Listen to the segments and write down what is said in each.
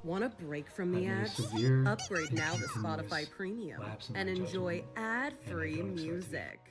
Want a break from the ads? Upgrade now to Spotify Premium and enjoy ad-free music.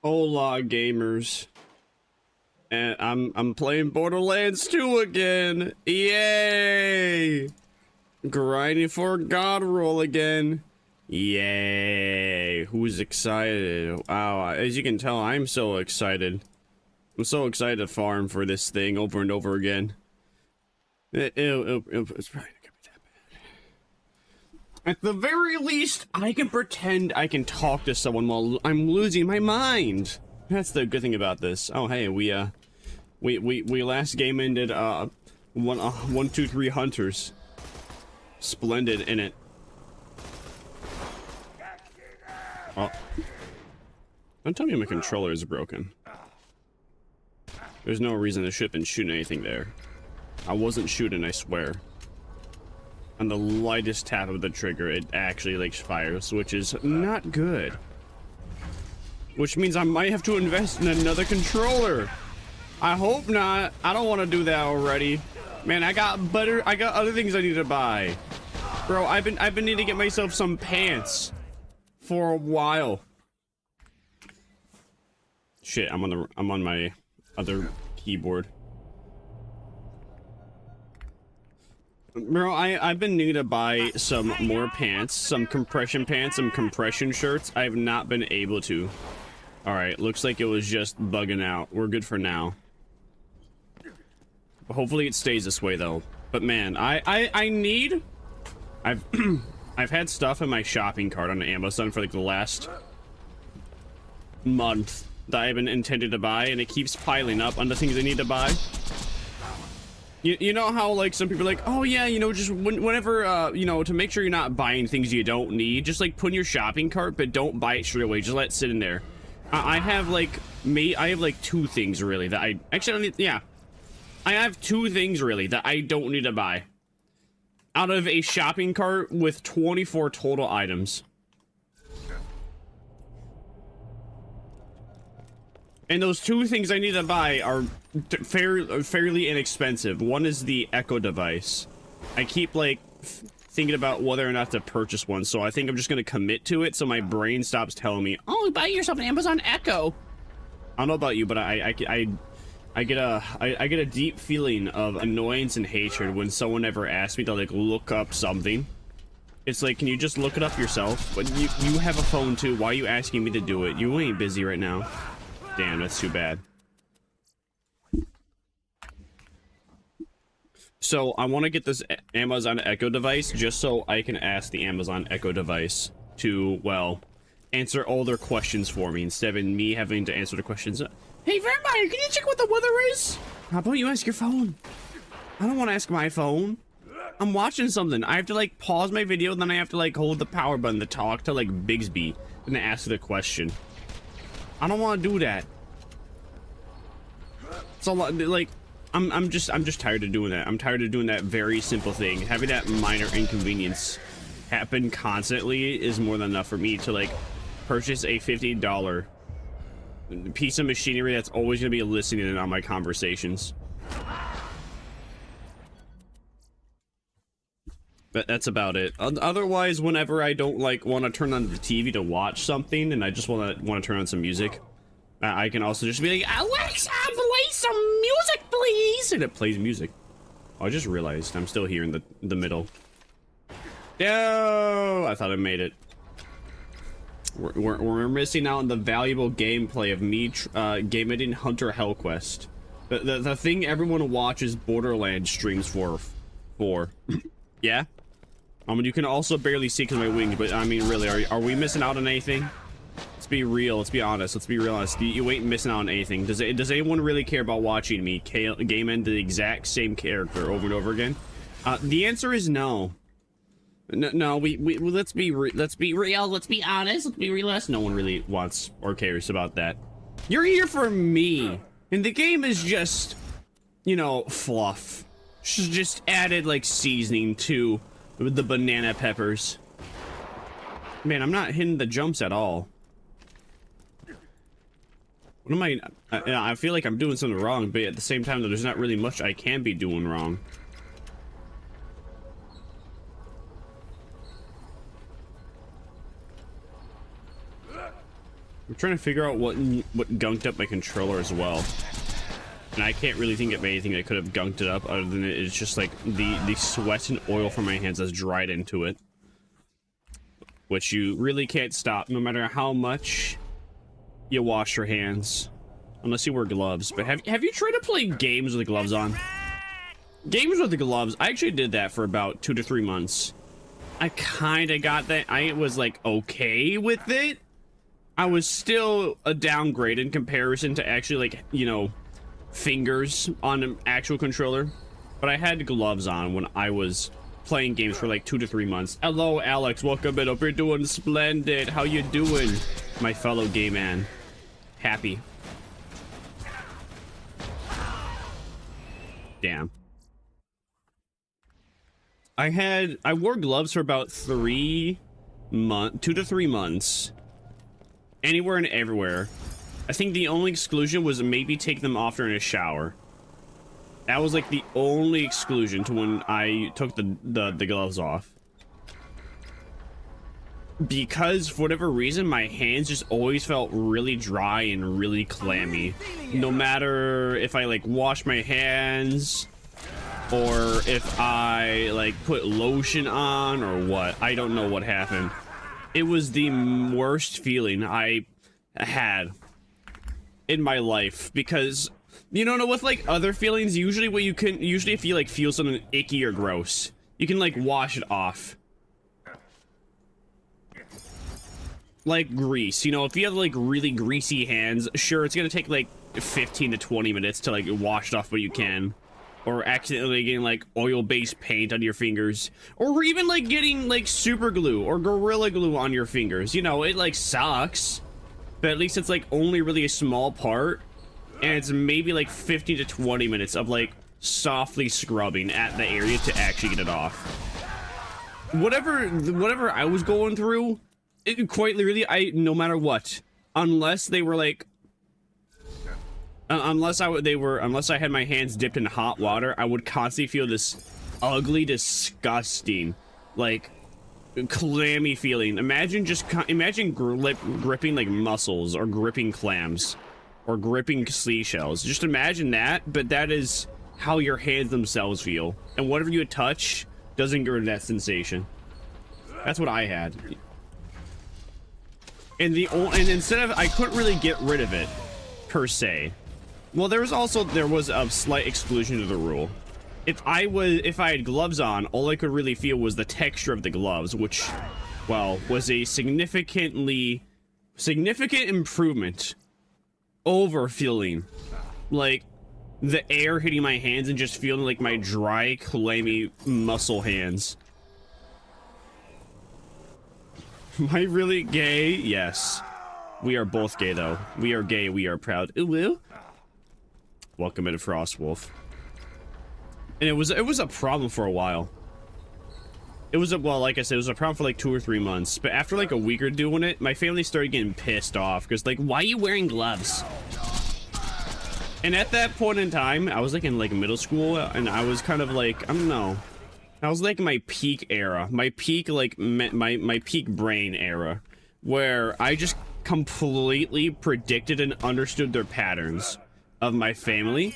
Hola, gamers. And I'm playing Borderlands 2 again. Yay! Grinding for a god roll again. Yay! Who's excited? Wow, as you can tell, I'm so excited. I'm so excited to farm for this thing over and over again. It's probably not gonna be that bad. At the very least, I can pretend I can talk to someone while I'm losing my mind. That's the good thing about this. Oh, hey, we last game ended 1, 2, 3 hunters. Splendid in it. Oh. Don't tell me my controller is broken. There's no reason to ship and shoot anything there. I wasn't shooting, I swear. On the lightest tap of the trigger, it actually like fires, which is not good. Which means I might have to invest in another controller. I hope not. I don't want to do that already. Man, I got other things I need to buy. Bro, I've been needing to get myself some pants for a while. Shit, I'm on my other keyboard. Bro, I've been needing to buy some more pants, some compression pants, some compression shirts. I have not been able to. Alright, looks like it was just bugging out. We're good for now. Hopefully it stays this way though. But man, I've had stuff in my shopping cart on Amazon for like the last month that I've been intended to buy, and it keeps piling up on the things I need to buy. You know how like some people are like, oh yeah, you know, just whenever you know, to make sure you're not buying things you don't need, just like put in your shopping cart, but don't buy it straight away. Just let it sit in there. I have like two things really that I actually don't need. Yeah, I have 2 things really that I don't need to buy out of a shopping cart with 24 total items. And those 2 things I need to buy are fairly inexpensive. One is the Echo device. I keep like thinking about whether or not to purchase one, so I think I'm just gonna commit to it so my brain stops telling me, oh, buy yourself an Amazon Echo. I don't know about you, but I get a deep feeling of annoyance and hatred when someone ever asks me to like look up something. It's like, can you just look it up yourself? But you have a phone too. Why are you asking me to do it? You ain't busy right now. Damn, that's too bad. So I want to get this Amazon Echo device just so I can ask the Amazon Echo device to, well, answer all their questions for me instead of me having to answer the questions. Hey, Vermire, can you check what the weather is? How about you ask your phone? I don't want to ask my phone. I'm watching something. I have to like pause my video, then I have to like hold the power button to talk to like Bigsby and ask the question. I don't want to do that. It's a lot. Like, I'm just tired of doing that. I'm tired of doing that very simple thing. Having that minor inconvenience happen constantly is more than enough for me to like purchase a $50 piece of machinery that's always going to be listening in on my conversations. But that's about it. Otherwise, whenever I don't like want to turn on the TV to watch something and I just want to turn on some music, I can also just be like, Alexa, play some music, please, and it plays music. Oh, I just realized I'm still here in the middle. No, I thought I made it. We're missing out on the valuable gameplay of me game editing Hunter Hellquest. The thing everyone watches Borderlands streams for. Yeah? I mean, you can also barely see because of my wings, but I mean, really, are we missing out on anything? Let's be real, let's be honest, let's be real honest. You ain't missing out on anything. Does anyone really care about watching me game end the exact same character over and over again? The answer is no. No, let's be real, let's be honest, let's be realistic. No one really wants or cares about that. You're here for me, and the game is just, you know, fluff. Just added like seasoning to the banana peppers. Man, I'm not hitting the jumps at all. What am I feel like I'm doing something wrong, but at the same time, there's not really much I can be doing wrong. I'm trying to figure out what gunked up my controller as well. And I can't really think of anything that could have gunked it up other than it's just like the sweat and oil from my hands that's dried into it. Which you really can't stop no matter how much you wash your hands. Unless you wear gloves. But have you tried to play games with the gloves on? Games with the gloves, I actually did that for about 2 to 3 months. I kind of got that. I was like okay with it. I was still a downgrade in comparison to actually like, you know, fingers on an actual controller. But I had gloves on when I was playing games for like 2 to 3 months. Hello, Alex. Welcome in. Hope you're doing splendid. How you doing, my fellow gay man? Happy. Damn. I wore gloves for about 2 to 3 months. Anywhere and everywhere. I think the only exclusion was maybe take them off during a shower. That was like the only exclusion to when I took the gloves off. Because for whatever reason, my hands just always felt really dry and really clammy. No matter if I like wash my hands or if I like put lotion on or what. I don't know what happened. It was the worst feeling I had in my life, because you don't know, with like other feelings, usually if you like feel something icky or gross, you can like wash it off. Like grease, you know, if you have like really greasy hands, sure, it's gonna take like 15 to 20 minutes to like wash it off, but you can. Or accidentally getting like oil-based paint on your fingers, or even like getting like super glue or gorilla glue on your fingers. You know, it like sucks, but at least it's like only really a small part, and it's maybe like 15 to 20 minutes of like softly scrubbing at the area to actually get it off. Whatever I was going through, quite literally, no matter what, unless they were like, unless I had my hands dipped in hot water, I would constantly feel this ugly, disgusting, like clammy feeling. Imagine gripping like mussels, or gripping clams, or gripping seashells. Just imagine that, but that is how your hands themselves feel, and whatever you touch doesn't give that sensation. That's what I had. And instead of, I couldn't really get rid of it per se. Well, there was a slight exclusion to the rule. If I had gloves on, all I could really feel was the texture of the gloves, which, well, was a significant improvement over feeling like the air hitting my hands and just feeling like my dry, clammy muscle hands. Am I really gay? Yes. We are both gay, though. We are gay, we are proud. Ooh, woo. Welcome into Frostwolf. And it was a problem for a while. Well, like I said, it was a problem for like 2 or 3 months. But after like a week or doing it, my family started getting pissed off. Because like, why are you wearing gloves? And at that point in time, I was like in like middle school. And I was kind of like, I don't know. I was like my peak era. My peak, like, my peak brain era. Where I just completely predicted and understood their patterns of my family,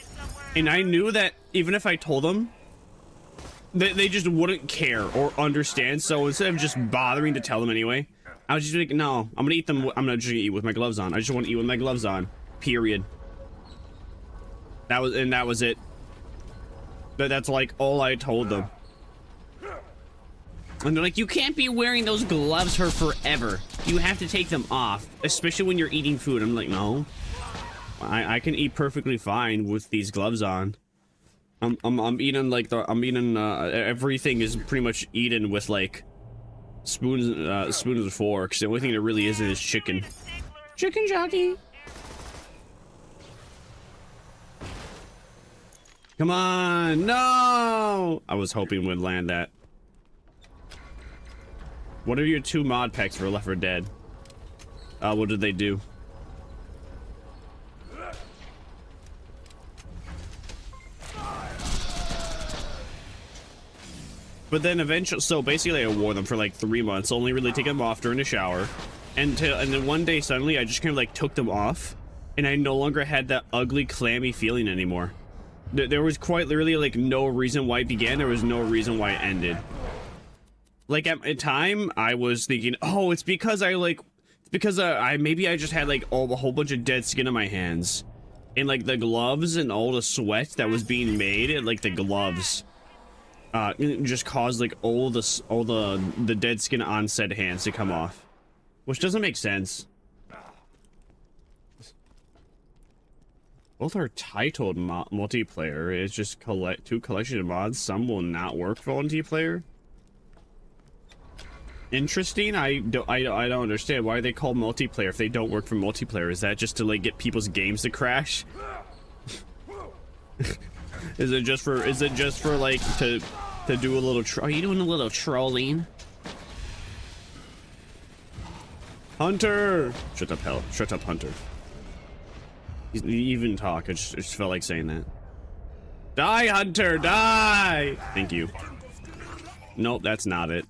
and I knew that even if I told them, they just wouldn't care or understand. So instead of just bothering to tell them anyway, I was just like, no, I'm gonna eat them. I'm just gonna eat with my gloves on. I just want to eat with my gloves on. Period. That was it. That's like all I told them. And they're like, you can't be wearing those gloves for forever. You have to take them off, especially when you're eating food. I'm like, no. I can eat perfectly fine with these gloves on. I'm eating like everything is pretty much eaten with like spoons and forks. The only thing that really isn't is chicken. Chicken jockey. Come on, no! I was hoping we'd land that. What are your 2 mod packs for Left 4 Dead? What did they do? But then eventually, so basically I wore them for like 3 months, only really taking them off during the shower. And then one day suddenly I just kind of like took them off, and I no longer had that ugly, clammy feeling anymore. There was quite literally like no reason why it began. There was no reason why it ended. Like at the time, I was thinking, oh, it's because maybe I just had like a whole bunch of dead skin on my hands, and like the gloves and all the sweat that was being made, and like the gloves, just caused like all the dead skin on said hands to come off, which doesn't make sense. Both are titled multiplayer. It's just two collection of mods. Some will not work for multiplayer. Interesting. I don't understand why they call multiplayer if they don't work for multiplayer. Is that just to like get people's games to crash? Is it just for like to do a little are you doing a little trolling? Hunter! Shut up, hell. Shut up, Hunter. You even talk. I just felt like saying that. Die, Hunter! Die! Thank you. Nope, that's not it.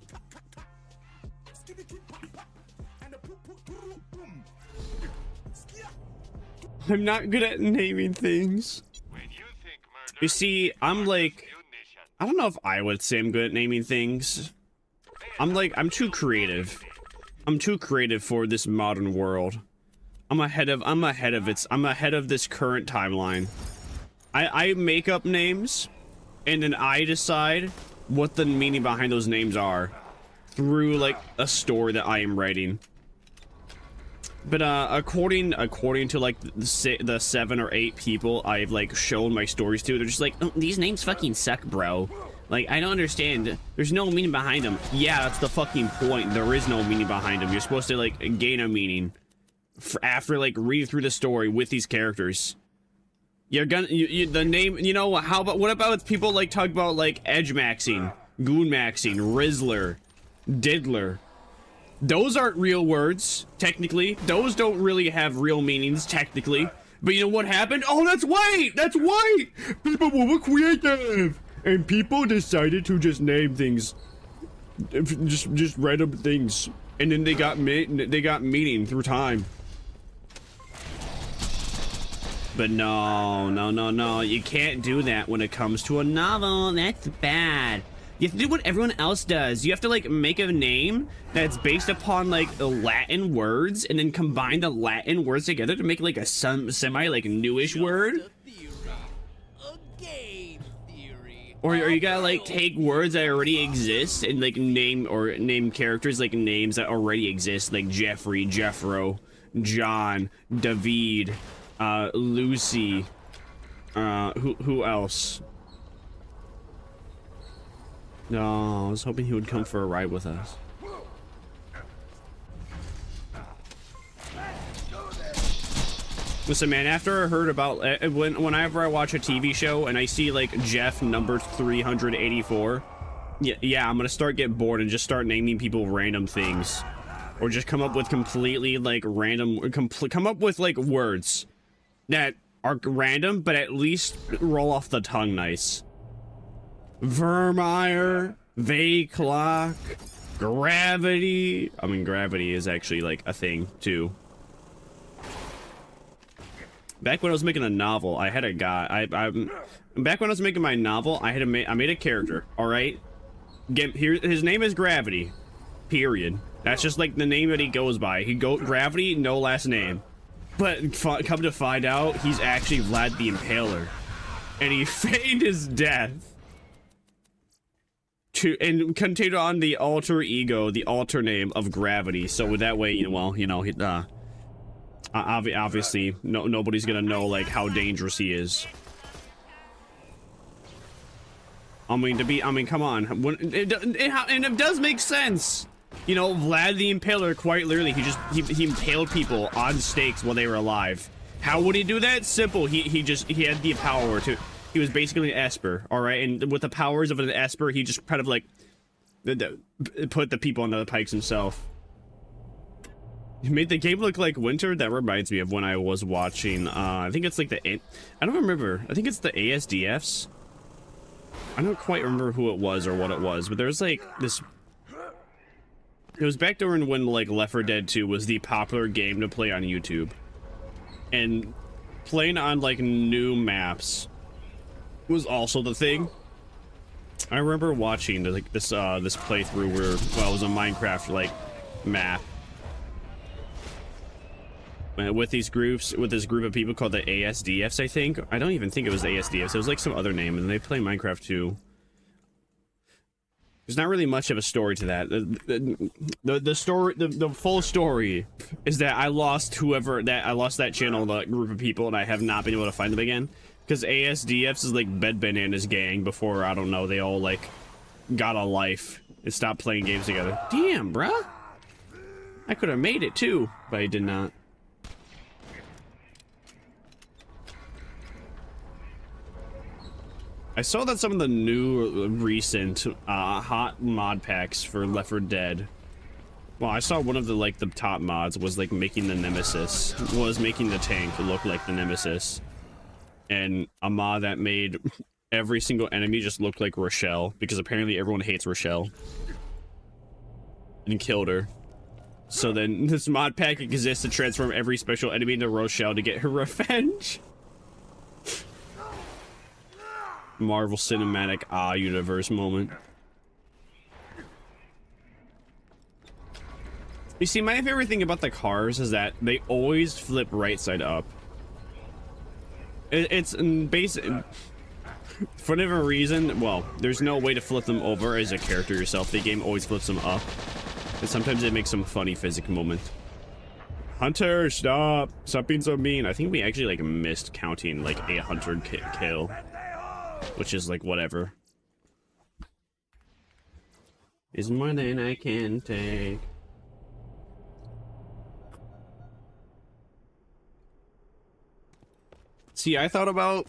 I'm not good at naming things. You see, I'm like, I don't know if I would say I'm good at naming things. I'm too creative. I'm too creative for this modern world. I'm ahead of this current timeline. I make up names, and then I decide what the meaning behind those names are through like a story that I am writing. But according to like the 7 or 8 people I've like shown my stories to, they're just like, oh, these names fucking suck, bro. Like, I don't understand. There's no meaning behind them. Yeah, that's the fucking point. There is no meaning behind them. You're supposed to like gain a meaning after like reading through the story with these characters. You're gonna the name, you know, what about people like talk about like edge maxing, goon maxing, Rizzler, diddler? Those aren't real words, technically. Those don't really have real meanings, technically. But you know what happened? Oh, that's white! That's white! People were creative! And people decided to just name things. Just random things. And then they got meaning through time. But no, you can't do that when it comes to a novel. That's bad. You have to do what everyone else does. You have to like make a name that's based upon like the Latin words, and then combine the Latin words together to make like a semi like newish word. Or you gotta like take words that already exist and like name characters like names that already exist, like Jeffrey, Jeffro, John, David, Lucy, who else? No, I was hoping he would come for a ride with us. Listen, man, after I heard about whenever I watch a TV show and I see like Jeff number 384, yeah, I'm gonna start getting bored and just start naming people random things, or just come up with completely like random, come up with like words that are random but at least roll off the tongue nice. Vermire, Vaclock, Gravity. I mean, Gravity is actually like a thing too. Back when I was making a novel, I had a guy. Back when I was making my novel, I made a character. All right, his name is Gravity. Period. That's just like the name that he goes by. Gravity, no last name. But come to find out, he's actually Vlad the Impaler, and he feigned his death and continued on the alter ego, the alter name of Gravity. So that way, obviously nobody's gonna know like how dangerous he is. I mean, come on. And it does make sense. You know, Vlad the Impaler, quite literally, he impaled people on stakes while they were alive. How would he do that? Simple. He had the power to. He was basically an Esper, all right, and with the powers of an Esper, he just kind of like put the people on the pikes himself. He made the game look like winter. That reminds me of when I was watching. I think it's like I don't remember. I think it's the ASDFs. I don't quite remember who it was or what it was, but there's like this. It was back during when like Left 4 Dead 2 was the popular game to play on YouTube, and playing on like new maps was also the thing. I remember watching like this playthrough where, well, it was a Minecraft like map with these groups, with this group of people called the ASDFs. I think, I don't even think it was the ASDFs, it was like some other name, and they play Minecraft too. There's not really much of a story to that. The story, the full story is that I lost that channel, that group of people, and I have not been able to find them again. Because ASDFs is like Bed Bananas gang before, I don't know, they all like got a life and stopped playing games together. Damn, bruh. I could have made it too, but I did not. I saw that some of the new recent hot mod packs for Left 4 Dead. Well, I saw one of the like the top mods was like making the Nemesis, was making the tank look like the Nemesis. And a mod that made every single enemy just look like Rochelle, because apparently everyone hates Rochelle and killed her. So then this mod pack exists to transform every special enemy into Rochelle to get her revenge. Marvel Cinematic Universe moment. You see, my favorite thing about the cars is that they always flip right side up. It's basic. For whatever reason, well, there's no way to flip them over as a character yourself. The game always flips them up. And sometimes it makes some funny physics moment. Hunter, stop! Stop being so mean. I think we actually like missed counting like a hunter kill. Which is like whatever. Is more than I can take. See, I thought about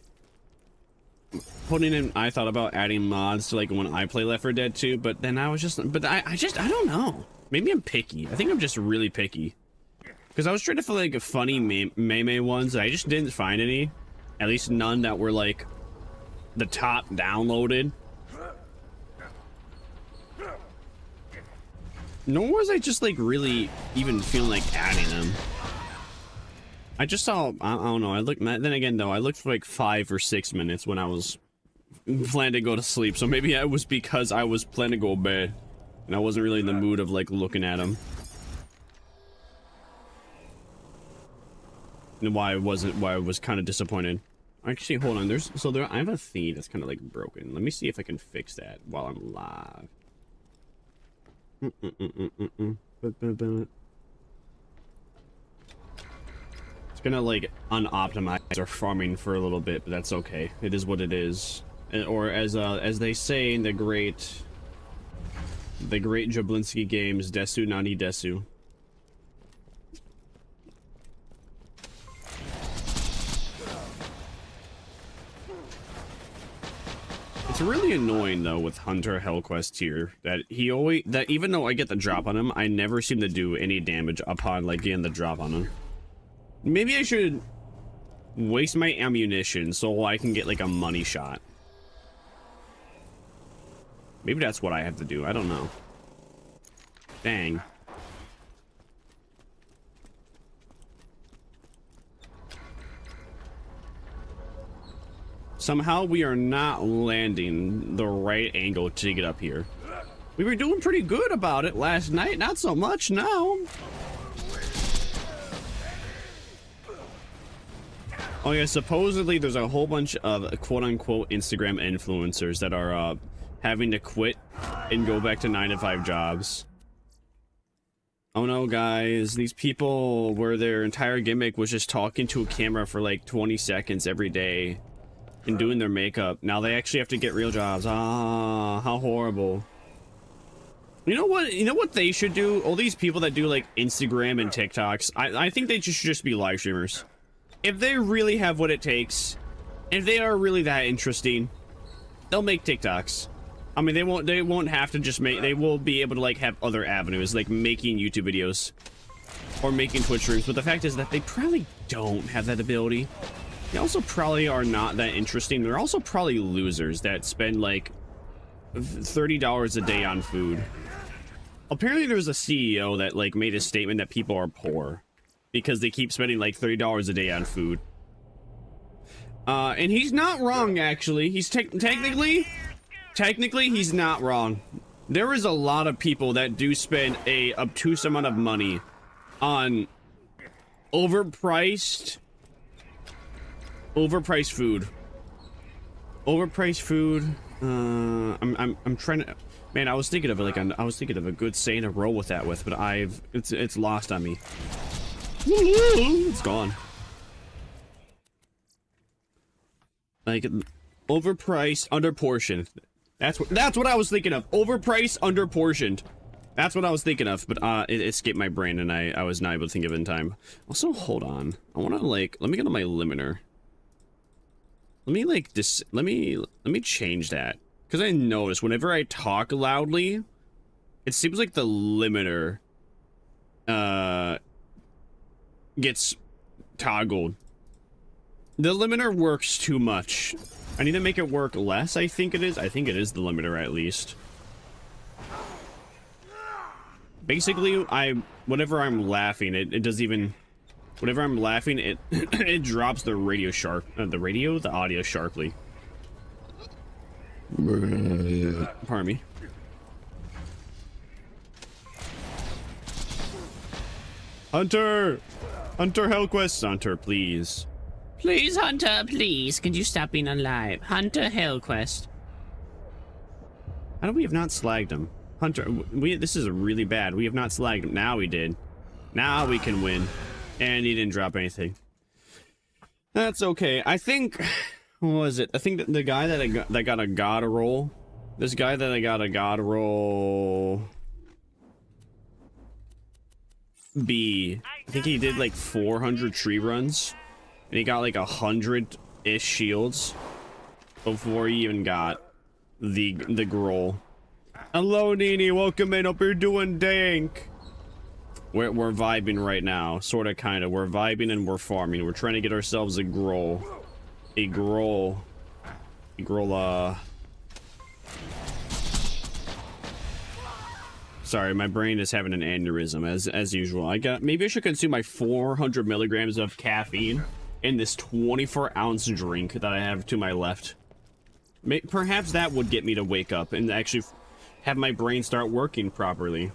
adding mods to like when I play Left 4 Dead 2, but then I was just, I don't know. Maybe I'm picky. I think I'm just really picky. Because I was trying to find like a funny meme ones, and I just didn't find any. At least none that were like the top downloaded. Nor was I just like really even feeling like adding them. I just saw, I don't know, I looked, then again though, I looked for like 5 or 6 minutes when I was planning to go to sleep, so maybe it was because I was planning to go to bed, and I wasn't really in the mood of like looking at them. And why I was kind of disappointed. Actually, hold on, I have a theme that's kind of like broken. Let me see if I can fix that while I'm live. It's gonna like unoptimize our farming for a little bit, but that's okay. It is what it is. Or as they say in the great Jablinski games, Desu Nani Desu. It's really annoying though with Hunter Hellquest here that even though I get the drop on him, I never seem to do any damage upon like getting the drop on him. Maybe I should waste my ammunition so I can get like a money shot. Maybe that's what I have to do. I don't know. Dang. Somehow we are not landing the right angle to get up here. We were doing pretty good about it last night, not so much now. Oh yeah, supposedly there's a whole bunch of quote-unquote Instagram influencers that are having to quit and go back to 9-to-5 jobs. Oh no, guys, these people where their entire gimmick was just talking to a camera for like 20 seconds every day and doing their makeup. Now they actually have to get real jobs. Ah, how horrible. You know what they should do? All these people that do like Instagram and TikToks, I think they should just be live streamers. If they really have what it takes, if they are really that interesting, they'll make TikToks. I mean, they won't have to just make, they will be able to like have other avenues, like making YouTube videos or making Twitch streams, but the fact is that they probably don't have that ability. They also probably are not that interesting. They're also probably losers that spend like $30 a day on food. apparently there's a CEO that like made a statement that people are poor because they keep spending like $30 a day on food. And he's not wrong, actually. He's technically he's not wrong. There is a lot of people that do spend a obtuse amount of money on overpriced food. Overpriced food. I'm trying to. Man, I was thinking of it I was thinking of a good saying to roll with that with, but it's lost on me. It's gone. Like overpriced, underportioned. That's what I was thinking of. Overpriced, underportioned. That's what I was thinking of, but it escaped my brain and I was not able to think of it in time. Also, hold on. I want to like let me go to my limiter. Let me like this. Let me change that because I noticed whenever I talk loudly, it seems like the limiter gets toggled. The limiter works too much. I need to make it work less. I think it is the limiter at least. Basically, whenever I'm laughing, it does even. Whenever I'm laughing, it it drops the the audio sharply. Pardon me. Hunter, Hellquest, Hunter, please. Please, Hunter, please. Can you stop being alive? Hunter Hellquest. How do we have not slagged him? Hunter, this is really bad. We have not slagged him. Now we did. Now we can win. And he didn't drop anything. That's okay. I think, what was it? I think that the guy that got a god roll. This guy that I got a god roll. B. I think he did like 400 tree runs. And he got like 100-ish shields before he even got the groll. Hello, Nini. Welcome in. Hope you're doing dank. We're vibing right now. Sort of, kind of. We're vibing and we're farming. We're trying to get ourselves a groll. Sorry, my brain is having an aneurysm as usual. Maybe I should consume my 400 milligrams of caffeine in this 24-ounce drink that I have to my left. Perhaps that would get me to wake up and actually have my brain start working properly.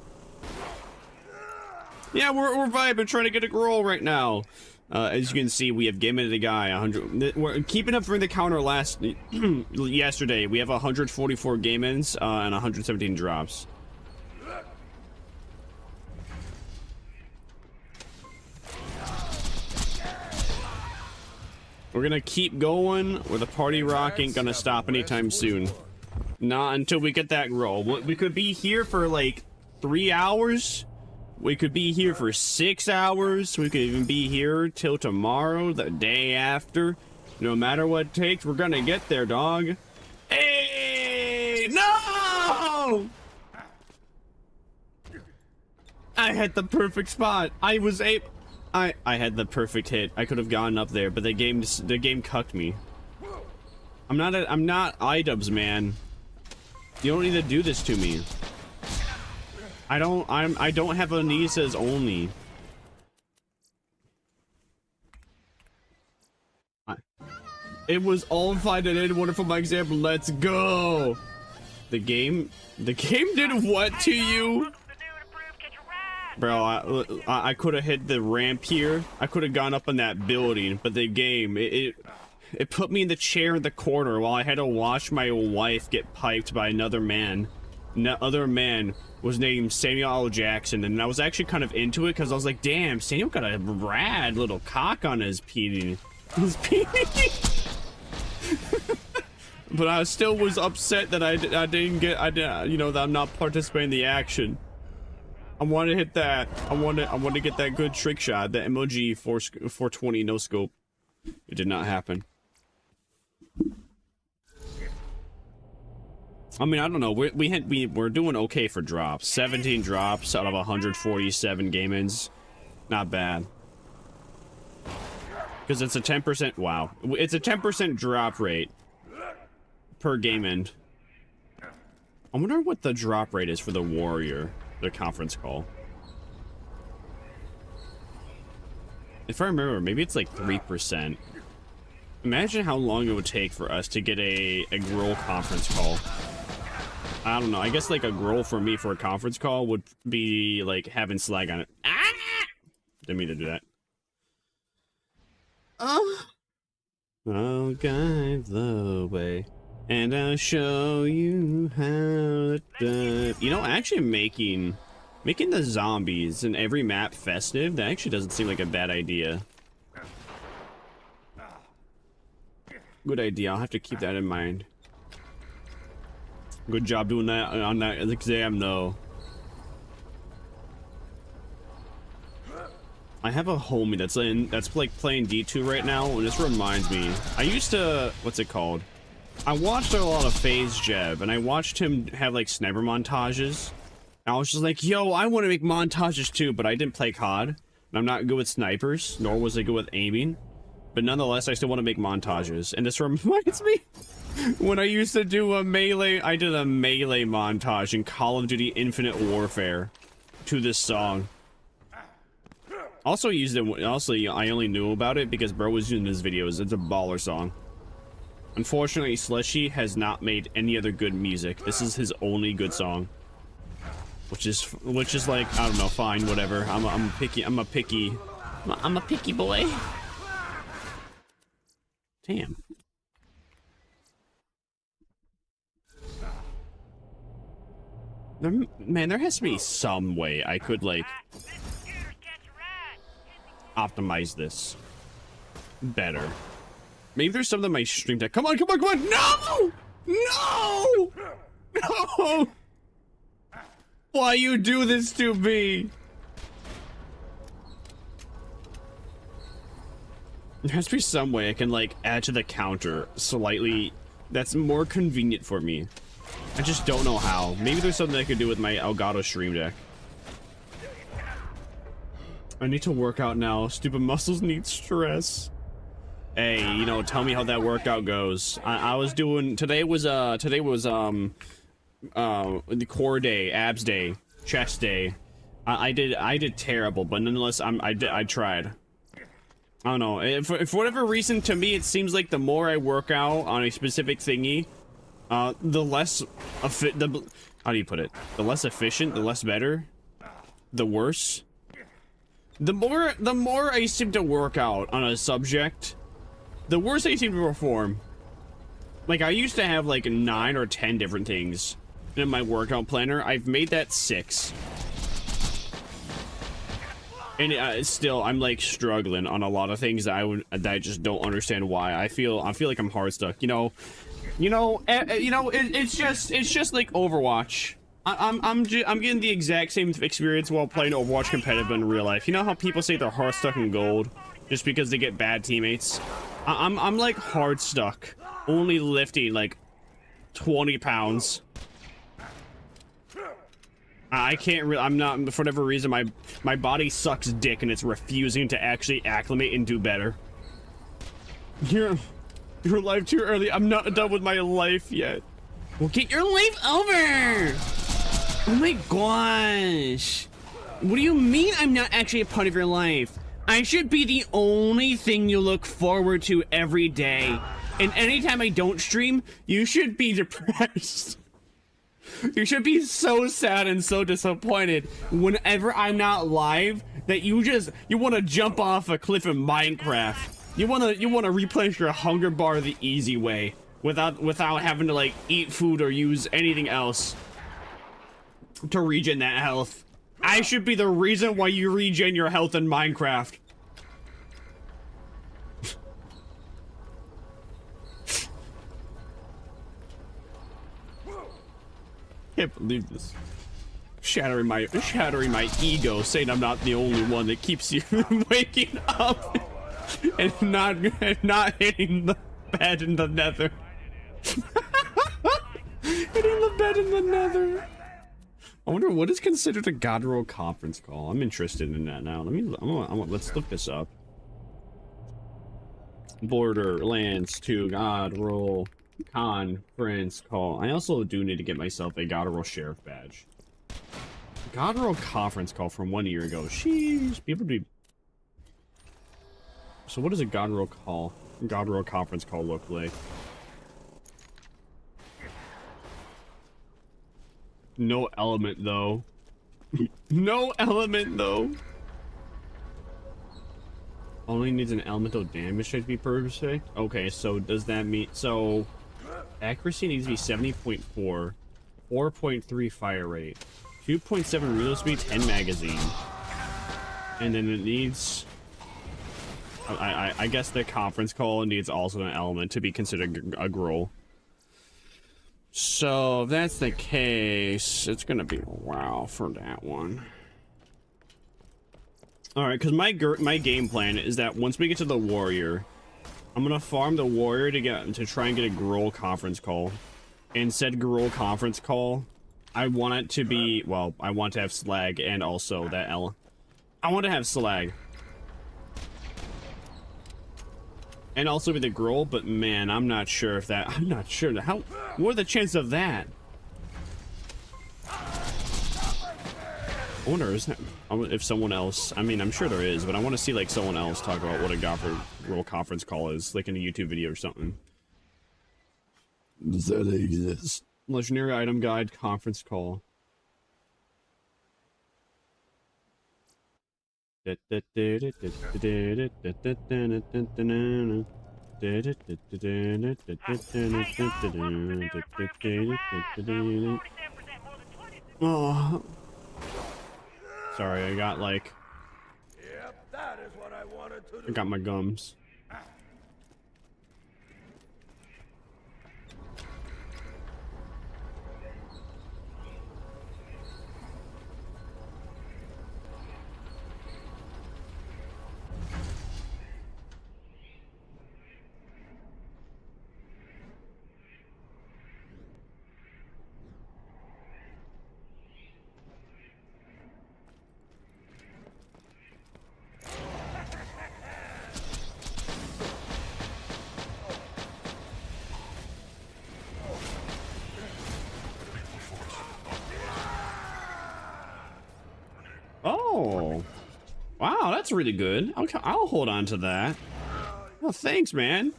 Yeah, we're vibing, trying to get a groll right now. As you can see, we have game into the guy 100. We're keeping up for the counter yesterday. We have 144 game ins and 117 drops. We're gonna keep going, where the party rock ain't gonna stop anytime soon. Not until we get that groll. We could be here for like 3 hours. We could be here for 6 hours. We could even be here till tomorrow, the day after. No matter what it takes, we're gonna get there, dog. Hey! No! I had the perfect spot. I had the perfect hit. I could have gone up there, but the game cucked me. I'm not iDubbbz, man. You don't need to do this to me. I don't have Anisas only. It was all fine and ended wonderful. My example. Let's go. The game did what to you? Bro, I could have hit the ramp here. I could have gone up on that building, but the game, it put me in the chair in the corner while I had to watch my wife get piped by another man. Other man was named Samuel L. Jackson, and I was actually kind of into it because I was like, damn, Samuel got a rad little cock on his peenie. But I still was upset that I didn't get, you know, that I'm not participating in the action. I want to hit that. I want to get that good trick shot, the MOG 420 no scope. It did not happen. I mean, I don't know. We're doing okay for drops. 17 drops out of 147 game ins. Not bad. Because it's a 10%. Wow, it's a 10% drop rate per game end. I wonder what the drop rate is for the warrior. their conference call. If I remember, maybe it's like 3%. Imagine how long it would take for us to get a groll conference call. I don't know. I guess like a groll for me for a conference call would be like having slag on it. Ah! Didn't mean to do that. I'll guide the way, and I'll show you how to do. You know, actually making the zombies in every map festive, that actually doesn't seem like a bad idea. Good idea. I'll have to keep that in mind. Good job doing that on that exam, though. I have a homie that's like playing D2 right now, and this reminds me. I used to, what's it called? I watched a lot of FaZe Jeb, and I watched him have like sniper montages. And I was just like, yo, I want to make montages too, but I didn't play COD, and I'm not good with snipers, nor was I good with aiming. But nonetheless, I still want to make montages, and this reminds me when I used to do a melee. I did a melee montage in Call of Duty Infinite Warfare to this song. Also used it. Also, I only knew about it because bro was using his videos. It's a baller song. Unfortunately, Slushy has not made any other good music. This is his only good song, which is like, I don't know, fine, whatever. I'm a picky boy. Damn. Man, there has to be some way I could like optimize this better. Maybe there's something my stream deck. Come on! No! No! No! Why you do this to me? There has to be some way I can like add to the counter slightly that's more convenient for me. I just don't know how. Maybe there's something I could do with my Elgato stream deck. I need to work out now. Stupid muscles need stress. Hey, you know, tell me how that workout goes. I was doing, today was the core day, abs day, chest day. I did terrible, but nonetheless, I tried. I don't know. For whatever reason, to me, it seems like the more I work out on a specific thingy, the less how do you put it? The less efficient, the less better, the worse. The more I seem to work out on a subject, the worse I seem to perform. Like, I used to have like 9 or 10 different things in my workout planner. I've made that 6. And still, I'm like struggling on a lot of things that I just don't understand why. I feel like I'm hard stuck. It's just like Overwatch. I'm getting the exact same experience while playing Overwatch competitive in real life. You know how people say they're hard stuck in gold just because they get bad teammates? I'm like hard stuck, only lifting like 20 pounds. I can't really, I'm not, for whatever reason, my body sucks dick and it's refusing to actually acclimate and do better. Your life too early. I'm not done with my life yet. Well, get your life over. Oh my gosh. What do you mean I'm not actually a part of your life? I should be the only thing you look forward to every day. And anytime I don't stream, you should be depressed. You should be so sad and so disappointed whenever I'm not live that you want to jump off a cliff in Minecraft. You want to replenish your hunger bar the easy way without having to like eat food or use anything else to regen that health. I should be the reason why you regen your health in Minecraft. Can't believe this. Shattering my ego, saying I'm not the only one that keeps you waking up and not hitting the bed in the nether. Hitting the bed in the nether. I wonder what is considered a God roll conference call. I'm interested in that now. Let's look this up. Borderlands 2 God roll conference call. I also do need to get myself a God roll sheriff badge. God roll conference call from 1 year ago. Sheesh, people be. So what does a God roll conference call look like? No element though. No element though. Only needs an elemental damage to be perfect. Okay, so does that mean so accuracy needs to be 70.4, 4.3 fire rate, 2.7 reload speed, 10 magazine, and then it needs. I guess the conference call needs also an element to be considered a groll. So if that's the case, it's gonna be a while for that one. All right, because my game plan is that once we get to the warrior, I'm gonna farm the warrior to try and get a groll conference call. And said groll conference call, I want it to be, well, I want to have slag and also that I want to have slag. And also with the groll, but man, I'm not sure if that, what are the chances of that? I wonder if someone else, I mean, I'm sure there is, but I want to see like someone else talk about what a groll conference call is, like in a YouTube video or something. Does that exist? Legendary item guide conference call. Oh. Sorry, I got like. Yep, that is what I wanted to do. I got my gums. Oh, wow, that's really good. Okay, I'll hold on to that. Oh, thanks, man.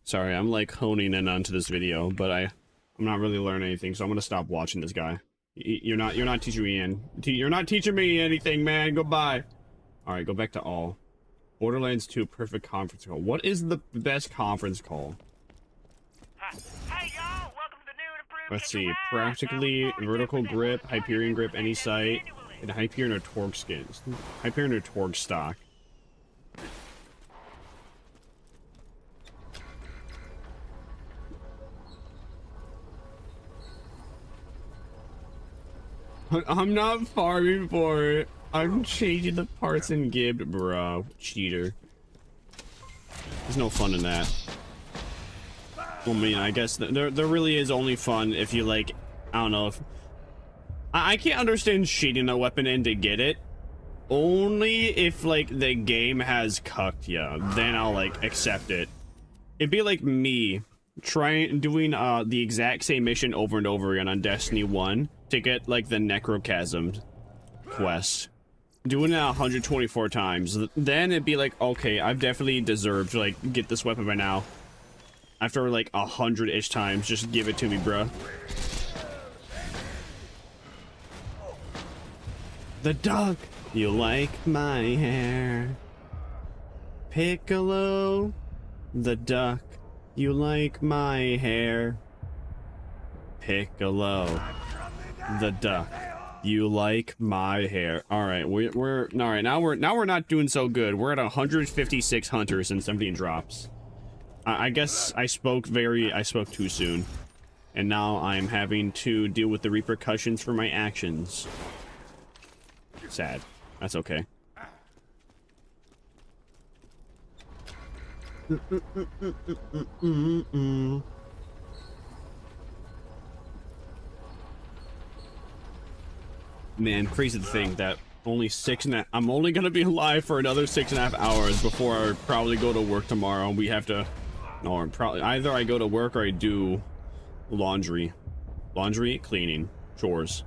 Sorry, I'm like honing in onto this video, but I'm not really learning anything, so I'm gonna stop watching this guy. You're not teaching me you're not teaching me anything, man. Goodbye. All right, go back to all. Borderlands 2 perfect conference call. What is the best conference call? Hey, y'all, welcome to the new and improved. Let's see, practically vertical grip, Hyperion grip, any sight. And Hyperion or Torque skins. Hyperion or Torque stock. I'm not farming for it. I'm changing the parts in Gibbed, bro. Cheater. There's no fun in that. Well, I mean, I guess there really is only fun if you like, I don't know if. I can't understand cheating a weapon in to get it. Only if, like, the game has cucked ya. Then I'll, like, accept it. It'd be like me doing the exact same mission over and over again on Destiny 1 to get, like, the Necrochasm quest. Doing it 124 times. Then it'd be like, okay, I've definitely deserved to, like, get this weapon by now. After, like, 100-ish times, just give it to me, bruh. The duck, you like my hair. Piccolo, the duck, you like my hair. Piccolo, the duck, you like my hair. All right, we're all right. Now we're not doing so good. We're at 156 hunters and 17 drops. I guess I spoke too soon, and now I'm having to deal with the repercussions for my actions. Sad. That's okay. Man, crazy to think that I'm only gonna be alive for another 6.5 hours before I probably go to work tomorrow. We have to, or probably either I go to work or I do laundry, cleaning, chores.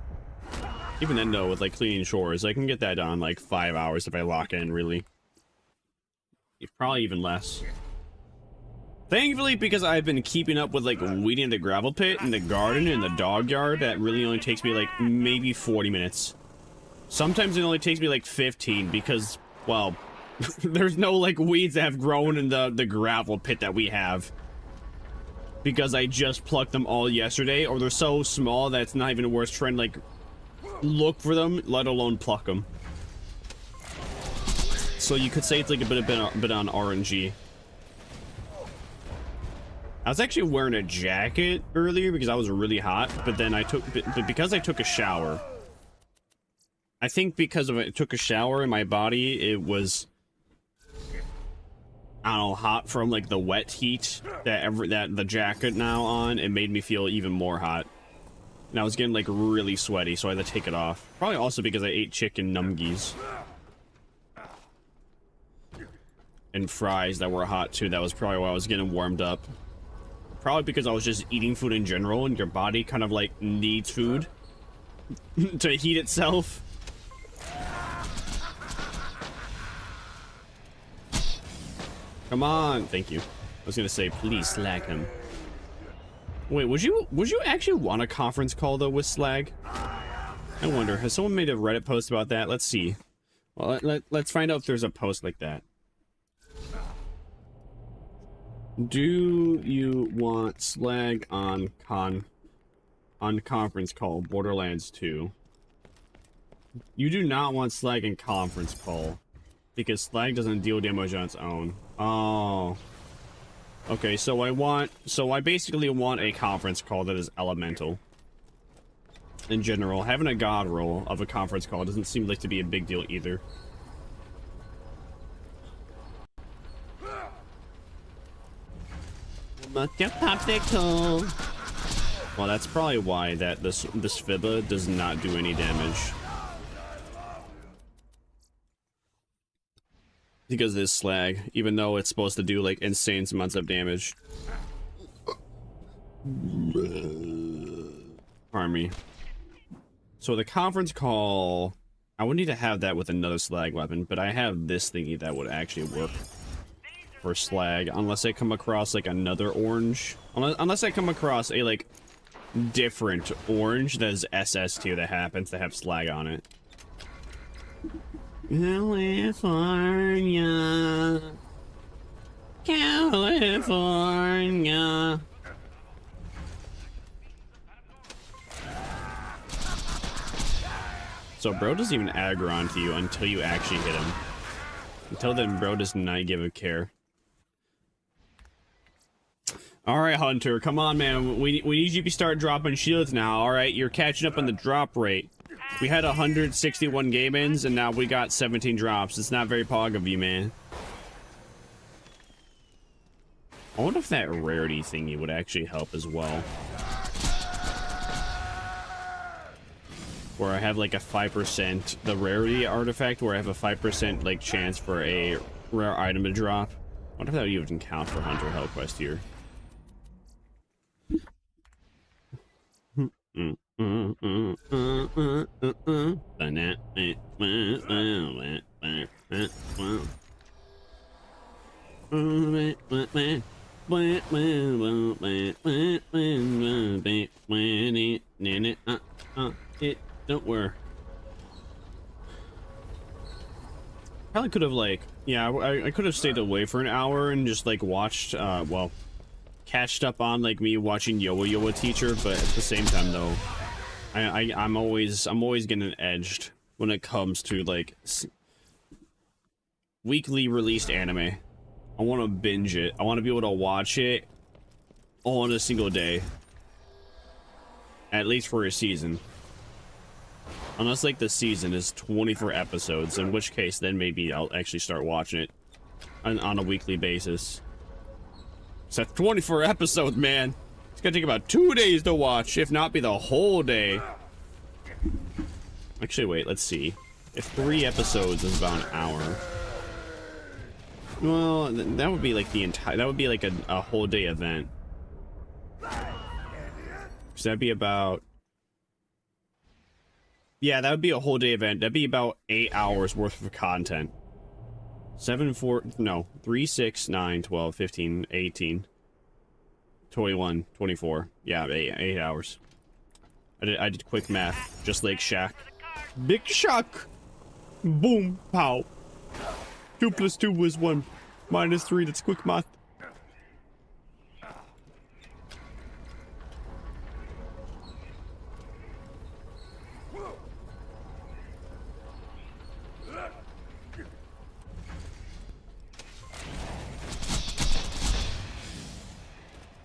Even then though, with like cleaning chores, I can get that done in like 5 hours if I lock in, really. Probably even less. Thankfully, because I've been keeping up with like weeding the gravel pit and the garden and the dog yard, that really only takes me like maybe 40 minutes. Sometimes it only takes me like 15 because, well, there's no like weeds that have grown in the gravel pit that we have. Because I just plucked them all yesterday, or they're so small that it's not even worth trying to like look for them, let alone pluck them. So you could say it's like a bit on RNG. I was actually wearing a jacket earlier because I was really hot, but then because I took a shower. I think because I took a shower in my body, it was, I don't know, hot from like the wet heat that the jacket now on. It made me feel even more hot. And I was getting like really sweaty, so I had to take it off. Probably also because I ate chicken numbgies. And fries that were hot too. That was probably why I was getting warmed up. Probably because I was just eating food in general, and your body kind of like needs food to heat itself. Come on, thank you. I was gonna say, please slag him. Wait, would you actually want a conference call though with slag? I wonder, has someone made a Reddit post about that? Let's see. Well, let's find out if there's a post like that. Do you want slag on conference call Borderlands 2? You do not want slag in conference call because slag doesn't deal damage on its own. Oh. Okay, so I basically want a conference call that is elemental. In general, having a god roll of a conference call doesn't seem like to be a big deal either. Popsicle. Well, that's probably why that this Fibba does not do any damage. Because this slag, even though it's supposed to do like insane amounts of damage. Pardon me. So the conference call, I would need to have that with another slag weapon, but I have this thingy that would actually work for slag, unless I come across like another orange. Unless I come across a like different orange that is SS2 that happens to have slag on it. California. So bro doesn't even aggro onto you until you actually hit him. Until then, bro does not give a care. Alright, Hunter, come on, man. We need you to start dropping shields now. Alright, you're catching up on the drop rate. We had 161 game-ins, and now we got 17 drops. It's not very pog of you, man. I wonder if that rarity thingy would actually help as well. Where I have like a 5%, the rarity artifact, where I have a 5% like chance for a rare item to drop. I wonder if that would even count for Hunter Hellquest here. Don't worry. Probably could have like, yeah, I could have stayed away for an hour and just like watched, well, catched up on like me watching Yoa Teacher, but at the same time though, I'm always getting edged when it comes to like weekly released anime. I want to binge it. I want to be able to watch it all in a single day, at least for a season. Unless like the season is 24 episodes, in which case then maybe I'll actually start watching it on a weekly basis. So that's 24 episodes, man. It's gonna take about 2 days to watch, if not be the whole day. Actually, wait, let's see. If 3 episodes is about an hour. Well, that would be like the entire, that would be like a whole day event. So that'd be about Yeah, that would be a whole day event. That'd be about 8 hours worth of content. 3, 6, 9, 12, 15, 18, 21, 24. Yeah, 8 hours. I did quick math, just like Shaq. Big Shaq! Boom, pow. 2 + 2 was 1. -3, that's quick math.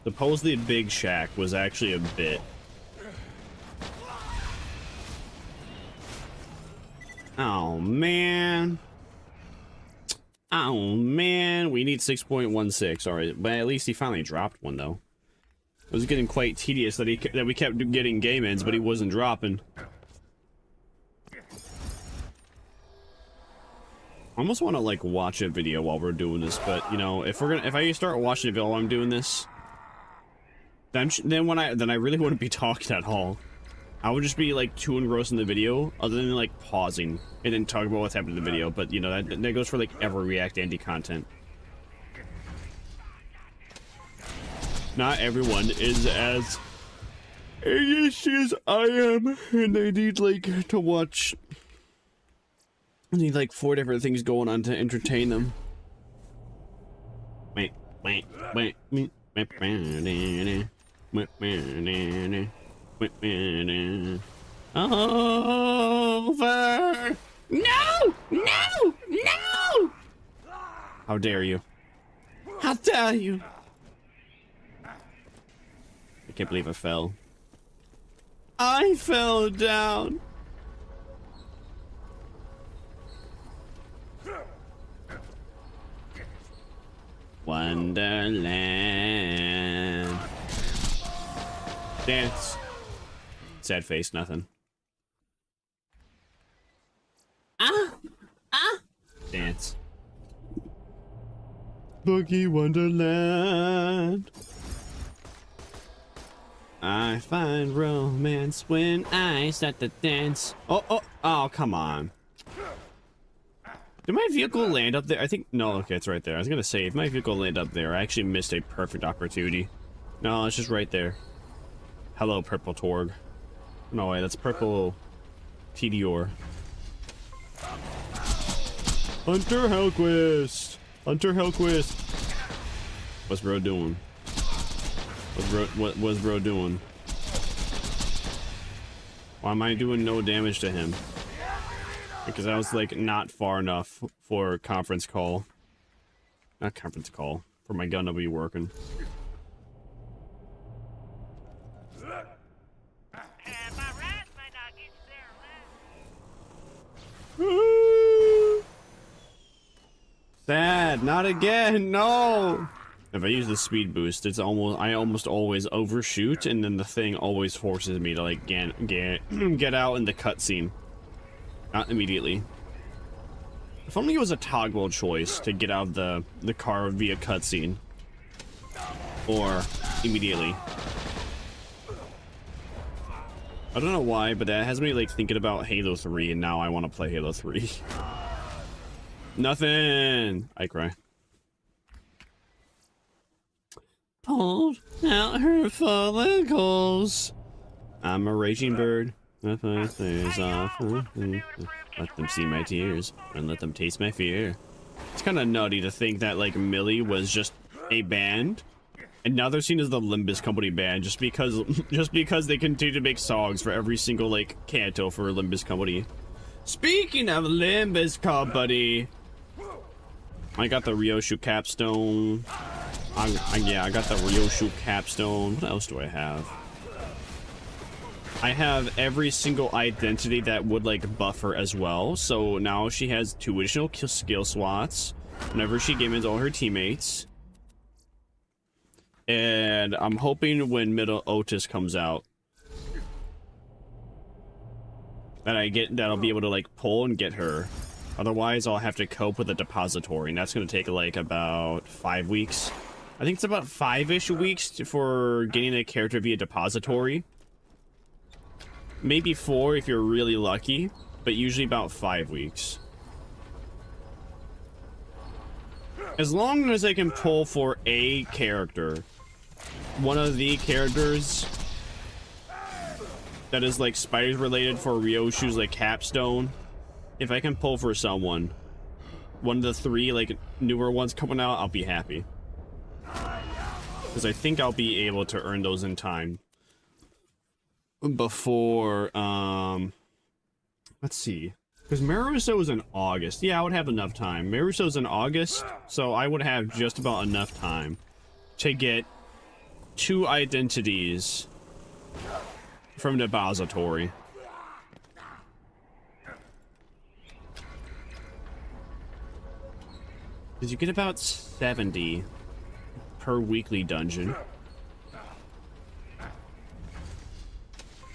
Supposedly Big Shaq was actually a bit. Oh man. Oh man, we need 6.16. Alright, but at least he finally dropped one though. It was getting quite tedious that we kept getting game ends, but he wasn't dropping. I almost want to like watch a video while we're doing this, but you know, if I start watching a video while I'm doing this, then I really wouldn't be talking at all. I would just be like too engrossed in the video, other than like pausing and then talk about what's happening in the video. But you know that goes for like every React Andy content. Not everyone is as ADHD as I am, and they need like to watch. I need like 4 different things going on to entertain them. Over! No! No! No! How dare you? How dare you? I can't believe I fell. I fell down. Wonderland. Dance. Sad face, nothing. Dance. Boogie Wonderland. I find romance when I start to dance. Oh, come on. Did my vehicle land up there? I think, no, okay, it's right there. I was gonna say, if my vehicle landed up there, I actually missed a perfect opportunity. No, it's just right there. Hello, Purple Torg. No way, that's Purple TDR. Hunter Hellquist! Hunter Hellquist! What's bro doing? What's bro doing? Why am I doing no damage to him? Because I was like not far enough for conference call. Not conference call. For my gun to be working. Sad, not again, no! If I use the speed boost, I almost always overshoot, and then the thing always forces me to like get out in the cutscene. Not immediately. If only it was a toggle choice to get out of the car via cutscene. Or immediately. I don't know why, but that has me like thinking about Halo 3, and now I want to play Halo 3. Nothing! I cry. Pulled out her follicles. I'm a raging bird. Let my tears off. Let them see my tears and let them taste my fear. It's kind of nutty to think that like Millie was just a band, and now they're seen as the Limbus Company band just because they continue to make songs for every single like canto for Limbus Company. Speaking of Limbus Company, I got the Ryoshu capstone. Yeah, I got the Ryoshu capstone. What else do I have? I have every single identity that would like buffer as well. So now she has 2 additional skill slots whenever she games all her teammates. And I'm hoping when Middle Otis comes out that that'll be able to like pull and get her. Otherwise I'll have to cope with a depository, and that's gonna take like about 5 weeks. I think it's about 5-ish weeks for getting a character via depository. maybe 4 if you're really lucky, but usually about 5 weeks. As long as I can pull for a character, one of the characters that is like spiders related for Ryoshu's like capstone, if I can pull for someone, one of the 3 like newer ones coming out, I'll be happy. Because I think I'll be able to earn those in time. Before, let's see. Because Maruso was in August. Yeah, I would have enough time. Maruso's in August, so I would have just about enough time to get 2 identities from the depository. Because you get about 70 per weekly dungeon.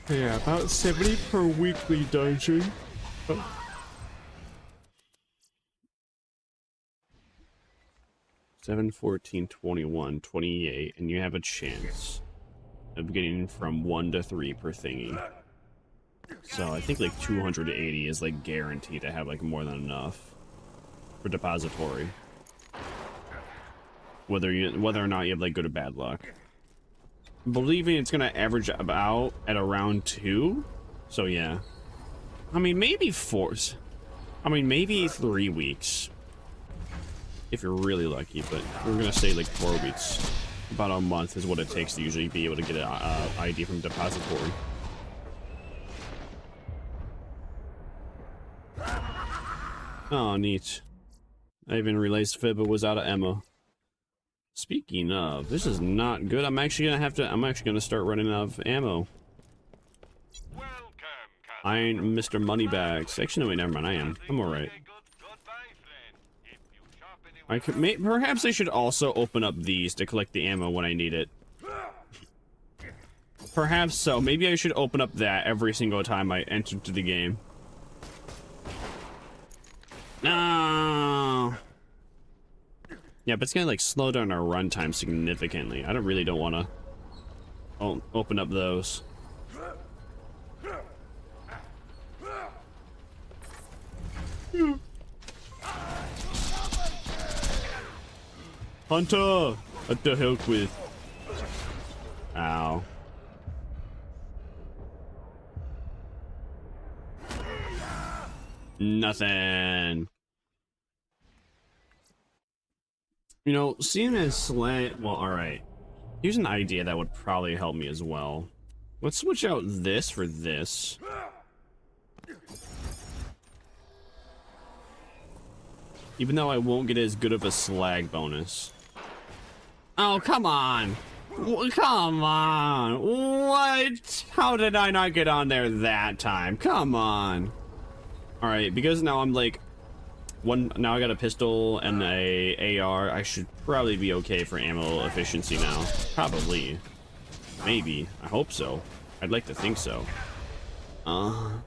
Yeah, about 70 per weekly dungeon. Oh. 7, 14, 21, 28, and you have a chance of getting from 1 to 3 per thingy. So I think like 280 is like guaranteed to have like more than enough for depository. Whether or not you have like good or bad luck. Believing it's gonna average about at around 2. So yeah. I mean maybe 4. I mean maybe 3 weeks. If you're really lucky, but we're gonna say like 4 weeks. About a month is what it takes to usually be able to get an ID from depository. Oh, neat. I even realized Fibba was out of ammo. Speaking of, this is not good. I'm actually gonna start running out of ammo. I ain't Mr. Moneybags. Actually, no, wait, never mind. I am. I'm alright. I could perhaps I should also open up these to collect the ammo when I need it. Perhaps so. Maybe I should open up that every single time I enter to the game. No. Yeah, but it's gonna like slow down our runtime significantly. I really don't want to open up those. Hunter! What the hell with? Ow. Nothing. You know, seeing as slant. Well, alright. Here's an idea that would probably help me as well. Let's switch out this for this. Even though I won't get as good of a slag bonus. Oh, come on. Come on. What? How did I not get on there that time? Come on. Alright, because now I'm like... Now I got a pistol and a AR. I should probably be okay for ammo efficiency now. Probably. Maybe. I hope so. I'd like to think so. You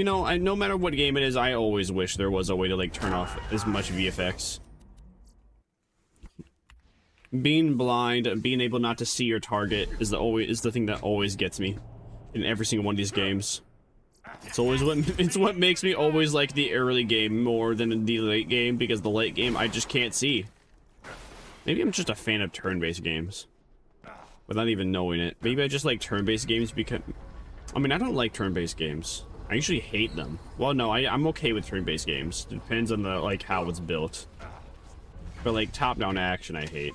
know, no matter what game it is, I always wish there was a way to like turn off as much VFX. Being blind, being able not to see your target is the thing that always gets me in every single one of these games. It's what makes me always like the early game more than the late game, because the late game I just can't see. Maybe I'm just a fan of turn-based games without even knowing it. Maybe I just like turn-based games because I mean I don't like turn-based games. I usually hate them. Well, no, I'm okay with turn-based games. It depends on the like how it's built. But like top-down action, I hate.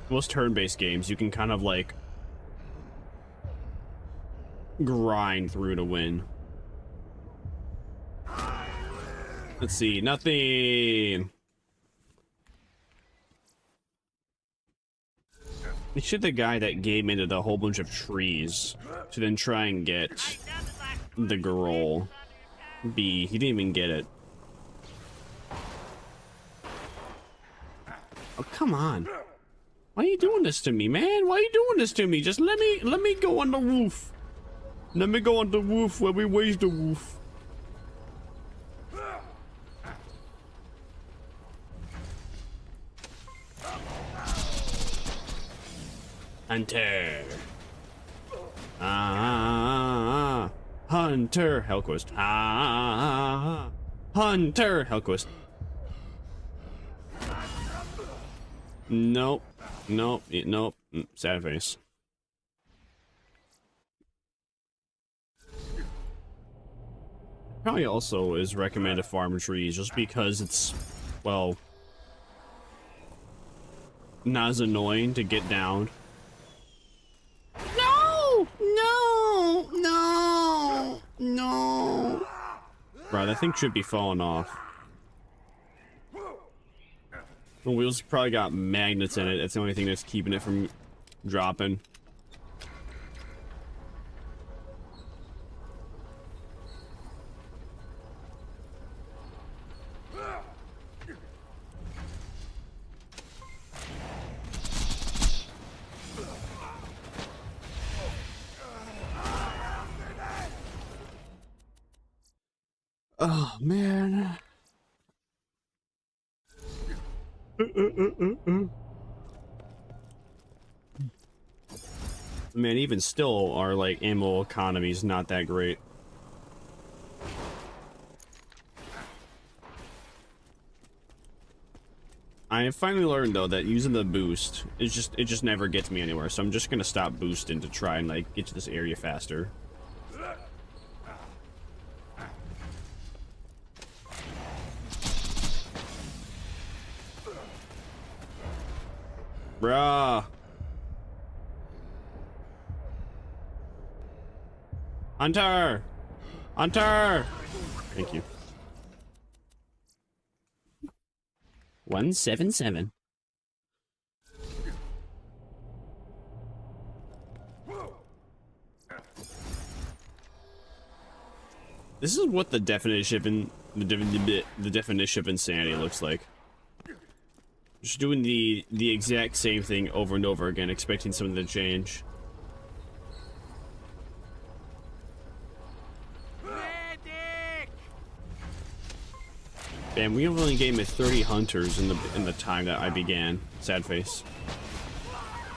Most turn-based games, you can kind of like grind through to win. Let's see, nothing. It should the guy that gave me a whole bunch of trees to then try and get the groll. He didn't even get it. Oh, come on. Why are you doing this to me, man? Why are you doing this to me? Just let me go on the roof. Let me go on the roof where we raise the roof. Hunter. Hunter. Hellquest. Hunter. Hellquest. Nope. Nope. Nope. Sad face. Probably also is recommended to farm trees just because it's, well, not as annoying to get down. No! No! No! No! Bro, that thing should be falling off. The wheels probably got magnets in it. That's the only thing that's keeping it from dropping. Oh, man. Man, even still, our, like, ammo economy's not that great. I have finally learned, though, that using the boost, it just never gets me anywhere, so I'm just gonna stop boosting to try and, like, get to this area faster. Bruh. Hunter! Hunter! Thank you. 177. This is what the definition of insanity looks like. Just doing the exact same thing over and over again, expecting something to change. Damn, we only gave me 30 hunters in the time that I began. Sad face.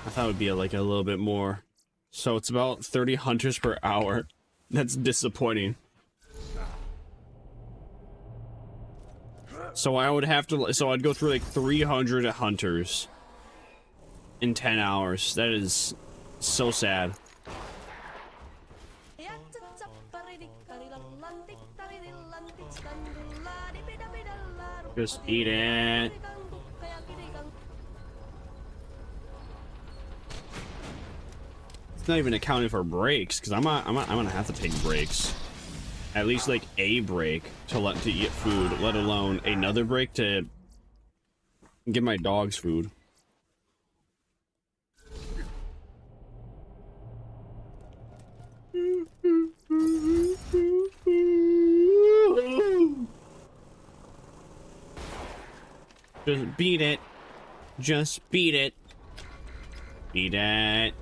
I thought it would be like a little bit more. So it's about 30 hunters per hour. That's disappointing. So I would have to, so I'd go through like 300 hunters in 10 hours. That is so sad. Just eat it. It's not even accounting for breaks, because I'm gonna have to take breaks. At least like a break to eat food, let alone another break to give my dogs food. Just beat it. Just beat it. Beat it.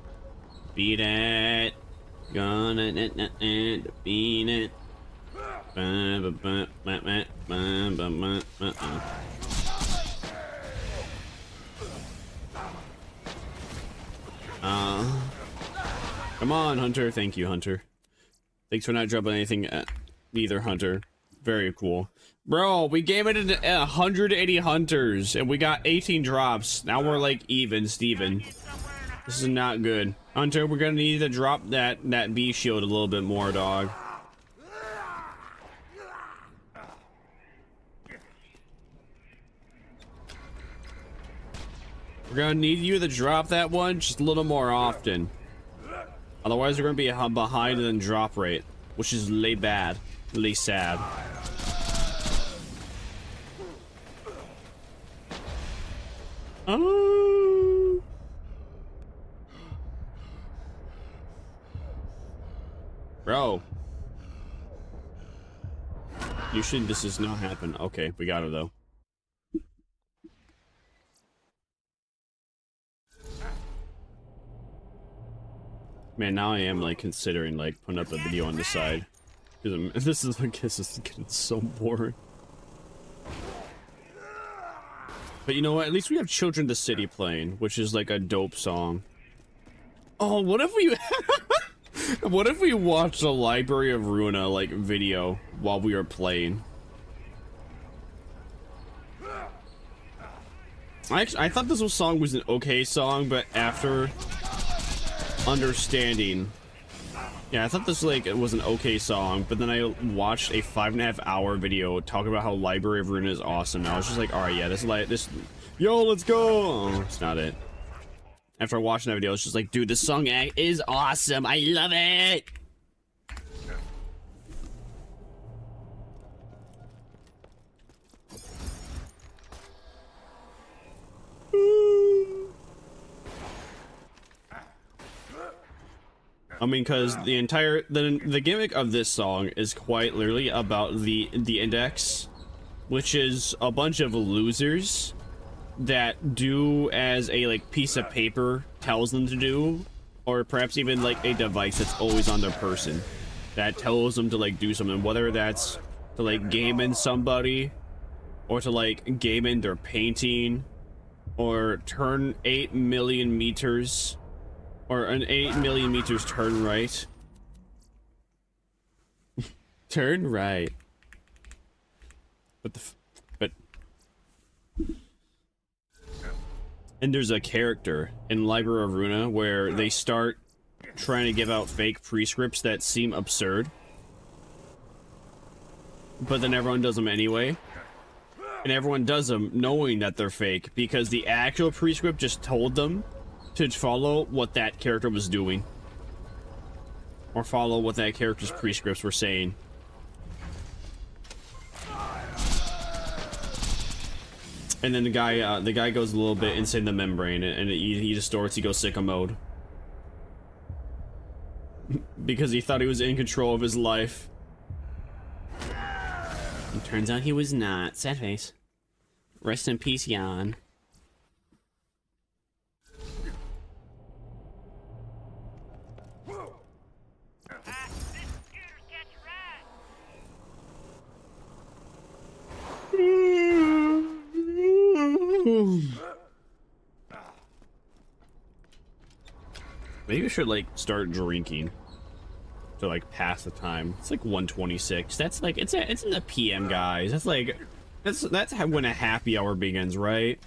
Beat it. Gonna beat it. Come on, Hunter. Thank you, Hunter. Thanks for not dropping anything either, Hunter. Very cool. Bro, we gave it 180 hunters, and we got 18 drops. Now we're like even, Steven. This is not good. Hunter, we're gonna need to drop that bee shield a little bit more, dog. We're gonna need you to drop that one just a little more often. Otherwise, we're gonna be behind in drop rate, which is really bad, really sad. Oh. Bro. Usually this does not happen. Okay, we got her though. Man, now I am like considering like putting up a video on the side. Because this is getting so boring. But you know what? At least we have Children of the City playing, which is like a dope song. Oh, what if we what if we watched a Library of Ruina like video while we were playing? I thought this song was an okay song, but after understanding, yeah, I thought this like it was an okay song, but then I watched a 5.5 hour video talking about how Library of Ruina is awesome. And I was just like, all right, yeah, this, yo, let's go. Oh, it's not it. After watching that video, it's just like, dude, this song is awesome. I love it. I mean, because the entire the gimmick of this song is quite literally about the index, which is a bunch of losers that do as a like piece of paper tells them to do, or perhaps even like a device that's always on their person that tells them to like do something, whether that's to like game in somebody, or to like game in their painting, or turn 8 million meters. Or an 8 million meters turn right. Turn right. But and there's a character in Library of Ruina where they start trying to give out fake prescripts that seem absurd, but then everyone does them anyway. And everyone does them knowing that they're fake because the actual prescript just told them to follow what that character was doing, or follow what that character's prescripts were saying. And then the guy goes a little bit inside the membrane, and he distorts. He goes sicko mode because he thought he was in control of his life. It turns out he was not. Sad face. Rest in peace, Jan. Maybe we should like start drinking to like pass the time. It's like 1:26. That's like it's in the PM, guys. That's like that's when a happy hour begins, right?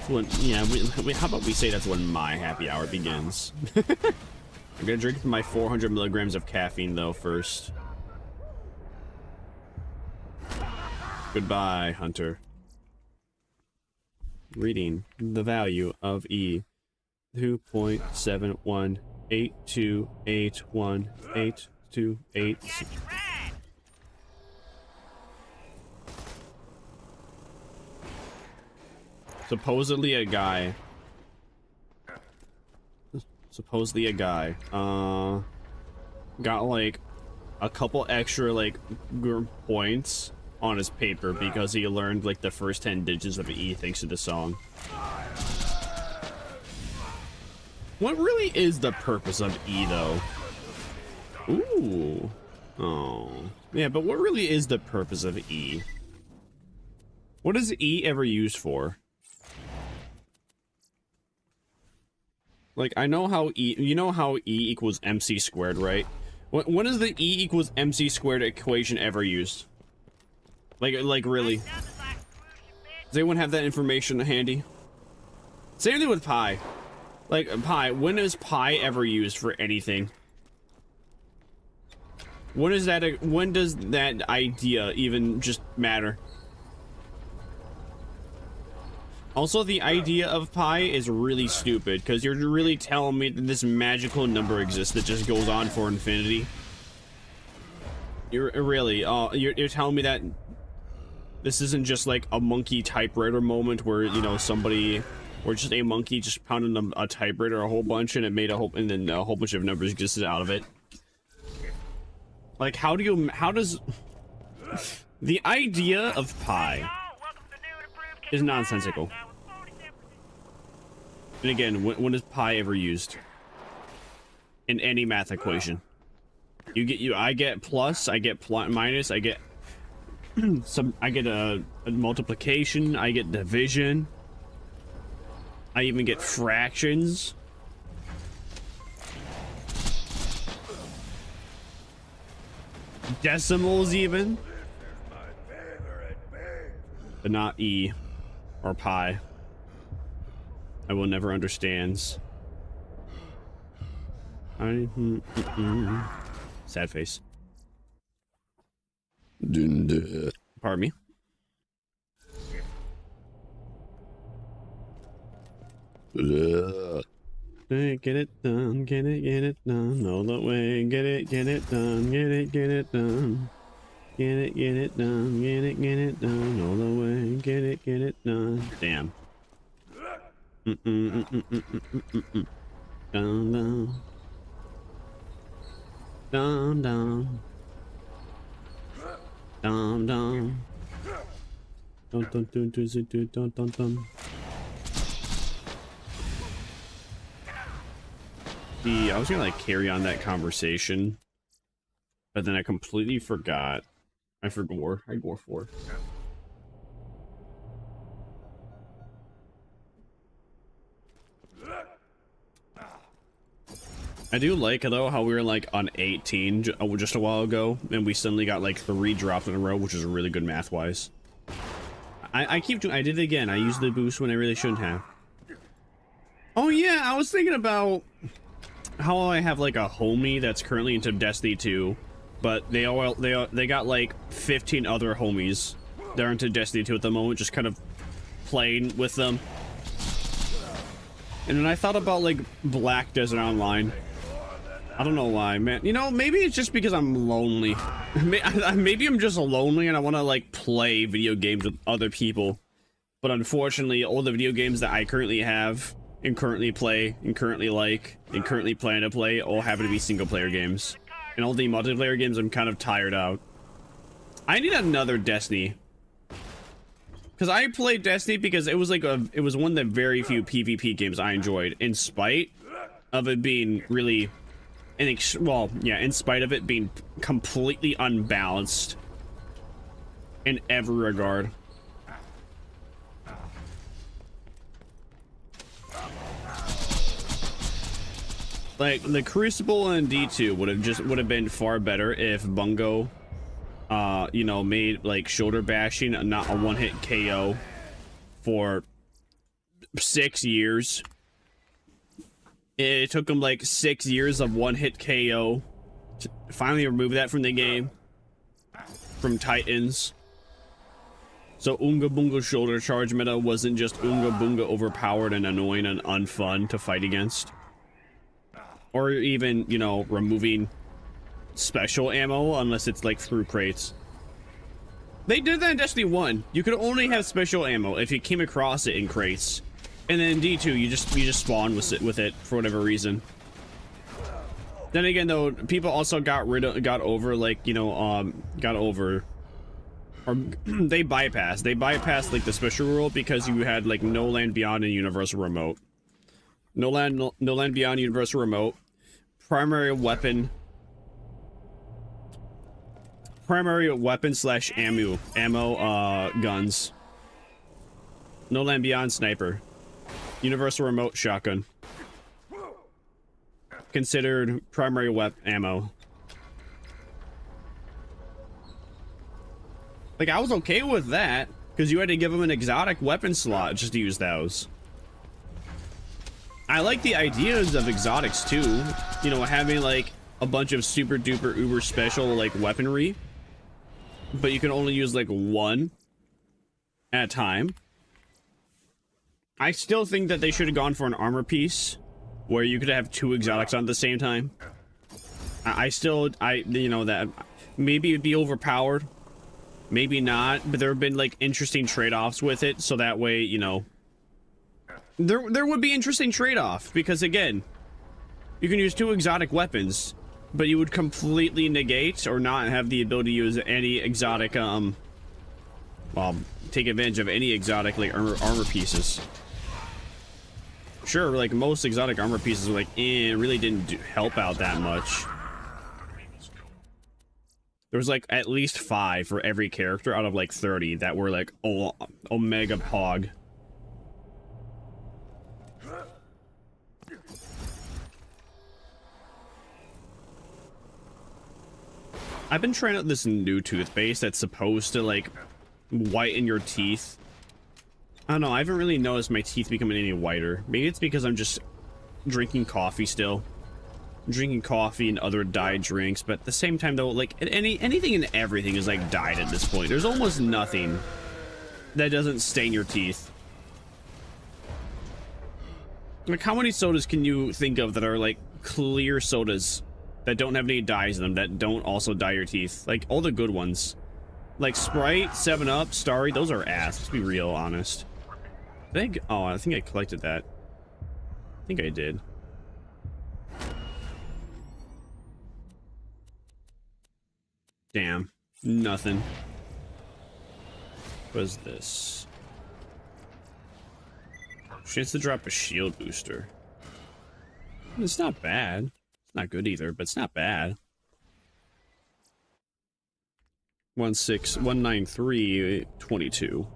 When, yeah, how about we say that's when my happy hour begins? I'm gonna drink my 400 milligrams of caffeine though first. Goodbye, Hunter. Reading the value of E. 2.7182818288. Supposedly a guy got like a couple extra like points on his paper because he learned like the first 10 digits of E thanks to the song. What really is the purpose of E though? Ooh. Oh. Yeah, but what really is the purpose of E? What is E ever used for? Like, I know how E, you know how E equals MC squared, right? When is the E equals MC squared equation ever used? Like really? Does anyone have that information handy? Same thing with pi. Like, pi, when is pi ever used for anything? When does that idea even just matter? Also, the idea of pi is really stupid, because you're really telling me that this magical number exists that just goes on for infinity. You're telling me that this isn't just like a monkey typewriter moment where, you know, somebody, or just a monkey just pounded a typewriter a whole bunch and it made and then a whole bunch of numbers existed out of it. Like, how does the idea of pi is nonsensical. And again, when is pi ever used in any math equation? I get plus, I get minus, I get I get a multiplication, I get division, I even get fractions. decimals even. But not E or pi. I will never understands. Sad face. Pardon me. Get it done, get it done, all the way, get it done, get it done. Get it done, get it done, all the way, get it done. Damn. Down, down. Down, down. Down, down. Dun, dun, dun, dun, dun, dun, dun, dun. I was gonna like carry on that conversation, but then I completely forgot. I forgot. I gore for. I do like though how we were like on 18 just a while ago, and we suddenly got like 3 drops in a row, which is really good math wise. I keep doing. I did it again. I used the boost when I really shouldn't have. Oh yeah, I was thinking about how I have like a homie that's currently into Destiny 2, but they got like 15 other homies that are into Destiny 2 at the moment, just kind of playing with them. And then I thought about like Black Desert Online. I don't know why, man. You know, maybe it's just because I'm lonely. Maybe I'm just lonely and I want to like play video games with other people. But unfortunately, all the video games that I currently have and currently play and currently like and currently plan to play all happen to be single player games. And all the multiplayer games I'm kind of tired out. I need another Destiny. Because I played Destiny because it was like it was one of the very few PvP games I enjoyed, in spite of it being really, in spite of it being completely unbalanced in every regard. Like the Crucible and D2 would have been far better if Bungo you know, made like shoulder bashing not a one-hit KO for 6 years. It took him like 6 years of one-hit KO to finally remove that from the game, from Titans. So Unga Bunga shoulder charge meta wasn't just Unga Bunga overpowered and annoying and unfun to fight against. Or even, you know, removing special ammo unless it's like through crates. They did that in Destiny 1. You could only have special ammo if you came across it in crates. And then in D2 you just spawn with it for whatever reason. Then again though, people also got over like, you know, or they bypassed like the special rule because you had like No Land Beyond and Universal Remote. No Land Beyond, Universal Remote, primary weapon slash ammo guns. No Land Beyond sniper. Universal Remote shotgun. Considered primary weapon ammo. Like I was okay with that because you had to give them an exotic weapon slot just to use those. I like the ideas of exotics too, you know, having like a bunch of super duper uber special like weaponry, but you can only use like one at a time. I still think that they should have gone for an armor piece where you could have 2 exotics on at the same time. You know, that maybe it'd be overpowered, maybe not, but there have been like interesting trade-offs with it, so that way, you know, there would be interesting trade-off, because again, you can use 2 exotic weapons, but you would completely negate or not have the ability to use any exotic, well, take advantage of any exotic like armor pieces. Sure, like most exotic armor pieces were like, really didn't help out that much. There was like at least 5 for every character out of like 30 that were like Omega Pog. I've been trying out this new toothpaste that's supposed to like whiten your teeth. I don't know, I haven't really noticed my teeth becoming any whiter. Maybe it's because I'm just drinking coffee still. I'm drinking coffee and other dyed drinks, but at the same time though, like anything and everything is like dyed at this point. There's almost nothing that doesn't stain your teeth. Like, how many sodas can you think of that are like clear sodas that don't have any dyes in them, that don't also dye your teeth? Like all the good ones, like Sprite, 7-Up, Starry, those are ass. Let's be real honest. Oh, I think I collected that. I think I did. Damn, nothing. What is this? Chance to drop a shield booster. It's not bad. It's not good either, but it's not bad. 19193 22.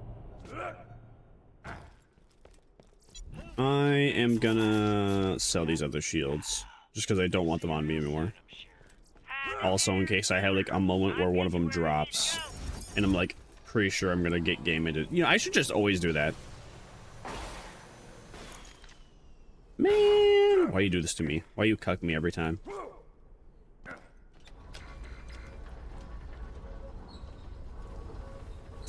I am gonna sell these other shields just because I don't want them on me anymore. Also, in case I have like a moment where one of them drops and I'm like pretty sure I'm gonna get game ended. You know, I should just always do that. Man, why you do this to me? Why you cuck me every time?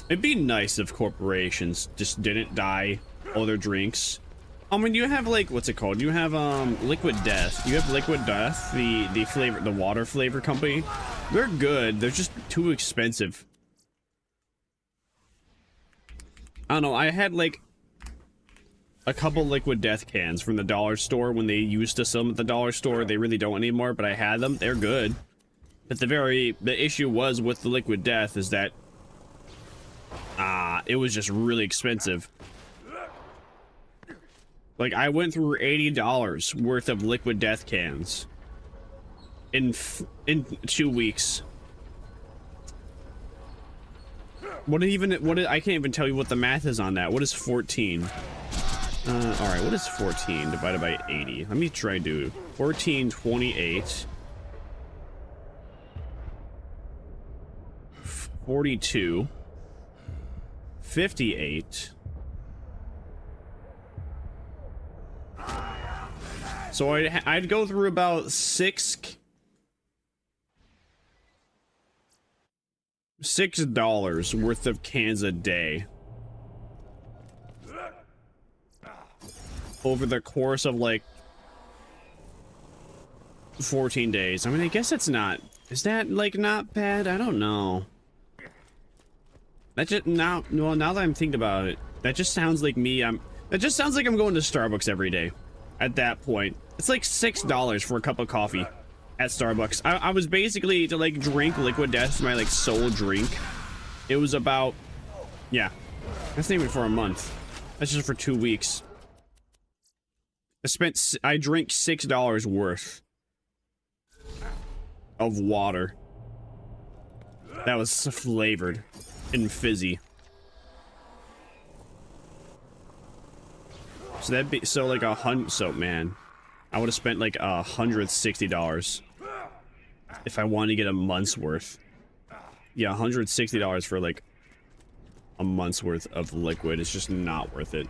It'd be nice if corporations just didn't dye all their drinks. I mean, you have like, what's it called? You have Liquid Death. You have Liquid Death, the flavor, the water flavor company. They're good. They're just too expensive. I don't know. I had like a couple Liquid Death cans from the dollar store when they used to sell them at the dollar store. They really don't anymore, but I had them. They're good. But the issue was with the Liquid Death is that it was just really expensive. Like, I went through $80 worth of Liquid Death cans in 2 weeks. I can't even tell you what the math is on that. What is 14? Alright, what is 14 divided by 80? Let me try to do 14, 28, 42, 58. So I'd go through about $6 worth of cans a day over the course of like 14 days. I mean, I guess it's not. Is that like not bad? I don't know. That just now that I'm thinking about it, that just sounds like me. That just sounds like I'm going to Starbucks every day. At that point, it's like $6 for a cup of coffee at Starbucks. I was basically to like drink Liquid Death, my like sole drink. It was about, yeah, that's not even for a month. That's just for 2 weeks. I drank $6 worth of water that was flavored and fizzy. So that'd be like man, I would have spent like $160 if I wanted to get a month's worth. Yeah, $160 for like a month's worth of liquid is just not worth it.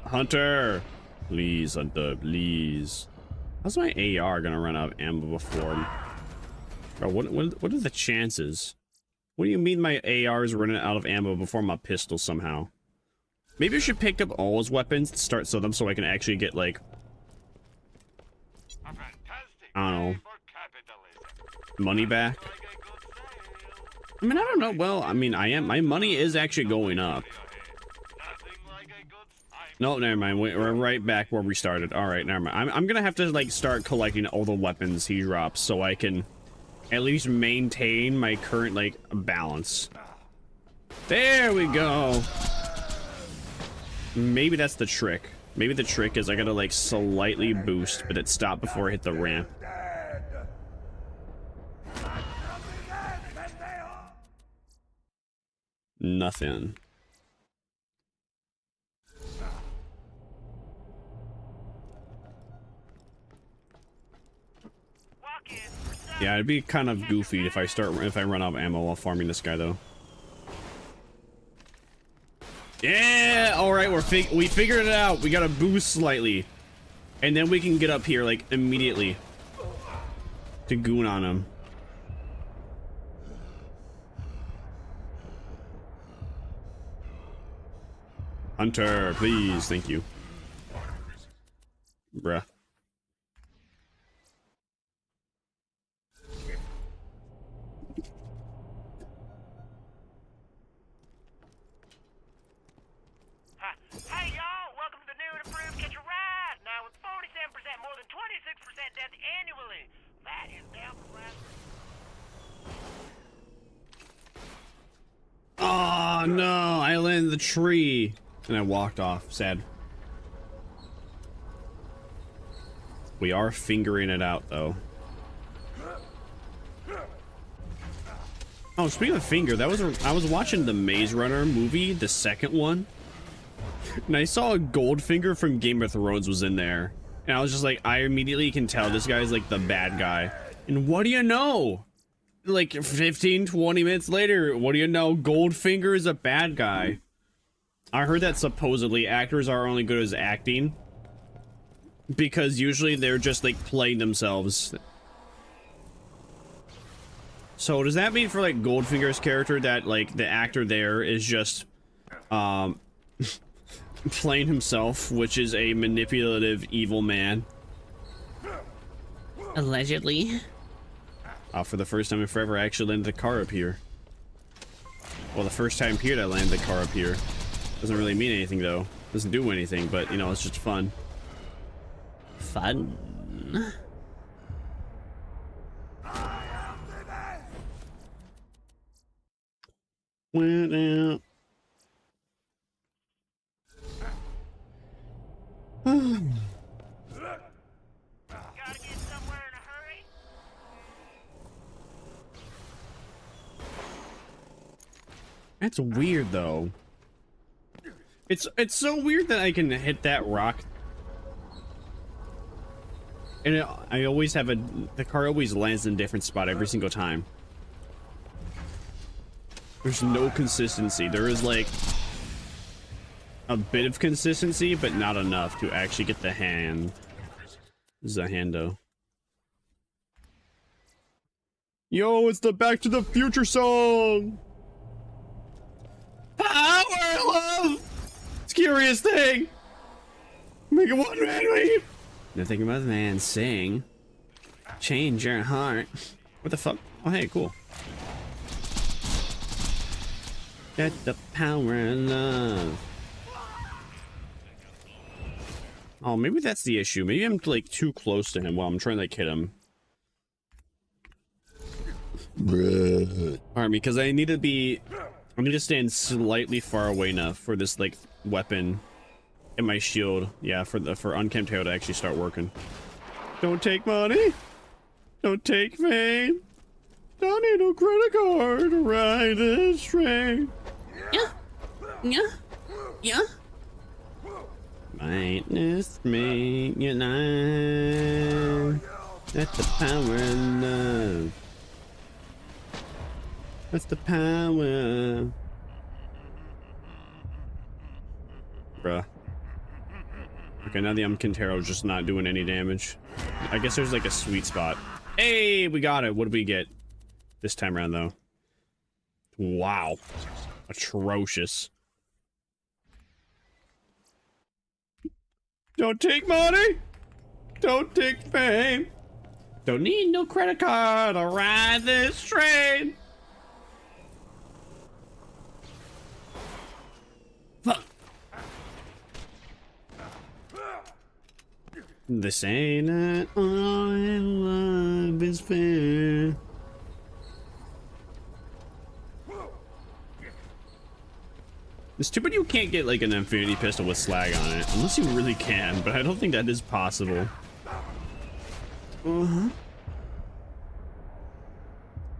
Hunter! Please, Hunter, please. How's my AR gonna run out of ammo before? Bro, what are the chances? What do you mean my AR is running out of ammo before my pistol somehow? Maybe I should pick up all his weapons and start selling them so I can actually get like, I don't know, money back. I mean, I don't know. Well, I mean, my money is actually going up. No, never mind. We're right back where we started. All right, never mind. I'm gonna have to like start collecting all the weapons he drops so I can at least maintain my current like balance. There we go. Maybe that's the trick. Maybe the trick is I gotta like slightly boost, but it stopped before I hit the ramp. Nothing. Yeah, it'd be kind of goofy if I run out of ammo while farming this guy though. Yeah, all right, we figured it out. We got to boost slightly, and then we can get up here like immediately to goon on him. Hunter, please, thank you, bruh. Hey y'all, welcome to the new and improved Catch a Ride. Now with 47% more than 26% death annually. That is down for rapid. Oh no, I landed in the tree and I walked off. Sad. We are fingering it out though. Oh, speaking of finger, I was watching the Maze Runner movie, the second one, and I saw a Goldfinger from Game of Thrones was in there, and I was just like, I immediately can tell this guy's like the bad guy. And what do you know? Like 15, 20 minutes later, what do you know? Goldfinger is a bad guy. I heard that supposedly actors are only good as acting because usually they're just like playing themselves. So does that mean for like Goldfinger's character that like the actor there is just playing himself, which is a manipulative evil man? Allegedly. For the first time in forever, I actually landed the car up here. Well, the first time here that I landed the car up here. Doesn't really mean anything though. Doesn't do anything, but you know, it's just fun. Fun. Went out. Gotta get somewhere in a hurry. That's weird though. It's so weird that I can hit that rock. And I always have the car always lands in a different spot every single time. There's no consistency. There is like a bit of consistency, but not enough to actually get the hand. This is a hando. Yo, it's the Back to the Future song. Power, love. Scariest thing. Make it one man weep. Nothing about the man sing. Change your heart. What the fuck? Oh, hey, cool. Get the power of love. Oh, maybe that's the issue. Maybe I'm like too close to him while I'm trying to like hit him. Alright, because I need to stand slightly far away enough for this like weapon and my shield, yeah, for unkempt hair to actually start working. Don't take money. Don't take fame. Don't need no credit card to ride this train. Yeah. Yeah. Yeah. Might just make you know. That's the power of love. That's the power. Bruh. Okay, now the Umkintero just not doing any damage. I guess there's like a sweet spot. Hey, we got it. What did we get this time around though? Wow. Atrocious. Don't take money. Don't take fame. Don't need no credit card to ride this train. Fuck. This ain't it. All in love is fair. It's too bad you can't get like an infinity pistol with slag on it, unless you really can, but I don't think that is possible.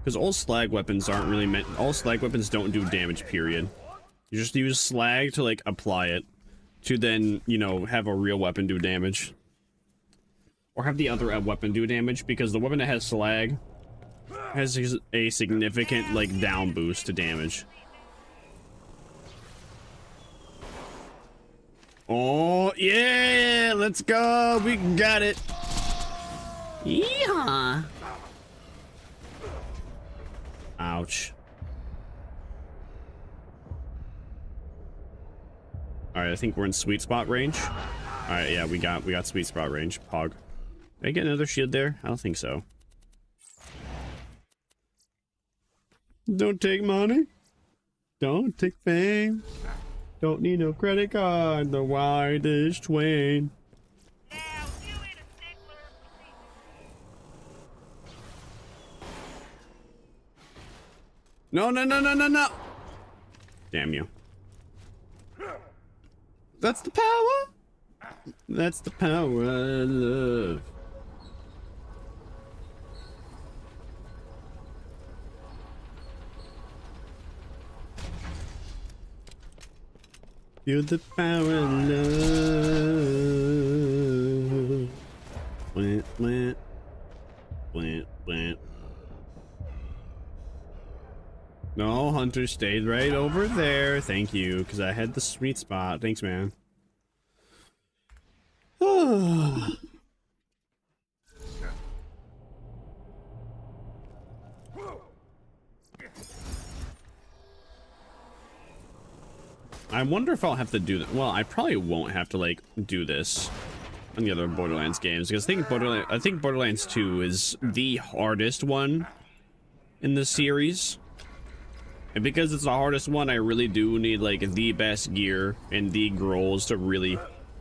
Because all slag weapons aren't really meant. All slag weapons don't do damage, period. You just use slag to, like, apply it. To then, you know, have a real weapon do damage. Or have the other weapon do damage, because the weapon that has slag has a significant, like, down boost to damage. Oh, yeah! Let's go! We got it! Yeehaw! Ouch. Alright, I think we're in sweet spot range. Alright, yeah, we got sweet spot range. Pog. Did I get another shield there? I don't think so. Don't take money. Don't take fame. Don't need no credit card. The widest twain. Now, you ain't a stickler. No, no, no, no, no, no. Damn you. That's the power. That's the power of love. You're the power of love. Went, went, went, went. No, Hunter stayed right over there. Thank you, because I had the sweet spot. Thanks, man. I wonder if I'll have to do that. Well, I probably won't have to, like, do this on the other Borderlands games, because I think Borderlands 2 is the hardest one in the series. And because it's the hardest one, I really do need, like, the best gear and the grolls to really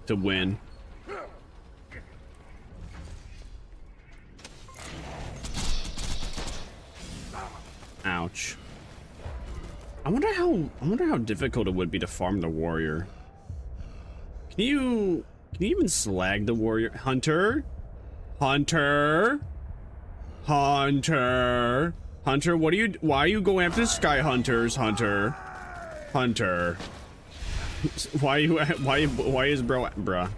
win. Ouch. I wonder how difficult it would be to farm the warrior. Can you even slag the warrior? Hunter? Hunter? Hunter? Hunter, why are you going after the sky hunters, Hunter? Hunter. Why is bruh?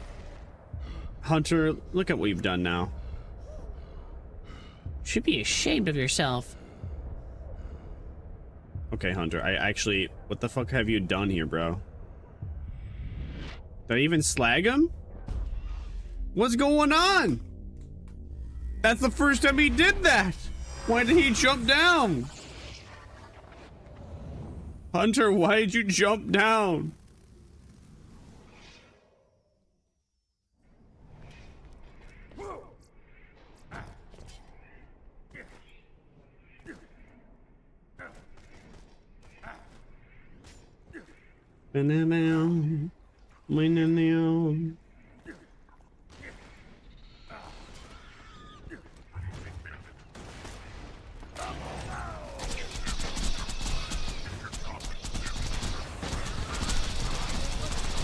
Hunter, look at what you've done now. Should be ashamed of yourself. Okay, Hunter, I actually, what the fuck have you done here, bro? Did I even slag him? What's going on? That's the first time he did that. Why did he jump down? Hunter, why did you jump down?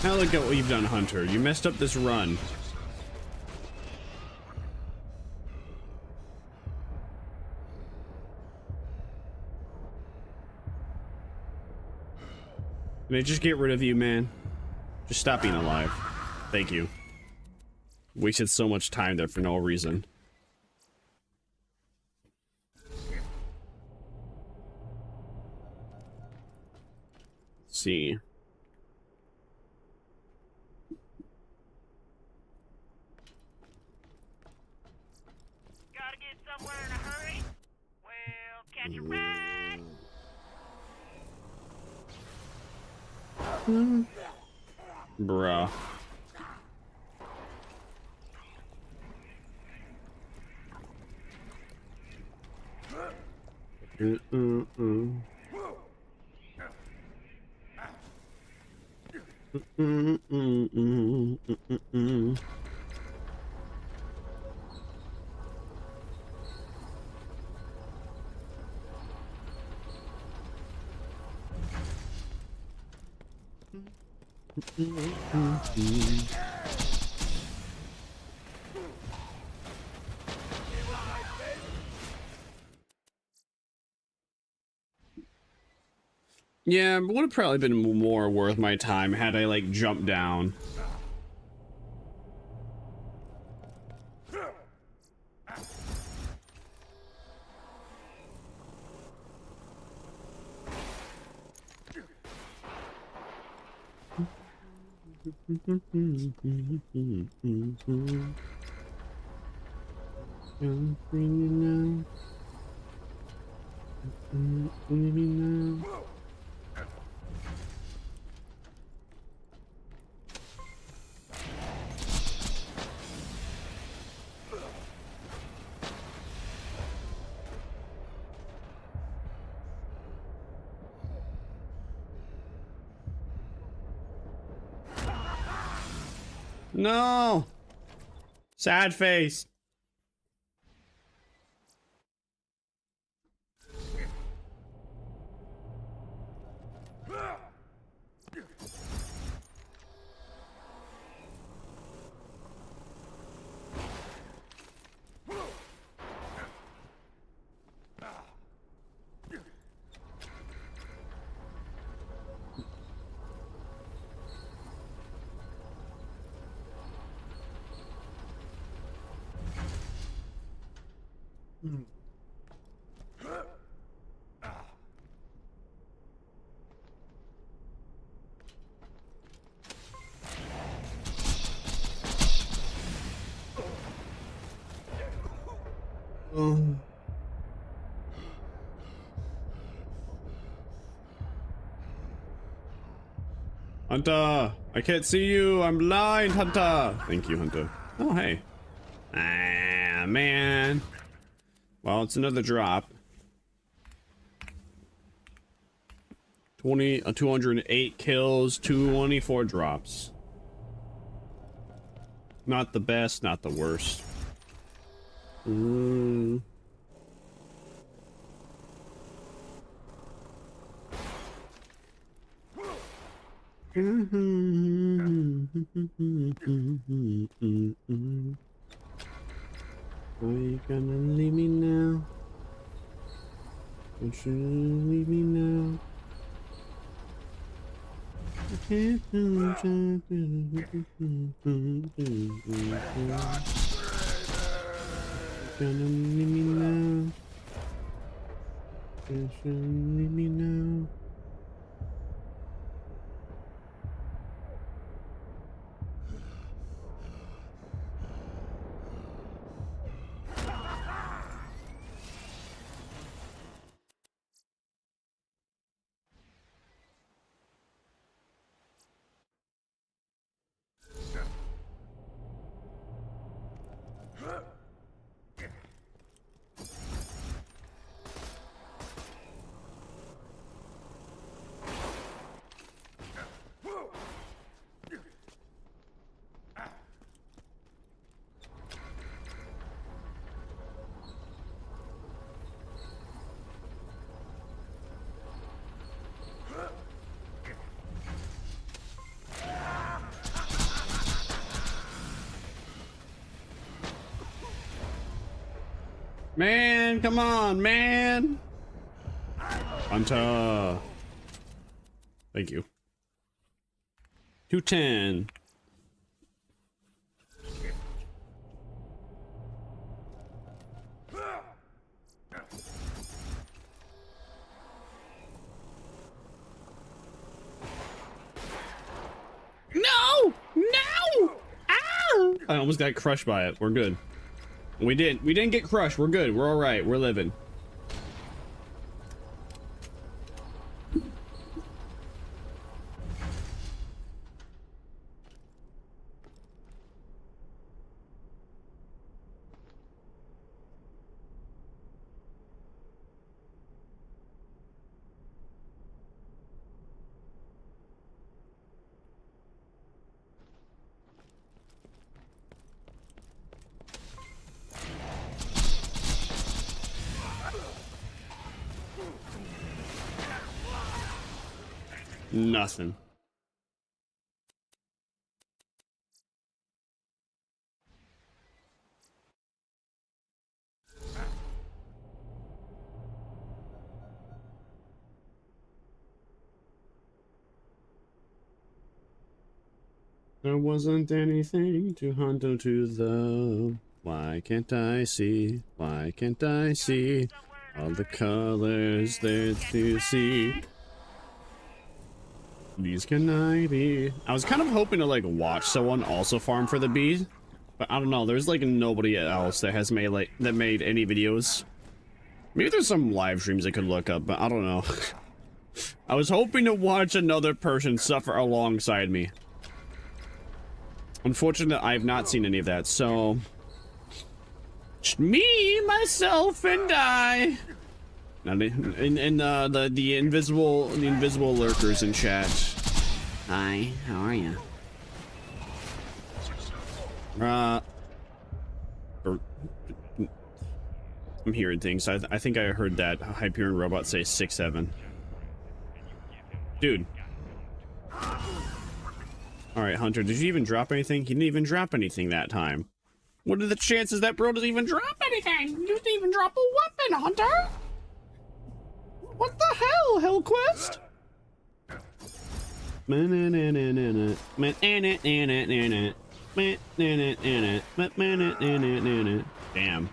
Now look at what you've done, Hunter. You messed up this run. May I just get rid of you, man? Just stop being alive. Thank you. Wasted so much time there for no reason. Let's see. Gotta get somewhere in a hurry? Well, catch a ride. Bruh. Yeah, it would have probably been more worth my time had I, like, jumped down. No! Sad face. Hunter! I can't see you! I'm blind, Hunter! Thank you, Hunter. Oh, hey. Ah, man. Well, it's another drop. 208 kills, 24 drops. Not the best, not the worst. Are you gonna leave me now? Don't you leave me now? I can't gonna leave me now? Don't you leave me now? Man, come on, man. Hunter. Thank you. 210. No! No! Ow! I almost got crushed by it. We're good. We didn't get crushed. We're good. We're all right. We're living. Nothing. There wasn't anything to hunt onto the... Why can't I see? Why can't I see all the colors there to see? These can I be? I was kind of hoping to like watch someone also farm for the bee, but I don't know. There's like nobody else that has made any videos. Maybe there's some live streams I could look up, but I don't know. I was hoping to watch another person suffer alongside me. Unfortunately, I have not seen any of that, so... Me, myself, and I. Now, the invisible lurkers in chat. Hi, how are you? I'm hearing things. I think I heard that Hyperion robot say 6-7. Dude. Alright, Hunter, did you even drop anything? He didn't even drop anything that time. What are the chances that bro doesn't even drop anything? You didn't even drop a weapon, Hunter! What the hell, Hellquest? Damn.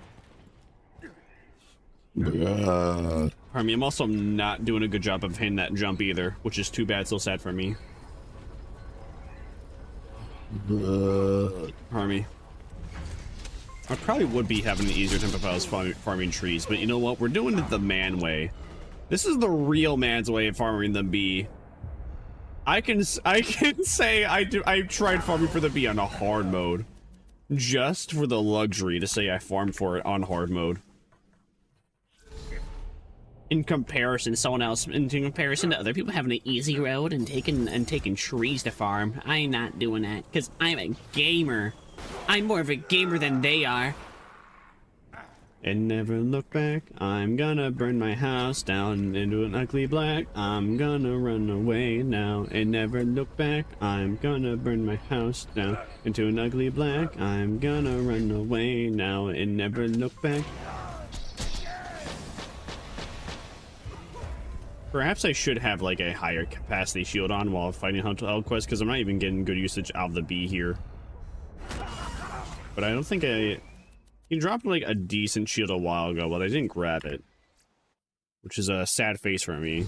Pardon me, I'm also not doing a good job of hitting that jump either, which is too bad, so sad for me. Pardon me. I probably would be having an easier time if I was farming trees, but you know what? We're doing it the man way. This is the real man's way of farming the bee. I can say I tried farming for the bee on a hard mode, just for the luxury to say I farmed for it on hard mode. In comparison to other people having an easy road and taking trees to farm, I'm not doing that because I'm a gamer. I'm more of a gamer than they are. And never look back. I'm gonna burn my house down into an ugly black. I'm gonna run away now and never look back. I'm gonna burn my house down into an ugly black. I'm gonna run away now and never look back. Perhaps I should have like a higher capacity shield on while fighting Hunter Hellquest, because I'm not even getting good usage out of the bee here. But I don't think he dropped like a decent shield a while ago, but I didn't grab it, which is a sad face for me.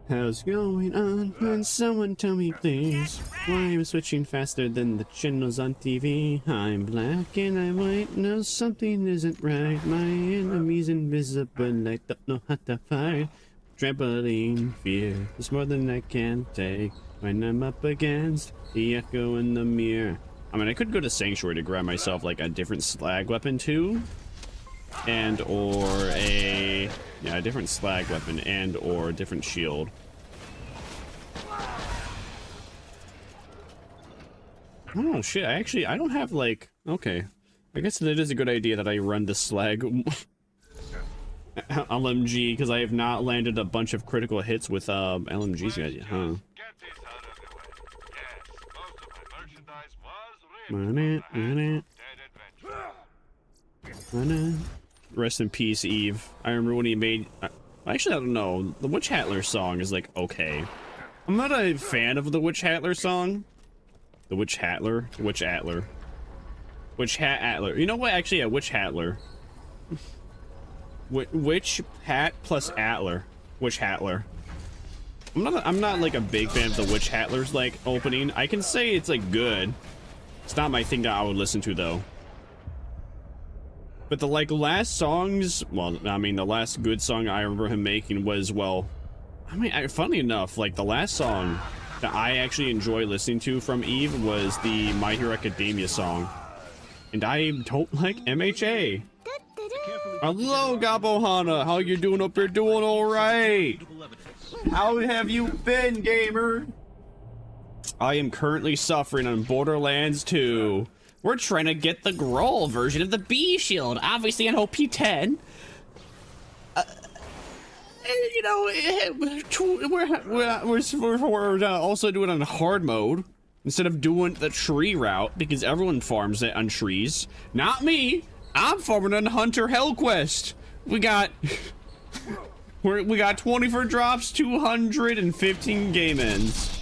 How's going on? Can someone tell me please why I'm switching faster than the channels on TV? I'm black and I'm white, no something isn't right. My enemy's invisible, I don't know how to fight. Trampoline fear is more than I can take when I'm up against the echo in the mirror. I mean, I could go to Sanctuary to grab myself like a different slag weapon too, and or a different slag weapon and or a different shield. Oh shit! I don't have like, okay, I guess that is a good idea that I run the slag LMG, because I have not landed a bunch of critical hits with LMGs yet, huh? Rest in peace, Eve. I remember when he made... actually, I don't know. The Witch Hattler song is, like, okay. I'm not a fan of the Witch Hattler song. The Witch Hattler? Witch Hattler. Witch Hat Attler. You know what? Actually, yeah, Witch Hattler. Witch Hat plus Attler. Witch Hattler. I'm not, like, a big fan of the Witch Hattler's, like, opening. I can say it's, like, good. It's not my thing that I would listen to, though. But the, like, last songs... Well, I mean, the last good song I remember him making was, well... I mean, funny enough, like, the last song that I actually enjoy listening to from Eve was the My Hero Academia song. And I don't like MHA. Hello, Gabohana. How you doing up there? Doing alright. How have you been, gamer? I am currently suffering on Borderlands 2. We're trying to get the groll version of the bee shield, obviously on OP10. You know, we're also doing it on hard mode instead of doing the tree route, because everyone farms it on trees. Not me. I'm farming on Hunter Hellquest. We got 24 drops, 215 game ends.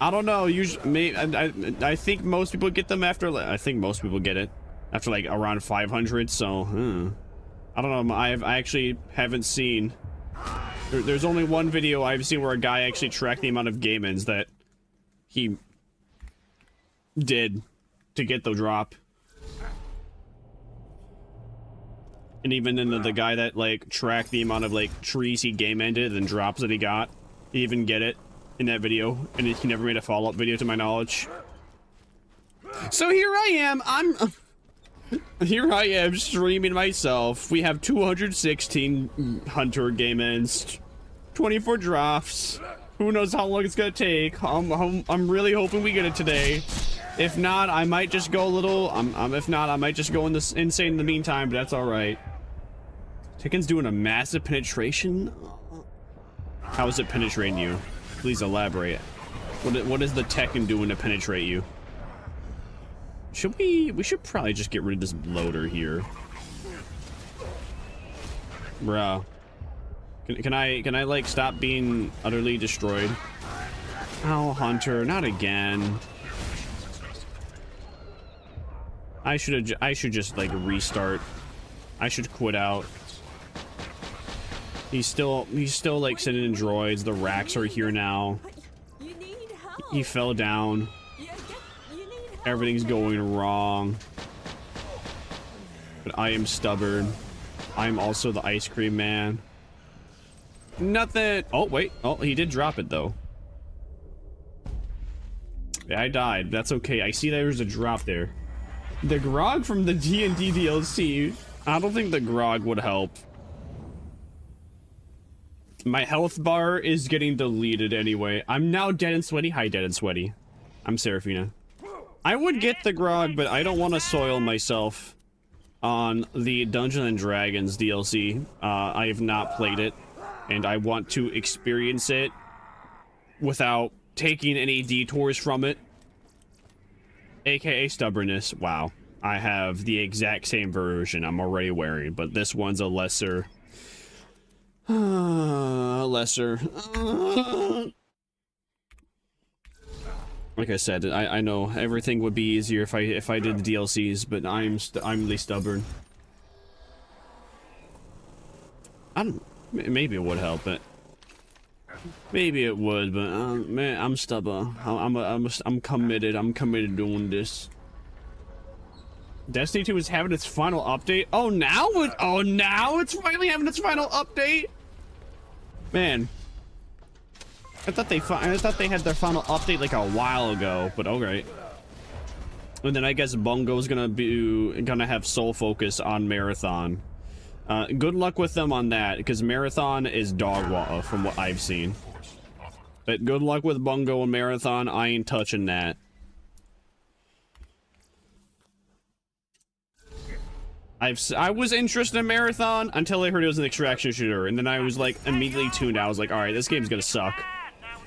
I don't know. Usually, I think most people get them after. I think most people get it after like around 500. So, I don't know. I actually haven't seen. There's only one video I've seen where a guy actually tracked the amount of game ends that he did to get the drop. And even then the guy that like tracked the amount of like trees he game ended and drops that he got, he even get it in that video, and he never made a follow-up video to my knowledge. So here I am, here I am streaming myself. We have 216 hunter game ends, 24 drops. Who knows how long it's gonna take. I'm really hoping we get it today. If not, I might just go a little, if not, I might just go insane in the meantime, but that's alright. Tekken's doing a massive penetration? How is it penetrating you? Please elaborate. What is the Tekken doing to penetrate you? We should probably just get rid of this bloater here. Bruh. Can I like stop being utterly destroyed? Oh, Hunter, not again. I should just like restart. I should quit out. He's still like sending in droids. The racks are here now. He fell down. Everything's going wrong. But I am stubborn. I'm also the ice cream man. Nothing. Oh, wait. Oh, he did drop it though. Yeah, I died. That's okay. I see there's a drop there. The grog from the D&D DLC. I don't think the grog would help. My health bar is getting deleted anyway. I'm now dead and sweaty. Hi, dead and sweaty. I'm Seraphina. I would get the grog, but I don't want to soil myself on the Dungeons and Dragons DLC. I have not played it, and I want to experience it without taking any detours from it. AKA stubbornness. Wow. I have the exact same version I'm already wearing, but this one's a lesser. Like I said, I know everything would be easier if I did the DLCs, but I'm really stubborn. Maybe it would help, but maybe it would, but man, I'm stubborn. I'm committed. I'm committed to doing this. Destiny 2 is having its final update. Oh, now it's finally having its final update. Man, I thought they had their final update like a while ago, but alright. And then I guess Bungo's gonna have sole focus on Marathon. Good luck with them on that, because Marathon is dog water from what I've seen. But good luck with Bungo and Marathon. I ain't touching that. I was interested in Marathon until I heard it was an extraction shooter, and then I was like immediately tuned out. I was like, alright, this game's gonna suck.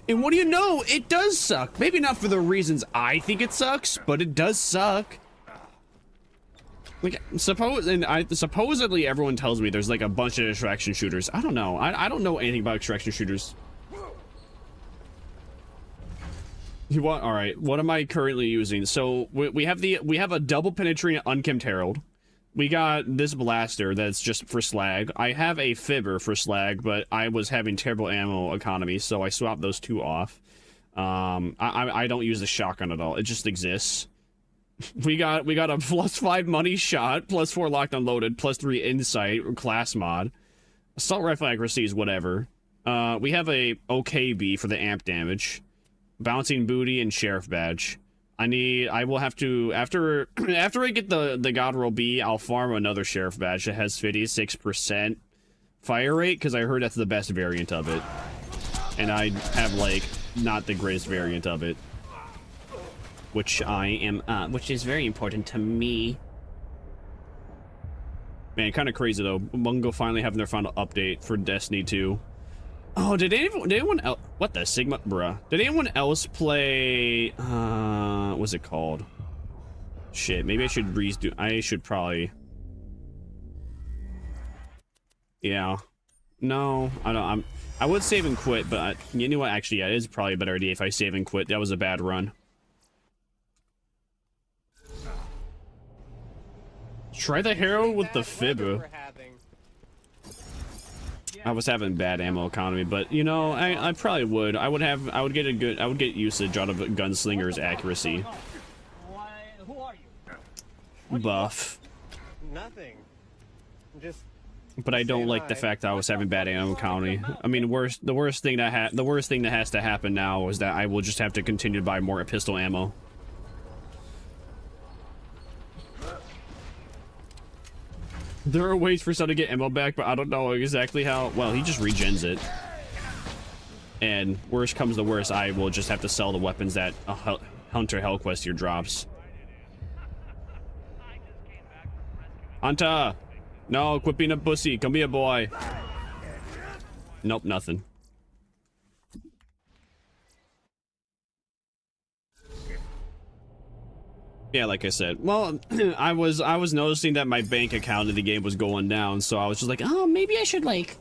And what do you know? It does suck. Maybe not for the reasons I think it sucks, but it does suck. Like, supposedly everyone tells me there's like a bunch of extraction shooters. I don't know. I don't know anything about extraction shooters. You want? Alright, what am I currently using? So we have a double penetrating unkempt herald. We got this blaster that's just for slag. I have a fibber for slag, but I was having terrible ammo economy, so I swapped those two off. I don't use the shotgun at all. It just exists. We got a +5 money shot, +4 locked unloaded, +3 insight class mod. Assault rifle accuracy is whatever. We have a OKB for the amp damage, bouncing booty, and sheriff badge. I will have to, after I get the God Roll B, I'll farm another Sheriff badge that has 56% fire rate, because I heard that's the best variant of it. And I have, like, not the greatest variant of it. Which which is very important to me. Man, kind of crazy, though. Bungo finally having their final update for Destiny 2. Oh, did anyone else? What the Sigma, bruh? Did anyone else play? What's it called? Shit, maybe I should redo. I should probably. Yeah. No, I don't. I would save and quit, but you know what? Actually, yeah, it is probably a better idea if I save and quit. That was a bad run. Try the hero with the fibber. I was having bad ammo economy, but you know, I probably would. I would get usage out of Gunslinger's accuracy. Who are you? Buff. Nothing. Just. But I don't like the fact that I was having bad ammo economy. I mean, the worst thing that has to happen now is that I will just have to continue to buy more pistol ammo. There are ways for some to get ammo back, but I don't know exactly how. Well, he just regens it. And worst comes to worst, I will just have to sell the weapons that Hunter Hellquest here drops. Hunter! No, quit being a pussy. Come here, boy. Nope, nothing. Yeah, like I said. Well, I was noticing that my bank account in the game was going down, so I was just like, oh, maybe I should, like,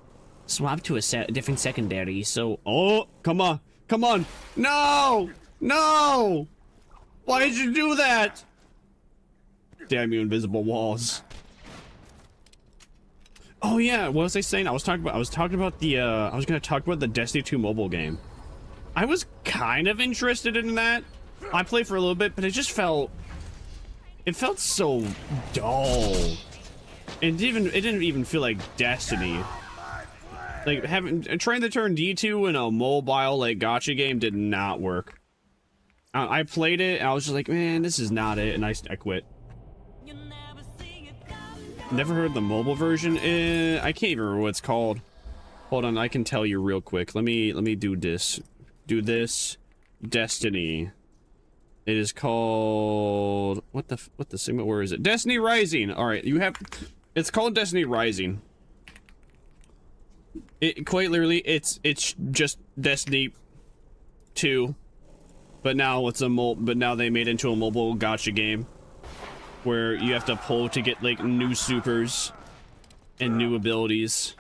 swap to a different secondary, so... Oh, come on. Come on. No! No! Why did you do that? Damn you, invisible walls. Oh yeah, what was I saying? I was talking about the Destiny 2 mobile game. I was kind of interested in that. I played for a little bit, but it just felt so dull. It didn't even feel like Destiny. Like trying to turn D2 in a mobile like gacha game did not work. I played it and I was just like, man, this is not it, and I quit. Never heard the mobile version. I can't even remember what it's called. Hold on, I can tell you real quick. Let me do this. Do this. Destiny. It is called what the segment? Where is it? Destiny Rising. All right, it's called Destiny Rising. Quite literally, it's just Destiny 2, but now they made it into a mobile gacha game, where you have to pull to get like new supers and new abilities.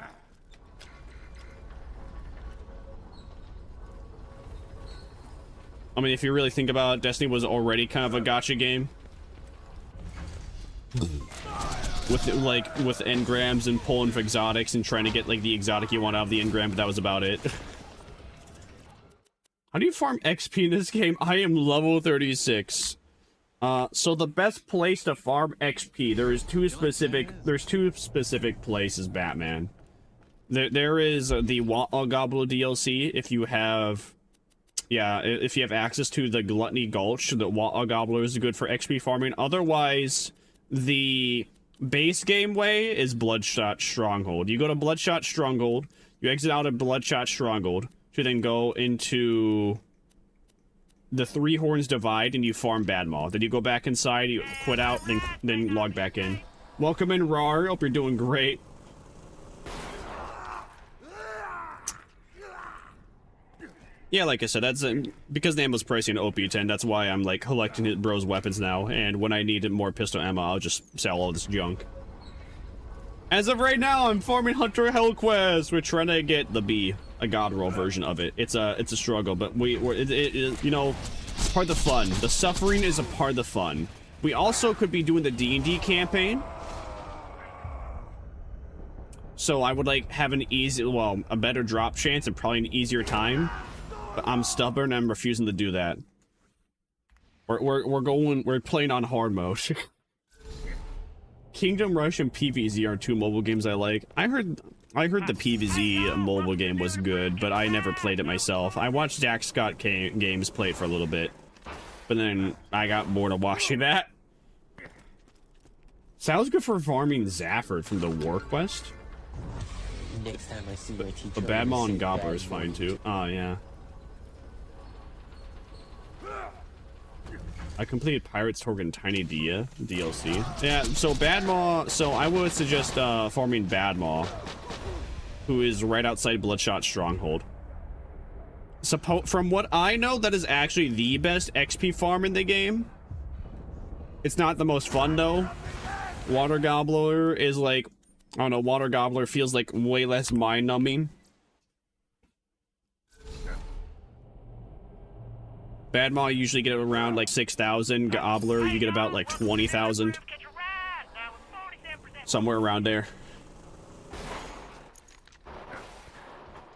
I mean, if you really think about it, Destiny was already kind of a gacha game. With engrams and pulling for exotics and trying to get like the exotic you want out of the engram, but that was about it. How do you farm XP in this game? I am level 36. So the best place to farm XP, there's two specific places, Batman. There is the Gobbler DLC if you have access to the Gluttony Gulch. The Gobbler is good for XP farming. Otherwise, the base game way is Bloodshot Stronghold. You go to Bloodshot Stronghold, you exit out of Bloodshot Stronghold to then go into the Three Horns Divide and you farm Badmaw. Then you go back inside, you quit out, then log back in. Welcome in, Rar. Hope you're doing great. Yeah, like I said, that's because the ammo's pricing OP10. That's why I'm like collecting bros weapons now. And when I need more pistol ammo, I'll just sell all this junk. As of right now, I'm farming Hunter Hellquest. We're trying to get the B, a god roll version of it. It's a struggle, but you know, it's part of the fun. The suffering is a part of the fun. We also could be doing the D&D campaign. So I would like have a better drop chance and probably an easier time. But I'm stubborn and I'm refusing to do that. We're playing on hard mode. Kingdom Rush and PvZ are two mobile games I like. I heard the PvZ mobile game was good, but I never played it myself. I watched Dak Scott Games play it for a little bit, but then I got bored of watching that. Sounds good for farming Zafford from the War Quest. Next time I see my teacher, but Badmaw and Gobbler is fine too. Oh yeah. I completed Pirates Torg Tiny Dia DLC. Yeah, so Badmaw, so I would suggest farming Badmaw, who is right outside Bloodshot Stronghold. From what I know, that is actually the best XP farm in the game. It's not the most fun though. Water Gobbler is like, I don't know, Water Gobbler feels like way less mind-numbing. Bad Maw, you usually get around like 6,000. Gobbler, you get about like 20,000. Somewhere around there.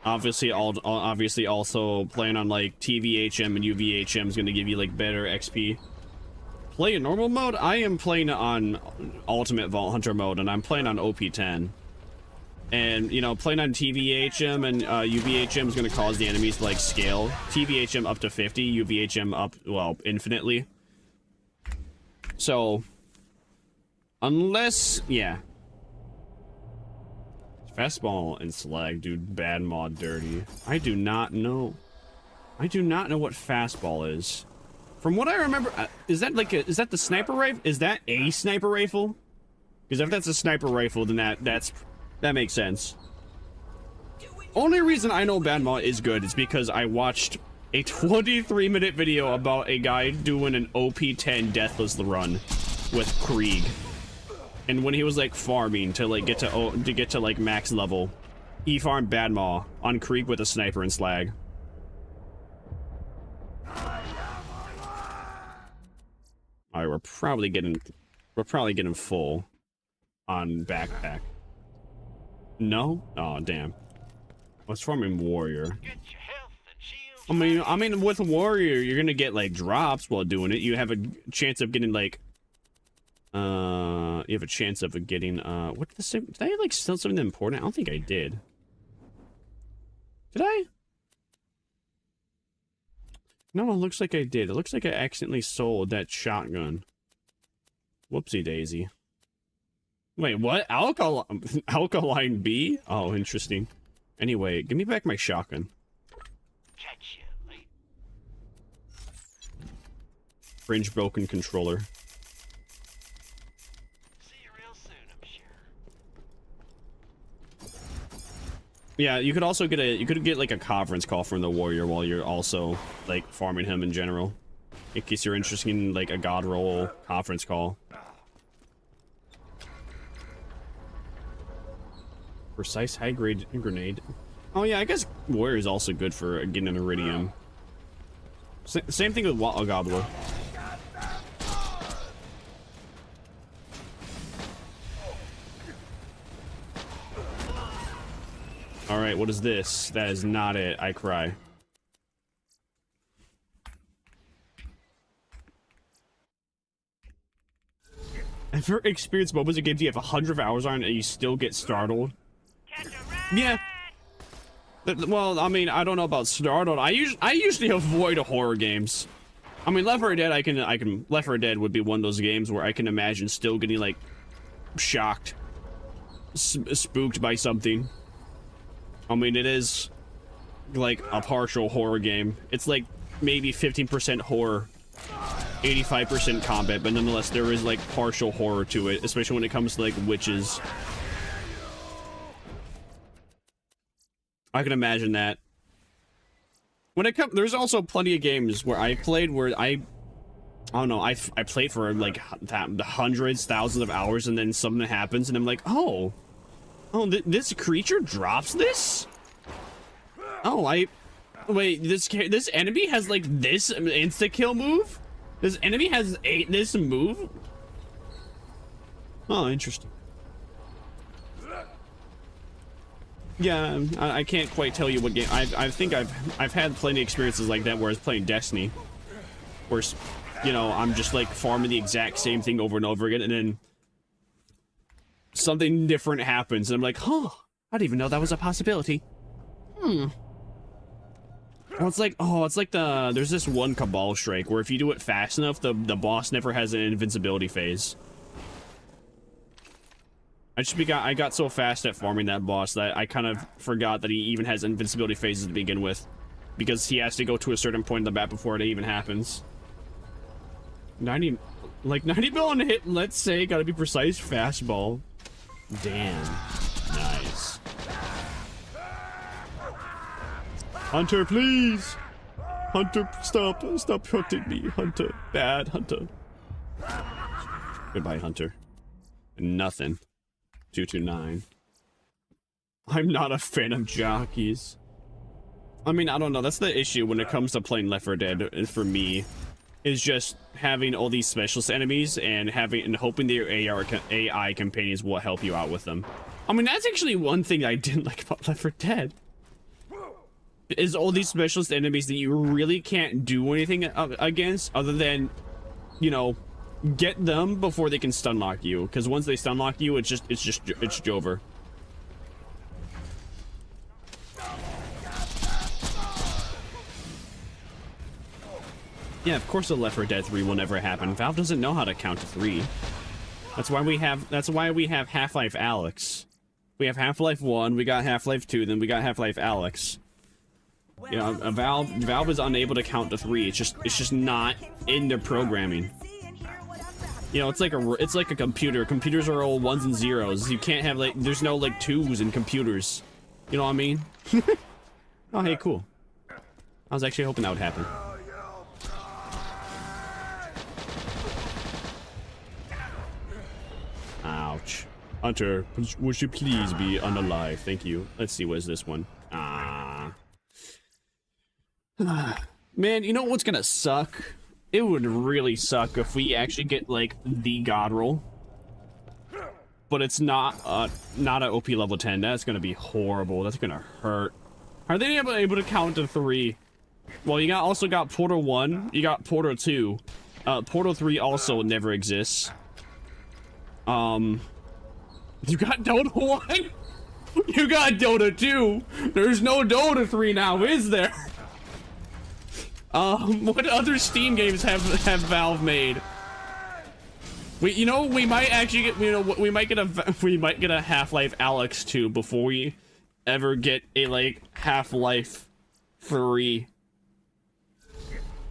Obviously, obviously also playing on like TVHM and UVHM is going to give you like better XP. Play in normal mode? I am playing on Ultimate Vault Hunter mode, and I'm playing on OP10. And, you know, playing on TVHM and UVHM is going to cause the enemies to, like, scale. TVHM up to 50, UVHM up, well, infinitely. So, unless, yeah. Fastball and Slag, dude, Bad Mod dirty. I do not know. I do not know what fastball is. From what I remember, is that like is that the sniper rifle? Is that a sniper rifle? Because if that's a sniper rifle, then that makes sense. Only reason I know Bad Mod is good is because I watched a 23-minute video about a guy doing an OP10 deathless run with Krieg, and when he was like farming to like get to like max level, he farmed Bad Maw on Krieg with a sniper and Slag. All right, we're probably getting full on backpack. No? Oh damn. What's farming warrior? I mean, with warrior, you're gonna get like drops while doing it. You have a chance of getting like, you have a chance of getting what the same? Did I like sell something important? I don't think I did. Did I? No, it looks like I did. It looks like I accidentally sold that shotgun. Whoopsie daisy. Wait, what? Alkaline B? Oh, interesting. Anyway, give me back my shotgun. Fringe broken controller. See you real soon, I'm sure. Yeah, you could also get like a conference call from the warrior while you're also like farming him in general. In case you're interested in like a god roll conference call. Precise high grade grenade. Oh yeah, I guess warrior is also good for getting an iridium. Same thing with Gobbler. Alright, what is this? That is not it. I cry. Ever experienced moments in games you have 100 hours on and you still get startled? Yeah. Well, I mean, I don't know about startled. I usually avoid horror games. I mean, Left 4 Dead, Left 4 Dead would be one of those games where I can imagine still getting, like, shocked. Spooked by something. I mean, it is, like, a partial horror game. It's, like, maybe 15% horror, 85% combat, but nonetheless, there is, like, partial horror to it, especially when it comes to, like, witches. I can imagine that. When it comes, there's also plenty of games where I played where I don't know, I played for, like, hundreds, thousands of hours, and then something happens, and I'm like, oh, this creature drops this? Oh, wait, this enemy has, like, this insta-kill move? This enemy has this move? Oh, interesting. Yeah, I can't quite tell you what game. I think I've had plenty of experiences like that where I was playing Destiny, where, you know, I'm just like farming the exact same thing over and over again, and then something different happens, and I'm like, huh, I didn't even know that was a possibility. Well, it's like there's this one Cabal Strike where if you do it fast enough, the boss never has an invincibility phase. I got so fast at farming that boss that I kind of forgot that he even has invincibility phases to begin with, because he has to go to a certain point in the map before it even happens. 90 mil on a hit, let's say, gotta be precise, fastball. Damn. Nice. Hunter, please! Hunter, stop hunting me, Hunter. Bad Hunter. Goodbye, Hunter. Nothing. 229. I'm not a fan of jockeys. I mean, I don't know. That's the issue when it comes to playing Left 4 Dead for me, is just having all these specialist enemies and hoping that your AI companions will help you out with them. I mean, that's actually one thing I didn't like about Left 4 Dead. Is all these specialist enemies that you really can't do anything against other than, you know, get them before they can stun lock you. Because once they stun lock you, it's over. Yeah, of course the Left 4 Dead 3 will never happen. Valve doesn't know how to count to 3. That's why we have Half-Life Alyx. We have Half-Life 1, we got Half-Life 2, then we got Half-Life Alyx. You know, Valve is unable to count to 3. It's just not in their programming. You know, it's like a computer. Computers are all 1s and 0s. You can't have like, there's no like 2s in computers. You know what I mean? Oh, hey, cool. I was actually hoping that would happen. Ouch. Hunter, would you please be unalive? Thank you. Let's see, what is this one? Man, you know what's gonna suck? It would really suck if we actually get, like, the God roll. But it's not an OP level 10. That's gonna be horrible. That's gonna hurt. Are they able to count to 3? Well, you also got Portal 1. You got Portal 2. Portal 3 also never exists. You got Dota 1? You got Dota 2? There's no Dota 3 now, is there? What other Steam games have Valve made? We might actually get, we might get a Half-Life Alyx 2 before we ever get a, like, Half-Life 3.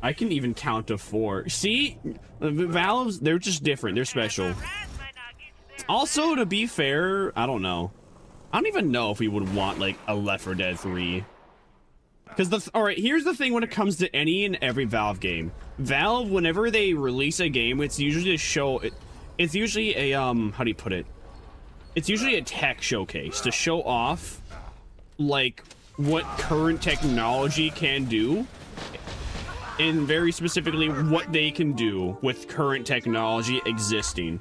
I can even count to 4. See? Valve's, they're just different. They're special. Also, to be fair, I don't know. I don't even know if we would want, like, a Left 4 Dead 3. Because alright, here's the thing when it comes to any and every Valve game. Valve, whenever they release a game, it's usually it's usually a, how do you put it? It's usually a tech showcase to show off, like, what current technology can do. And very specifically, what they can do with current technology existing.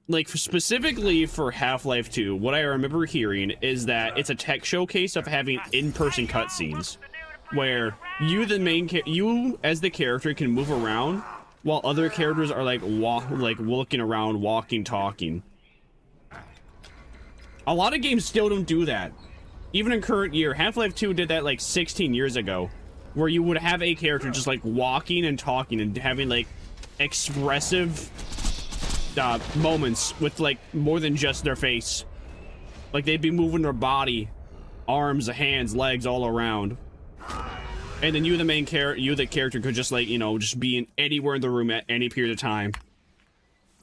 Like, specifically for Half-Life 2, what I remember hearing is that it's a tech showcase of having in-person cutscenes, where you as the character can move around, while other characters are like looking around, walking, talking. A lot of games still don't do that. Even in current year, Half-Life 2 did that like 16 years ago, where you would have a character just like walking and talking and having like expressive moments with like more than just their face. Like they'd be moving their body, arms, hands, legs, all around. And then you, the character, could just like, just be in anywhere in the room at any period of time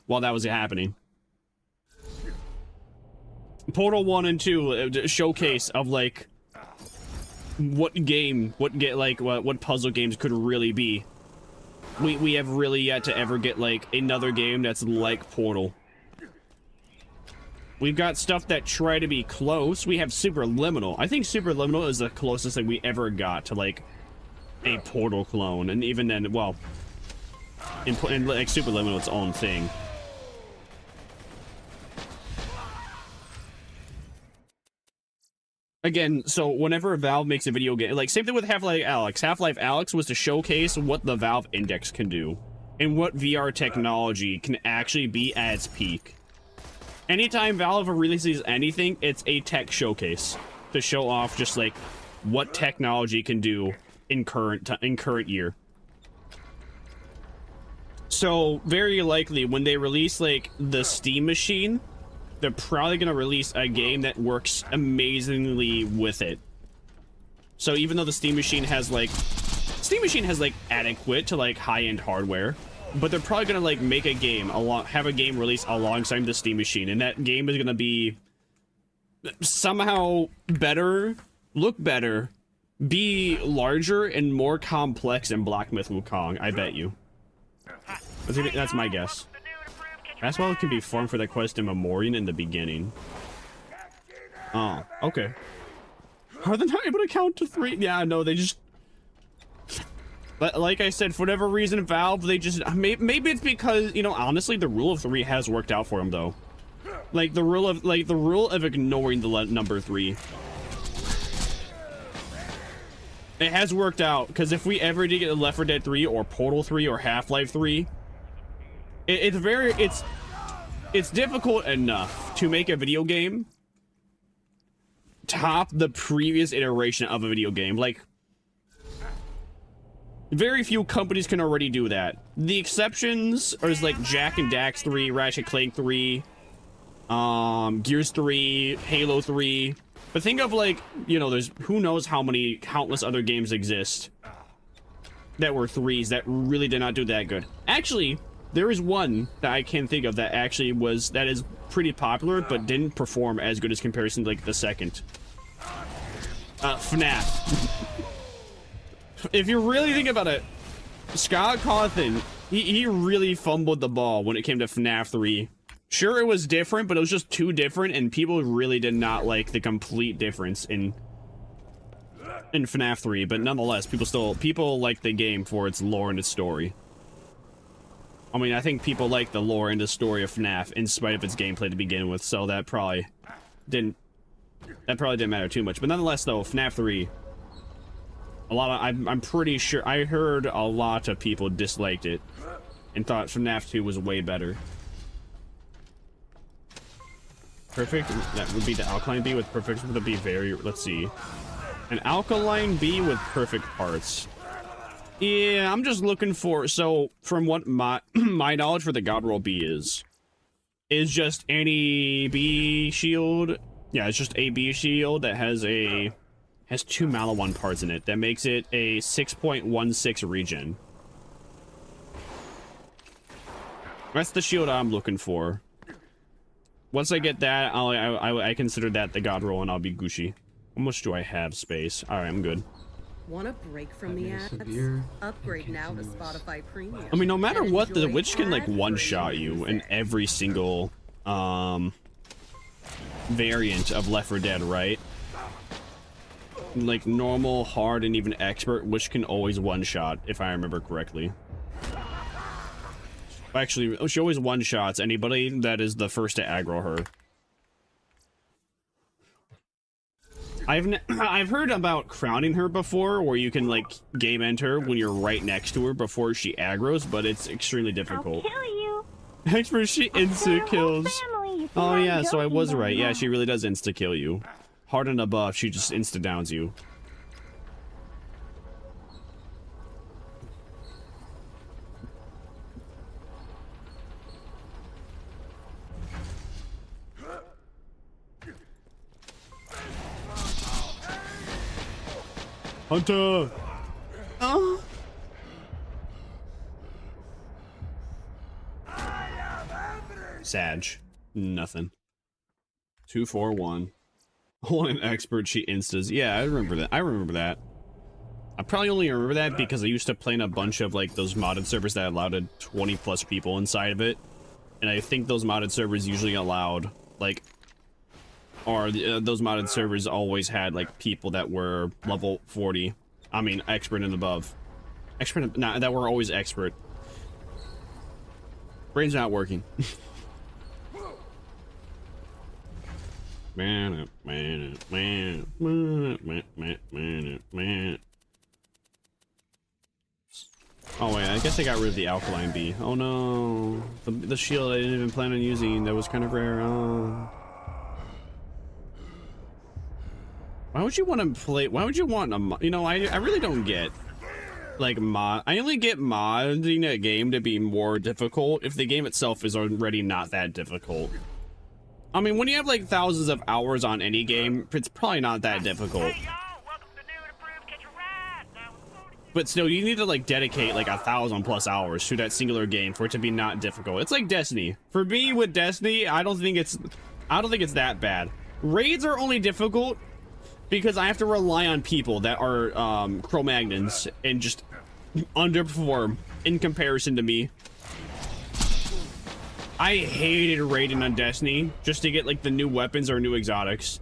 while that was happening. Portal 1 and 2, showcase of like what puzzle games could really be. We have really yet to ever get, like, another game that's like Portal. We've got stuff that try to be close. We have Superliminal. I think Superliminal is the closest thing we ever got to, like, a Portal clone. And even then, well, in like, Superliminal, its own thing. Again, so whenever Valve makes a video game, like same thing with Half-Life Alyx. Half-Life Alyx was to showcase what the Valve Index can do and what VR technology can actually be at its peak. Anytime Valve releases anything, it's a tech showcase to show off just like what technology can do in current year. So very likely when they release like the Steam machine, they're probably going to release a game that works amazingly with it. So even though the Steam machine has like adequate to like high-end hardware, but they're probably going to like make a game have a game released alongside the Steam machine, and that game is going to be somehow better, look better, be larger and more complex than Black Myth Wukong, I bet you. That's my guess. That's why it can be formed for the quest in Memorian in the beginning. Oh, okay. Are they not able to count to 3? Yeah, no, they just... But like I said, for whatever reason, Valve, they just... Maybe it's because, you know, honestly, the rule of 3 has worked out for them, though. Like, the rule of ignoring the number 3. It has worked out, because if we ever did get Left 4 Dead 3, or Portal 3, or Half-Life 3, it's difficult enough to make a video game top the previous iteration of a video game. Like, very few companies can already do that. The exceptions are like Jak and Dax 3, Ratchet Clank 3, Gears 3, Halo 3. But think of, like, you know, there's who knows how many countless other games exist that were 3s that really did not do that good. Actually, there is one that I can think of that actually that is pretty popular but didn't perform as good as comparison to, like, the second. FNAF. If you really think about it, Scott Cawthon, he really fumbled the ball when it came to FNAF 3. Sure, it was different, but it was just too different, and people really did not like the complete difference in FNAF 3. But nonetheless, people like the game for its lore and its story. I mean, I think people like the lore and the story of FNAF in spite of its gameplay to begin with, so that probably didn't matter too much. But nonetheless, though, FNAF 3. I'm pretty sure I heard a lot of people disliked it and thought FNAF 2 was way better. Perfect, that would be the alkaline bee with perfect, would be very, let's see. An alkaline bee with perfect parts. Yeah, I'm just looking for, so from what my knowledge for the God Roll bee is just any bee shield. Yeah, it's just a bee shield that has 2 Malawan parts in it. That makes it a 6.16 regen. That's the shield I'm looking for. Once I get that, I consider that the God Roll and I'll be Gucci. How much do I have space? Alright, I'm good. Want a break from the ads? Upgrade now to Spotify Premium. I mean, no matter what, the witch can, like, one-shot you in every single, variant of Left 4 Dead, right? Like, normal, hard, and even expert, witch can always one-shot, if I remember correctly. Actually, she always one-shots anybody that is the first to aggro her. I've heard about crowning her before, where you can, like, game enter when you're right next to her before she aggroes, but it's extremely difficult. I'll kill you. Expert, she insta-kills. Oh yeah, so I was right. Yeah, she really does insta-kill you. Hard and above, she just insta-downs you. Hunter! Oh! Sag. Nothing. 241. Oh, an expert, she instas. Yeah, I remember that. I probably only remember that because I used to play in a bunch of, like, those modded servers that allowed 20 plus people inside of it. And I think those modded servers usually allowed, like, those modded servers always had, like, people that were level 40. I mean, expert and above. That were always expert. Brain's not working. Man. Oh wait, I guess I got rid of the alkaline bee. Oh no, the shield I didn't even plan on using. That was kind of rare. Oh. Why would you want to play? Why would you want a? You know, I really don't get. Like I only get modding a game to be more difficult if the game itself is already not that difficult. I mean, when you have like thousands of hours on any game, it's probably not that difficult. But still, you need to like dedicate like 1,000 plus hours to that singular game for it to be not difficult. It's like Destiny. For me with Destiny, I don't think it's that bad. Raids are only difficult because I have to rely on people that are Cro-Magnons and just underperform in comparison to me. I hated raiding on Destiny just to get like the new weapons or new exotics.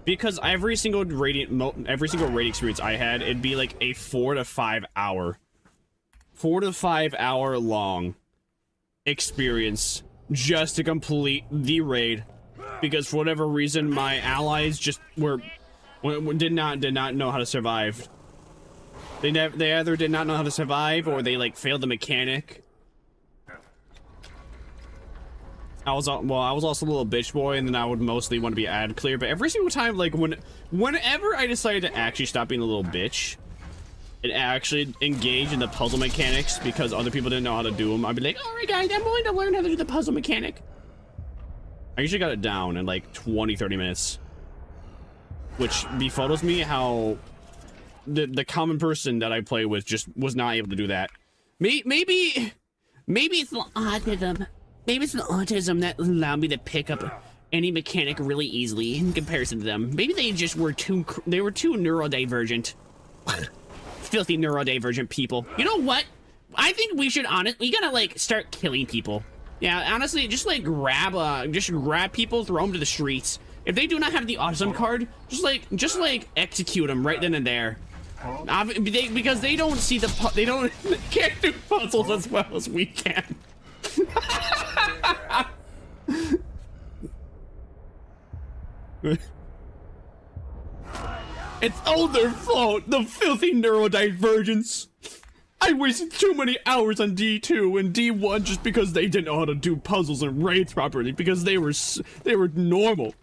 Because every single raid experience I had, it'd be like a 4 to 5 hour long experience just to complete the raid, because for whatever reason my allies just did not know how to survive. They either did not know how to survive, or they like failed the mechanic. I was also a little bitch boy, and then I would mostly want to be ad clear. But every single time, like whenever I decided to actually stop being a little bitch and actually engage in the puzzle mechanics because other people didn't know how to do them, I'd be like, all right guys, I'm willing to learn how to do the puzzle mechanic. I usually got it down in like 20-30 minutes, which befuddles me how the common person that I play with just was not able to do that. Maybe it's the autism. Maybe it's the autism that allowed me to pick up any mechanic really easily in comparison to them. Maybe they just were too neurodivergent. Filthy neurodivergent people. You know what? I think we should we gotta like start killing people. Yeah, honestly, just like grab people, throw them to the streets. If they do not have the autism card, just like execute them right then and there. Because they don't see they can't do puzzles as well as we can. It's all their fault, the filthy neurodivergence. I wasted too many hours on D2 and D1 just because they didn't know how to do puzzles and raids properly, because they were normal.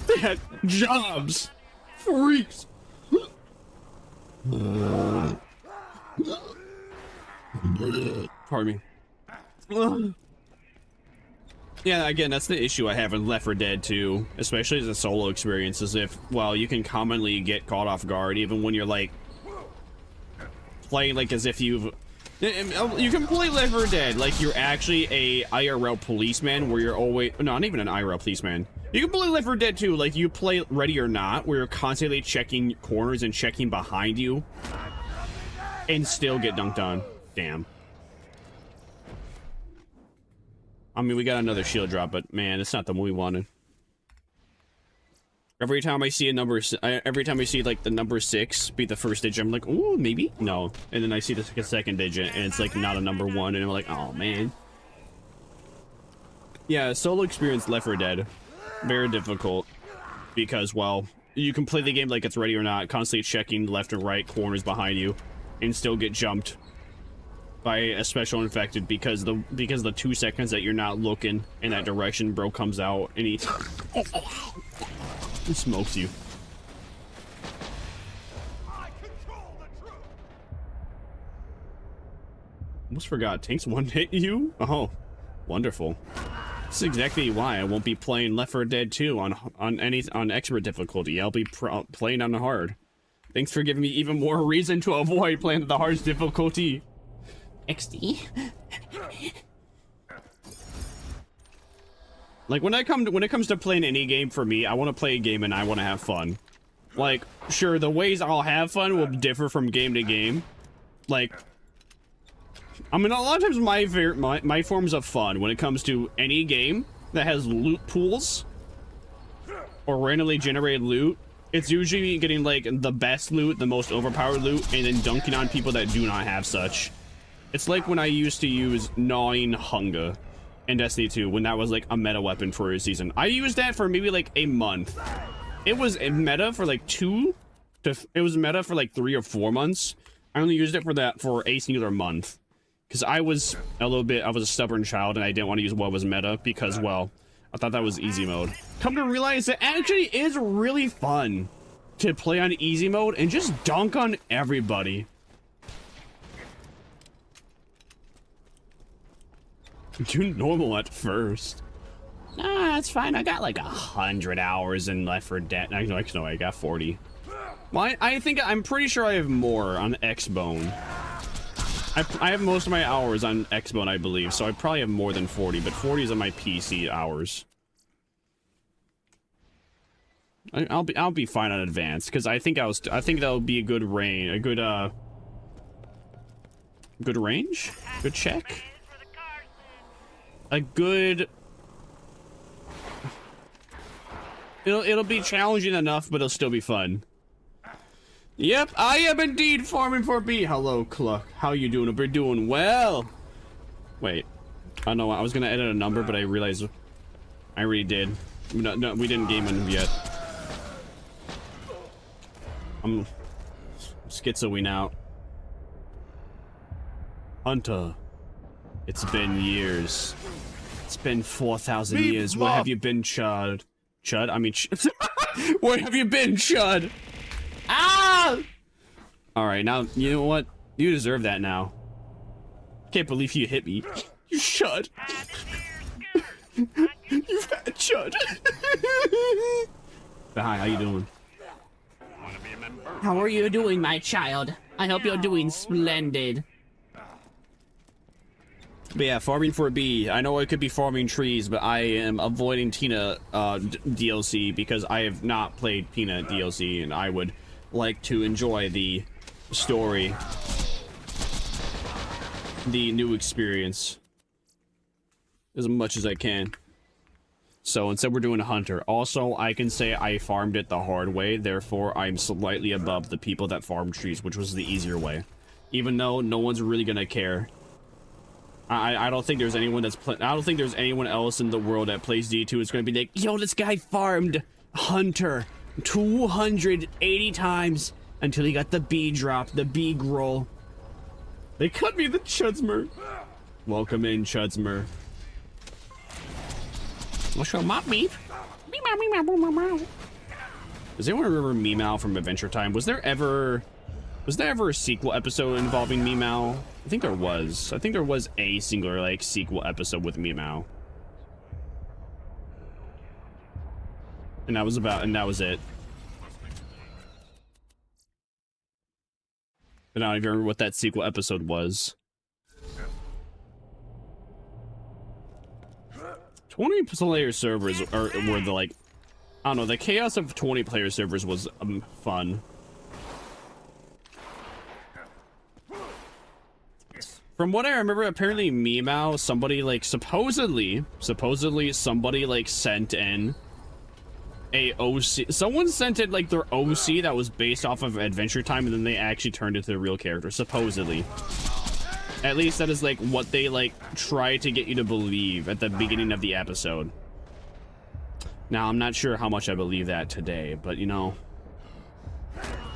They had jobs. Freaks. Pardon me. Yeah, again, that's the issue I have in Left 4 Dead 2, especially as a solo experience, is if, well, you can commonly get caught off guard even when you're, like, playing, like, as if you can play Left 4 Dead like you're actually a IRL policeman, where you're always, no, not even an IRL policeman. You can play Left 4 Dead 2 like you play Ready or Not, where you're constantly checking corners and checking behind you, and still get dunked on. Damn. I mean, we got another shield drop, but man, it's not the one we wanted. Every time I see like the number 6 be the first digit, I'm like, ooh, maybe? No. And then I see the second digit, and it's like not a number 1, and I'm like, oh man. Yeah, solo experience Left 4 Dead. Very difficult. Because, well, you can play the game like it's Ready or Not, constantly checking left and right corners behind you, and still get jumped by a special infected because the 2 seconds that you're not looking in that direction, bro comes out and he smokes you. Almost forgot. Tanks one hit you? Oh, wonderful. This is exactly why I won't be playing Left 4 Dead 2 on expert difficulty. I'll be playing on the hard. Thanks for giving me even more reason to avoid playing the hardest difficulty. XD. Like when it comes to playing any game, for me, I want to play a game and I want to have fun. Like, sure, the ways I'll have fun will differ from game to game. Like, I mean, a lot of times my forms of fun when it comes to any game that has loot pools or randomly generated loot, it's usually getting like the best loot, the most overpowered loot, and then dunking on people that do not have such. It's like when I used to use Gnawing Hunger in Destiny 2, when that was like a meta weapon for a season. I used that for maybe like a month. It was a meta for like 3 or 4 months. I only used it for a singular month. Because I was a stubborn child and I didn't want to use what was meta because, well, I thought that was easy mode. Come to realize it actually is really fun to play on easy mode and just dunk on everybody. Do normal at first. Nah, it's fine. I got like 100 hours in Left 4 Dead. No, I got 40. Well, I'm pretty sure I have more on Xbone. I have most of my hours on Xbone, I believe, so I probably have more than 40, but 40 is on my PC hours. I'll be fine on advanced because I think that'll be a good range, good range, good check, It'll be challenging enough, but it'll still be fun. Yep, I am indeed farming for B. Hello, Cluck. How you doing? We're doing well. Wait. I know I was gonna edit a number, but I realized I already did. No, we didn't game him yet. I'm schizoing out. Hunter. It's been years. It's been 4,000 years. Where have you been, Chud? Chud? I mean, where have you been, Chud? Ah! Alright, now, you know what? You deserve that now. Can't believe you hit me. You Chud. You fat Chud. Hi, how you doing? How are you doing, my child? I hope you're doing splendid. But yeah, farming for B. I know I could be farming trees, but I am avoiding Tina DLC because I have not played Tina DLC, and I would like to enjoy the story, the new experience, as much as I can. So instead we're doing a hunter. Also, I can say I farmed it the hard way, therefore I'm slightly above the people that farm trees, which was the easier way. Even though no one's really gonna care. I don't think there's anyone that's I don't think there's anyone else in the world that plays D2 is gonna be like, yo, this guy farmed hunter 280 times until he got the B drop, the B groll. They cut me the Chudsmer. Welcome in, Chudsmer. What's your mop meep? Does anyone remember Meow from Adventure Time? Was there ever a sequel episode involving Meow? I think there was. I think there was a singular like sequel episode with Meow. And that was it. But I don't even remember what that sequel episode was. 20-player servers were the like, I don't know, the chaos of 20-player servers was fun. From what I remember, apparently Meow, somebody like supposedly somebody like sent in a OC. Someone sent in like their OC that was based off of Adventure Time, and then they actually turned it to the real character, supposedly. At least that is like what they like try to get you to believe at the beginning of the episode. Now, I'm not sure how much I believe that today, but you know,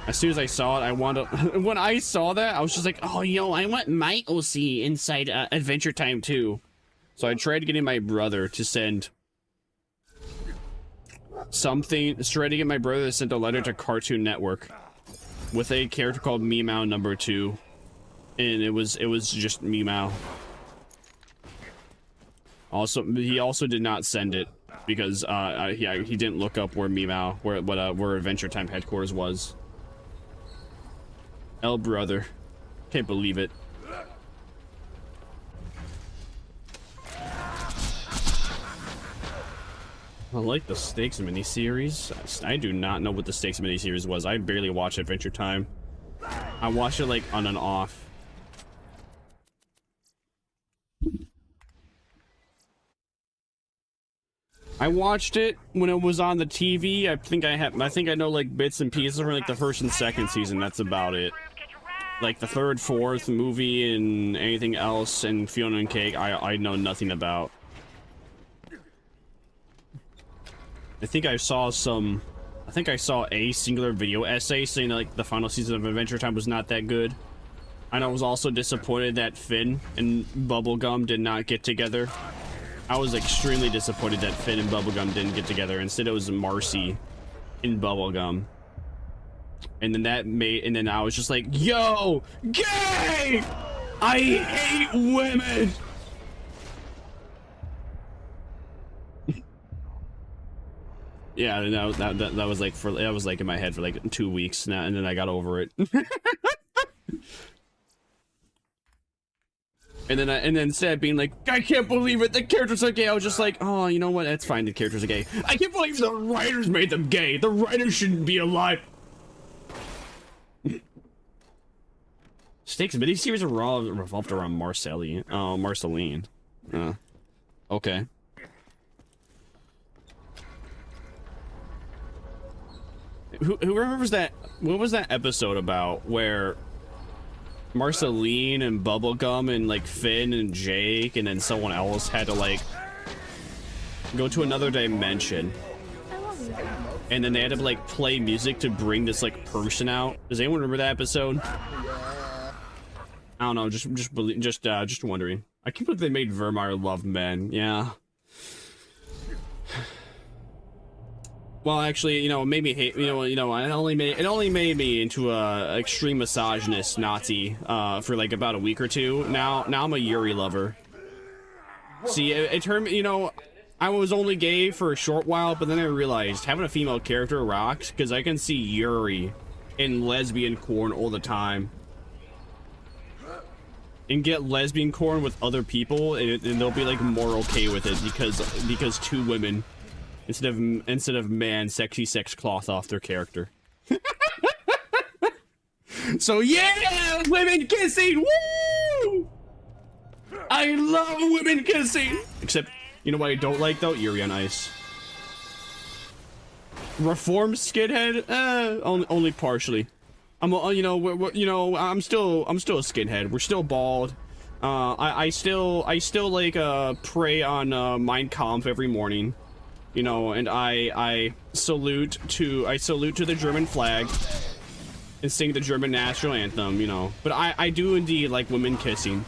as soon as I saw it, I wanted to, when I saw that, I was just like, oh, yo, I want my OC inside Adventure Time too. So I tried getting my brother to send something, tried to get my brother to send a letter to Cartoon Network with a character called Meow number 2. And it was just Meow. Also, he also did not send it because he didn't look up where Meow, where Adventure Time headquarters was. L brother, can't believe it. I like the Stakes miniseries. I do not know what the Stakes miniseries was. I barely watch Adventure Time. I watched it like on and off. I watched it when it was on the TV. I think I know like bits and pieces from like the first and second season. That's about it. Like the third, fourth movie and anything else and Fiona and Cake, I know nothing about. I think I saw a singular video essay saying like the final season of Adventure Time was not that good. And I was also disappointed that Finn and Bubblegum did not get together. I was extremely disappointed that Finn and Bubblegum didn't get together. Instead, it was Marcy and Bubblegum. And then I was just like, yo, gay! I hate women! Yeah, that was like in my head for like 2 weeks now, and then I got over it. And then instead of being like, I can't believe it, the characters are gay, I was just like, oh, you know what, that's fine, the characters are gay. I can't believe the writers made them gay. The writers shouldn't be alive. Stakes miniseries revolved around Marceline. Oh, Marceline. Okay. Who remembers that? What was that episode about where Marceline and Bubblegum and like Finn and Jake and then someone else had to like go to another dimension, and then they had to like play music to bring this like person out? Does anyone remember that episode? I don't know. Just wondering. I can't believe they made Vermire love men. Yeah. Well, actually, you know, maybe hate. It only made me into a extreme misogynist Nazi for like about a week or two. Now I'm a Yuri lover. See, it turned, you know, I was only gay for a short while, but then I realized having a female character rocks because I can see Yuri in lesbian corn all the time. And get lesbian corn with other people, and they'll be like more okay with it because two women instead of man sexy sex cloth off their character. So yeah, women kissing, woo! I love women kissing. Except, you know what I don't like though? Yuri on Ice. Reformed skinhead? Only partially. I'm still a skinhead. We're still bald. I still like pray on Mein Kampf every morning, you know, and I salute to the German flag and sing the German national anthem, you know. But I do indeed like women kissing,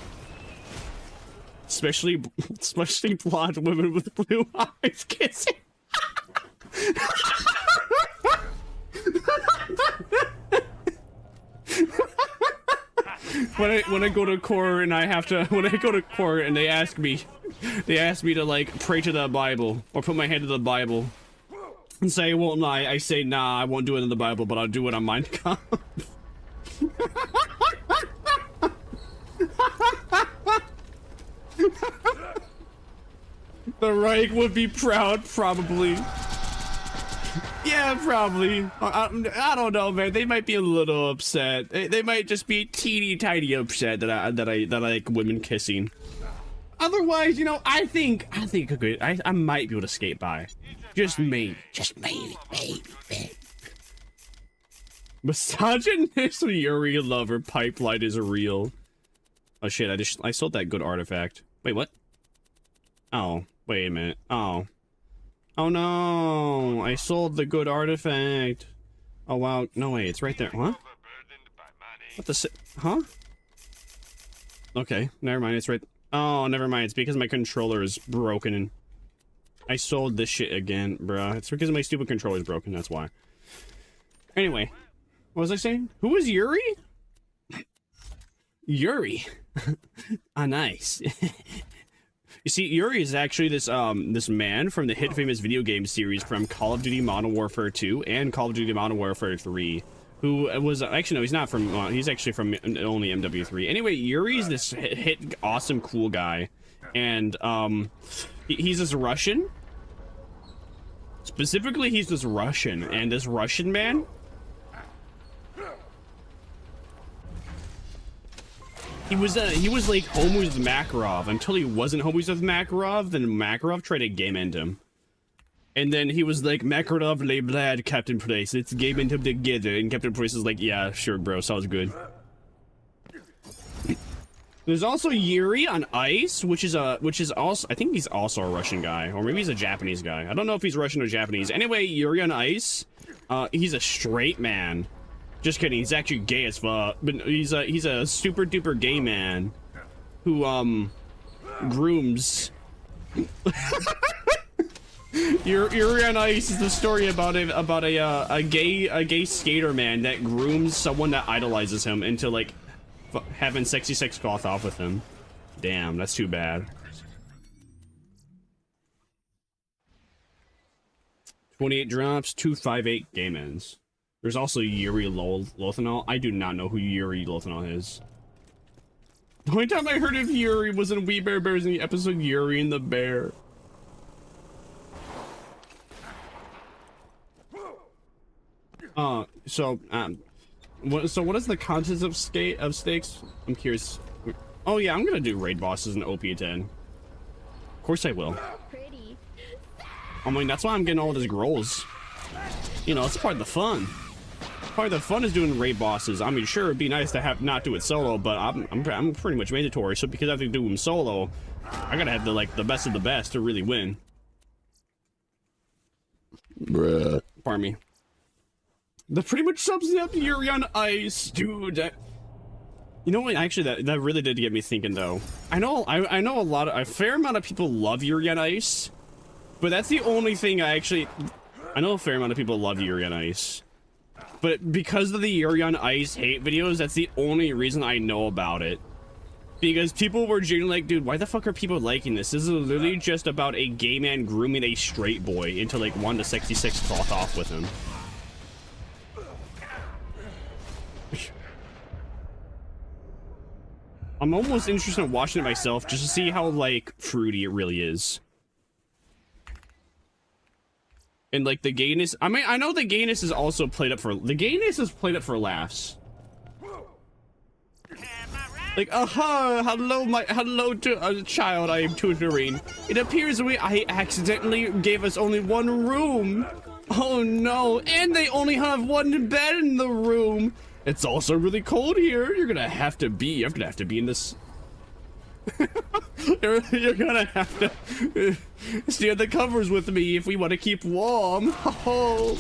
especially blonde women with blue eyes kissing. When I go to court and and they ask me to like pray to the Bible or put my hand to the Bible and say I won't lie, I say nah, I won't do it in the Bible, but I'll do it on Mein Kampf. The Reich would be proud, probably. Yeah, probably. I don't know, man. They might be a little upset. They might just be teeny tiny upset that I like women kissing. Otherwise, you know, I think I might be able to skate by. Just maybe. Misogynist Yuri lover pipeline is real. Oh shit! I sold that good artifact. Wait, what? Oh, wait a minute. Oh no, I sold the good artifact. Oh wow, no way, it's right there. What? What the huh? Okay, never mind, it's right. Oh, never mind, it's because my controller is broken and I sold this shit again, bruh. It's because my stupid controller is broken, that's why. Anyway, what was I saying? Who was Yuri? Yuri. Ah, nice. You see, Yuri is actually this this man from the hit famous video game series from Call of Duty Modern Warfare 2 and Call of Duty Modern Warfare 3, who was actually no, he's not from. He's actually from only MW3. Anyway, Yuri's this hit awesome cool guy, and he's this Russian. Specifically, he's this Russian, and this Russian man. He was like homies with Makarov until he wasn't homies with Makarov. Then Makarov tried to game end him, and then he was like, "Makarov lay blad, Captain Price. Let's game end him together." And Captain Price is like, "Yeah, sure, bro. Sounds good." There's also Yuri on Ice, which is also, I think he's also a Russian guy, or maybe he's a Japanese guy. I don't know if he's Russian or Japanese. Anyway, Yuri on Ice, he's a straight man. Just kidding, he's actually gay as fuck, but he's a super duper gay man who grooms. Yuri on Ice is the story about a gay skater man that grooms someone that idolizes him into like having sexy sex cloth off with him. Damn, that's too bad. 28 drops, 258 game ends. There's also Yuri Lothanol. I do not know who Yuri Lothanol is. The only time I heard of Yuri was in We Bare Bears in the episode Yuri and the Bear. So what is the contents of stakes? I'm curious. Oh yeah, I'm gonna do raid bosses in OP10. Of course I will. I mean, that's why I'm getting all these grolls. You know, it's part of the fun. part of the fun is doing raid bosses. I mean, sure, it'd be nice to have not do it solo, but I'm pretty much mandatory. So because I have to do them solo, I gotta have the best of the best to really win. Bruh. Pardon me. That pretty much sums it up. Yuri on Ice, dude. You know what? Actually, that really did get me thinking, though. I know a fair amount of people love Yuri on Ice, but that's the only thing I know a fair amount of people love Yuri on Ice, but because of the Yuri on Ice hate videos, that's the only reason I know about it. Because people were genuinely like, dude, why the fuck are people liking this? This is literally just about a gay man grooming a straight boy into like wanting to 66 cloth off with him. I'm almost interested in watching it myself just to see how like fruity it really is. And like the gayness, I mean, I know the gayness is also played up for laughs. Like, hello to a child I am tutoring. It appears I accidentally gave us only one room. Oh no, and they only have one bed in the room. It's also really cold here. I'm gonna have to be in this. you're gonna have to steer the covers with me if we want to keep warm. Oh.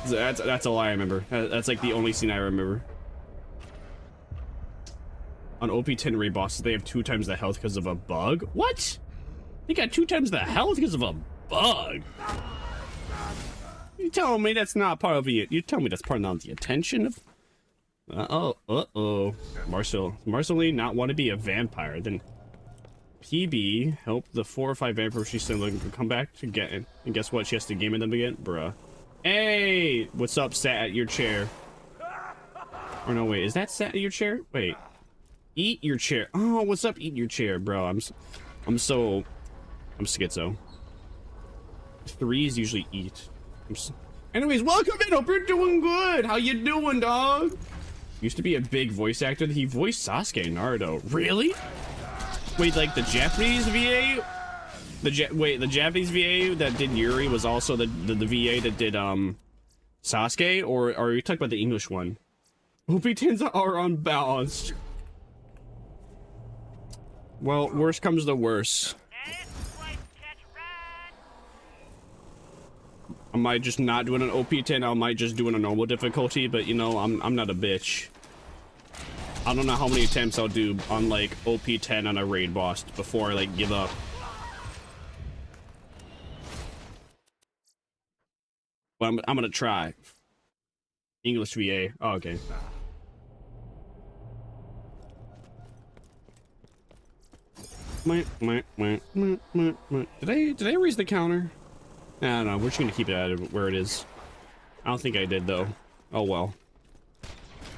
That's all I remember. That's like the only scene I remember. On OP10 raid bosses, they have 2 times the health because of a bug. What? They got 2 times the health because of a bug. You telling me that's not part of it? You tell me that's part of the attention of? Marceline not want to be a vampire. Then PB help the 4 or 5 vampires she's still looking to come back to get in. And guess what? She has to game in them again, bruh. Hey, what's up? Sat at your chair. Or no, wait, is that sat at your chair? Wait, eat your chair. Oh, what's up? Eat your chair, bro. I'm schizo. 3 is usually eat. Anyways, welcome in. Hope you're doing good. How you doing, dog? Used to be a big voice actor. He voiced Sasuke in Naruto. Really? Wait, like the Japanese VA? The Japanese VA that did Yuri was also the VA that did Sasuke, or are you talking about the English one? OP10s are unbalanced. Well, worst comes to worst. I might just not doing an OP10. I might just doing a normal difficulty, but you know, I'm not a bitch. I don't know how many attempts I'll do on like OP10 on a raid boss before I like give up. But I'm gonna try. English VA. Oh, okay. Did I raise the counter? I don't know. We're just gonna keep it at where it is. I don't think I did though. Oh well.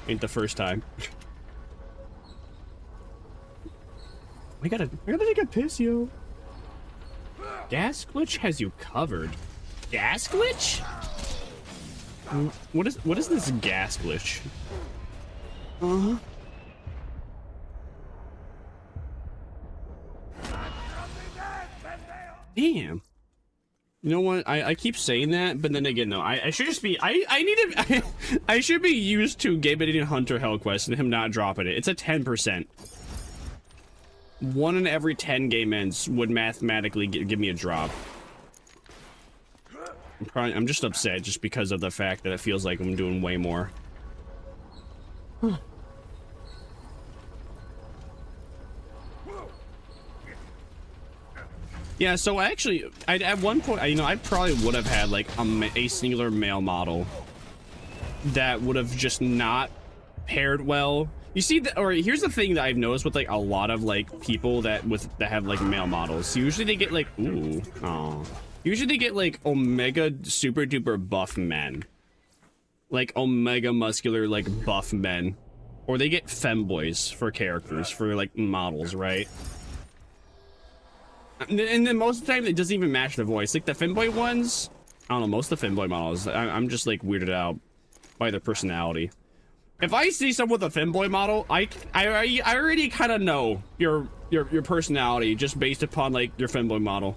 Ain't the first time. I gotta take a piss, yo. Gas glitch has you covered. Gas glitch? What is this gas glitch? Uh-huh. Damn. You know what? I keep saying that, but then again, no. I should just be. I should be used to game editing Hunter Hellquest and him not dropping it. It's a 10%. 1 in every 10 game ends would mathematically give me a drop. I'm just upset just because of the fact that it feels like I'm doing way more. Yeah, so actually, at one point, I probably would have had like a singular male model that would have just not paired well. You see, here's the thing that I've noticed with like a lot of like people that have like male models. Usually they get like, ooh, oh. Usually they get like omega super duper buff men, like omega muscular like buff men, or they get femboys for characters for like models, right? And then most of the time it doesn't even match the voice. Like the femboy ones, I don't know, most of the femboy models, I'm just like weirded out by their personality. If I see someone with a femboy model, I already kind of know your personality just based upon like your femboy model.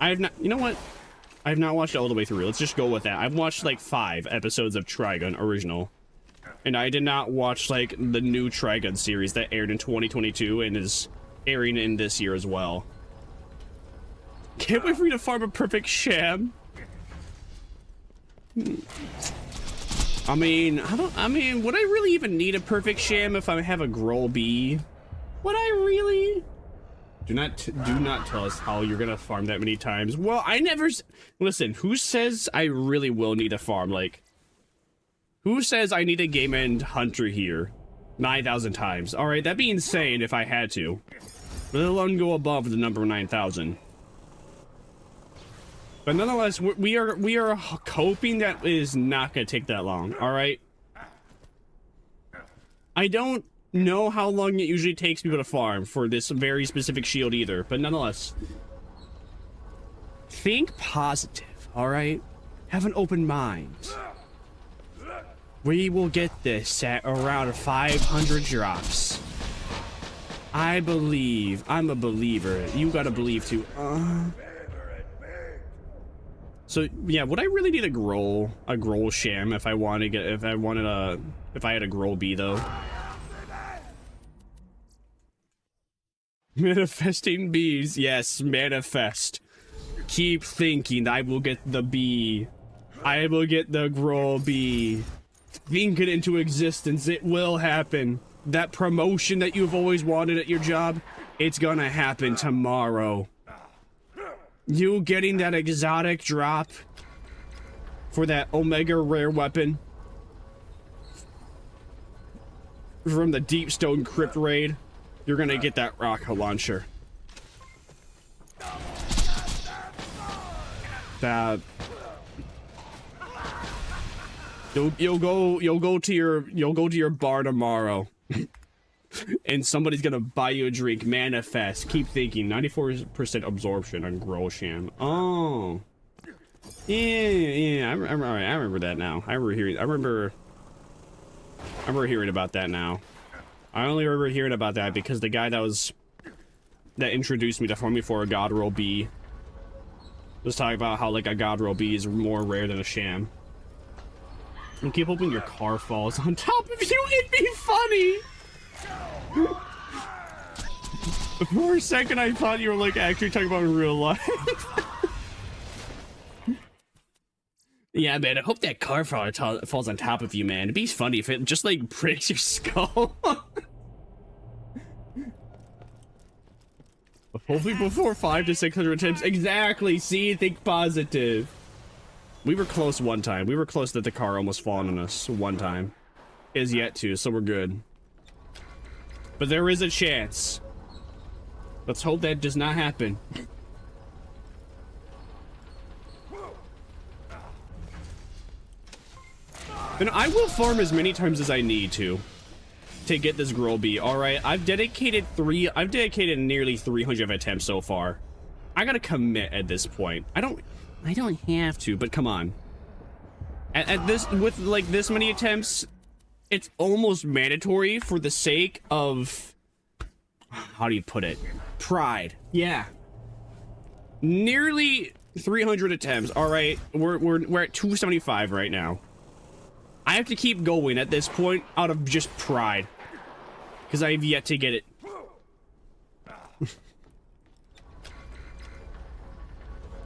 I have not, you know what? I have not watched it all the way through. Let's just go with that. I've watched like 5 episodes of Trigun original. And I did not watch like the new Trigun series that aired in 2022 and is airing in this year as well. Can't wait for you to farm a perfect sham. I mean, would I really even need a perfect sham if I have a groll bee? Would I really? Do not tell us how you're gonna farm that many times. Well, I never listen. Who says I really will need a farm? Like, who says I need a game end hunter here 9,000 times? All right, that'd be insane if I had to. Let alone go above the number 9,000. But nonetheless, we are hoping that it is not gonna take that long. All right. I don't know how long it usually takes people to farm for this very specific shield either, but nonetheless, think positive, all right? Have an open mind. We will get this at around 500 drops. I believe. I'm a believer. You gotta believe too. So yeah, would I really need a groll sham if I wanted to get, if I had a groll bee though? Manifesting bees, yes, manifest. Keep thinking, I will get the bee. I will get the groll bee. Think it into existence, it will happen. That promotion that you've always wanted at your job, it's gonna happen tomorrow. You getting that exotic drop for that Omega rare weapon from the Deep Stone Crypt raid, you're gonna get that rocket launcher. That you'll go to your bar tomorrow. And somebody's gonna buy you a drink. Manifest. Keep thinking. 94% absorption on groll sham. Oh, yeah. I remember that now. I remember hearing about that now. I only remember hearing about that because the guy that introduced me to farming for a god roll bee was talking about how like a god roll bee is more rare than a sham. And keep hoping your car falls on top of you. It'd be funny. For a second, I thought you were like actually talking about real life. Yeah, man. I hope that car falls on top of you, man. It'd be funny if it just like breaks your skull. Hopefully before 500 to 600 attempts. Exactly. See, think positive. We were close one time. We were close that the car almost fallen on us one time. Is yet to, so we're good. But there is a chance. Let's hope that does not happen. And I will farm as many times as I need to get this groll bee. All right, I've dedicated nearly 300 attempts so far. I gotta commit at this point. I don't have to, but come on. At this, with like this many attempts, it's almost mandatory for the sake of, how do you put it? Pride. Yeah. Nearly 300 attempts. All right, we're at 275 right now. I have to keep going at this point out of just pride, because I have yet to get it.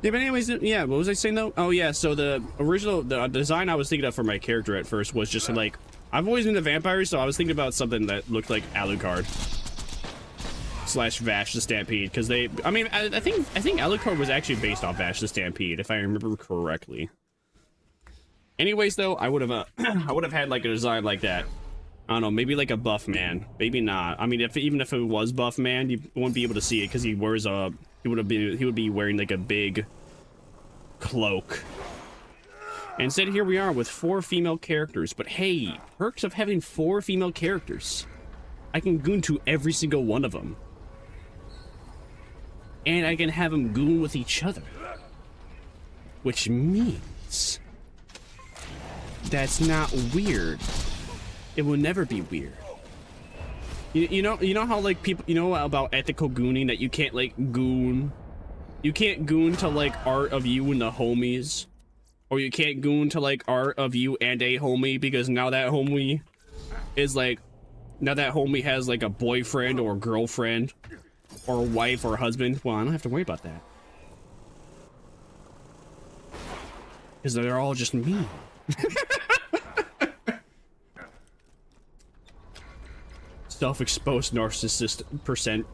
Yeah, but anyways, yeah, what was I saying though? Oh yeah, so the design I was thinking of for my character at first was just like, I've always been a vampire, so I was thinking about something that looked like Alucard / Vash the Stampede, because I think Alucard was actually based off Vash the Stampede, if I remember correctly. Anyways, though, I would have had like a design like that. I don't know, maybe like a buff man, maybe not. I mean, even if it was buff man, you wouldn't be able to see it because he would be wearing like a big cloak. And instead, here we are with 4 female characters. But hey, perks of having 4 female characters. I can goon to every single one of them. And I can have them goon with each other. Which means that's not weird. It will never be weird. You know how like people, you know about ethical gooning, that you can't like goon You can't goon to like art of you and the homies. Or you can't goon to like art of you and a homie because now that homie is like, now that homie has like a boyfriend or girlfriend or wife or husband. Well, I don't have to worry about that. Because they're all just me. Self-exposed narcissist percent.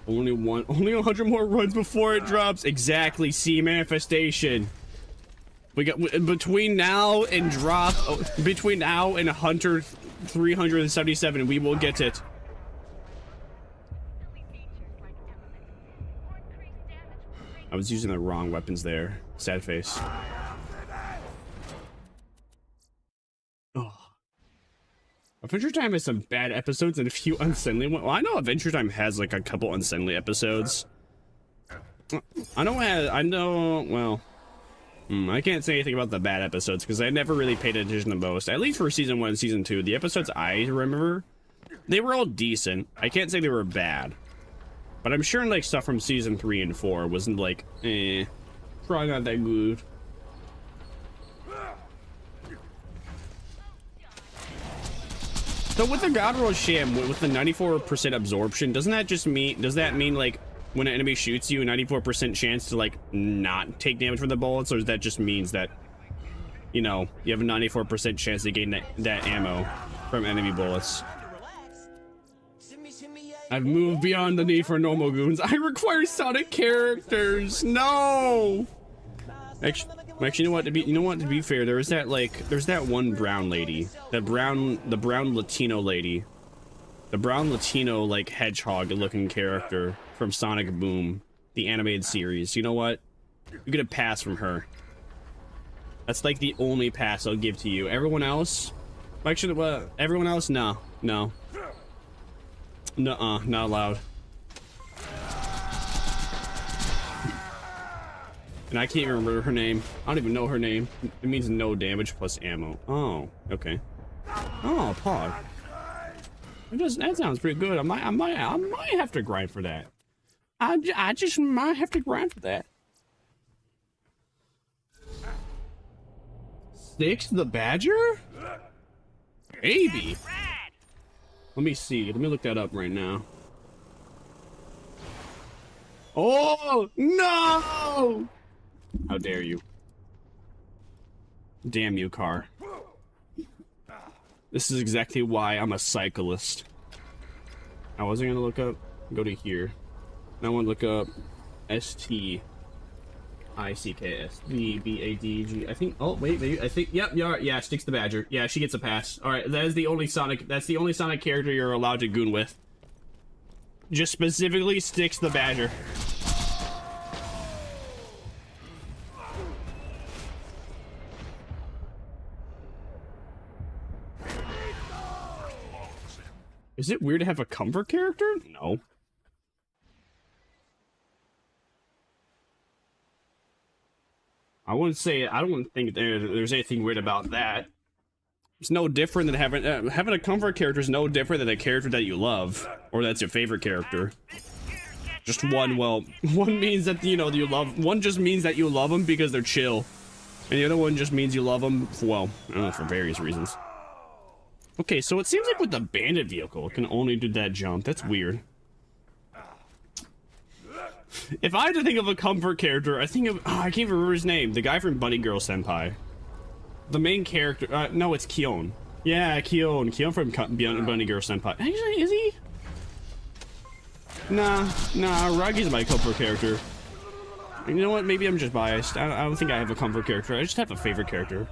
Only 100 more runs before it drops. Exactly. See manifestation. We got between now and drop. Between now and Hunter 377, we will get it. I was using the wrong weapons there. Sad face. Oh. Adventure Time has some bad episodes and a few unsettling ones. Well, I know Adventure Time has like a couple unsettling episodes. I can't say anything about the bad episodes because I never really paid attention to most. At least for season 1 and season 2. The episodes I remember, they were all decent. I can't say they were bad. But I'm sure like stuff from season 3 and 4 wasn't like, probably not that good. So with the God Roll Sham, with the 94% absorption, does that mean like when an enemy shoots you, a 94% chance to like not take damage from the bullets, or that just means that, you know, you have a 94% chance to gain that ammo from enemy bullets? I've moved beyond the need for normal goons. I require Sonic characters. No. Actually, you know what? To be fair, there's that one brown lady, the brown Latino lady, the brown Latino like hedgehog-looking character from Sonic Boom, the animated series. You know what? You get a pass from her. That's like the only pass I'll give to you. Everyone else, actually, everyone else, no. Nuh-uh, not allowed. And I can't even remember her name. I don't even know her name. It means no damage plus ammo. Oh, okay. Oh, Pog. That sounds pretty good. I might have to grind for that. I just might have to grind for that. 6 the Badger? Maybe. Let me see. Let me look that up right now. Oh, no! How dare you. Damn you, car. This is exactly why I'm a cyclist. I wasn't gonna look up. Go to here. I want to look up STICKSVBADG. I think. Oh wait, maybe. I think. Yep. Yeah. Sticks the Badger. Yeah, she gets a pass. All right. That is the only Sonic. That's the only Sonic character you're allowed to goon with. Just specifically Sticks the Badger. Is it weird to have a comfort character? No. I wouldn't say, I don't think there's anything weird about that. It's no different than having a comfort character is no different than a character that you love, or that's your favorite character. Just one means that, you know, one just means that you love them because they're chill. And the other one just means you love them, well, I don't know, for various reasons. Okay, so it seems like with the bandit vehicle, it can only do that jump. That's weird. If I had to think of a comfort character, I think of, I can't even remember his name. The guy from Bunny Girl Senpai. The main character, no, it's Kion. Yeah, Kion. Kion from Bunny Girl Senpai. Actually, is he? Nah, Ragi's my comfort character. You know what, maybe I'm just biased. I don't think I have a comfort character. I just have a favorite character.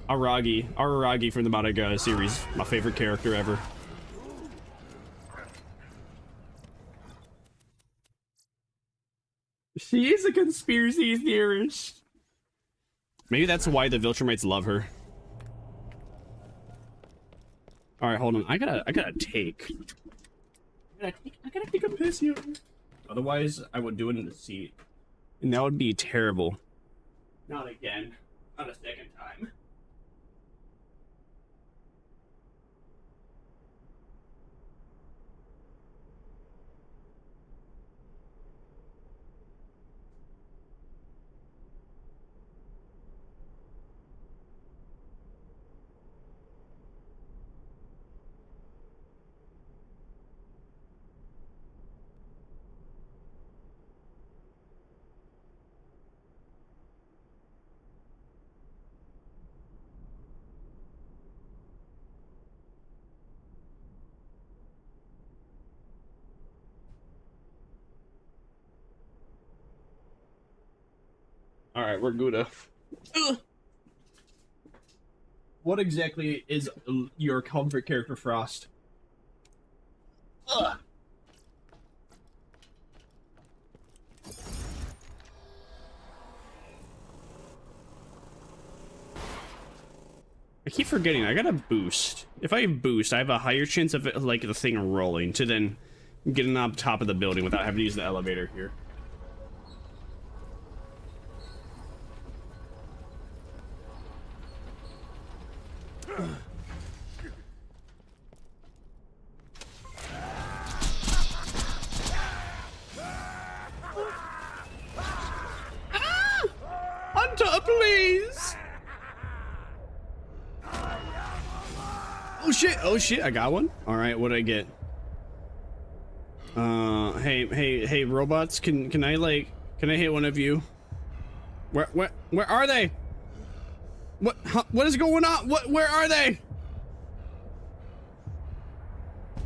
Araragi from the Madaga series. My favorite character ever. She is a conspiracy theorist. Maybe that's why the Viltrumites love her. All right, hold on. I gotta take. I gotta take a piss here. Otherwise, I would do it in the seat, and that would be terrible. Not again. Not a second time. All right, we're good. What exactly is your comfort character, Frost? Ugh. I keep forgetting, I got a boost. If I boost, I have a higher chance of it, like the thing rolling to then getting on top of the building without having to use the elevator here. Hunter, please! Oh shit, I got one. All right, what did I get? Hey, robots, can I hit one of you? Where are they? What is going on? Where are they?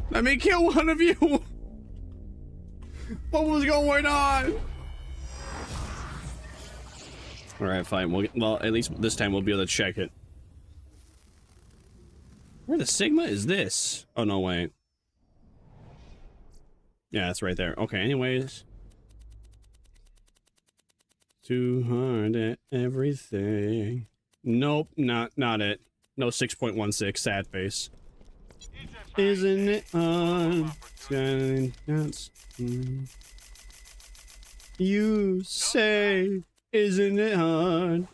Let me kill one of you. What was going on? All right, fine. Well, at least this time we'll be able to check it. Where the Sigma is this? Oh, no, wait. Yeah, it's right there. Okay, anyways. Too hard at everything. Nope, not it. No 6.16, sad face. Isn't it on? You say, isn't it hard?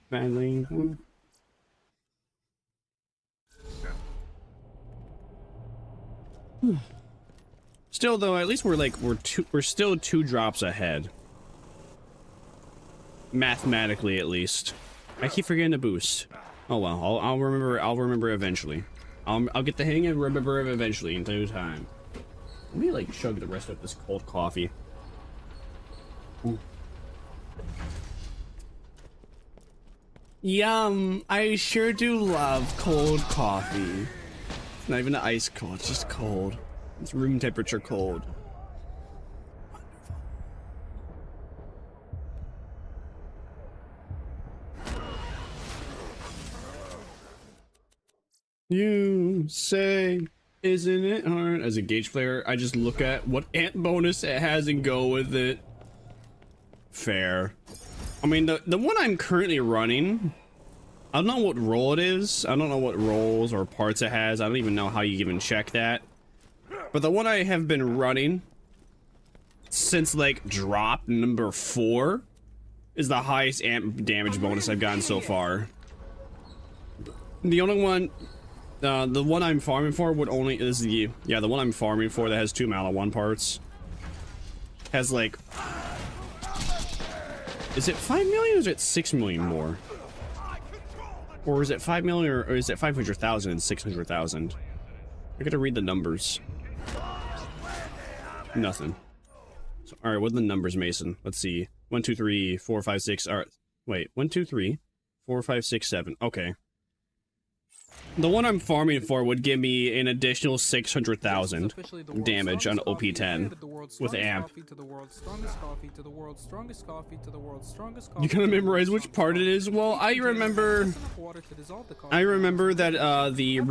Badly. Still though, at least we're still 2 drops ahead. Mathematically, at least. I keep forgetting to boost. Oh well, I'll remember eventually. I'll get the hang and remember it eventually in due time. Let me like chug the rest of this cold coffee. Ooh. Yum! I sure do love cold coffee. It's not even ice cold, it's just cold. It's room temperature cold. You say, isn't it hard? As a gauge player, I just look at what ant bonus it has and go with it. Fair. I mean, the one I'm currently running, I don't know what roll it is. I don't know what rolls or parts it has. I don't even know how you even check that. But the one I have been running since like drop number 4 is the highest amp damage bonus I've gotten so far. The only one, the one I'm farming for would only is the one I'm farming for that has 2 Mala 1 parts has like, is it 5 million or is it 6 million more? Or is it 5 million or is it 500,000 and 600,000? I gotta read the numbers. Nothing. So, all right, what are the numbers, Mason? Let's see. 1, 2, 3, 4, 5, 6. All right. Wait. 1, 2, 3, 4, 5, 6, 7. Okay. The one I'm farming for would give me an additional 600,000 damage on OP10 with amp. You gotta memorize which part it is. Well, I remember that the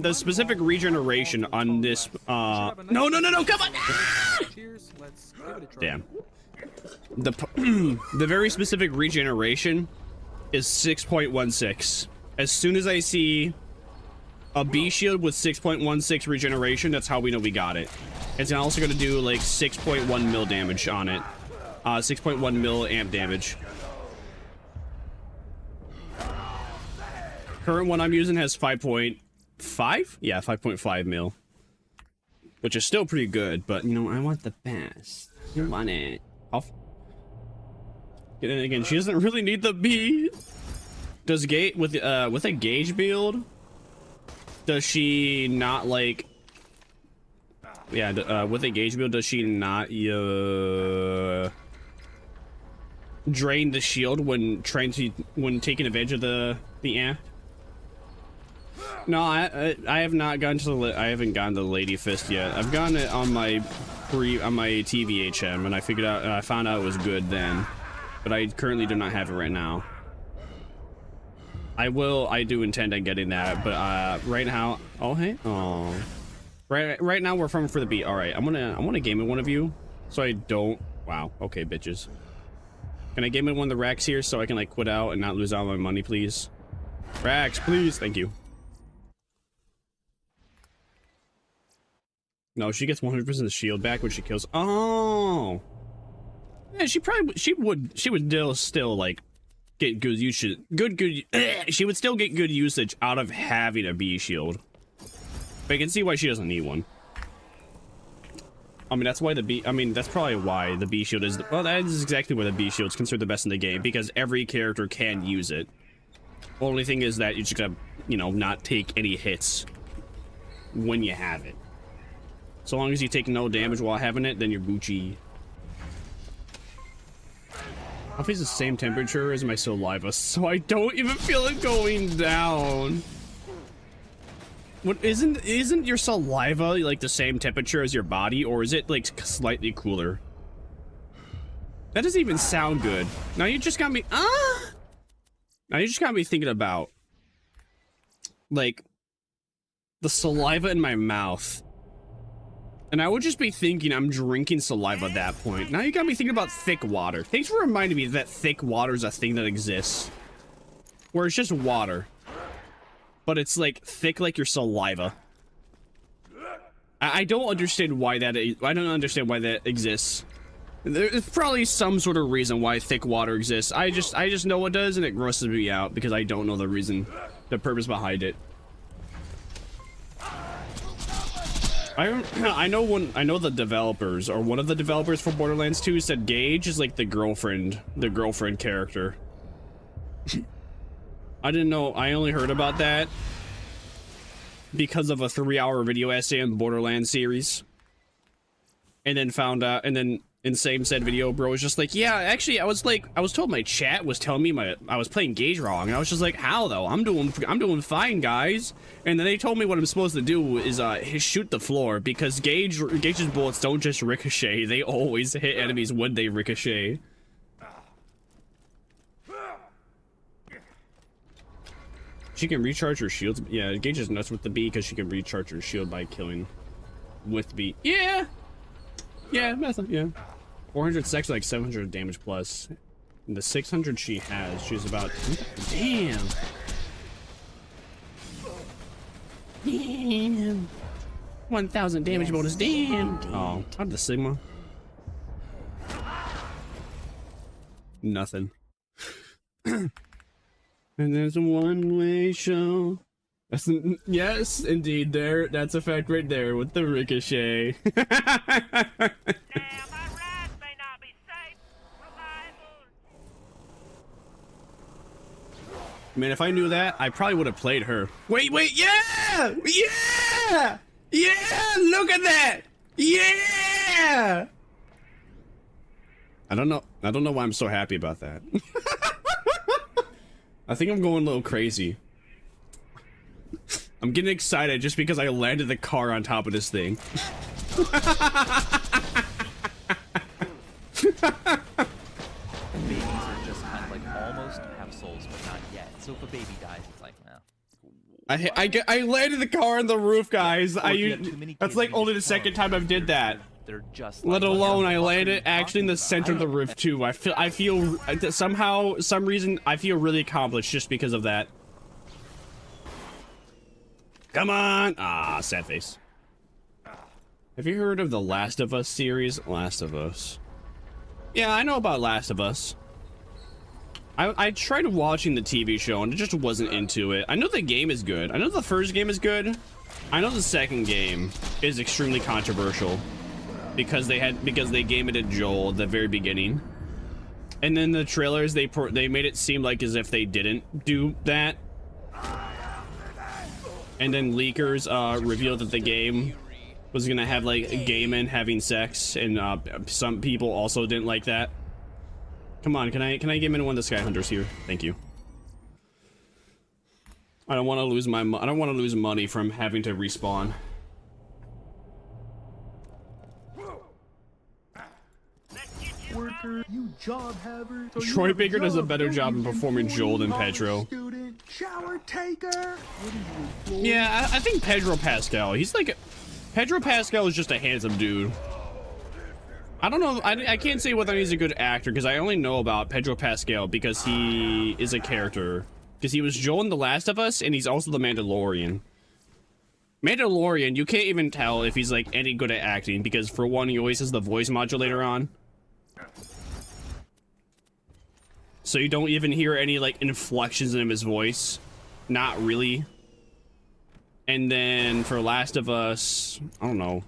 specific regeneration on this. No, come on! Damn. The very specific regeneration is 6.16. As soon as I see a B shield with 6.16 regeneration, that's how we know we got it. It's also going to do like 6.1 mil damage on it. 6.1 mil amp damage. Current one I'm using has 5.5? Yeah, 5.5 mil. Which is still pretty good, but you know, I want the best. You want it. Off. And then again, she doesn't really need the B. Does gate with a gauge build? Does she not like? Yeah, with a gauge build, does she not drain the shield when taking advantage of the amp? No, I have not gotten to the I haven't gotten to the Lady Fist yet. I've gotten it on my TVHM, and I found out it was good then. but I currently do not have it right now. I do intend on getting that, but right now, oh hey, oh, right now we're farming for the beat. All right, I'm gonna game in one of you, so I don't. Wow, okay, bitches. Can I game in one of the racks here so I can like quit out and not lose all my money, please? Racks, please, thank you. No, she gets 100% of the shield back when she kills. Oh, yeah, she would still like get good usage. She would still get good usage out of having a B shield. But I can see why she doesn't need one. I mean, that's why that's probably why the B shield is. Well, that is exactly why the B shield is considered the best in the game, because every character can use it. Only thing is that you just gotta, you know, not take any hits when you have it. So long as you take no damage while having it, then you're Gucci. Coffee's the same temperature as my saliva, so I don't even feel it going down. What isn't your saliva like the same temperature as your body, or is it like slightly cooler? That doesn't even sound good. Now you just got me Now you just got me thinking about like the saliva in my mouth. And I would just be thinking I'm drinking saliva at that point. Now you got me thinking about thick water. Thanks for reminding me that thick water is a thing that exists. Where it's just water. But it's like thick like your saliva. I don't understand why that exists. There's probably some sort of reason why thick water exists. I just know it does, and it grosses me out because I don't know the reason, the purpose behind it. I know the developers, or one of the developers for Borderlands 2 said Gage is like the girlfriend character. I didn't know. I only heard about that because of a 3-hour video essay on Borderlands series, and then found out, and then in same said video, bro was just like, yeah, actually, I was told my chat was telling me I was playing Gage wrong, and I was just like, how though? I'm doing fine, guys. And then they told me what I'm supposed to do is shoot the floor, because Gage's bullets don't just ricochet; they always hit enemies when they ricochet. She can recharge her shields. Yeah, Gage is nuts with the B because she can recharge her shield by killing with B. Yeah. Yeah, that's yeah. 400 sex, like 700 damage plus. And the 600 she has, she's about. Damn. Damn. 1,000 damage bonus. Damn. Oh, how did the Sigma? Nothing. And there's a one-way show. That's yes, indeed. That's a fact right there with the ricochet. Now, my ride may not be safe, reliable. Man, if I knew that, I probably would have played her. Wait, yeah! Yeah! Yeah! Look at that! Yeah! I don't know why I'm so happy about that. I think I'm going a little crazy. I'm getting excited just because I landed the car on top of this thing. Babies are just kind of like almost have souls, but not yet. So if a baby dies, it's like, well. I landed the car on the roof, guys. That's like only the second time I've did that. They're just let alone I landed actually in the center of the roof too. I feel somehow, some reason, I feel really accomplished just because of that. Come on! Ah, sad face. Have you heard of the Last of Us series? Last of Us. Yeah, I know about Last of Us. I tried watching the TV show and it just wasn't into it. I know the game is good. I know the first game is good. I know the second game is extremely controversial. Because they game-ed Joel at the very beginning, and then the trailers they made it seem like as if they didn't do that, and then leakers revealed that the game was gonna have like gay men having sex, and some people also didn't like that. Come on, can I game in one of the Sky Hunters here? Thank you. I don't want to lose money from having to respawn. We're Taker, you job haver. So Troy Baker does a better job in performing Joel than Pedro. Student, shower taker. Yeah, I think Pedro Pascal. He's like, Pedro Pascal is just a handsome dude. I don't know. I can't say whether he's a good actor because I only know about Pedro Pascal because he is a character. Because he was Joel in The Last of Us and he's also the Mandalorian. Mandalorian, you can't even tell if he's like any good at acting because for one, he always has the voice modulator on. So you don't even hear any like inflections in his voice. Not really. And then for Last of Us, I don't know.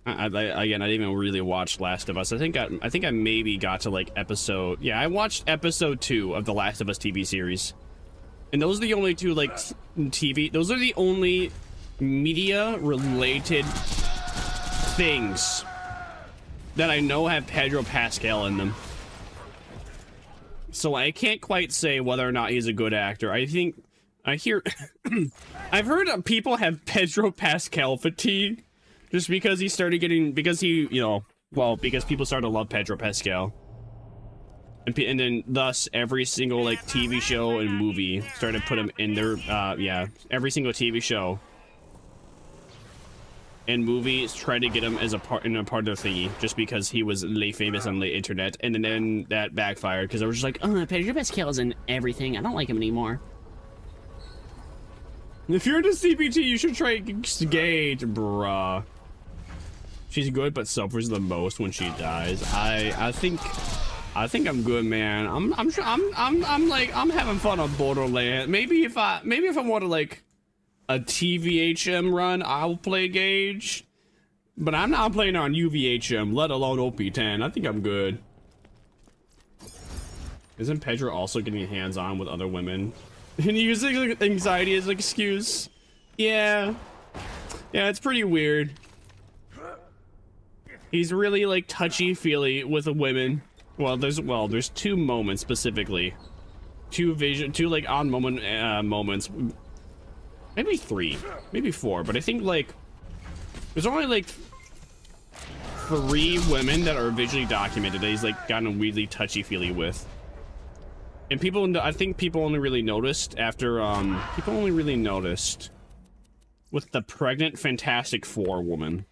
Again, I didn't even really watch Last of Us. I think I maybe got to like episode. Yeah, I watched episode 2 of the Last of Us TV series. And those are the only two, like, those are the only media-related things that I know have Pedro Pascal in them. So I can't quite say whether or not he's a good actor. I've heard people have Pedro Pascal fatigue just because he started getting, because people started to love Pedro Pascal. And then thus every single like TV show and movie started to put him in their every single TV show and movies tried to get him as a part of the thingy just because he was famous on the internet, and then that backfired because I was just like, oh, Pedro Pascal's in everything, I don't like him anymore. If you're into CBT, you should try Gage, bruh. She's good but suffers the most when she dies. I think I'm good, man. I'm having fun on Borderlands. Maybe if I want to like a TVHM run, I'll play Gage. But I'm not playing on UVHM, let alone OP10. I think I'm good. Isn't Pedro also getting hands-on with other women? And using anxiety as an excuse? Yeah. Yeah, it's pretty weird. He's really like touchy-feely with the women. Well, there's 2 moments specifically. 2 like odd moments. Maybe 3, maybe 4, but I think like there's only like 3 women that are visually documented that he's like gotten weirdly touchy-feely with. And I think people only really noticed after with the pregnant Fantastic Four woman.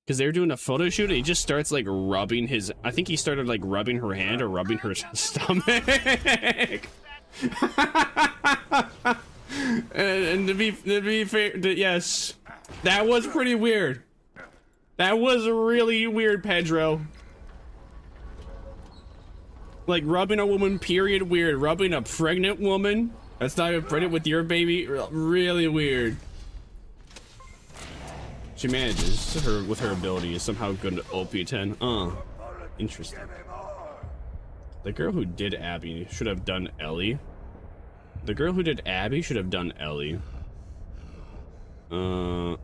Because they were doing a photo shoot and he just starts like rubbing I think he started like rubbing her hand or rubbing her stomach. and to be fair, yes, that was pretty weird. That was really weird, Pedro. Like rubbing a woman, period, weird. Rubbing a pregnant woman that's not even pregnant with your baby, really weird. She manages with her ability is somehow good at OP10. Interesting. The girl who did Abby should have done Ellie. The girl who did Abby should have done Ellie. The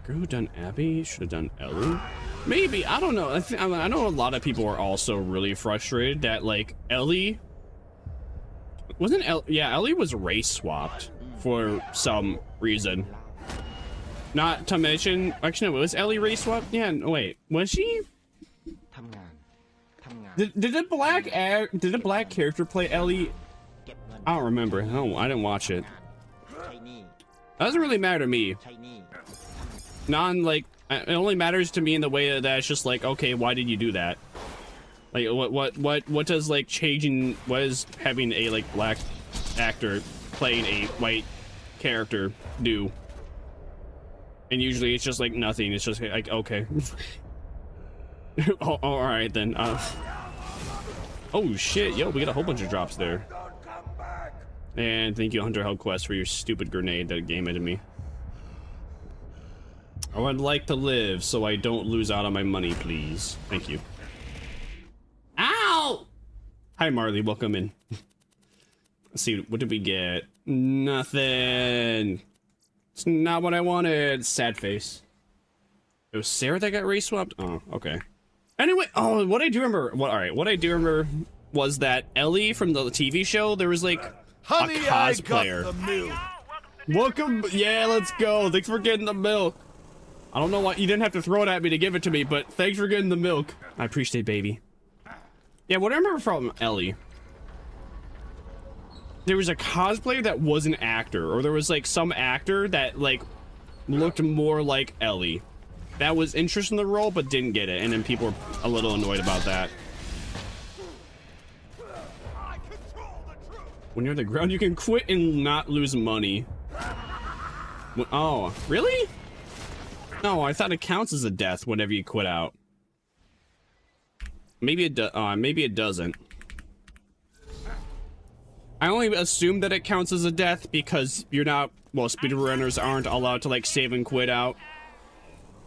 girl who done Abby should have done Ellie. Maybe, I don't know. I know a lot of people are also really frustrated that like Ellie Ellie was race swapped for some reason. Not to mention, actually, no, was Ellie race swapped? Yeah, no, wait, was she? Did a black character play Ellie? I don't remember. No, I didn't watch it. That doesn't really matter to me. It only matters to me in the way that it's just like, okay, why did you do that? Like, what does like what does having a like black actor playing a white character do? And usually it's just like nothing. It's just like, okay. Oh, all right then. Oh shit, yo, we got a whole bunch of drops there. And thank you, Hunter Hellquest, for your stupid grenade that game into me. I would like to live so I don't lose out on my money, please. Thank you. Ow! Hi, Marley, welcome in. Let's see, what did we get? Nothing. It's not what I wanted. Sad face. It was Sarah that got race swapped? Oh, okay. Anyway, what I do remember was that Ellie from the TV show, there was like a cosplayer. Welcome, yeah, let's go. Thanks for getting the milk. I don't know why you didn't have to throw it at me to give it to me, but thanks for getting the milk. I appreciate, baby. Yeah, what I remember from Ellie, there was a cosplayer that was an actor, or there was like some actor that like looked more like Ellie. That was interested in the role, but didn't get it, and then people were a little annoyed about that. When you're on the ground, you can quit and not lose money. Oh, really? No, I thought it counts as a death whenever you quit out. Maybe it doesn't. I only assume that it counts as a death because you're not, well, speedrunners aren't allowed to like save and quit out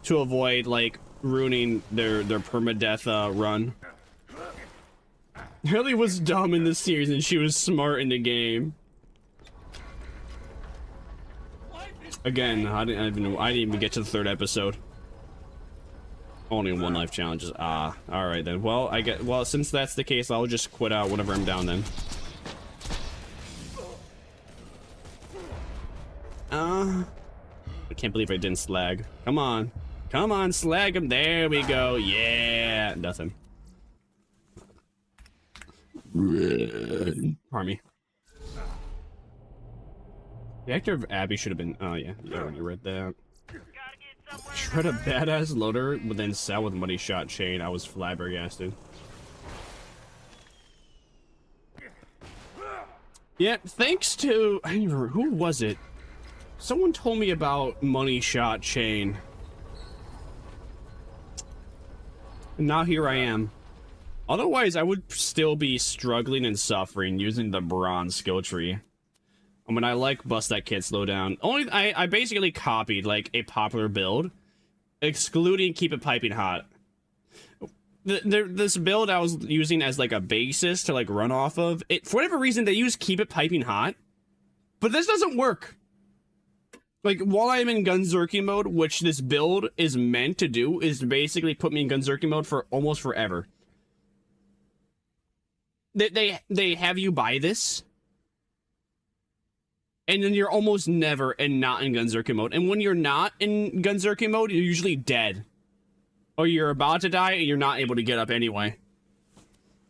to avoid like ruining their permadeath run. Ellie was dumb in this series and she was smart in the game. Again, I didn't even get to the 3rd episode. Only 1 life challenges. Ah, all right then. Well, since that's the case, I'll just quit out whenever I'm down then. I can't believe I didn't slag. Come on. Come on, slag him. There we go. Yeah. Nothing. Pardon me. The actor of Abby should have been... Oh, yeah. You already read that. Shred a badass loader, but then sell with money shot chain. I was flabbergasted. Yeah, thanks to... I don't remember. Who was it? Someone told me about money shot chain. And now here I am. Otherwise, I would still be struggling and suffering using the bronze skill tree. I mean, I like bust that kid slow down. I basically copied like a popular build, excluding keep it piping hot. This build I was using as like a basis to like run off of it. For whatever reason, they use keep it piping hot, but this doesn't work. Like, while I'm in Gunzerky mode, which this build is meant to do, is basically put me in Gunzerky mode for almost forever. They have you buy this, and then you're almost never not in Gunzerky mode. And when you're not in Gunzerky mode, you're usually dead. Or you're about to die, and you're not able to get up anyway.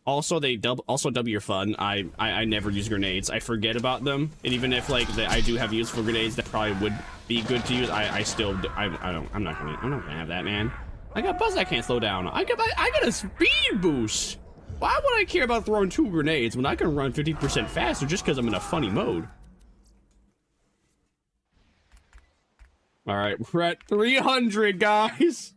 Also, they dub your fun. I never use grenades. I forget about them, and even if like I do have use for grenades that probably would be good to use, I'm not gonna have that, man. I got buzz. I can't slow down. I got a speed boost. Why would I care about throwing 2 grenades when I can run 50% faster just because I'm in a funny mode? All right, we're at 300, guys.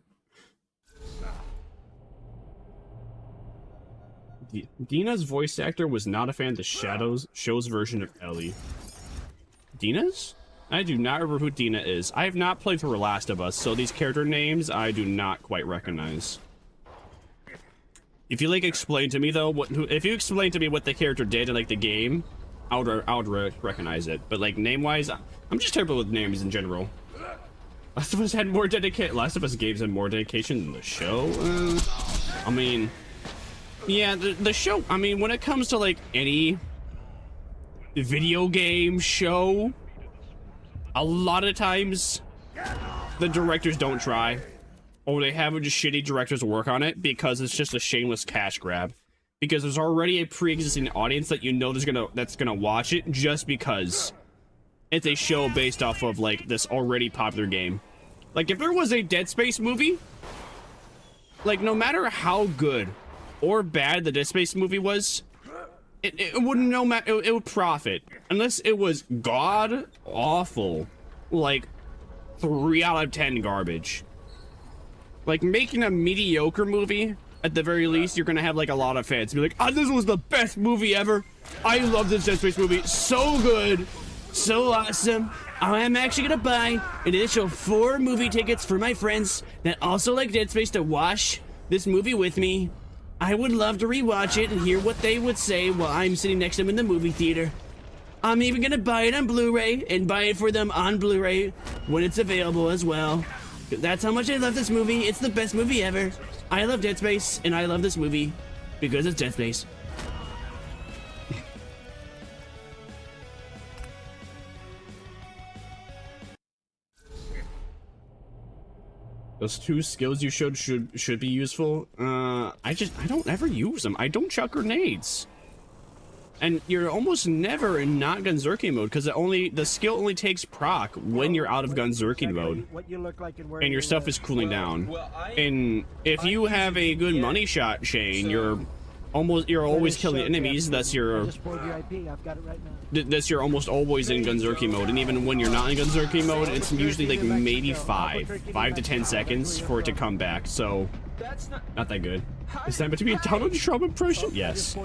Dina's voice actor was not a fan of the show's version of Ellie. Dina's? I do not remember who Dina is. I have not played through Last of Us, so these character names I do not quite recognize. If you like explain to me though, if you explain to me what the character did in like the game, I would recognize it. But like name wise, I'm just terrible with names in general. Last of Us had more dedication. Last of Us games had more dedication than the show. I mean. Yeah, the show, I mean, when it comes to, like, any video game show, a lot of times, the directors don't try. Or they have just shitty directors work on it because it's just a shameless cash grab. Because there's already a pre-existing audience that you know that's gonna watch it just because it's a show based off of, like, this already popular game. Like, if there was a Dead Space movie, like, no matter how good or bad the Dead Space movie was, it wouldn't it would profit unless it was god awful, like 3 out of 10 garbage. Like making a mediocre movie, at the very least, you're gonna have like a lot of fans be like, "Oh, this was the best movie ever. I love this Dead Space movie. So good, so awesome. I'm actually gonna buy an additional 4 movie tickets for my friends that also like Dead Space to watch this movie with me. I would love to rewatch it and hear what they would say while I'm sitting next to them in the movie theater. I'm even gonna buy it on Blu-ray and buy it for them on Blu-ray when it's available as well. That's how much I love this movie. It's the best movie ever. I love Dead Space, and I love this movie because it's Dead Space." Those 2 skills you showed should be useful. I don't ever use them. I don't chuck grenades. And you're almost never in not Gunzerking mode because the skill only takes proc when you're out of Gunzerking mode. And your stuff is cooling down. And if you have a good money shot chain, you're always killing enemies. That's you're almost always in Gunzerking mode. And even when you're not in Gunzerking mode, it's usually like maybe 5 to 10 seconds for it to come back. So not that good. Is that meant to be a Donald Trump impression? Yes.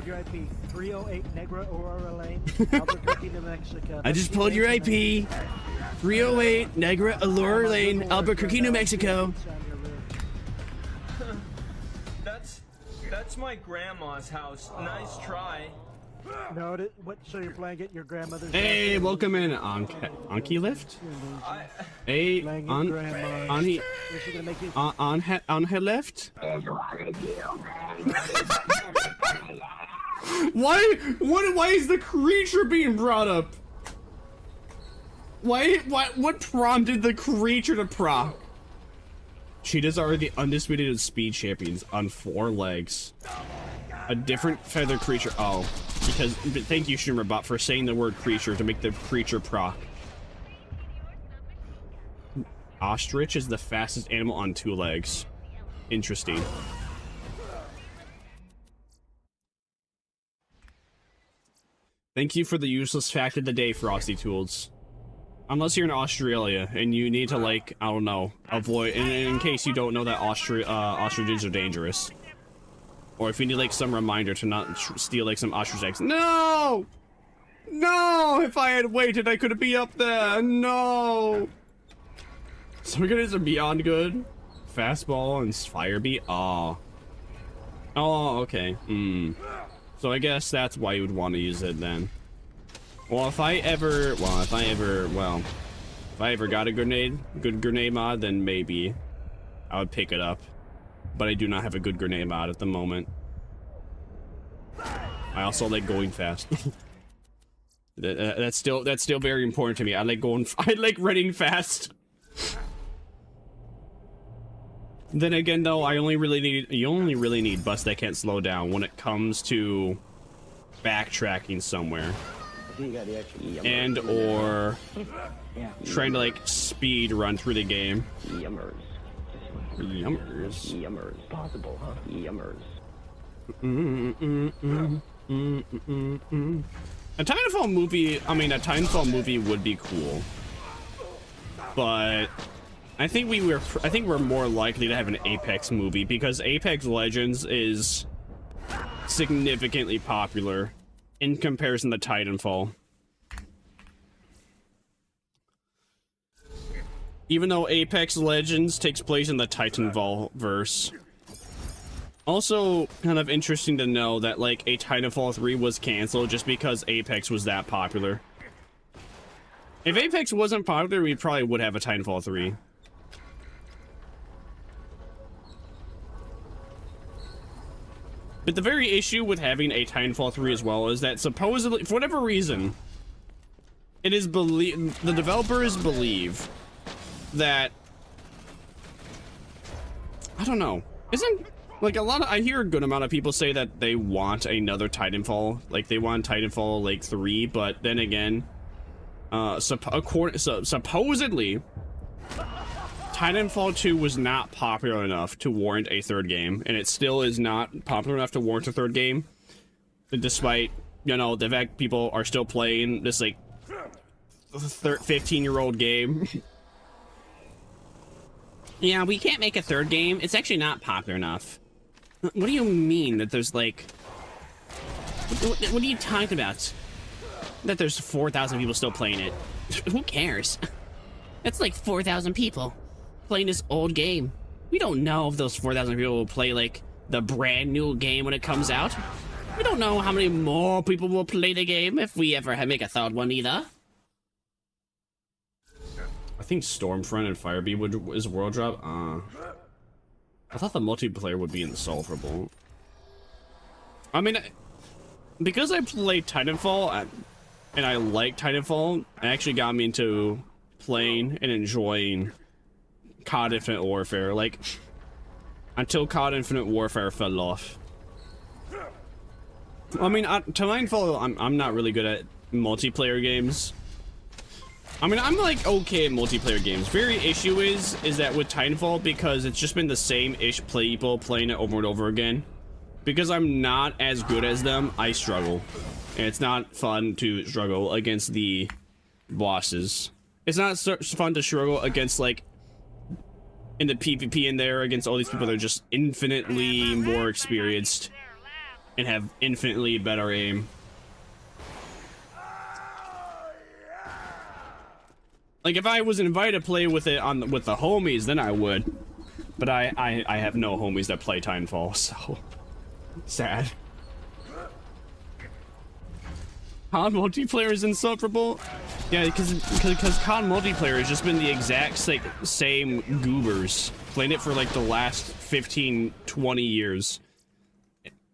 I just pulled your IP. 308 Negra Aurora Lane, Albuquerque, New Mexico. That's my grandma's house. Nice try. No, so you're playing it your grandmother's. Hey, welcome in Anki Lift. Hey, on her left. Why is the creature being brought up? What prompted the creature to proc? Cheetahs are the undisputed speed champions on 4 legs. A different feather creature. Oh, because thank you, Shimmerbot, for saying the word creature to make the creature proc. Ostrich is the fastest animal on 2 legs. Interesting. Thank you for the useless fact of the day, Frosty Tools. Unless you're in Australia and you need to, like, I don't know, avoid, in case you don't know that ostriches are dangerous. Or if you need, like, some reminder to not steal, like, some ostrich eggs. No! No! If I had waited, I could be up there. No! So we're gonna do some Beyond Good, Fastball, and Firebeat. Oh. Oh, okay. So I guess that's why you would want to use it then. Well, if I ever got a good grenade mod, then maybe I would pick it up. But I do not have a good grenade mod at the moment. I also like going fast. That's still very important to me. I like running fast. Then again, though, you only really need busts that can't slow down when it comes to backtracking somewhere. And or trying to, like, speed run through the game. Yummers. Possible, huh? Yummers. A Titanfall movie would be cool. But I think we're more likely to have an Apex movie because Apex Legends is significantly popular in comparison to Titanfall. Even though Apex Legends takes place in the Titanfall verse. Also, kind of interesting to know that, like, a Titanfall 3 was canceled just because Apex was that popular. If Apex wasn't popular, we probably would have a Titanfall 3. But the very issue with having a Titanfall 3 as well is that supposedly, for whatever reason, it is the developers believe that, I don't know, isn't, like, I hear a good amount of people say that they want another Titanfall, like they want Titanfall, like, 3, but then again, supposedly, Titanfall 2 was not popular enough to warrant a 3rd game, and it still is not popular enough to warrant a 3rd game, despite, you know, the fact people are still playing this, like, 15-year-old game. Yeah, we can't make a 3rd game. It's actually not popular enough. What do you mean that there's, like... What are you talking about? That there's 4,000 people still playing it. Who cares? That's like 4,000 people playing this old game. We don't know if those 4,000 people will play, like, the brand new game when it comes out. We don't know how many more people will play the game if we ever make a 3rd one either. I think Stormfront and Firebeat is World Drop. I thought the multiplayer would be insufferable. I mean, because I played Titanfall and I like Titanfall, it actually got me into playing and enjoying COD Infinite Warfare, like, until COD Infinite Warfare fell off. I mean, to my info, I'm not really good at multiplayer games. I mean, I'm like okay at multiplayer games. Very issue is that with Titanfall, because it's just been the same-ish people playing it over and over again. Because I'm not as good as them, I struggle. And it's not fun to struggle against the bosses. It's not so fun to struggle against, like, in the PvP in there, against all these people that are just infinitely more experienced and have infinitely better aim. Like, if I was invited to play with it with the homies, then I would. But I have no homies that play Titanfall, so sad. COD multiplayer is insufferable. Yeah, because COD multiplayer has just been the exact same goobers playing it for like the last 15-20 years.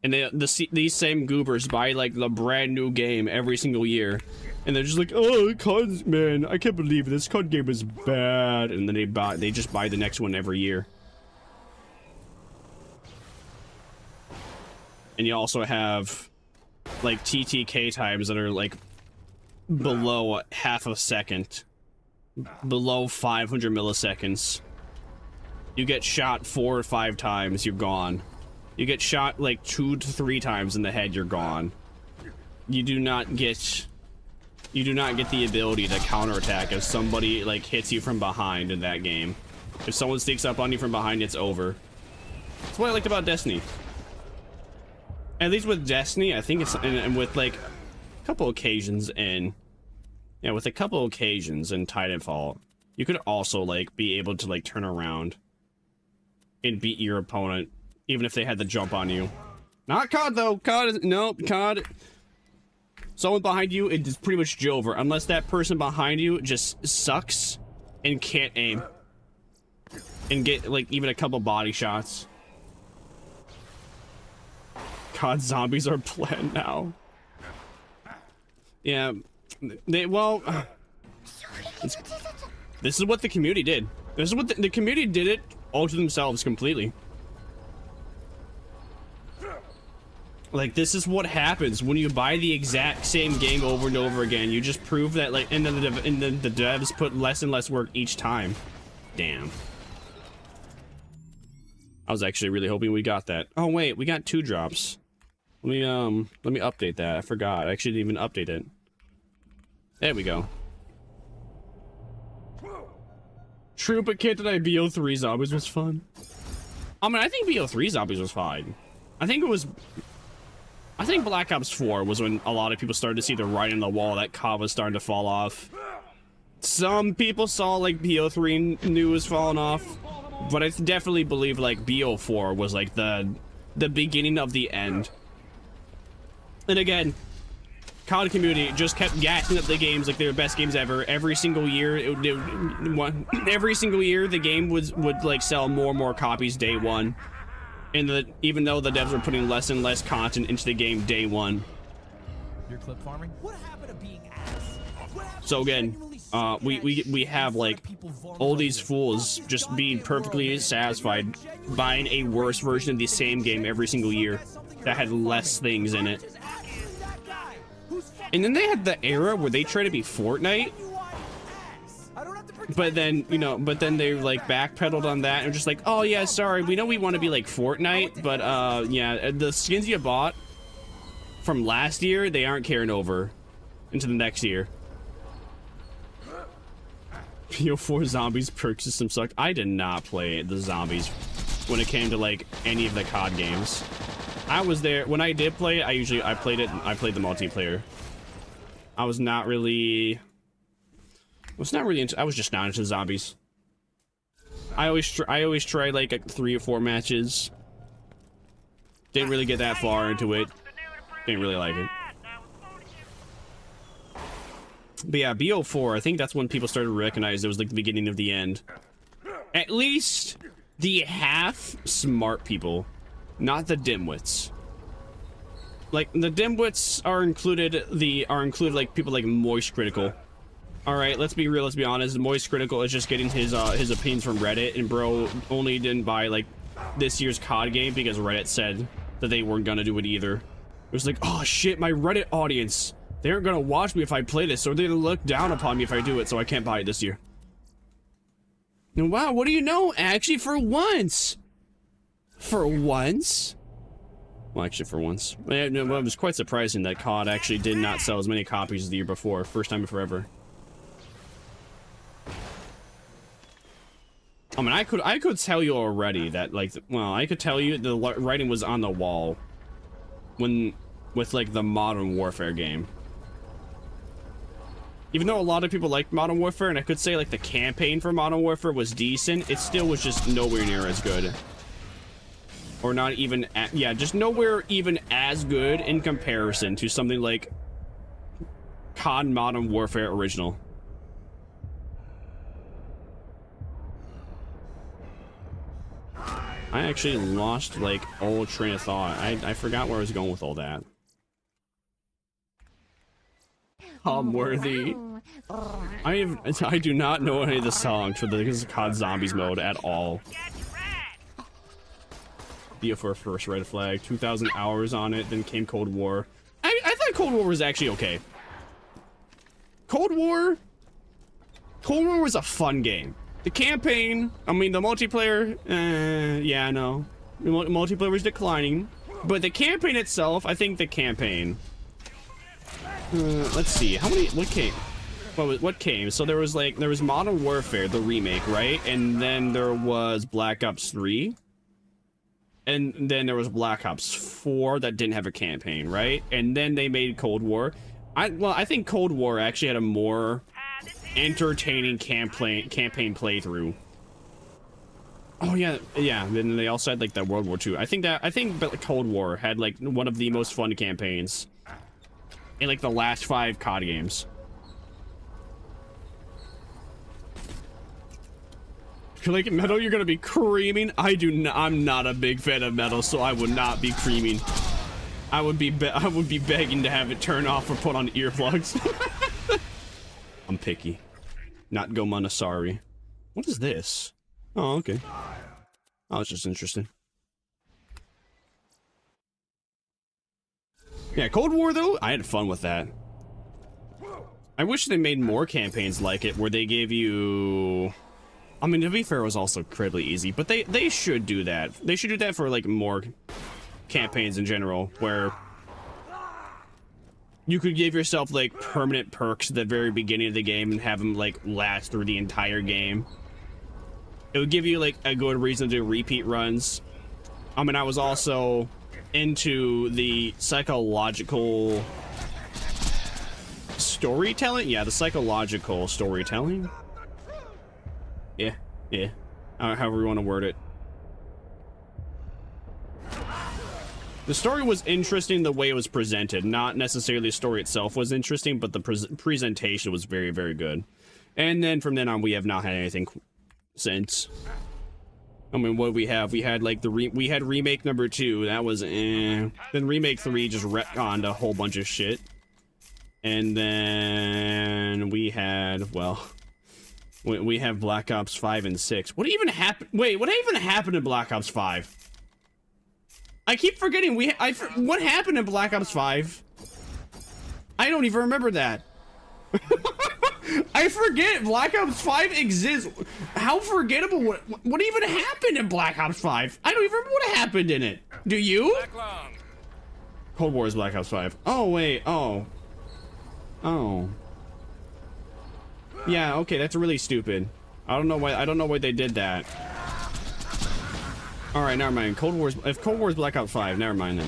And these same goobers buy like the brand new game every single year. And they're just like, oh, COD, man, I can't believe this COD game is bad. And then they just buy the next one every year. And you also have like TTK times that are like below half a second, below 500 milliseconds. You get shot 4 or 5 times, you're gone. You get shot like 2 to 3 times in the head, you're gone. You do not get the ability to counterattack if somebody like hits you from behind in that game. If someone sneaks up on you from behind, it's over. That's what I liked about Destiny. At least with Destiny, I think it's, and with like a couple occasions in, yeah, with a couple occasions in Titanfall, you could also like be able to like turn around and beat your opponent, even if they had to jump on you. Not COD though. COD is, nope, COD. Someone behind you, it's pretty much over, unless that person behind you just sucks and can't aim and get like even a couple body shots. COD zombies are planned now. Yeah, this is what the community did. This is what the community did it all to themselves completely. Like, this is what happens when you buy the exact same game over and over again. You just prove that, like, and then the devs put less and less work each time. Damn. I was actually really hoping we got that. Oh wait, we got 2 drops. Let me update that. I forgot. I actually didn't even update it. There we go. True, but can't deny BO3 Zombies was fun. I mean, I think BO3 Zombies was fine. I think Black Ops 4 was when a lot of people started to see the writing on the wall that COD was starting to fall off. Some people saw, like, BO3 news falling off, but I definitely believe, like, BO4 was, like, the beginning of the end. And again, COD community just kept gassing up the games like they were best games ever. Every single year, every single year, the game would like sell more and more copies day one. And even though the devs were putting less and less content into the game day one. You're clip farming? What happened to being ass? So again, we have like all these fools just being perfectly satisfied buying a worse version of the same game every single year that had less things in it. And then they had the era where they tried to be Fortnite, but then, you know, they like backpedaled on that and just like, oh yeah, sorry, we know we want to be like Fortnite, but yeah, the skins you bought from last year, they aren't carrying over into the next year. PO4 Zombies perk system sucked. I did not play the zombies when it came to like any of the COD games. I was there when I did play it. I played the multiplayer. I was just not into zombies. I always try like 3 or 4 matches. Didn't really get that far into it. Didn't really like it. But yeah, BO4, I think that's when people started to recognize it was like the beginning of the end. At least the half smart people, not the dimwits. Like the dimwits are included like people like Moist Critical All right, let's be real. Let's be honest. Moist Critical is just getting his opinions from Reddit, and bro only didn't buy like this year's COD game because Reddit said that they weren't gonna do it either. It was like, oh shit, my Reddit audience, they aren't gonna watch me if I play this, or they're gonna look down upon me if I do it, so I can't buy it this year. And wow, what do you know? Actually, for once. For once? Well, actually, for once. It was quite surprising that COD actually did not sell as many copies as the year before. First time in forever. I mean, I could tell you already that, like, well, I could tell you the writing was on the wall with, like, the Modern Warfare game. Even though a lot of people liked Modern Warfare, and I could say, like, the campaign for Modern Warfare was decent, it still was just nowhere near as good. Or not even, yeah, just nowhere even as good in comparison to something like COD Modern Warfare Original. I actually lost, like, all train of thought. I forgot where I was going with all that. Worthy. I do not know any of the songs for the COD Zombies mode at all. For a first red flag, 2,000 hours on it, then came Cold War. I thought Cold War was actually okay. Cold War was a fun game. The campaign, I mean, the multiplayer, yeah, no. The multiplayer was declining, but the campaign itself, I think the campaign, let's see, what came? So there was Modern Warfare, the remake, right? And then there was Black Ops 3. And then there was Black Ops 4 that didn't have a campaign, right? And then they made Cold War. I think Cold War actually had a more entertaining campaign playthrough. Oh yeah. Then they also had like that World War II. I think Cold War had like one of the most fun campaigns in like the last 5 COD games. If you like metal, you're gonna be creaming. I'm not a big fan of metal, so I would not be creaming. I would be begging to have it turn off or put on earplugs. I'm picky. Not Gomanasari. What is this? Oh, okay. Oh, it's just interesting. Yeah, Cold War though, I had fun with that. I wish they made more campaigns like it where they gave you... I mean, to be fair, it was also incredibly easy, but they should do that. They should do that for like more campaigns in general, where you could give yourself like permanent perks at the very beginning of the game and have them like last through the entire game. It would give you like a good reason to do repeat runs. I mean, I was also into the psychological storytelling. Yeah, the psychological storytelling. Yeah. However you want to word it. The story was interesting the way it was presented. Not necessarily the story itself was interesting, but the presentation was very, very good. And then from then on, we have not had anything since. I mean, what we have? We had like we had remake number 2. That was Then remake 3 just retconned a whole bunch of shit. And then we had, well... We have Black Ops 5 and 6. What even happened? Wait, what even happened in Black Ops 5? I keep forgetting. What happened in Black Ops 5? I don't even remember that. I forget Black Ops 5 exists. How forgettable? What even happened in Black Ops 5? I don't even remember what happened in it. Do you? Cold War is Black Ops 5. Oh wait. Oh. Yeah, okay, that's really stupid. I don't know why they did that. Alright, never mind. If Cold War is Black Ops 5, never mind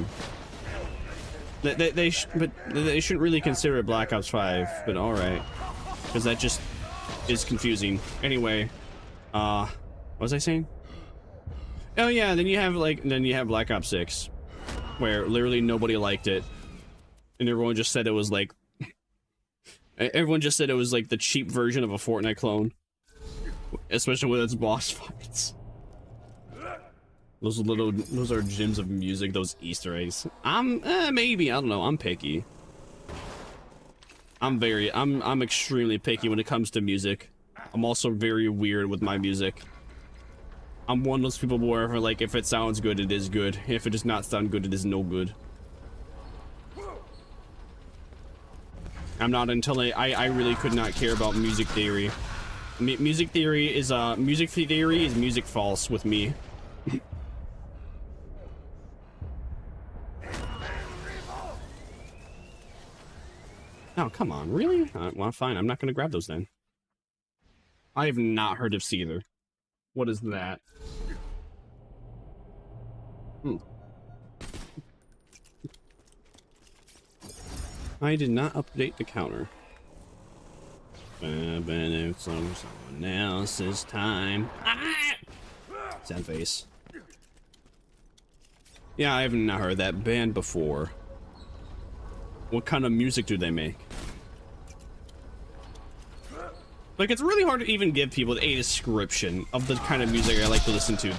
then. They shouldn't really consider it Black Ops 5, but alright. Because that just is confusing. Anyway, what was I saying? Oh yeah, then you have Black Ops 6, where literally nobody liked it. And everyone just said it was like the cheap version of a Fortnite clone. Especially with its boss fights. Those are gems of music, those Easter eggs. Maybe, I don't know, I'm picky. I'm extremely picky when it comes to music. I'm also very weird with my music. I'm one of those people where, like, if it sounds good, it is good. If it does not sound good, it is no good. I'm not until I really could not care about music theory. Music theory is music false with me. Oh, come on, really? Well, fine, I'm not gonna grab those then. I have not heard of Seether. What is that? I did not update the counter. It's someone else's time. Sad face. Yeah, I have not heard that band before. What kind of music do they make? Like, it's really hard to even give people a description of the kind of music I like to listen to.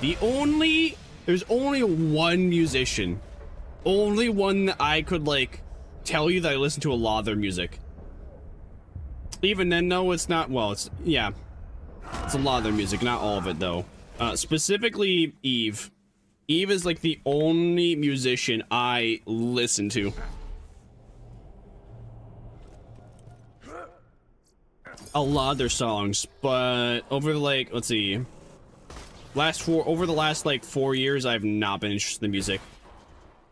There's only one musician. Only one that I could, like, tell you that I listen to a lot of their music. Even then, no, it's not, well, it's, yeah. It's a lot of their music, not all of it, though. Specifically, Eve. Eve is, like, the only musician I listen to. A lot of their songs, but over like, let's see, over the last like 4 years, I've not been interested in music.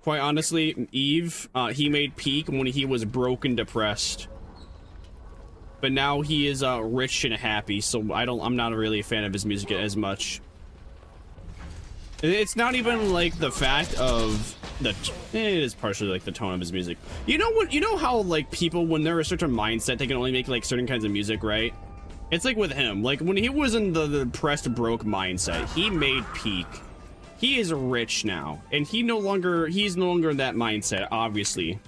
Quite honestly, Eve, he made peak when he was broke and depressed, but now he is rich and happy. So I'm not really a fan of his music as much. It's not even like the fact of it is partially like the tone of his music. You know what? You know how like people, when they're a certain mindset, they can only make like certain kinds of music, right? It's like with him. Like when he was in the depressed, broke mindset, he made peak. He is rich now, and he's no longer in that mindset, obviously.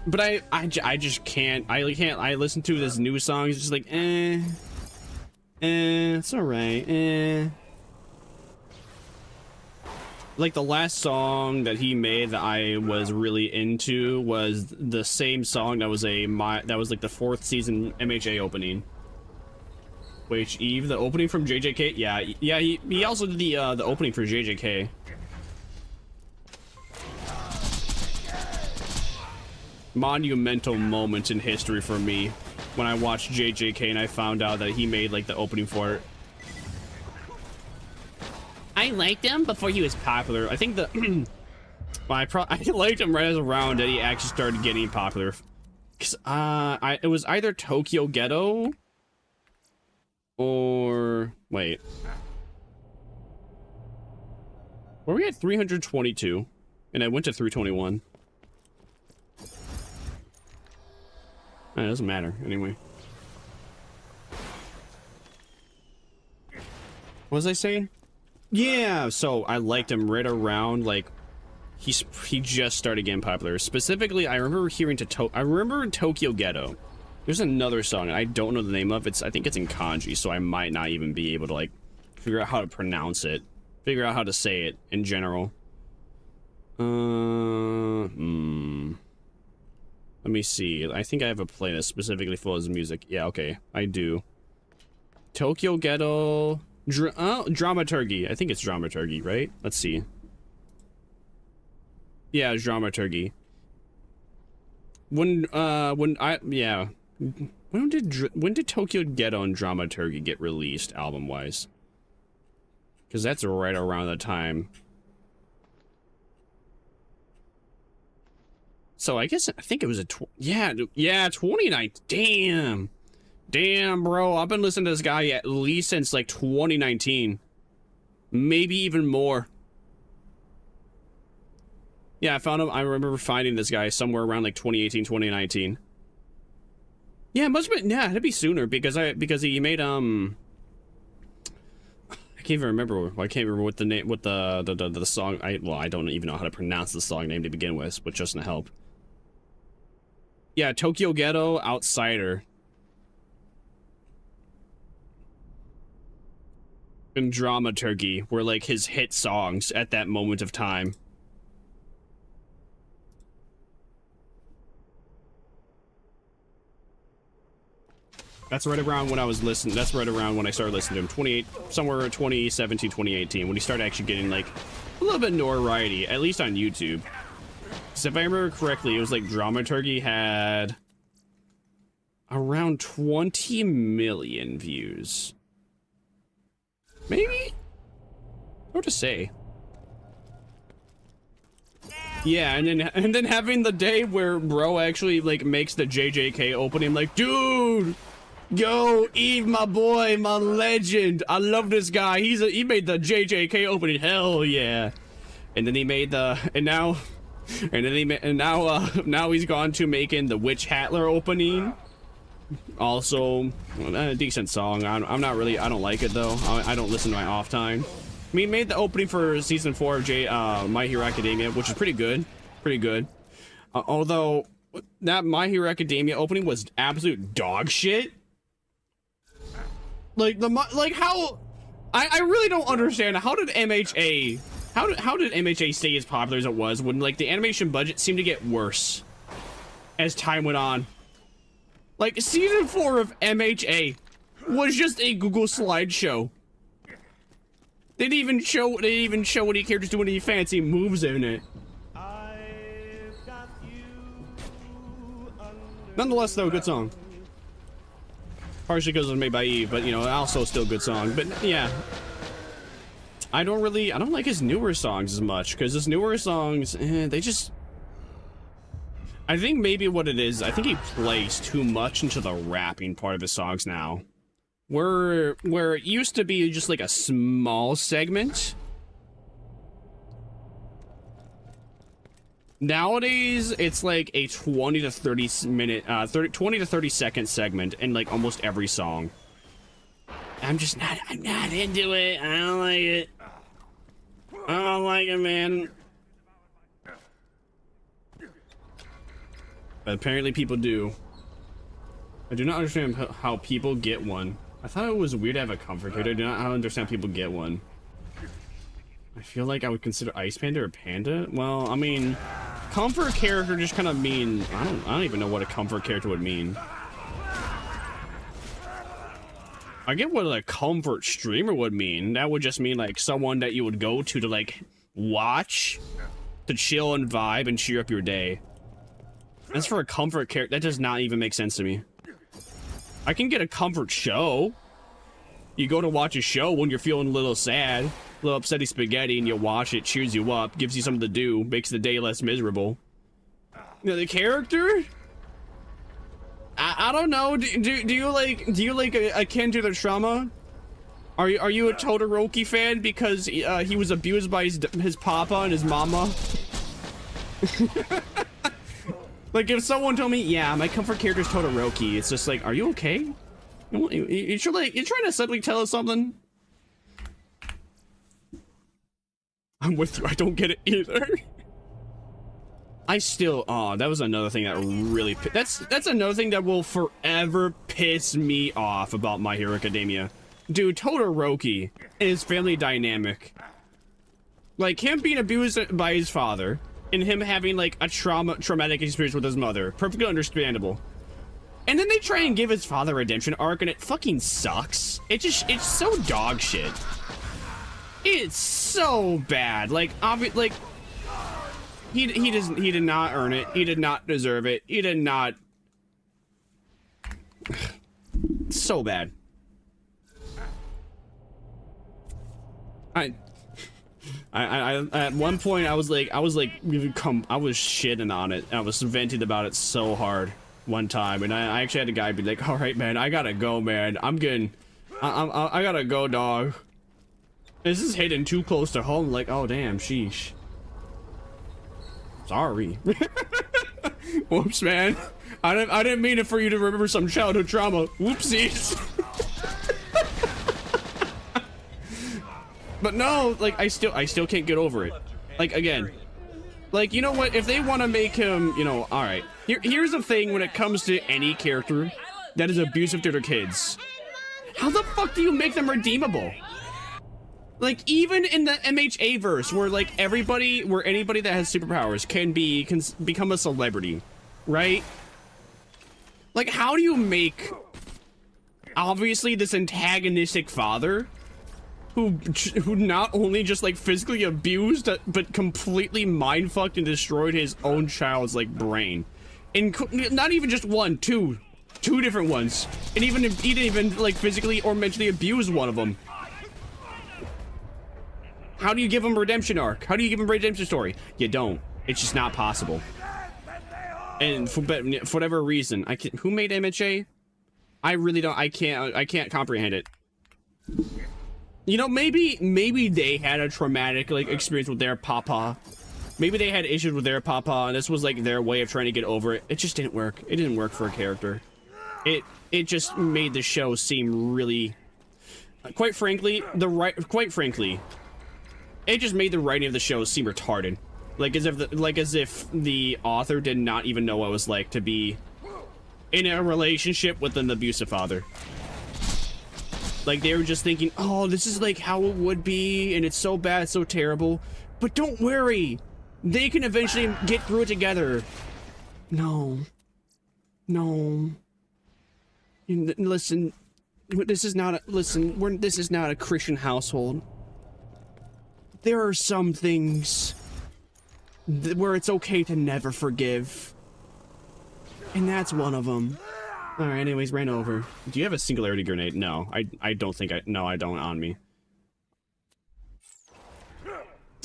But I just can't. I listen to this new song. It's just like it's alright. Like the last song that he made that I was really into was the same song that was like the 4th season MHA opening. Which Eve, the opening from JJK, yeah, he also did the opening for JJK. Monumental moment in history for me when I watched JJK and I found out that he made like the opening for it. I liked him before he was popular. I think the I liked him right around that he actually started getting popular. Cause it was either Tokyo Ghetto or wait. Were we at 322? And I went to 321. It doesn't matter anyway. What was I saying? Yeah, so I liked him right around like he just started getting popular. Specifically, I remember hearing I remember Tokyo Ghetto. There's another song I don't know the name of. I think it's in kanji, so I might not even be able to like figure out how to pronounce it, figure out how to say it in general. Let me see. I think I have a playlist specifically for his music. Yeah, okay, I do. Tokyo Ghetto. Dramaturgy. I think it's dramaturgy, right? Let's see. Yeah, it's dramaturgy. When did Tokyo Ghetto and Dramaturgy get released album wise? Because that's right around the time. So I think it was 2019. Damn, bro, I've been listening to this guy at least since like 2019. Maybe even more. Yeah, I found him. I remember finding this guy somewhere around like 2018, 2019. Yeah, it must have been, yeah, it'd be sooner because he made I can't even remember. I can't remember what the name, what the song. I don't even know how to pronounce the song name to begin with, but just to help. Yeah, Tokyo Ghetto, Outsider. And Dramaturgy were like his hit songs at that moment of time. That's right around when I was listening. That's right around when I started listening to him. Somewhere 2017, 2018, when he started actually getting like a little bit notoriety, at least on YouTube. Because if I remember correctly, it was like Dramaturgy had around 20 million views. Maybe? Hard to say. Yeah, and then having the day where bro actually like makes the JJK opening, I'm like, dude, yo, Eve, my boy, my legend, I love this guy. He made the JJK opening, hell yeah. And then he made the now he's gone to making the Witch Hattler opening. Also, a decent song. I'm not really. I don't like it though. I don't listen to my off time. I mean, he made the opening for season 4 of My Hero Academia, which is pretty good. Pretty good. Although that My Hero Academia opening was absolute dog shit. Like how I really don't understand how did MHA how did MHA stay as popular as it was when like the animation budget seemed to get worse as time went on. Like season 4 of MHA was just a Google slideshow. They didn't even show any characters doing any fancy moves in it. Nonetheless, though, good song. Partially because it was made by Eve, but you know, also still a good song. But yeah, I don't like his newer songs as much because his newer songs, they just. I think maybe what it is, I think he plays too much into the rapping part of his songs now. Where it used to be just like a small segment. Nowadays, it's like a 20 to 30 minute, 20 to 30 second segment in like almost every song. I'm not into it. I don't like it. I don't like it, man. But apparently people do. I do not understand how people get one. I thought it was weird to have a comfort character. I do not understand how people get one. I feel like I would consider Ice Panda or Panda. Well, I mean, comfort character just kind of mean. I don't even know what a comfort character would mean. I get what a comfort streamer would mean. That would just mean like someone that you would go to like watch, to chill and vibe and cheer up your day. As for a comfort character, that does not even make sense to me. I can get a comfort show. You go to watch a show when you're feeling a little sad, a little upsetty spaghetti, and you watch it, cheers you up, gives you something to do, makes the day less miserable. You know, the character? I don't know. Do you like akin to the trauma? Are you a Todoroki fan because he was abused by his papa and his mama? Like, if someone told me, yeah, my comfort character is Todoroki, it's just like, are you okay? You're trying to subtly tell us something? I'm with you, I don't get it either. That was another thing that really, that's another thing that will forever piss me off about My Hero Academia. Dude, Todoroki is family dynamic. Like, him being abused by his father, and him having like a traumatic experience with his mother, perfectly understandable. And then they try and give his father a redemption arc, and it fucking sucks. It's so dog shit. It's so bad. Like, he did not earn it. He did not deserve it. He did not. So bad. At one point I was shitting on it. I was venting about it so hard one time, and I actually had a guy be like, all right, man, I gotta go, man. I gotta go, dog. This is hitting too close to home. Like, oh damn, sheesh. Sorry. Whoops, man. I didn't mean it for you to remember some childhood trauma. Whoopsies. But no, like, I still can't get over it. Like, again, like, you know what, if they want to make him, you know, all right, here's the thing when it comes to any character that is abusive to their kids. How the fuck do you make them redeemable? Like, even in the MHA verse, where like anybody that has superpowers can become a celebrity, right? Like, how do you make obviously this antagonistic father who not only just like physically abused but completely mind fucked and destroyed his own child's like brain, and not even just one, two different ones, and he didn't even like physically or mentally abuse one of them. How do you give him a redemption arc? How do you give him a redemption story? You don't. It's just not possible. And for whatever reason, who made MHA? I really don't. I can't comprehend it. You know, maybe they had a traumatic like experience with their papa. Maybe they had issues with their papa, and this was like their way of trying to get over it. It just didn't work. It didn't work for a character. It just made the show seem really, quite frankly, it just made the writing of the show seem retarded. Like as if the author did not even know what it was like to be in a relationship with an abusive father. Like they were just thinking, oh, this is like how it would be, and it's so bad, so terrible. But don't worry, they can eventually get through it together. No. Listen, this is not a Christian household. There are some things where it's okay to never forgive. And that's one of them. Alright, anyways, ran over. Do you have a singularity grenade? No, I don't think no, I don't on me.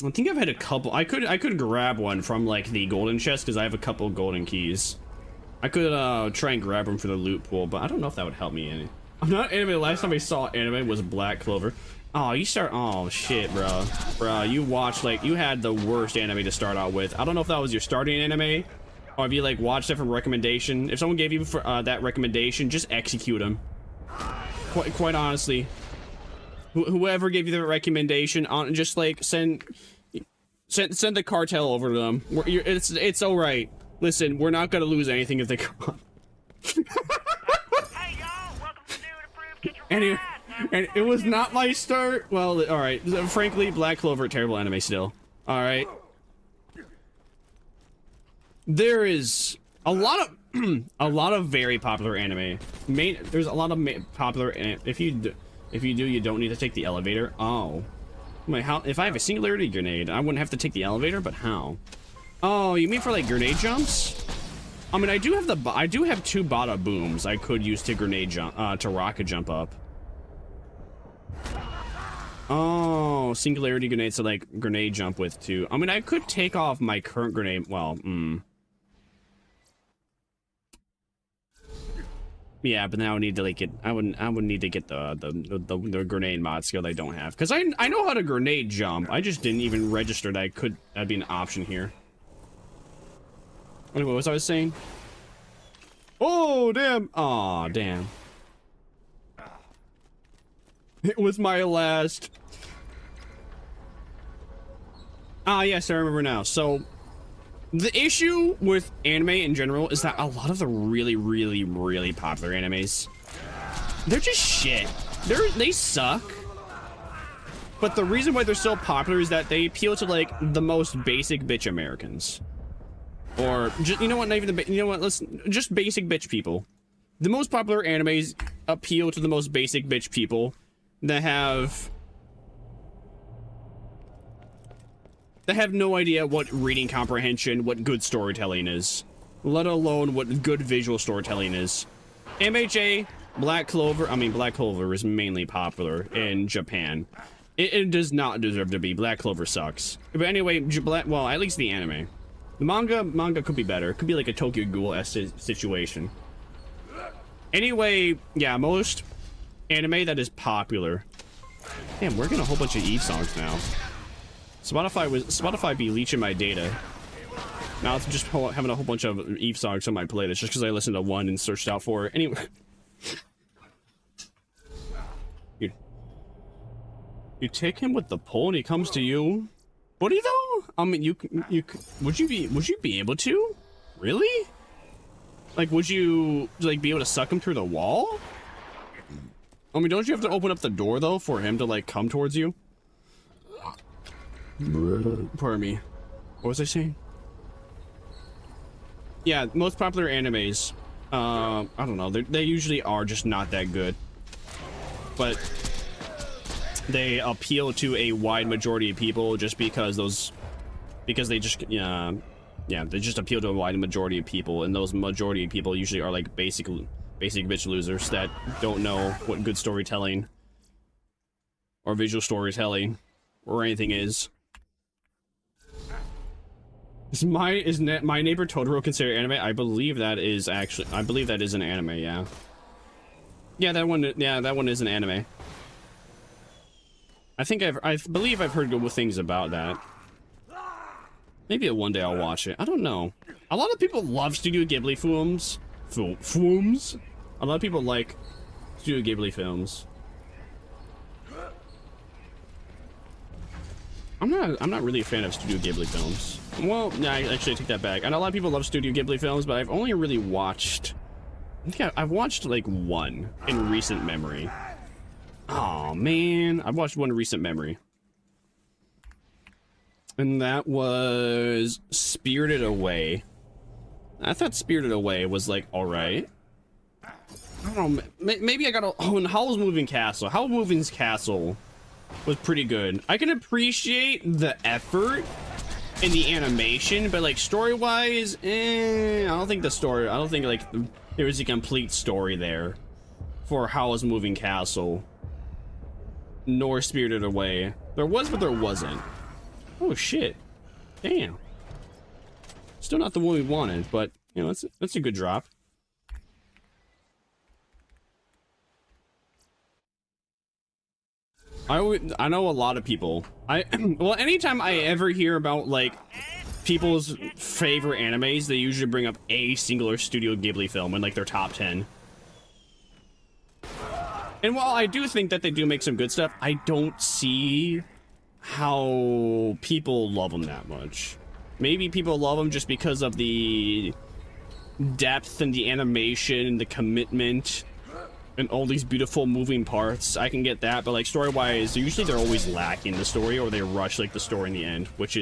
I think I've had a couple. I could grab one from like the golden chest because I have a couple golden keys. I could try and grab them for the loot pool, but I don't know if that would help me any. I'm not anime. The last time I saw anime was Black Clover. Oh, oh shit, bro, you watched like you had the worst anime to start out with. I don't know if that was your starting anime, or if you like watched it from recommendation. If someone gave you that recommendation, just execute them. Quite honestly, whoever gave you the recommendation, just like send the cartel over to them. It's all right. Listen, we're not gonna lose anything if they come on. Hey y'all, welcome to New and Improved Get Your Ride. And it was not my start. Well, all right. Frankly, Black Clover, terrible anime still. All right. There is a lot of very popular anime. There's a lot of popular. If you do, you don't need to take the elevator. Oh, wait, how? If I have a singularity grenade, I wouldn't have to take the elevator. But how? Oh, you mean for like grenade jumps? I mean, I do have two bada booms I could use to grenade jump, to rocket jump up. Oh, singularity grenades to like grenade jump with too. I mean, I could take off my current grenade. Well, yeah, but then I would need to like I would need to get the grenade mod skill that I don't have, because I know how to grenade jump. I just didn't even register that that'd be an option here. Anyway, what was I was saying? Oh damn! Aw, damn. It was my last. Ah, yes, I remember now. So, the issue with anime in general is that a lot of the really, really, really popular animes, they're just shit. They suck. But the reason why they're so popular is that they appeal to like the most basic bitch Americans, or just, you know what? Not even the you know what? Listen, just basic bitch people. The most popular animes appeal to the most basic bitch people that have no idea what reading comprehension, what good storytelling is, let alone what good visual storytelling is. MHA, Black Clover is mainly popular in Japan. It does not deserve to be. Black Clover sucks. But anyway, well, at least the anime. The manga could be better. It could be like a Tokyo Ghoul-esque situation. Anyway, yeah, most anime that is popular. Damn, we're getting a whole bunch of Eve songs now. Spotify be leeching my data. Now it's just having a whole bunch of Eve songs on my playlist just because I listened to one and searched out for it. Anyway. You take him with the pole and he comes to you? Would he though? I mean, would you be able to? Really? Like, would you like be able to suck him through the wall? I mean, don't you have to open up the door though for him to like come towards you? Pardon me. What was I saying? Yeah, most popular animes, I don't know, they usually are just not that good. but they appeal to a wide majority of people just because they just they just appeal to a wide majority of people, and those majority of people usually are like basic bitch losers that don't know what good storytelling or visual storytelling or anything is. Is my neighbor Totoro considered anime? I believe that is an anime, yeah. Yeah, that one is an anime. I believe I've heard good things about that. Maybe one day I'll watch it. I don't know. A lot of people love Studio Ghibli films. A lot of people like Studio Ghibli films. I'm not really a fan of Studio Ghibli films. Well, yeah, actually I take that back. I know a lot of people love Studio Ghibli films, but I've only really watched... I think I've watched like one in recent memory. Oh man, I've watched one in recent memory. And that was Spirited Away. I thought Spirited Away was like alright. I don't know, maybe I gotta... Oh, and Howl's Moving Castle. Howl's Moving Castle was pretty good. I can appreciate the effort and the animation, but like story-wise, I don't think like there was a complete story there for Howl's Moving Castle, nor Spirited Away. There was, but there wasn't. Oh shit! Damn. Still not the one we wanted, but you know that's a good drop. I know a lot of people. Well, anytime I ever hear about like people's favorite animes, they usually bring up a singular Studio Ghibli film in like their top 10. And while I do think that they do make some good stuff, I don't see how people love them that much. Maybe people love them just because of the depth and the animation and the commitment and all these beautiful moving parts. I can get that, but like story-wise, usually they're always lacking the story, or they rush like the story in the end, which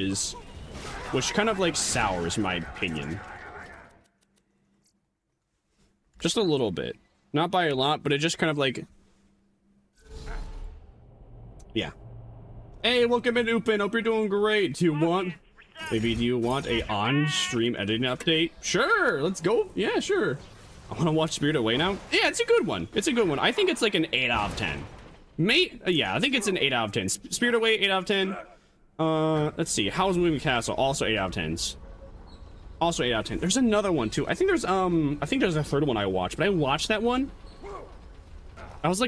kind of like sours my opinion. Just a little bit. Not by a lot, but it just kind of like... Yeah. Hey, welcome in, Upin. Hope you're doing great. Do you want a on-stream editing update? Sure, let's go. Yeah, sure. I want to watch Spirited Away now. Yeah, it's a good one. It's a good one. I think it's like an 8 out of 10. Yeah, I think it's an 8 out of 10. Spirited Away, 8 out of 10. Let's see. Howl's Moving Castle, also 8 out of 10s. Also 8 out of 10. There's another one too. I think there's a third one I watched, but I watched that one. I was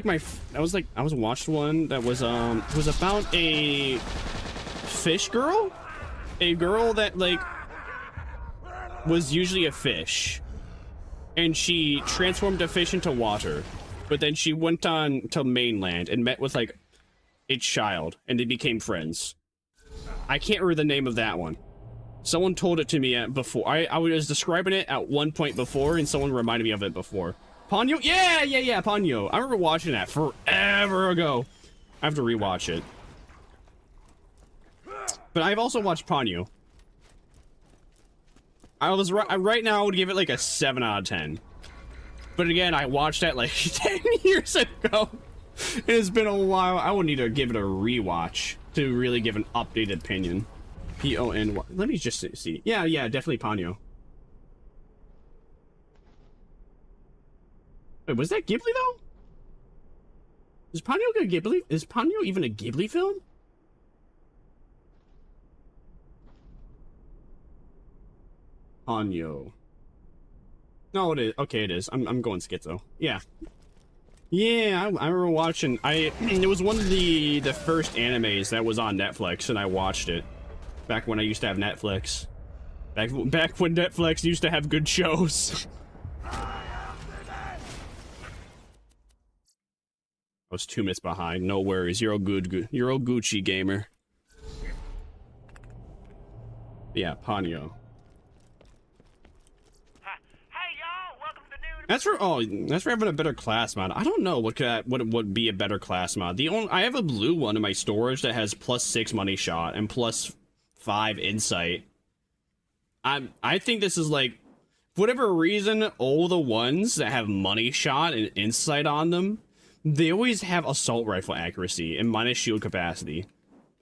watched one that was it was about a fish girl, a girl that like was usually a fish, and she transformed a fish into water, but then she went on to mainland and met with like a child, and they became friends. I can't remember the name of that one. Someone told it to me before. I was describing it at one point before, and someone reminded me of it before. Ponyo? Yeah, Ponyo. I remember watching that forever ago. I have to rewatch it. But I've also watched Ponyo. Right now I would give it like a 7 out of 10. But again, I watched that like 10 years ago. It's been a while. I would need to give it a rewatch to really give an updated opinion. P-O-N-Y. Let me just see. Yeah, definitely Ponyo. Wait, was that Ghibli though? Is Ponyo even a Ghibli film? Ponyo. No, it is. Okay, it is. I'm going schizo. Yeah. Yeah, I remember watching. It was one of the first animes that was on Netflix, and I watched it back when I used to have Netflix. Back when Netflix used to have good shows. I was 2 minutes behind. No worries. You're all good. You're all Gucci, gamer. Yeah, Ponyo. That's for having a better class mod. I don't know what would be a better class mod. I have a blue one in my storage that has +6 money shot and +5 insight. I think this is like, for whatever reason, all the ones that have money shot and insight on them They always have assault rifle accuracy and minus shield capacity.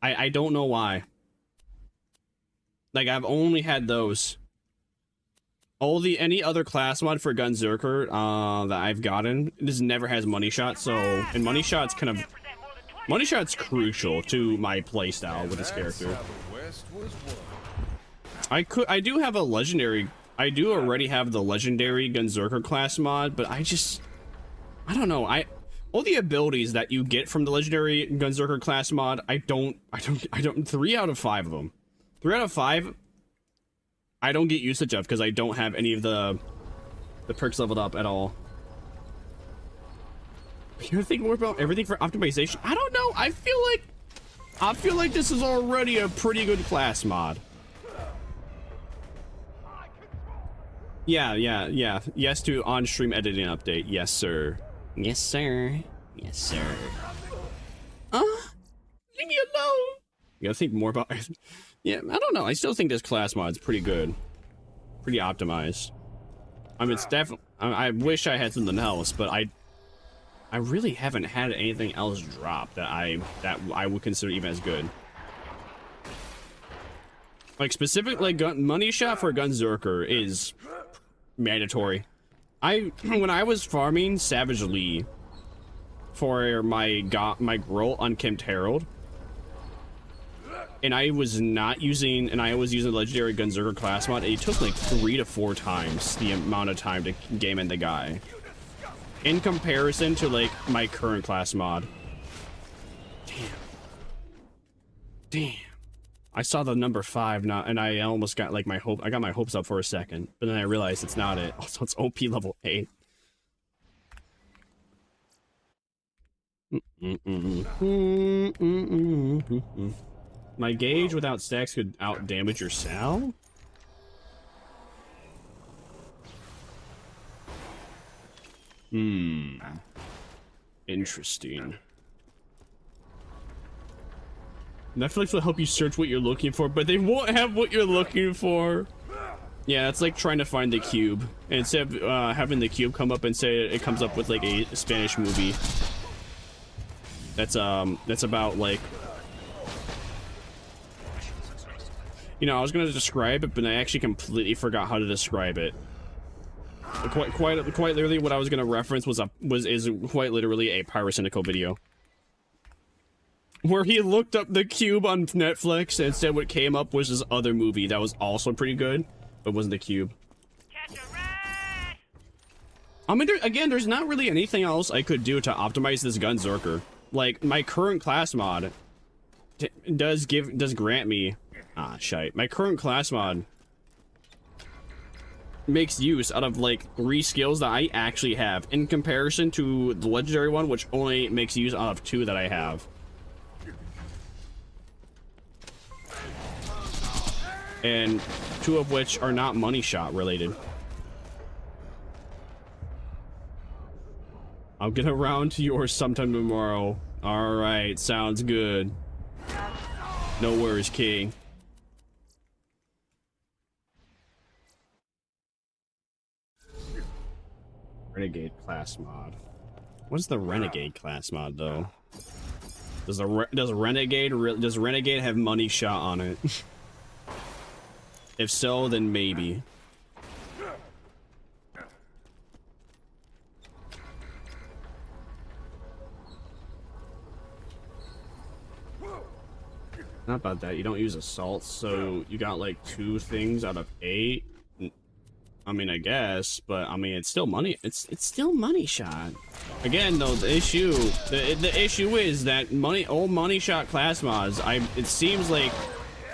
I don't know why. Like, I've only had those. Any other class mod for Gunzerker that I've gotten, this never has money shot, so, and money shot's crucial to my playstyle with this character. I do have a legendary, I do already have the legendary Gunzerker class mod, but I don't know, all the abilities that you get from the legendary Gunzerker class mod, I don't, 3 out of 5 of them. 3 out of 5, I don't get usage of because I don't have any of the perks leveled up at all. You think more about everything for optimization? I don't know. I feel like this is already a pretty good class mod. Yeah. Yes to on-stream editing update. Yes, sir. Yes, sir. Yes, sir. Leave me alone. You gotta think more about. Yeah, I don't know. I still think this class mod's pretty good, pretty optimized. I mean, it's definitely. I wish I had something else, but I really haven't had anything else drop that I would consider even as good. Like specifically, money shot for Gunzerker is mandatory. When I was farming Savage Lee for my groll Unkempt Herald, and I was using the legendary Gunzerker class mod, it took like 3 to 4 times the amount of time to game in the guy in comparison to like my current class mod. Damn. I saw the number 5 now, and I almost got like I got my hopes up for a second, but then I realized it's not it. Also, it's OP level 8. My gauge without stacks could out damage your Sal? Interesting. Netflix will help you search what you're looking for, but they won't have what you're looking for. Yeah, it's like trying to find the cube. And instead of having the cube come up and say it comes up with like a Spanish movie. That's about like, you know, I was gonna describe it, but I actually completely forgot how to describe it. Quite literally, what I was gonna reference is quite literally a Pyrocynical video, where he looked up the cube on Netflix and said what came up was this other movie that was also pretty good, but wasn't the cube. I mean, there's not really anything else I could do to optimize this Gunzerker. Like, my current class mod does grant me... shite. My current class mod makes use out of, like, 3 skills that I actually have, in comparison to the legendary one, which only makes use out of 2 that I have. And 2 of which are not money shot related. I'll get around to yours sometime tomorrow. Alright, sounds good. No worries, King. Renegade class mod. What's the Renegade class mod, though? Does Renegade have money shot on it? If so, then maybe. Not about that. You don't use assaults, so you got like 2 things out of 8. I mean, I guess, but I mean, it's still money. It's still money shot. Again, though, the issue is that old money shot class mods. It seems like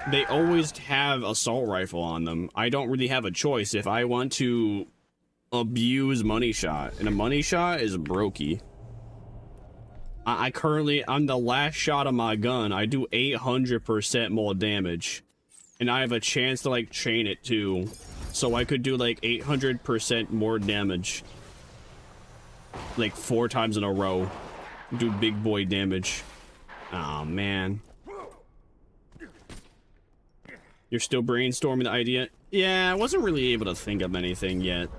they always have assault rifle on them. I don't really have a choice if I want to abuse money shot, and a money shot is brokey. I currently, on the last shot of my gun, I do 800% more damage, and I have a chance to like chain it too, so I could do like 800% more damage, like 4 times in a row. Do big boy damage. Oh man. You're still brainstorming the idea? Yeah, I wasn't really able to think of anything yet.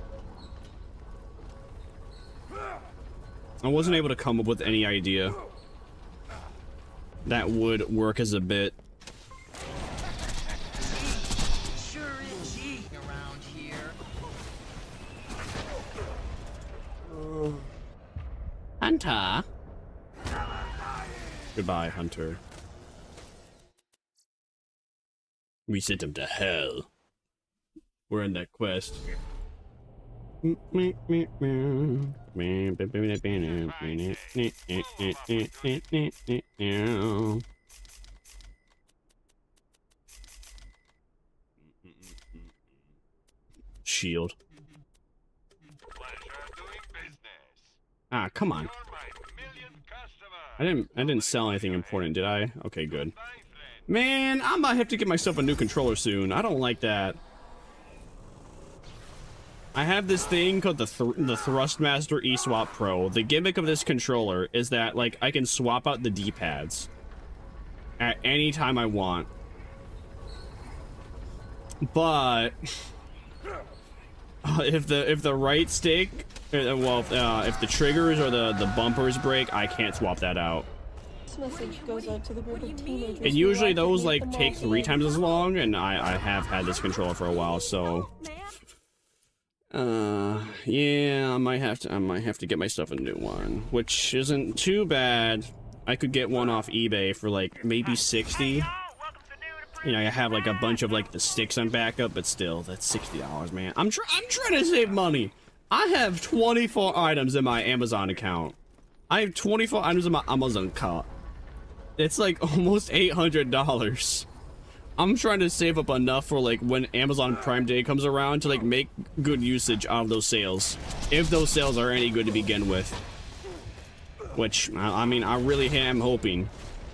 I wasn't able to come up with any idea that would work as a bit. Sure is cheating around here. Hunter. Goodbye, Hunter. We sent him to hell. We're in that quest. Shield. Ah, come on. I didn't sell anything important, did I? Okay, good. Man, I might have to get myself a new controller soon. I don't like that. I have this thing called the Thrustmaster eSwap Pro. The gimmick of this controller is that, like, I can swap out the D-pads at any time I want. But if the right stick, if the triggers or the bumpers break, I can't swap that out. This message goes out to the group of teenagers. And usually those like take 3 times as long, and I have had this controller for a while, so yeah, I might have to get myself a new one, which isn't too bad. I could get one off eBay for like maybe 60. You know, I have like a bunch of like the sticks on backup, but still, that's $60, man. I'm trying to save money. I have 24 items in my Amazon account. I have 24 items in my Amazon cart. It's like almost $800. I'm trying to save up enough for like when Amazon Prime Day comes around to like make good usage out of those sales. If those sales are any good to begin with. Which, I mean, I really am hoping.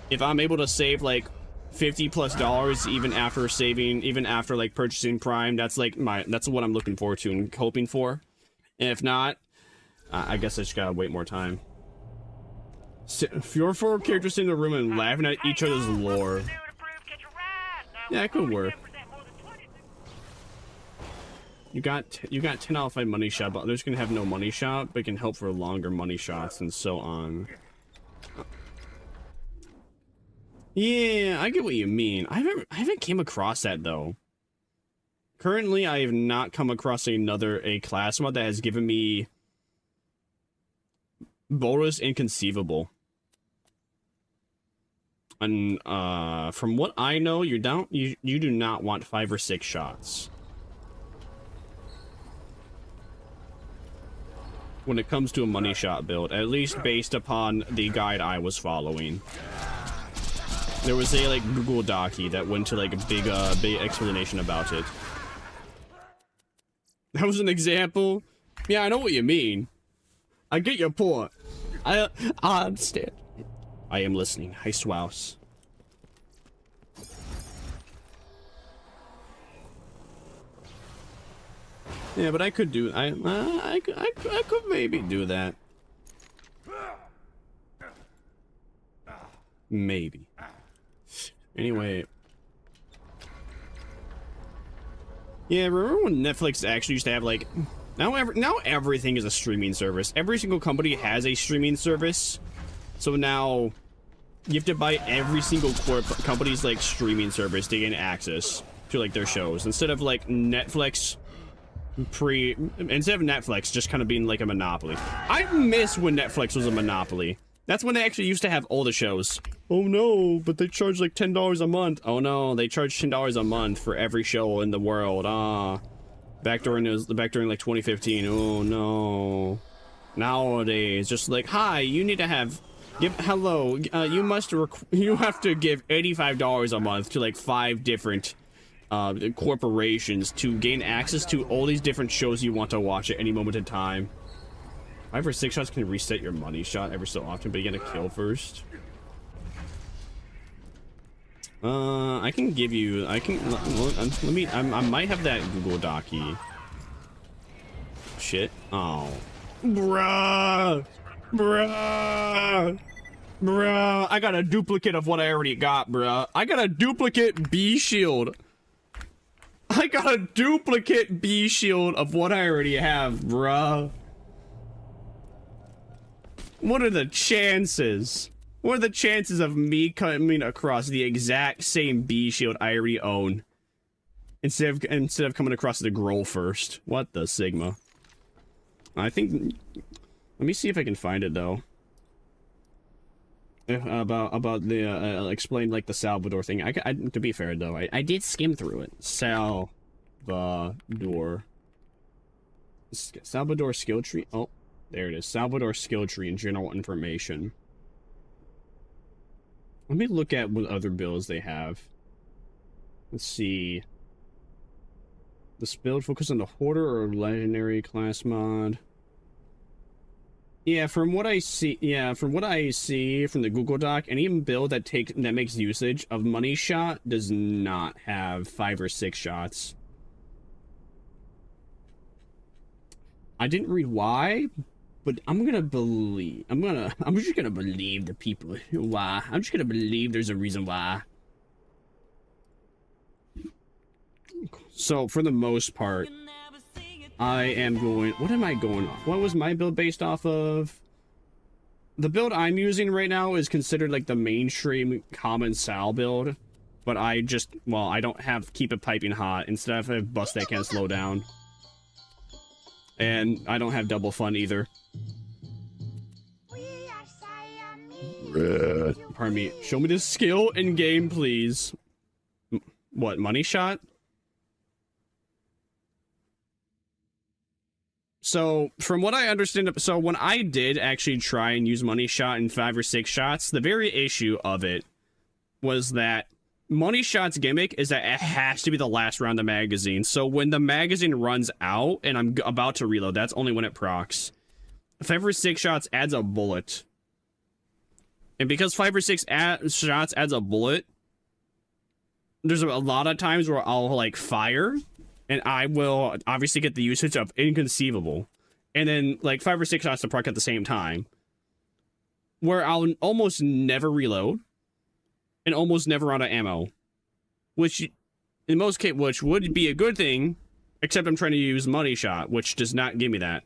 If I'm able to save like $50+ even after like purchasing Prime, that's like that's what I'm looking forward to and hoping for. And if not, I guess I just gotta wait more time. Your 4 characters sitting in the room and laughing at each other's lore. Yeah, it could work. You got 10 out of 5 money shot, but others can have no money shot, but can help for longer money shots and so on. Yeah, I get what you mean. I haven't came across that though. Currently, I have not come across another class mod that has given me bonus inconceivable. And from what I know, you do not want 5 or 6 shots when it comes to a money shot build, at least based upon the guide I was following. There was a like Google Docie that went to like a big explanation about it. That was an example. Yeah, I know what you mean. I get your point. I understand. I am listening. Hi, Swouse. Yeah, but I could do. I could maybe do that. Maybe. Anyway. Yeah, remember when Netflix actually used to have like now everything is a streaming service. Every single company has a streaming service. So now you have to buy every single company's like streaming service to gain access to like their shows instead of like Netflix instead of Netflix just kind of being like a monopoly. I miss when Netflix was a monopoly. That's when they actually used to have all the shows. Oh no, but they charge like $10 a month. Oh no, they charge $10 a month for every show in the world. Back during like 2015. Oh no. Nowadays, just like, hi, you need to have you have to give $85 a month to like 5 different corporations to gain access to all these different shows you want to watch at any moment in time. 5 or 6 shots can reset your money shot every so often, but you gotta kill first. I can give you. I might have that Google Docie. Shit. Oh. Bruh. I got a duplicate of what I already got, bruh. I got a duplicate B shield. I got a duplicate B shield of what I already have, bruh. What are the chances? What are the chances of me coming across the exact same bee shield I already own? Instead of coming across the groll first. What the Sigma? I think... Let me see if I can find it, though. About the, explain, like, the Salvador thing. To be fair, though, I did skim through it. Salvador skill tree? Oh, there it is. Salvador skill tree and general information. Let me look at what other builds they have. Let's see. This build focus on the Hoarder or Legendary class mod. Yeah, from what I see from the Google Doc, any build that makes usage of money shot does not have 5 or 6 shots. I didn't read why, but I'm just gonna believe the people why. I'm just gonna believe there's a reason why. So, for the most part, I am going... What am I going off? What was my build based off of? The build I'm using right now is considered like the mainstream common Sal build. But I just... Well, I don't have Keep It Piping Hot. Instead I have Bust That Can't Slow Down. And I don't have Double Fun either. Pardon me. Show me the skill in game, please. What, money shot? So, from what I understand, so when I did actually try and use money shot in 5 or 6 shots, the very issue of it was that money shot's gimmick is that it has to be the last round of magazine. So when the magazine runs out and I'm about to reload, that's only when it procs. 5 or 6 shots adds a bullet. And because 5 or 6 shots adds a bullet, there's a lot of times where I'll like fire and I will obviously get the usage of Inconceivable. And then like 5 or 6 shots to proc at the same time. Where I'll almost never reload. And almost never run out of ammo. Which, in most cases, which would be a good thing. Except I'm trying to use money shot, which does not give me that.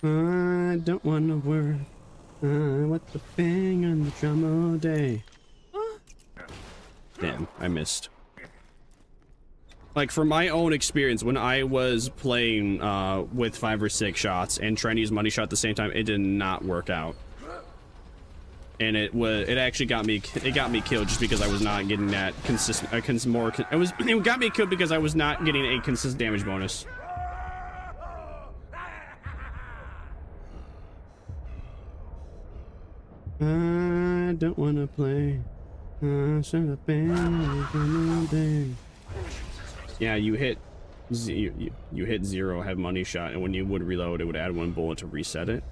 I don't want to work. What the bang on the drum all day. Damn, I missed. Like, from my own experience, when I was playing with 5 or 6 shots and trying to use money shot at the same time, it did not work out. And it actually got me killed just because I was not getting that consistent, it got me killed because I was not getting a consistent damage bonus. I don't wanna play. Yeah, you hit 0, have money shot, and when you would reload, it would add 1 bullet to reset it.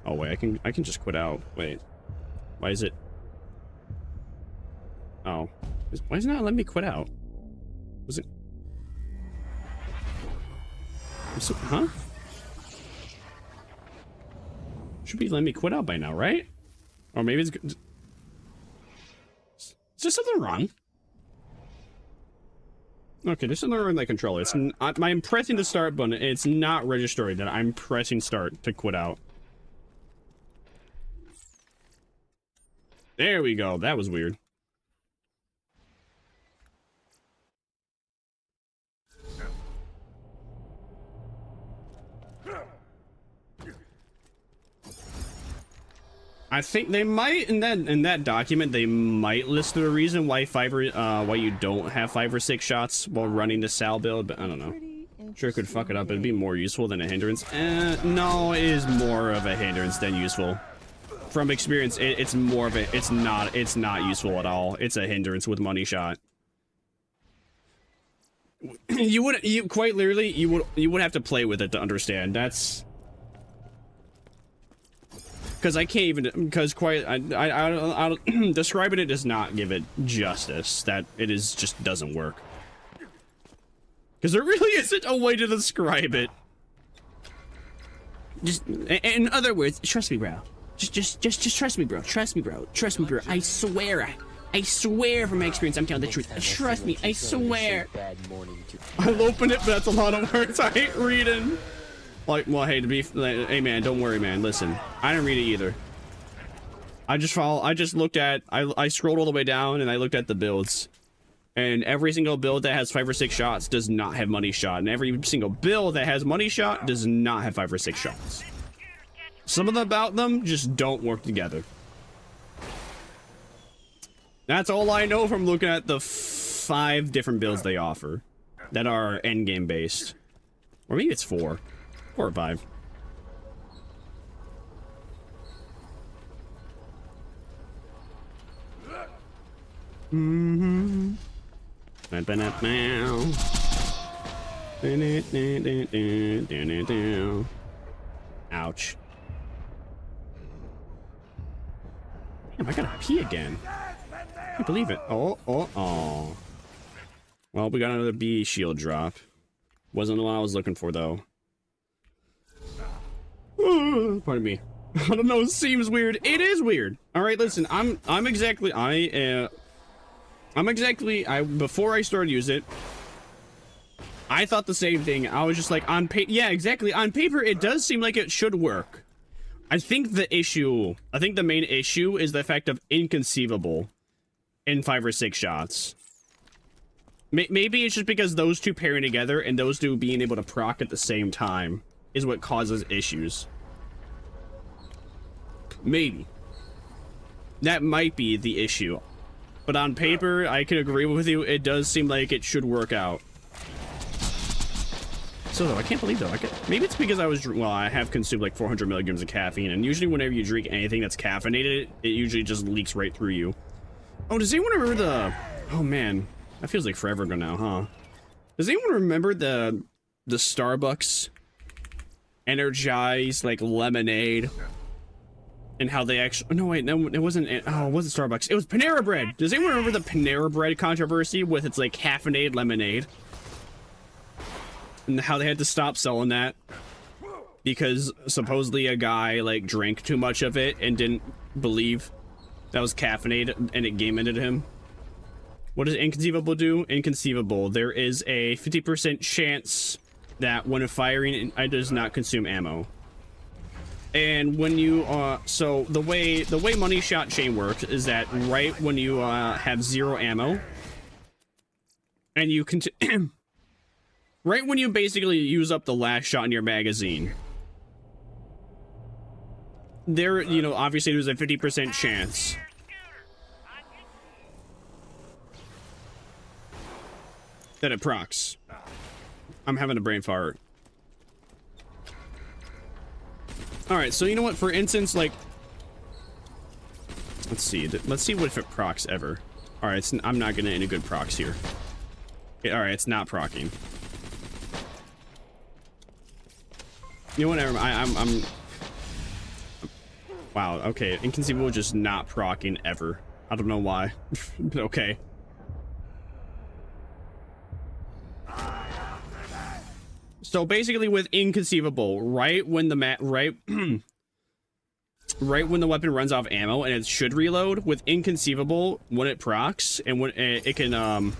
Oh wait, I can just quit out. Wait, why is it? Oh, why is it not letting me quit out? Was it? Huh? Should be letting me quit out by now, right? Or maybe it's... Is there something wrong? Okay, there's something wrong with my controller. It's I'm pressing the start button. It's not registering that I'm pressing start to quit out. There we go. That was weird. I think they might in that document they might list the reason why why you don't have 5 or 6 shots while running the Sal build, but I don't know. Sure could fuck it up. It'd be more useful than a hindrance. No, it is more of a hindrance than useful. From experience, it's more of a it's not useful at all. It's a hindrance with money shot. You quite literally you would have to play with it to understand. That's because I can't even, because I describing it does not give it justice. That it is just doesn't work. Because there really isn't a way to describe it. Just, in other words, trust me, bro. Just trust me, bro. Trust me, bro. Trust me, bro. I I swear from my experience, I'm telling the truth. Trust me, I swear. Bad morning to I'll open it, but that's a lot of words. I hate reading. Like, well, hey, to be, like, hey man, don't worry, man. Listen, I didn't read it either. I just looked at, I scrolled all the way down and I looked at the builds. And every single build that has 5 or 6 shots does not have money shot. And every single build that has money shot does not have 5 or 6 shots. Some of them about them just don't work together. That's all I know from looking at the 5 different builds they offer that are endgame based. Or maybe it's 4. 4 or 5. Mm-hmm. Ouch. Damn, I gotta pee again. I can't believe it. Oh. Well, we got another B shield drop. Wasn't the one I was looking for, though. Pardon me. I don't know, it seems weird. It is weird. Alright, listen, before I started using it, I thought the same thing. I was just like, yeah, exactly. On paper, it does seem like it should work. I think the main issue is the fact of inconceivable in 5 or 6 shots. Maybe it's just because those two pairing together and those two being able to proc at the same time is what causes issues. Maybe. That might be the issue. But on paper, I can agree with you, it does seem like it should work out. So though, I can't believe though, maybe it's because I have consumed like 400 milligrams of caffeine, and usually whenever you drink anything that's caffeinated, it usually just leaks right through you. Oh, does anyone remember oh man, that feels like forever ago now, huh? Does anyone remember the Starbucks energized like lemonade? And how they actually, no wait, no, it wasn't Starbucks, it was Panera Bread. Does anyone remember the Panera Bread controversy with its like caffeinated lemonade? And how they had to stop selling that because supposedly a guy like drank too much of it and didn't believe that was caffeinated and it game ended him. What does inconceivable do? Inconceivable. There is a 50% chance that when firing, it does not consume ammo. And when you so the way money shot chain works is that right when you have 0 ammo and you right when you basically use up the last shot in your magazine, there, you know, obviously there's a 50% chance that it procs. I'm having a brain fart. Alright, so you know what, for instance, like, let's see what if it procs ever. Alright, I'm not getting any good procs here. Okay, alright, it's not procking. You know what, I'm wow, okay, inconceivable just not procking ever. I don't know why. Okay. So basically with inconceivable, right when the right when the weapon runs out of ammo and it should reload, with inconceivable, when it procs and when it can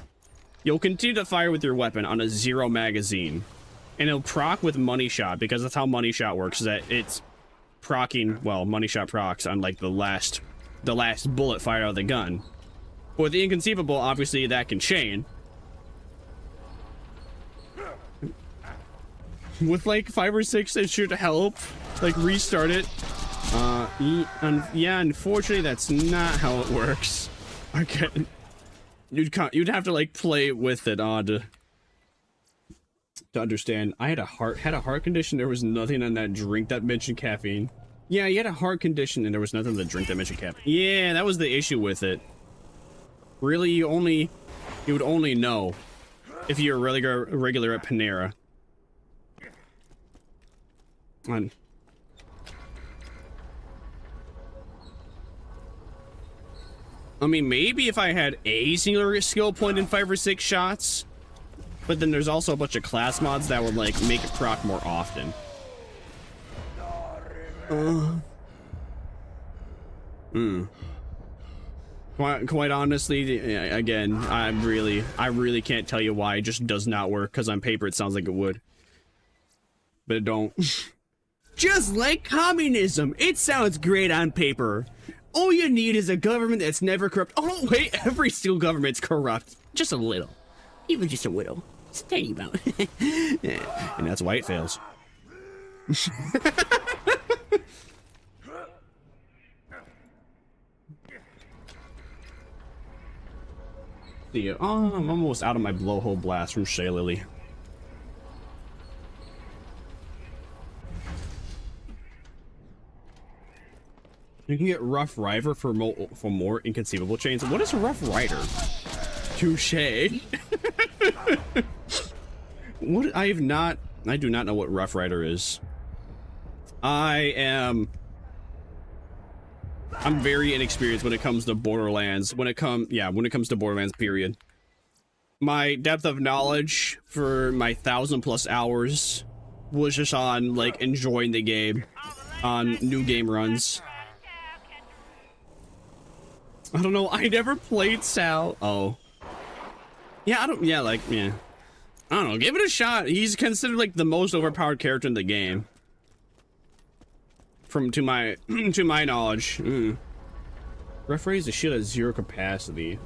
you'll continue to fire with your weapon on a 0 magazine. And it'll proc with money shot, because that's how money shot works, is that it's procking, well, money shot procs on like the last bullet fired out of the gun. But with the inconceivable, obviously that can chain. With like 5 or 6, it should help, like restart it. Yeah, unfortunately, that's not how it works. Okay, you'd have to like play with it to understand. I had a heart condition. There was nothing on that drink that mentioned caffeine. Yeah, you had a heart condition and there was nothing on the drink that mentioned caffeine. Yeah, that was the issue with it. Really, you would only know if you're regular at Panera. I mean, maybe if I had a singular skill point in 5 or 6 shots, but then there's also a bunch of class mods that would like make it proc more often. Quite honestly, again, I really can't tell you why. It just does not work, because on paper it sounds like it would. But it don't. Just like communism, it sounds great on paper. All you need is a government that's never corrupt. Oh wait, every single government's corrupt. Just a little. Even just a little. It's a tiny amount. Yeah. And that's why it fails. See, oh, I'm almost out of my blowhole blast from Shea Lily. You can get Rough Rider for more inconceivable chains. What is Rough Rider? Touché. What? I do not know what Rough Rider is. I'm very inexperienced when it comes to Borderlands. When it comes to Borderlands, period. My depth of knowledge for my 1,000+ hours was just on, like, enjoying the game. On new game runs. I don't know, I never played Sal. Oh. Yeah, I don't know, give it a shot. He's considered, like, the most overpowered character in the game. To my knowledge. Referees the shit at 0 capacity.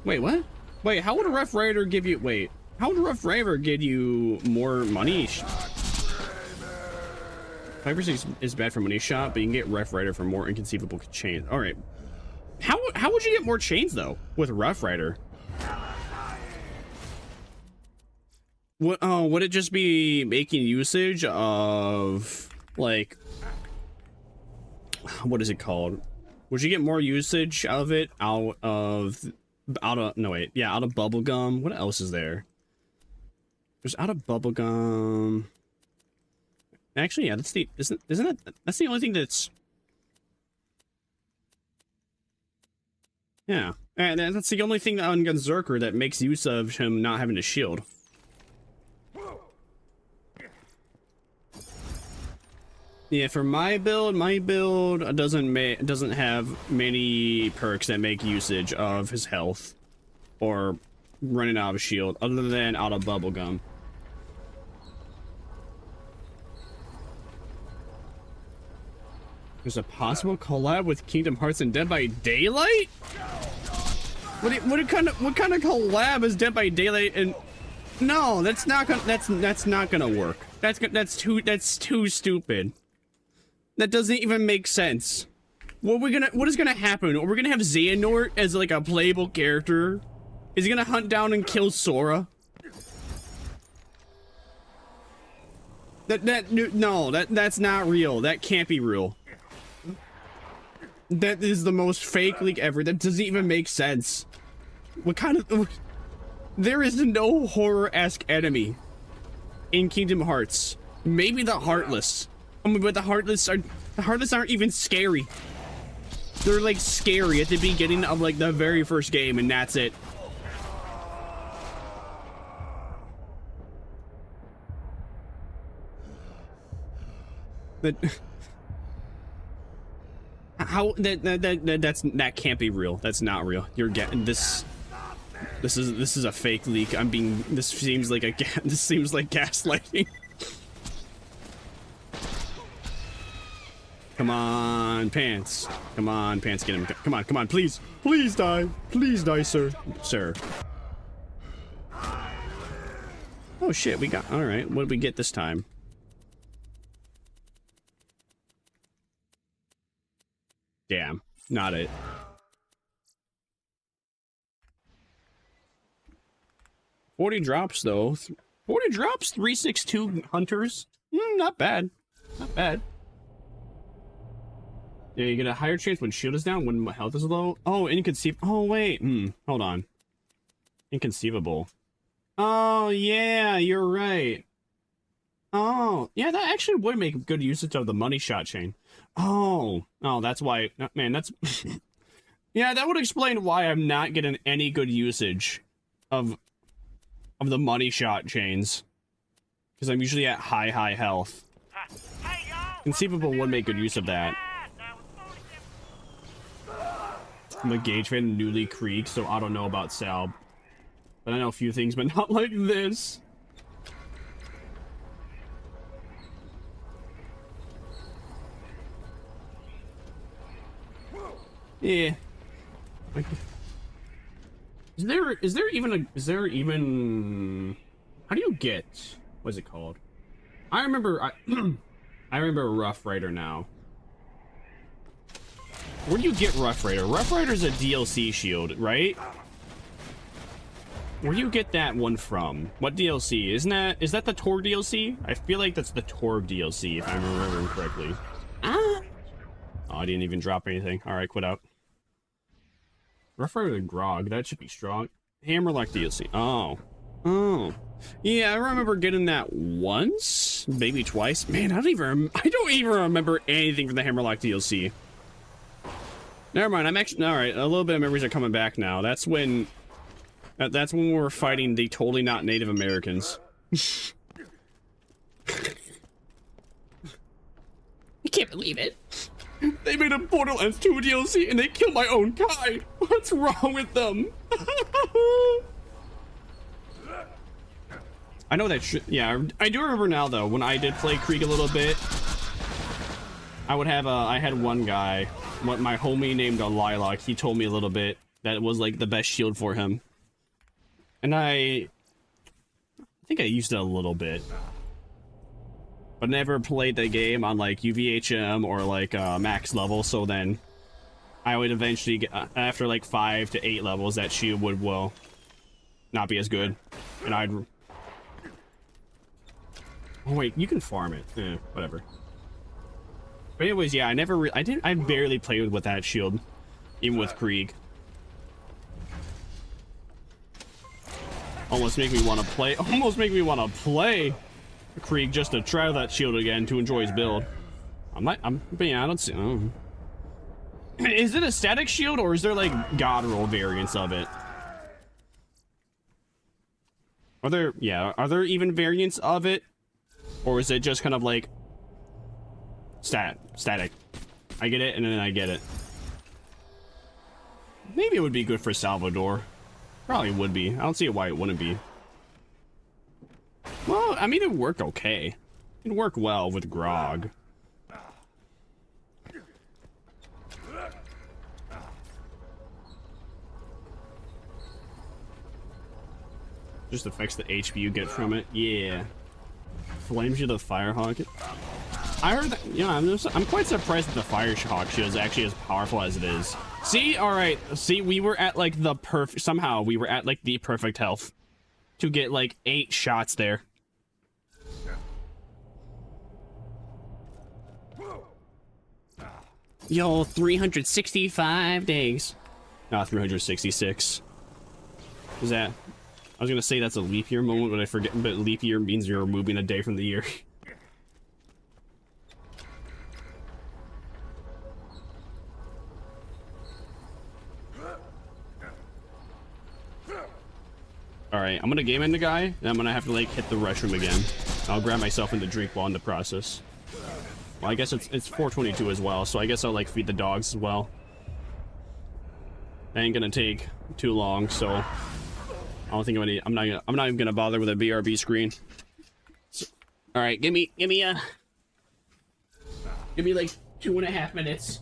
Wait, what? Wait, how would a Rough Rider give you, how would a Rough Rider give you more money? 5% is bad for money shot, but you can get Rough Rider for more inconceivable chains. Alright. How would you get more chains, though, with Rough Rider? Would it just be making usage of, like, what is it called? Would you get more usage of it out of bubblegum? What else is there? There's out of bubblegum. Actually, yeah, that's the that's the only thing that's, yeah, and that's the only thing on Gunzerker that makes use of him not having a shield. Yeah, for my build doesn't have many perks that make usage of his health or running out of a shield, other than out of bubblegum. There's a possible collab with Kingdom Hearts and Dead by Daylight? What kind of collab is Dead by Daylight? And no, that's not gonna work. That's too stupid. That doesn't even make sense. What is gonna happen? We're gonna have Xehanort as, like, a playable character? Is he gonna hunt down and kill Sora? No, that's not real. That can't be real. That is the most fake leak ever. That doesn't even make sense. What kind of... There is no horror-esque enemy in Kingdom Hearts. Maybe the Heartless. But the Heartless aren't even scary. They're, like, scary at the beginning of, like, the very first game, and that's it. But that can't be real. That's not real. You're getting this. This is a fake leak. This seems like gaslighting. Come on, Pants. Come on, Pants, get him. Come on, please. Please die. Please die, sir. Sir. Oh shit, alright, what did we get this time? Damn, not it. $40 drops, though. 40 drops, 362 hunters. Not bad. Not bad. Yeah, you get a higher chance when shield is down, when health is low. Oh, inconceivable. Oh, wait. Hold on. Inconceivable. Oh, yeah, you're right. Oh, yeah, that actually would make good usage of the money shot chain. Oh, that's why. Man, that's... Yeah, that would explain why I'm not getting any good usage of the money shot chains. Because I'm usually at high health. Conceivable would make good use of that. I'm a Gage fan and newly Krieg, so I don't know about Sal. But I know a few things, but not like this. Yeah. Is there even how do you get, what's it called? I remember I remember Rough Rider now. Where do you get Rough Rider? Rough Rider's a DLC shield, right? Where do you get that one from? What DLC? Is that the Torg DLC? I feel like that's the Torg DLC if I'm remembering correctly. Oh, I didn't even drop anything. Alright, quit out. Rough Rider Grog, that should be strong. Hammerlock DLC. Oh. Oh. Yeah, I remember getting that once, maybe twice. Man, I don't even remember anything from the Hammerlock DLC. Never mind, I'm actually alright, a little bit of memories are coming back now. That's when we were fighting the totally not Native Americans. I can't believe it. They made a Borderlands 2 DLC and they killed my own kind. What's wrong with them? I know that yeah, I do remember now though, when I did play Krieg a little bit, I would have I had one guy, what my homie named Lilac, he told me a little bit that it was like the best shield for him. And I think I used it a little bit. But never played the game on like UVHM or like max level, so then I would eventually get, after like 5 to 8 levels, that shield will not be as good. And I'd... Oh wait, you can farm it. Whatever. But anyways, yeah, I barely played with that shield, even with Krieg. Almost make me want to play Krieg just to try that shield again to enjoy his build. But yeah, I don't see. Is it a static shield or is there like god roll variants of it? Are there even variants of it? Or is it just kind of like static? I get it and then I get it. Maybe it would be good for Salvador. Probably would be. I don't see why it wouldn't be. Well, I mean, it worked okay. It'd work well with Grog. Just affects the HP you get from it. Yeah. Flames you the Firehawk. I heard that, yeah, I'm quite surprised that the Firehawk shield is actually as powerful as it is. See, alright, see, we were at like the somehow we were at like the perfect health to get like 8 shots there. Yo, 365 days. Nah, 366. Is that... I was gonna say that's a leap year moment, but I forget, but leap year means you're removing a day from the year. Alright, I'm gonna game end the guy, and I'm gonna have to like hit the restroom again. I'll grab myself in the drink while in the process. Well, I guess it's 4:22 as well, so I guess I'll like feed the dogs as well. That ain't gonna take too long, so I don't think I'm not even gonna bother with a BRB screen. So, all right, give me like 2.5 minutes.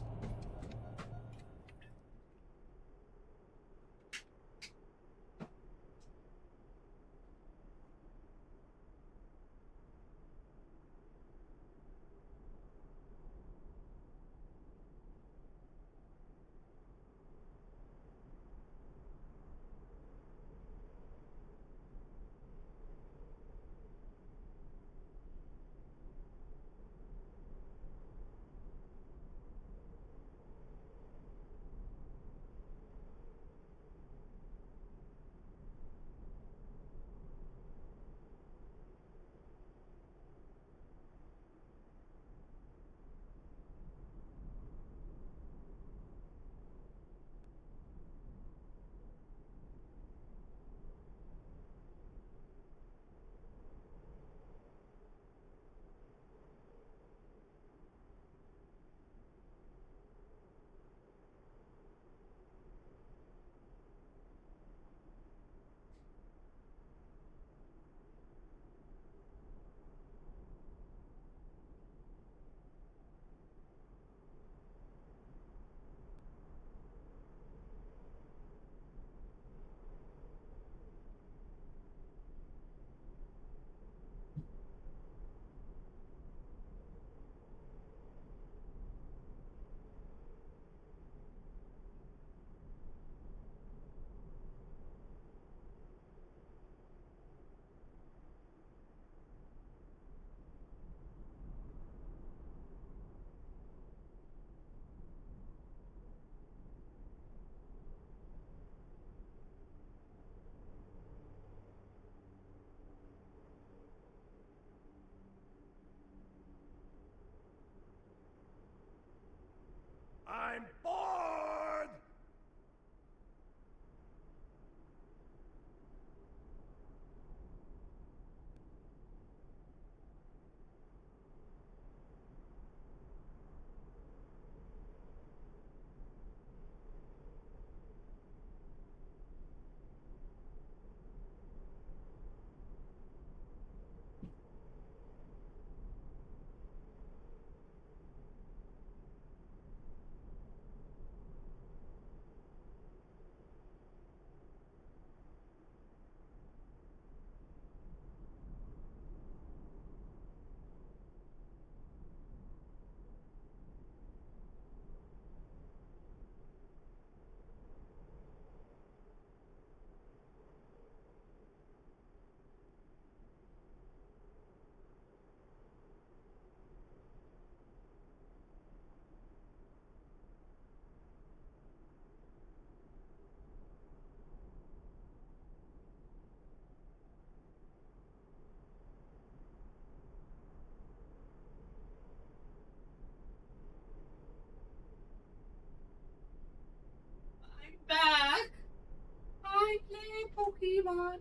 on.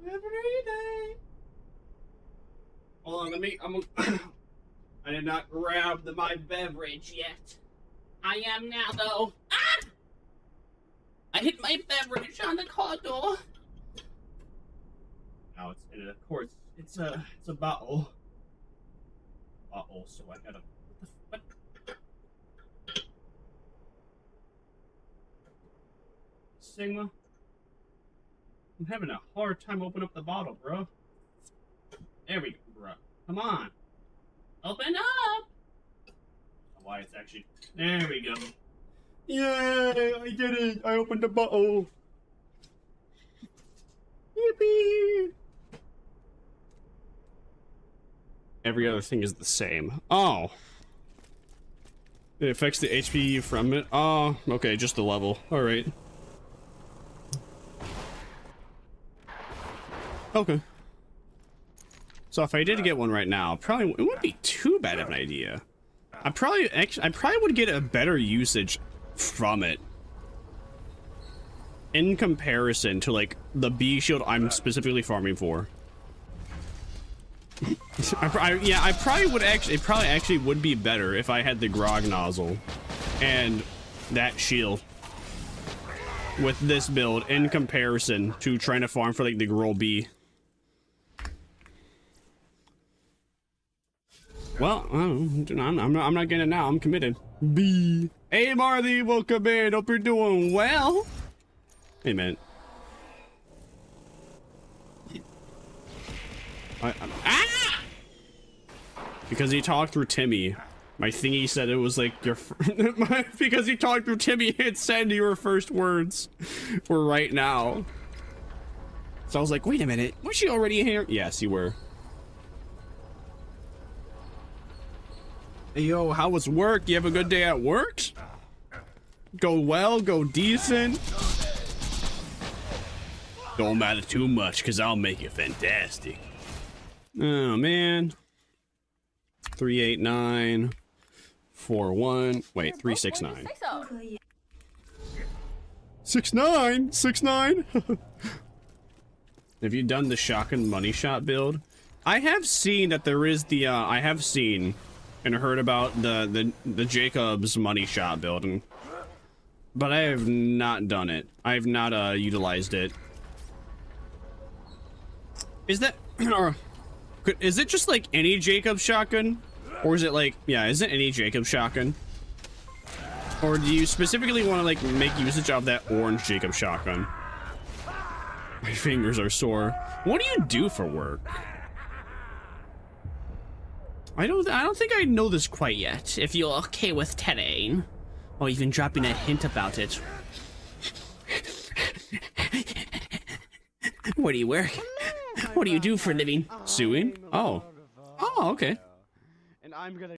Every day. Hold on, I did not grab my beverage yet. I am now, though. Ah! I hit my beverage on the car door. Now and of course, it's a bottle. So I gotta. What? Sigma. I'm having a hard time opening up the bottle, bro. There we go, bro. Come on. Open up! Why it's actually... There we go. Yay! I did it! I opened the bottle! Yippee! Every other thing is the same. Oh. It affects the HP from it. Oh, okay, just the level. Alright. Okay. So if I did get one right now, probably it wouldn't be too bad of an idea. I probably would get a better usage from it in comparison to like the bee shield I'm specifically farming for. I probably would actually. It probably actually would be better if I had the grog nozzle and that shield with this build in comparison to trying to farm for like the groll bee. Well, I'm not getting it now. I'm committed. B. Hey, Marley, welcome in. Hope you're doing well. Hey, man. Ah! Because he talked through Timmy. My thingy said it was like your... because he talked through Timmy, it said your first words were right now. So I was like, wait a minute. Was she already here? Yes, you were. Hey, yo, how was work? You have a good day at work? Go well, go decent. Don't matter too much, because I'll make it fantastic. Oh, man. 389 41. Wait, 369. 69? Have you done the shotgun money shot build? I have seen that there is the, I have seen and heard about the Jacob's money shot build, but I have not done it. I have not utilized it. Is that is it just like any Jacob's shotgun, or is it like, yeah, is it any Jacob's shotgun, or do you specifically want to like make usage of that orange Jacob's shotgun? My fingers are sore. What do you do for work? I don't think I know this quite yet. If you're okay with telling, or even dropping a hint about it. Where do you work? What do you do for a living? Suing? Oh. Oh, okay. And I'm gonna...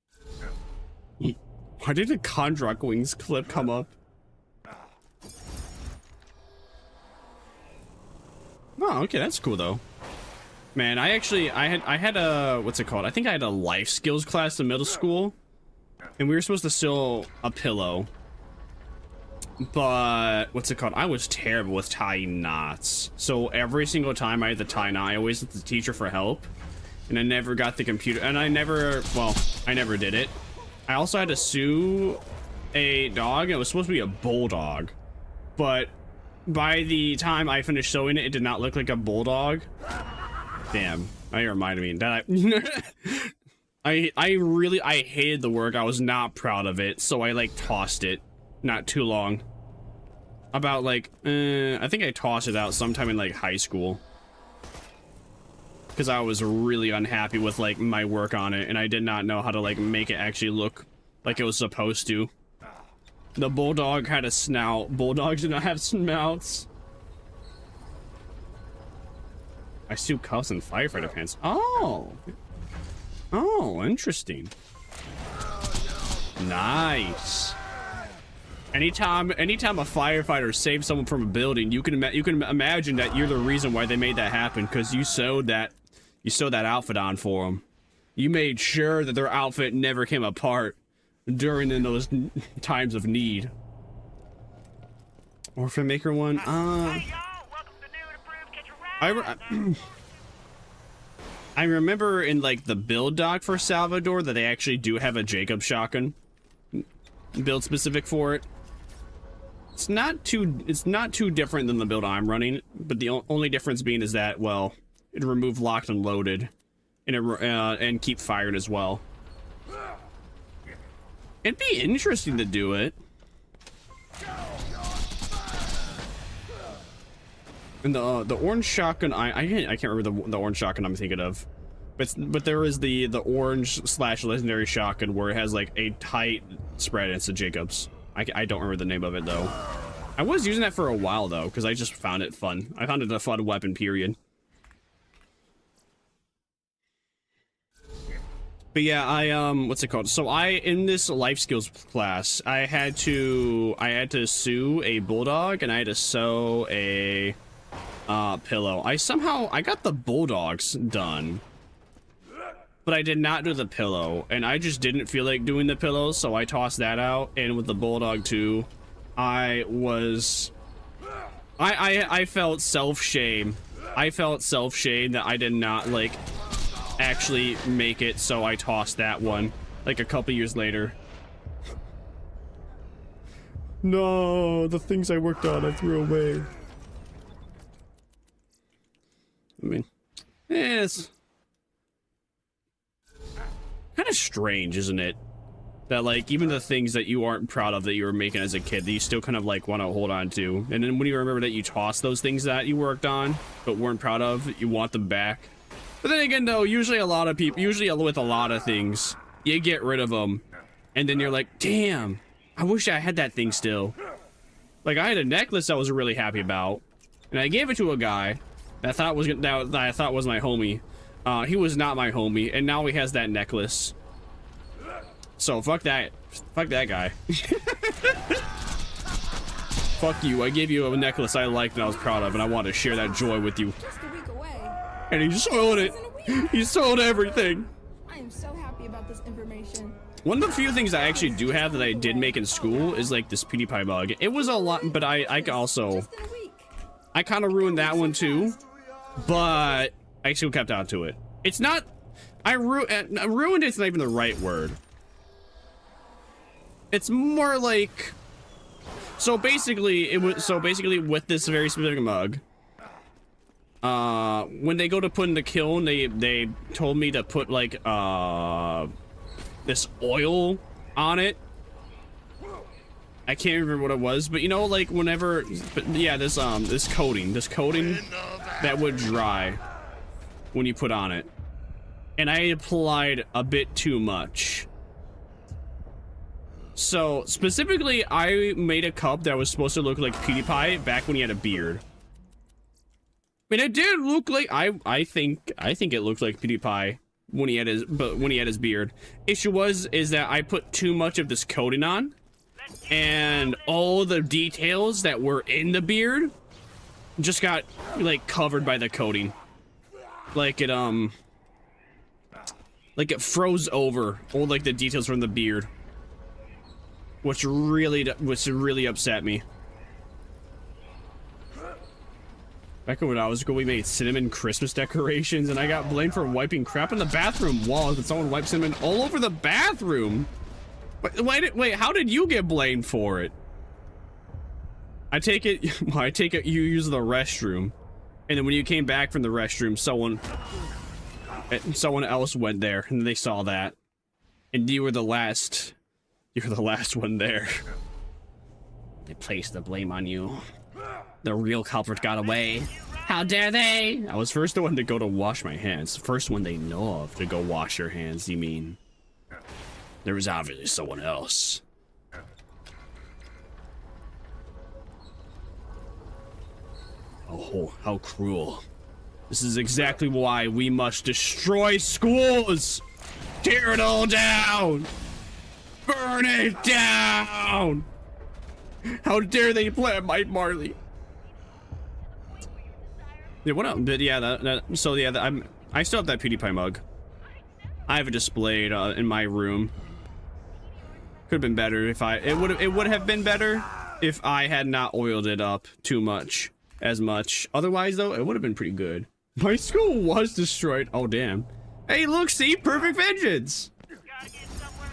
Why did the Kondrak Wings clip come up? Oh, okay, that's cool though. Man, I had a, what's it called? I think I had a life skills class in middle school, and we were supposed to sew a pillow. But what's it called? I was terrible with tying knots. So every single time I had to tie a knot, I always asked the teacher for help, and I never got the computer. And I never did it. I also had to sew a dog. It was supposed to be a bulldog, but by the time I finished sewing it, it did not look like a bulldog. Damn, that reminded me that I hated the work. I was not proud of it, so I like tossed it. Not too long. About like, I think I tossed it out sometime in like high school. Because I was really unhappy with like my work on it, and I did not know how to like make it actually look like it was supposed to. The bulldog had a snout. Bulldogs do not have snouts. I sew cuffs and firefighter pants. Oh. Oh, interesting. Nice. Anytime a firefighter saves someone from a building, you can imagine that you're the reason why they made that happen, because you sewed that outfit on for them. You made sure that their outfit never came apart during those times of need. Orphan Maker one. Hey y'all, welcome to the new and improved Catch a Ride. I remember in like the build doc for Salvador that they actually do have a Jacob shotgun build specific for it. It's not too different than the build I'm running, but the only difference being is that, well, it remove locked and loaded, and and keep fired as well. It'd be interesting to do it. And the orange shotgun, I can't remember the orange shotgun I'm thinking of, but there is the orange / legendary shotgun where it has like a tight spread. It's a Jacobs. I don't remember the name of it though. I was using that for a while though because I just found it fun. I found it a fun weapon, period. But yeah, what's it called? So in this life skills class, I had to sew a bulldog and I had to sew a pillow. I got the bulldogs done, but I did not do the pillow, and I just didn't feel like doing the pillow, so I tossed that out. And with the bulldog too, I felt self-shame. I felt self-shame that I did not like actually make it, so I tossed that one like a couple years later. No, the things I worked on I threw away. I mean, it's kind of strange, isn't it? That like even the things that you aren't proud of that you were making as a kid, that you still kind of like want to hold on to, and then when you remember that you tossed those things that you worked on but weren't proud of, you want them back. But then again though, usually with a lot of things, you get rid of them and then you're like, damn, I wish I had that thing still. Like I had a necklace I was really happy about and I gave it to a guy that I thought was my homie. He was not my homie, and now he has that necklace. So fuck that guy. Fuck you. I gave you a necklace I liked and I was proud of, and I want to share that joy with you. Just a week away. And he sold it. He sold everything. I am so happy about this information. One of the few things I actually do have that I did make in school is like this PewDiePie mug. It was a lot, but I kind of ruined that one too. But I still kept on to it. It's not, ruined it's not even the right word. It's more like, so basically with this very specific mug, when they go to put in the kiln, they told me to put like this oil on it. I can't remember what it was, but you know, like whenever, this coating that would dry when you put on it, and I applied a bit too much. So specifically, I made a cup that was supposed to look like PewDiePie back when he had a beard. I mean, it did look like I think it looked like PewDiePie when he had his beard. Issue is that I put too much of this coating on, and all the details that were in the beard just got like covered by the coating. Like it froze over all like the details from the beard, which really upset me. Back when I was going, we made cinnamon Christmas decorations, and I got blamed for wiping crap on the bathroom walls, but someone wiped cinnamon all over the bathroom. Wait, how did you get blamed for it? I take it you used the restroom, and then when you came back from the restroom, someone else went there, and they saw that, and you were the last one there. They placed the blame on you. The real culprit got away. How dare they? I was first the one to go to wash my hands. First one they know of to go wash your hands, you mean? There was obviously someone else. Oh, how cruel. This is exactly why we must destroy schools! Tear it all down! Burn it down! How dare they plant Mike Marley? Yeah, what up? But yeah, I still have that PewDiePie mug. I have it displayed in my room. Could have been better if it would have been better if I had not oiled it up too much. as much. Otherwise, though, it would have been pretty good. My school was destroyed. Oh, damn. Hey, look, see? Perfect vengeance. Gotta get somewhere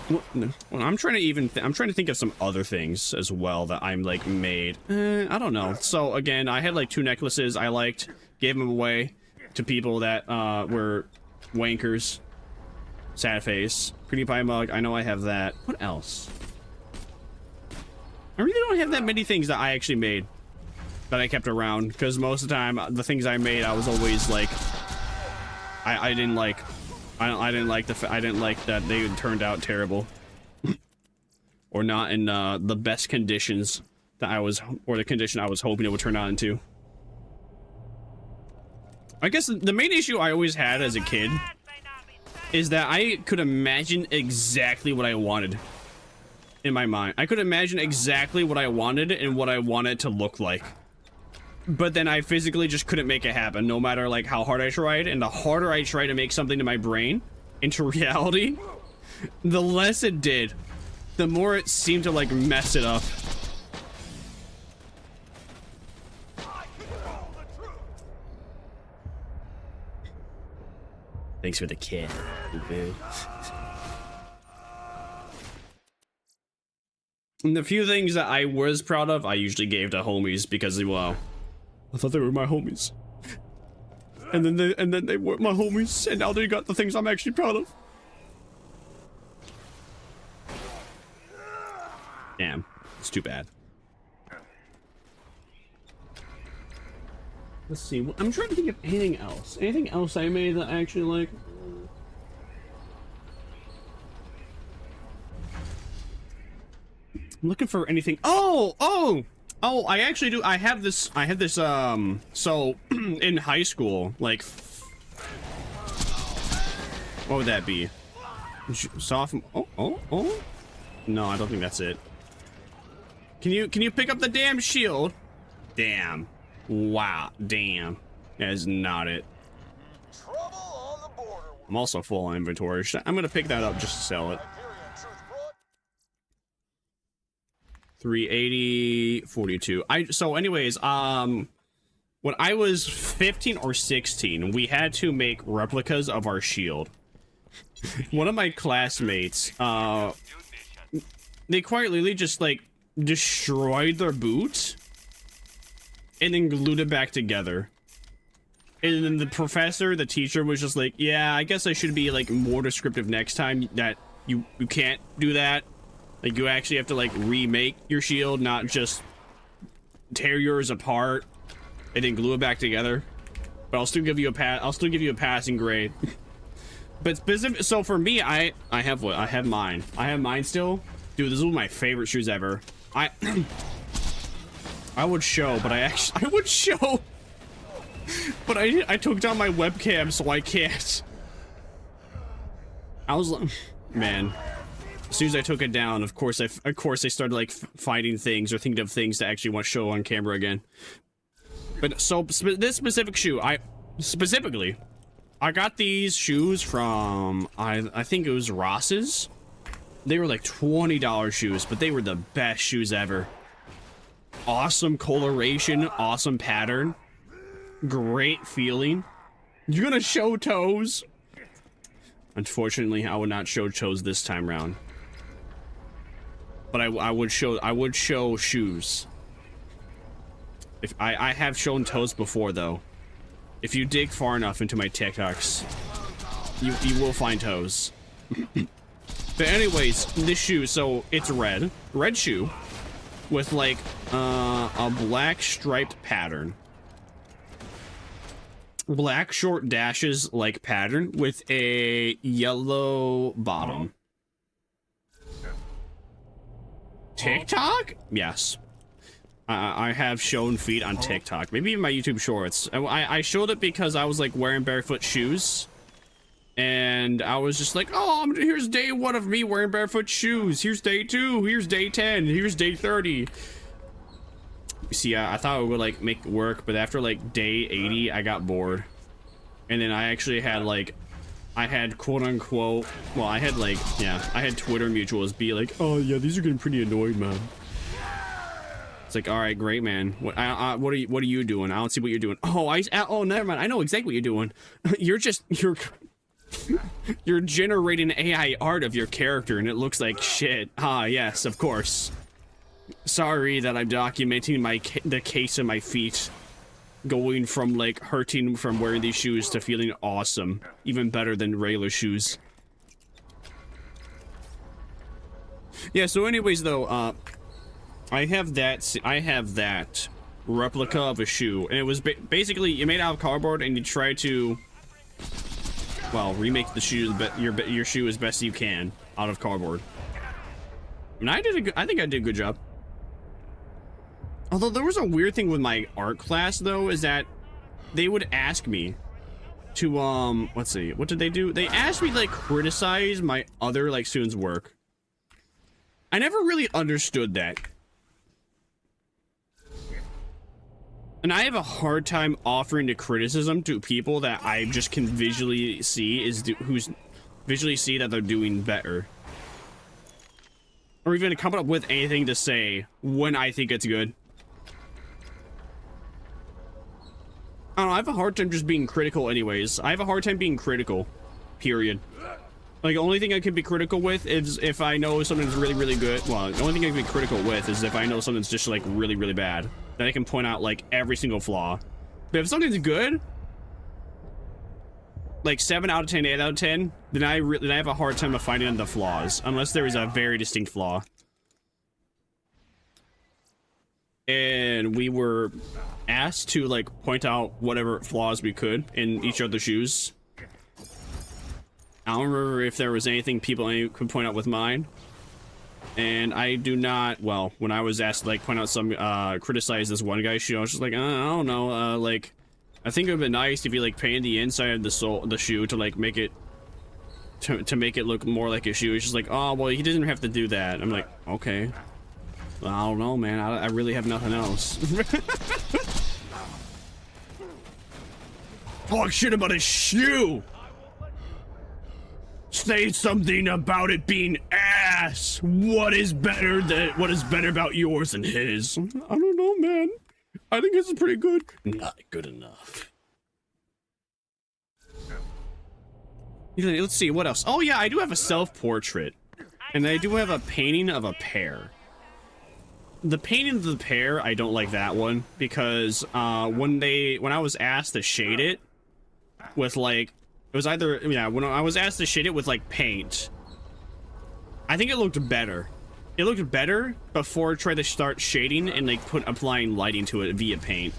in a hurry. Well, I'm trying to think of some other things as well that I'm like made. I don't know. So again, I had like 2 necklaces I liked, gave them away to people that were wankers. Sad face. Pretty pie mug. I know I have that. What else? I really don't have that many things that I actually made that I kept around, because most of the time the things I made I was always like I didn't like that they turned out terrible or not in the best conditions that I was, or the condition I was hoping it would turn out into. I guess the main issue I always had as a kid is that I could imagine exactly what I wanted in my mind. I could imagine exactly what I wanted and what I wanted it to look like. But then I physically just couldn't make it happen, no matter like how hard I tried. And the harder I tried to make something in my brain into reality, the less it did. The more it seemed to like mess it up. Thanks for the kid, dude. And the few things that I was proud of, I usually gave to homies because, well, I thought they were my homies. And then they weren't my homies, and now they got the things I'm actually proud of. Damn, it's too bad. Let's see, I'm trying to think of anything else. Anything else I made that I actually like? I'm looking for anything. Oh, I actually do. I had this, so in high school, like, what would that be? Sophomore, oh. No, I don't think that's it. Can you pick up the damn shield? Damn. Wow, damn. That is not it. I'm also full on inventory. I'm gonna pick that up just to sell it. 380, 42. So anyways, when I was 15 or 16, we had to make replicas of our shield. One of my classmates, they quite literally just like destroyed their boot and then glued it back together. And then the professor, the teacher, was just like, yeah, I guess I should be like more descriptive next time, that you can't do that. Like, you actually have to like remake your shield, not just tear yours apart and then glue it back together. But I'll still give you a passing grade. But specific, so for me, I have what? I have mine. I have mine still. Dude, this is one of my favorite shoes ever. I would show, but I would show. But I took down my webcam, so I can't. I was like, man. As soon as I took it down, of course I started like finding things or thinking of things to actually want to show on camera again. But so this specific shoe, I got these shoes from I think it was Ross's. They were like $20 shoes, but they were the best shoes ever. Awesome coloration, awesome pattern, great feeling. You're gonna show toes? Unfortunately, I would not show toes this time round. But I would show shoes. If I have shown toes before though. If you dig far enough into my TikToks, you will find toes. But anyways, this shoe, so it's red shoe with like a black striped pattern. Black short dashes like pattern with a yellow bottom. TikTok? Yes. I have shown feet on TikTok. Maybe even my YouTube shorts. I showed it because I was like wearing barefoot shoes. And I was just like, oh, here's day 1 of me wearing barefoot shoes. Here's day 2. Here's day 10. Here's day 30. See, I thought it would like make it work, but after like day 80, I got bored. And then I actually had like, I had quote unquote, well, I had like, yeah, I had Twitter mutuals be like, oh yeah, these are getting pretty annoying, man. It's like, all right, great, man. What are you doing? I don't see what you're doing. Oh, never mind. I know exactly what you're doing. You're generating AI art of your character, and it looks like shit. Ah, yes, of course. Sorry that I'm documenting the case of my feet, going from like hurting from wearing these shoes to feeling awesome, even better than regular shoes. Yeah. So, anyways, though, I have that replica of a shoe, and it was basically you made out of cardboard, and you try to, well, remake the shoe, your shoe as best you can out of cardboard. And I think I did a good job. Although there was a weird thing with my art class, though, is that they would ask me to let's see, what did they do? They asked me to like criticize my other like students' work. I never really understood that. And I have a hard time offering the criticism to people that I just can visually see that they're doing better. Or even come up with anything to say when I think it's good. I don't know, I have a hard time just being critical anyways. I have a hard time being critical, period. Like, the only thing I can be critical with is if I know something's really, really good. Well, the only thing I can be critical with is if I know something's just, like, really, really bad. Then I can point out, like, every single flaw. But if something's good, like 7 out of 10, 8 out of 10, then I have a hard time of finding the flaws. Unless there is a very distinct flaw. And we were asked to, like, point out whatever flaws we could in each other's shoes. I don't remember if there was anything people could point out with mine. And I do not, well, when I was asked to, like, point out some, criticize this one guy's shoe, I was just like, I don't know, like, I think it would be nice if you, like, painted the inside of the shoe to, like, make it, to make it look more like a shoe. It's just like, oh, well, he doesn't have to do that. I'm like, okay. Well, I don't know, man. I really have nothing else. Talk shit about a shoe! Say something about it being ass! What is better about yours than his? I don't know, man. I think this is pretty good. Not good enough. Let's see, what else? Oh yeah, I do have a self-portrait. And I do have a painting of a pear. The painting of the pear, I don't like that one. Because when I was asked to shade it with like, it was either, yeah, when I was asked to shade it with like paint, I think it looked better. It looked better before I tried to start shading and like applying lighting to it via paint.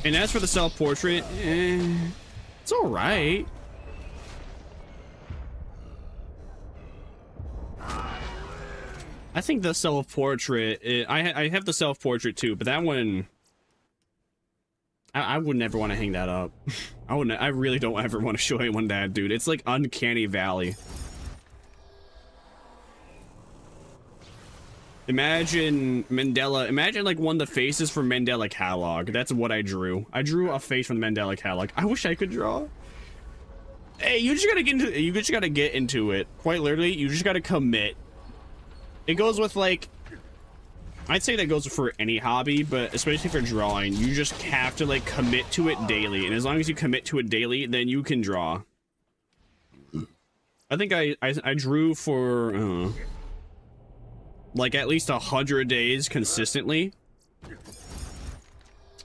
And as for the self-portrait, it's all right. I think the self-portrait, I have the self-portrait too, but that one, I would never want to hang that up. I really don't ever want to show anyone that, dude. It's like uncanny valley. Imagine Mandela, imagine like one of the faces from Mandela catalog. That's what I drew. I drew a face from the Mandela catalog. I wish I could draw. Hey, you just gotta get into it. Quite literally, you just gotta commit. It goes with like, I'd say that goes for any hobby, but especially for drawing, you just have to like commit to it daily. And as long as you commit to it daily, then you can draw. I think I drew for like at least 100 days consistently.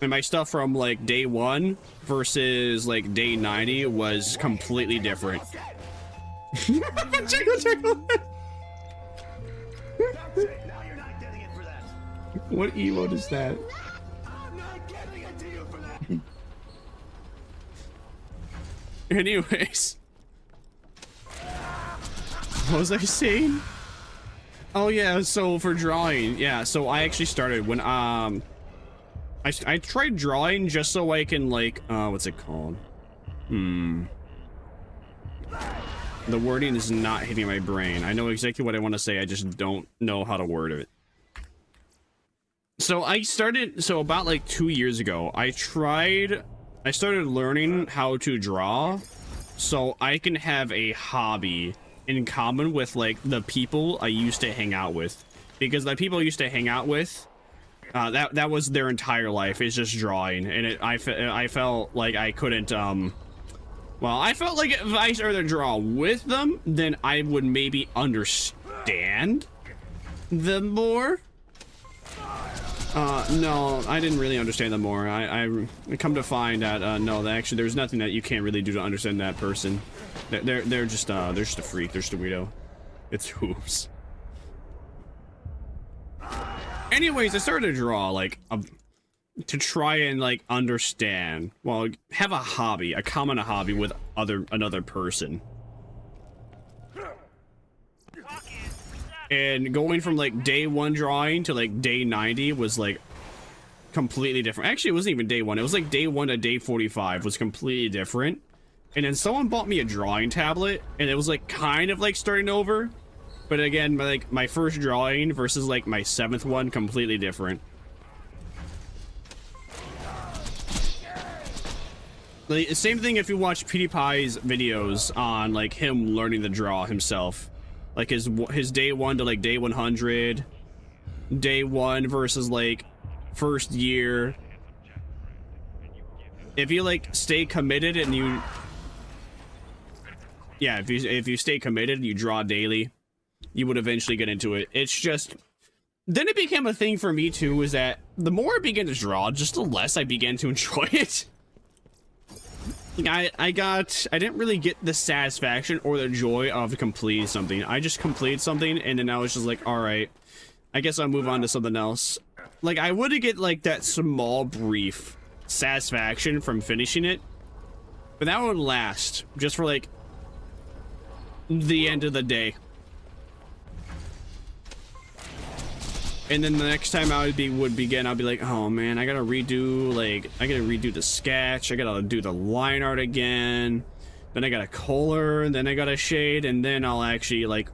And my stuff from like day 1 versus like day 90 was completely different. What emote is that? I'm not giving it to you for that. Anyways. What was I saying? Oh yeah, so for drawing, yeah, so I actually started when I tried drawing just so I can like what's it called? The wording is not hitting my brain. I know exactly what I want to say, I just don't know how to word it. So so about like 2 years ago, I started learning how to draw so I can have a hobby in common with like the people I used to hang out with. because the people I used to hang out with, that was their entire life, is just drawing, and I felt like I couldn't, well, I felt like if I started to draw with them, then I would maybe understand them more. No, I didn't really understand them more. I come to find that, no, actually, there's nothing that you can't really do to understand that person. They're just a freak. They're just a weirdo. It's hoops. Anyways, I started to draw, like, to try and, like, understand. Well, have a hobby, a common hobby with another person. And going from, like, day 1 drawing to, like, day 90 was, like, completely different. Actually, it wasn't even day 1. It was, like, day 1 to day 45 was completely different. And then someone bought me a drawing tablet, and it was, like, kind of, like, starting over. But again, like, my first drawing versus, like, my 7th one, completely different. Like, same thing if you watch PewDiePie's videos on, like, him learning to draw himself. Like, his day 1 to, like, day 100. Day 1 versus, like, first year. If you, like, stay committed and you... Yeah, if you stay committed and you draw daily, you would eventually get into it. It's just... Then it became a thing for me, too, is that the more I began to draw, just the less I began to enjoy it. Like, I didn't really get the satisfaction or the joy of completing something. I just completed something, and then I was just like, alright, I guess I'll move on to something else. Like, I would get, like, that small, brief satisfaction from finishing it, but that would last just for, like, the end of the day. And then the next time I would begin, I'll be like, oh man, I gotta redo the sketch, I gotta do the line art again, then I gotta color, and then I gotta shade, and then I'll actually, like,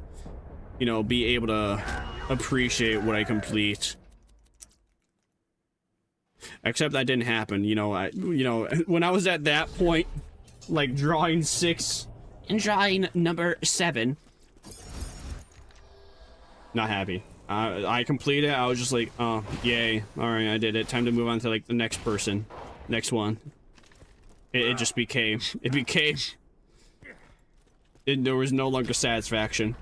you know, be able to appreciate what I complete. Except that didn't happen, you know, when I was at that point, like, drawing 6 and drawing number 7, not happy. I completed it. I was just like, oh, yay. Alright, I did it. Time to move on to, like, the next person. Next one. It just became... there was no longer satisfaction.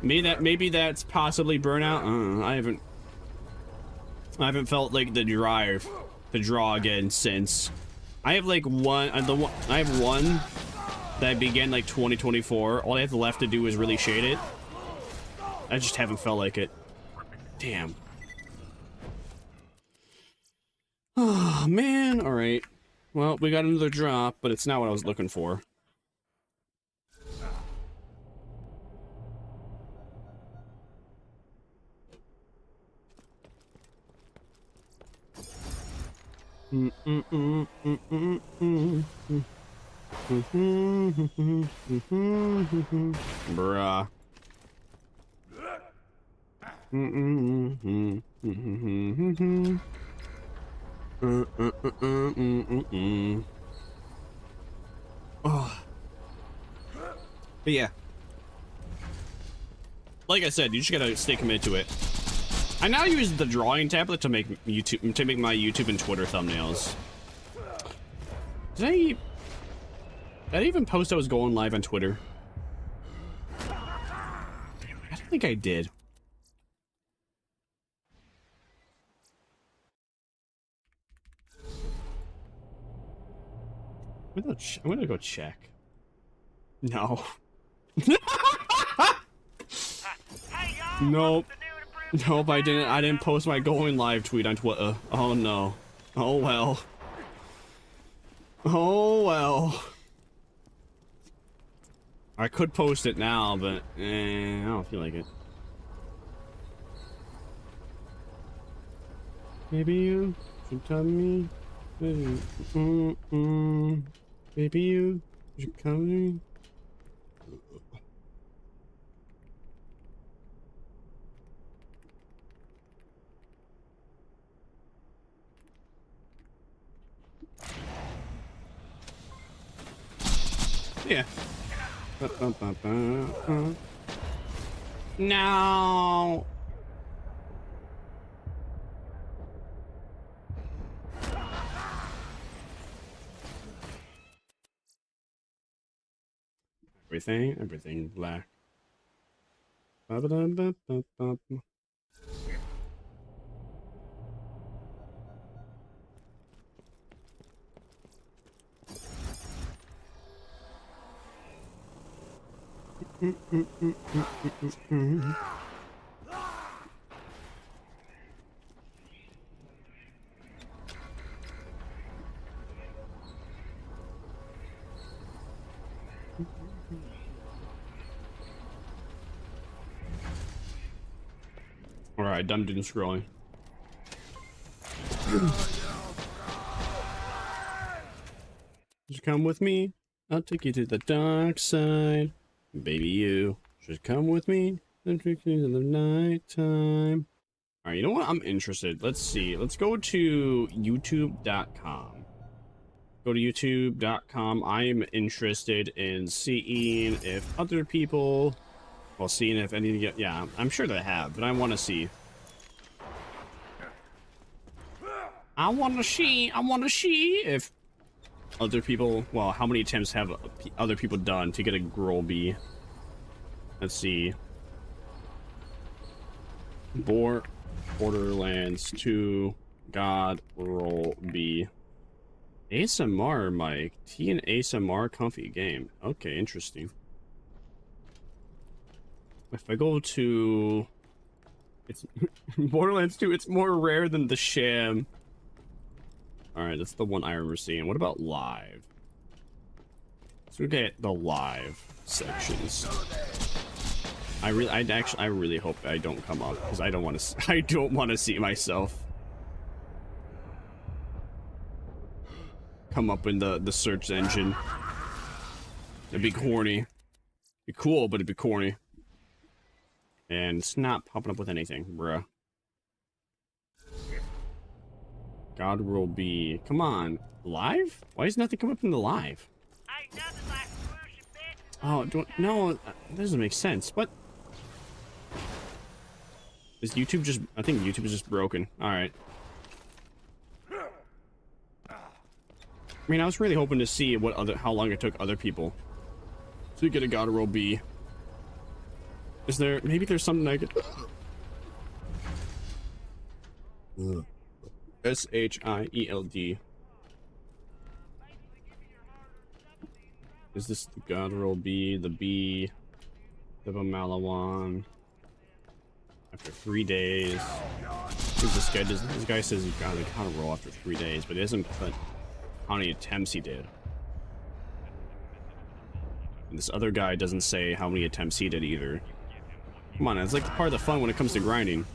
Maybe that's possibly burnout. I don't know. I haven't felt, like, the drive to draw again since. I have, like, one that began, like, 2024. All I have left to do is really shade it. I just haven't felt like it. Damn. Oh, man. Alright. Well, we got another drop, but it's not what I was looking for. Bruh. Oh. But yeah, like I said, you just gotta stay committed to it. I now use the drawing tablet to make my YouTube and Twitter thumbnails. Did I even post I was going live on Twitter? I don't think I did. I'm gonna go check. No. Nope. Nope, I didn't post my going live tweet on Twitter. Oh no. Oh well. Oh well. I could post it now, but I don't feel like it. Maybe you should tell me. Maybe you should come to me. Yeah. No. everything black. Ba-ba-dum-bum-bum-bum. Alright, I'm doing scrolling. Just come with me. I'll take you to the dark side. Baby, you just come with me. I'll take you to the nighttime. Alright, you know what? I'm interested. Let's see. Let's go to youtube.com. Go to youtube.com. I'm interested in seeing if other people... Well, seeing if any... Yeah, I'm sure they have, but I want to see. I want to see if other people... Well, how many attempts have other people done to get a groll bee? Let's see. Borderlands 2 God roll bee. ASMR mic. T and ASMR comfy game. Okay, interesting. If I go to... It's Borderlands 2, it's more rare than the sham. Alright, that's the one I remember seeing. What about live? Let's look at the live sections. I really hope I don't come up because I don't want to see myself come up in the search engine. It'd be corny. It'd be cool, but it'd be corny. And it's not popping up with anything, bruh. God will be... Come on. Live? Why does nothing come up in the live? Oh, no, that doesn't make sense. What? Is YouTube just... I think YouTube is just broken. Alright. I mean, I was really hoping to see how long it took other people to get a God roll B. Is there... Maybe there's something I could... S-H-I-E-L-D. Is this the God roll B? The B... The Malawan. After 3 days. I think this guy says he got a God roll after 3 days, but he doesn't put how many attempts he did. And this other guy doesn't say how many attempts he did either. Come on, it's like part of the fun when it comes to grinding.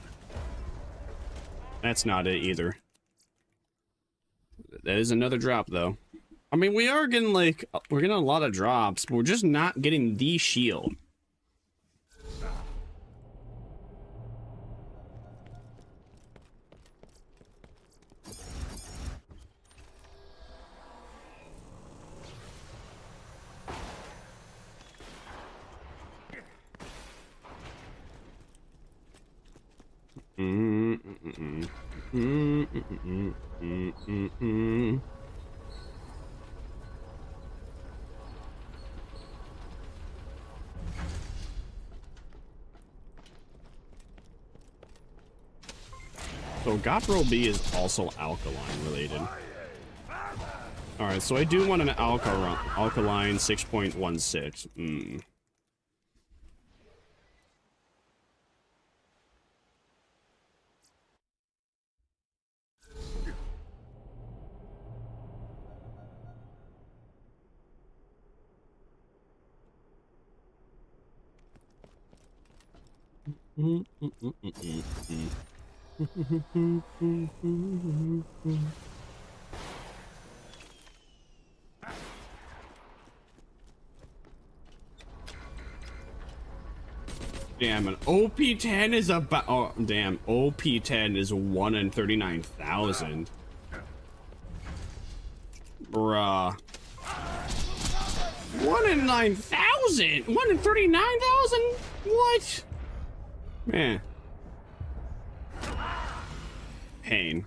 That's not it either. That is another drop though. I mean, we are getting like, we're getting a lot of drops, but we're just not getting the shield. So God roll B is also alkaline related. Alright, so I do want an alkaline 6.16. Damn, an OP10 is about... Oh, damn. OP10 is 1 in 39,000. Bruh. 1 in 9,000? 1 in 39,000? What? Man. Pain.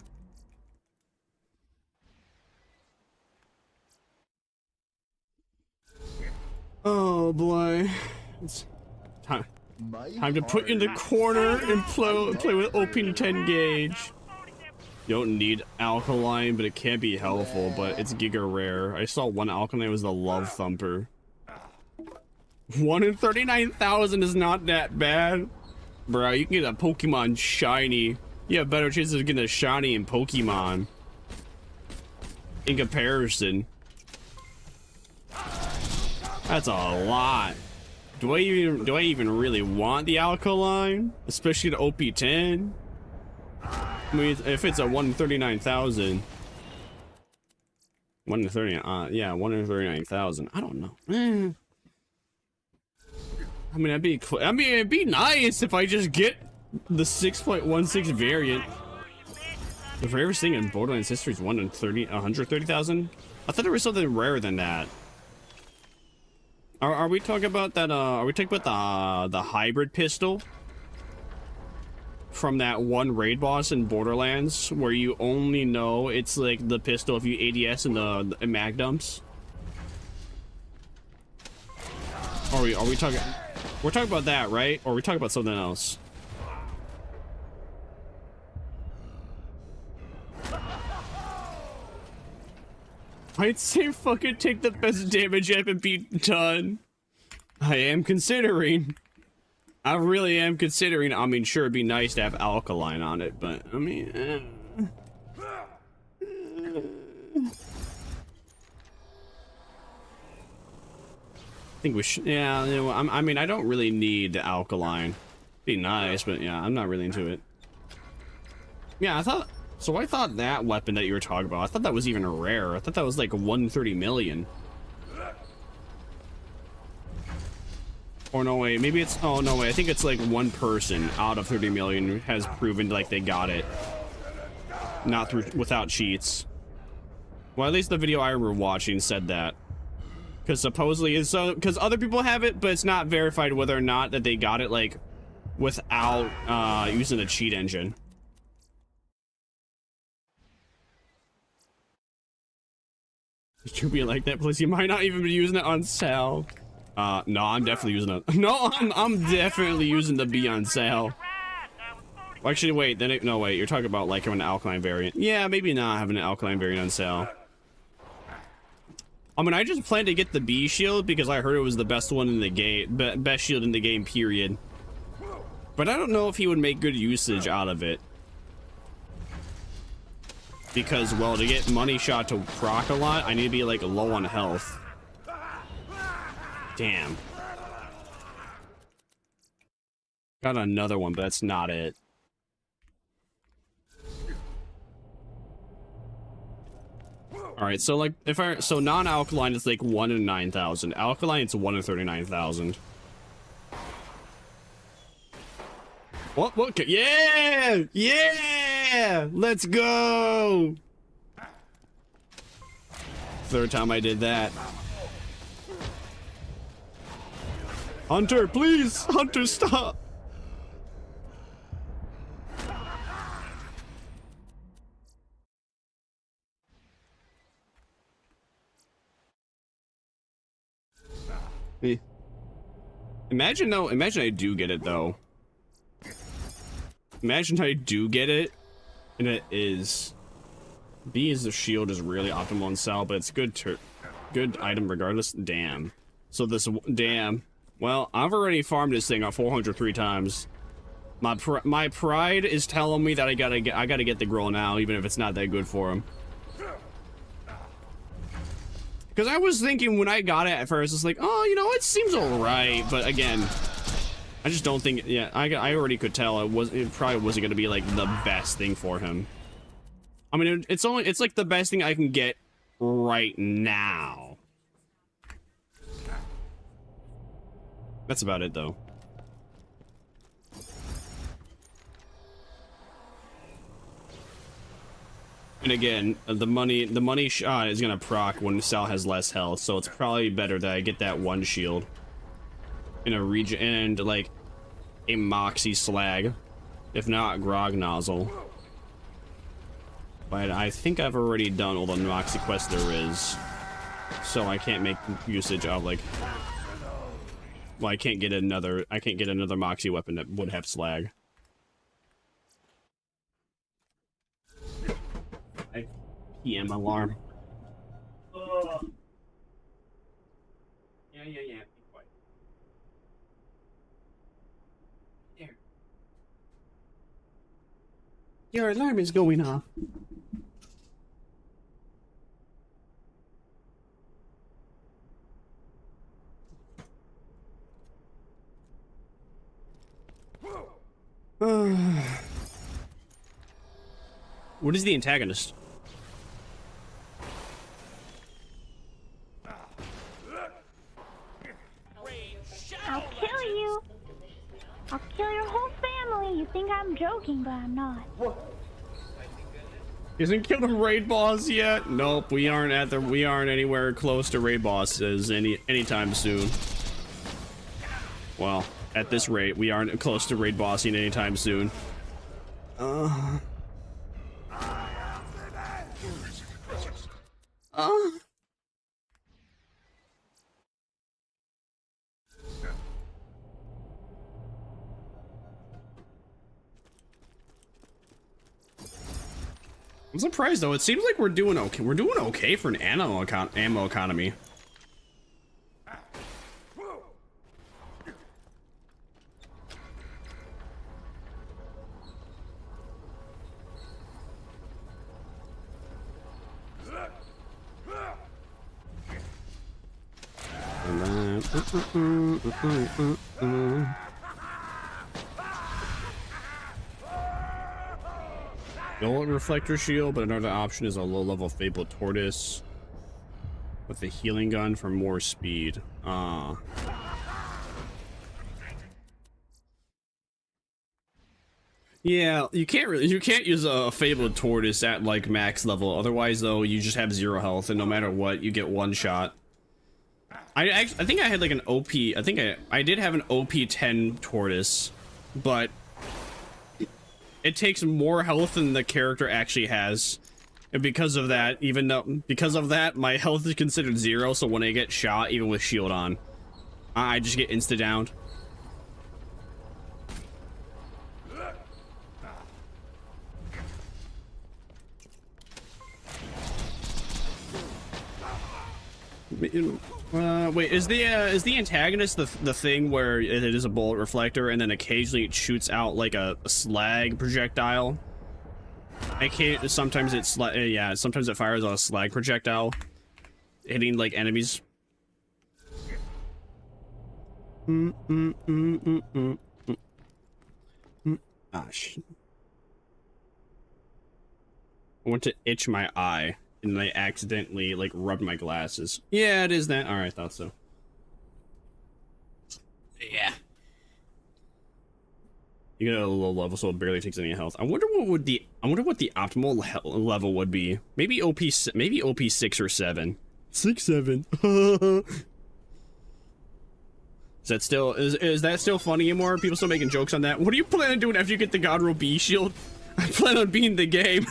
Oh. Oh boy. It's time to put you in the corner and play with open 10 gauge. You don't need alkaline, but it can be helpful, but it's giga rare. I saw one alkaline, it was the Love Thumper. 1 in 39,000 is not that bad. Bro, you can get a Pokemon shiny. You have better chances of getting a shiny in Pokemon. In comparison. That's a lot. Do I even really want the alkaline? Especially the OP10? I mean, if it's a 1 in 39,000. 1 in 39, yeah, 1 in 39,000. I don't know. I mean, it'd be nice if I just get the 6.16 variant. The rarest thing in Borderlands history is 1 in 130,000. I thought there was something rarer than that. Are we talking about that? Are we talking about the hybrid pistol from that one raid boss in Borderlands, where you only know it's like the pistol if you ADS in the mag dumps? Are we talking? We're talking about that, right? Or are we talking about something else? I'd say fucking take the best damage up and be done. I am considering. I really am considering. I mean, sure, it'd be nice to have alkaline on it, but I mean, I think we should. Yeah, you know, I mean, I don't really need the alkaline. Be nice, but yeah, I'm not really into it. Yeah, I thought that weapon that you were talking about, I thought that was even rare. I thought that was like 130 million. Or no way, maybe it's, oh no way, I think it's like one person out of 30 million has proven like they got it. Not through, without cheats. Well, at least the video I remember watching said that. Because supposedly, because other people have it, but it's not verified whether or not that they got it like without using a cheat engine. It should be like that, please. You might not even be using it on sale. No, I'm definitely using it. No, I'm definitely using the be on sale. Well, actually, wait. Then no, wait. You're talking about like an alkaline variant. Yeah, maybe not having an alkaline variant on sale. I mean, I just planned to get the B shield because I heard it was the best one in the game, best shield in the game, period. But I don't know if he would make good usage out of it. Because, well, to get money shot to proc a lot, I need to be, like, low on health. Damn. Got another one, but that's not it. Alright, so, like, so non-alkaline is, like, 1 in 9,000. Alkaline, it's 1 in 39,000. What? Yeah! Yeah! Let's go! Third time I did that. Hunter, please! Hunter, stop! Imagine I do get it, though. Imagine I do get it, and it is... B is the shield is really optimal on sale, but it's good item regardless. Damn. So this... Damn. Well, I've already farmed this thing 403 times. My pride is telling me that I gotta get the groll now, even if it's not that good for him. Because I was thinking when I got it at first, it's like, oh, you know, it seems alright, but again... I just don't think, yeah, I already could tell it probably wasn't going to be like the best thing for him. I mean, it's like the best thing I can get right now. That's about it though. And again, the money shot is going to proc when Sal has less health, so it's probably better that I get that one shield. In a region, and like a Moxie slag, if not Grog Nozzle. But I think I've already done all the Moxie quests there is, so I can't make usage of like Well, I can't get another Moxie weapon that would have slag. PM alarm. Yeah. Be quiet. There. Your alarm is going off. What is the antagonist? I'll kill you. I'll kill your whole family. You think I'm joking, but I'm not. Isn't killed a raid boss yet? Nope, we aren't anywhere close to raid bosses anytime soon. Well, at this rate, we aren't close to raid bossing anytime soon. I'm surprised though. It seems like we're doing okay. We're doing okay for an ammo economy. Gold reflector shield, but another option is a low-level fabled tortoise with a healing gun for more speed. Yeah, you can't use a fabled tortoise at like max level. Otherwise, though, you just have 0 health, and no matter what, you get 1 shot. I think I had like an OP. I think I did have an OP 10 tortoise, but it takes more health than the character actually has, and because of that, my health is considered 0. So when I get shot, even with shield on, I just get insta downed. Wait, is the antagonist the thing where it is a bullet reflector and then occasionally it shoots out like a slag projectile? Sometimes it fires a slag projectile, hitting like enemies. Gosh, I want to itch my eye. And I accidentally like rubbed my glasses. Yeah, it is that. All right, thought so. Yeah. You get a low level, so it barely takes any health. I wonder what the optimal level would be. Maybe OP 6 or 7. 6, 7. Is that still funny anymore? Are people still making jokes on that? What do you plan on doing after you get the God Roll B shield? I plan on beating the game.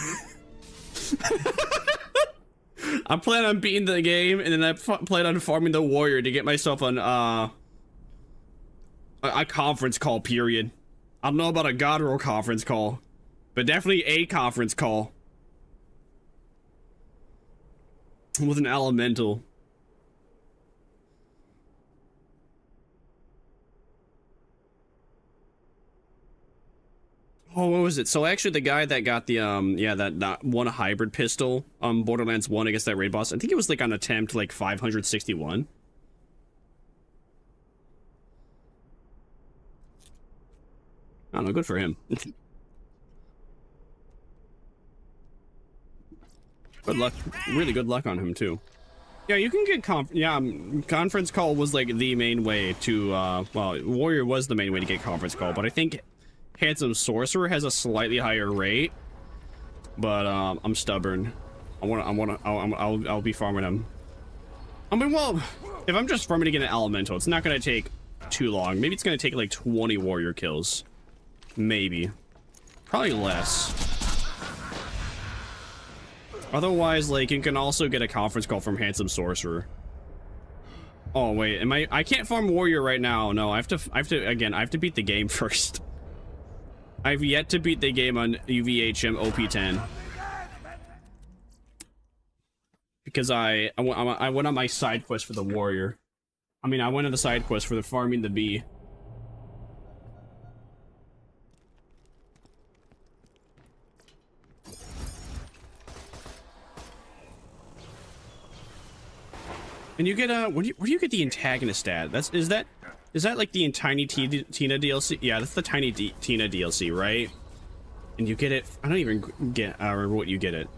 I plan on beating the game, and then I plan on farming the warrior to get myself an a conference call. Period. I don't know about a God Roll conference call, but definitely a conference call with an elemental. Oh, what was it? So actually the guy that got the, that one hybrid pistol, Borderlands 1 against that raid boss, I think it was like on attempt like 561. I don't know, good for him. Good luck, really good luck on him too. Yeah, you can get conference call was like the main way to, well, warrior was the main way to get conference call, but I think Handsome Sorcerer has a slightly higher rate, but I'm stubborn. I'll be farming him. I mean, well, if I'm just farming to get an elemental, it's not gonna take too long. Maybe it's gonna take like 20 warrior kills, maybe, probably less. Otherwise, like, you can also get a conference call from Handsome Sorcerer. Oh wait, I can't farm warrior right now. No, I have to beat the game first. I've yet to beat the game on UVHM OP10. Because I went on my side quest for the warrior. I mean, I went on the side quest for the farming the bee. And you get where do you get the antagonist at? Is that like the Tiny Tina DLC? Yeah, that's the Tiny Tina DLC, right? And you get it. I don't even remember what you get it.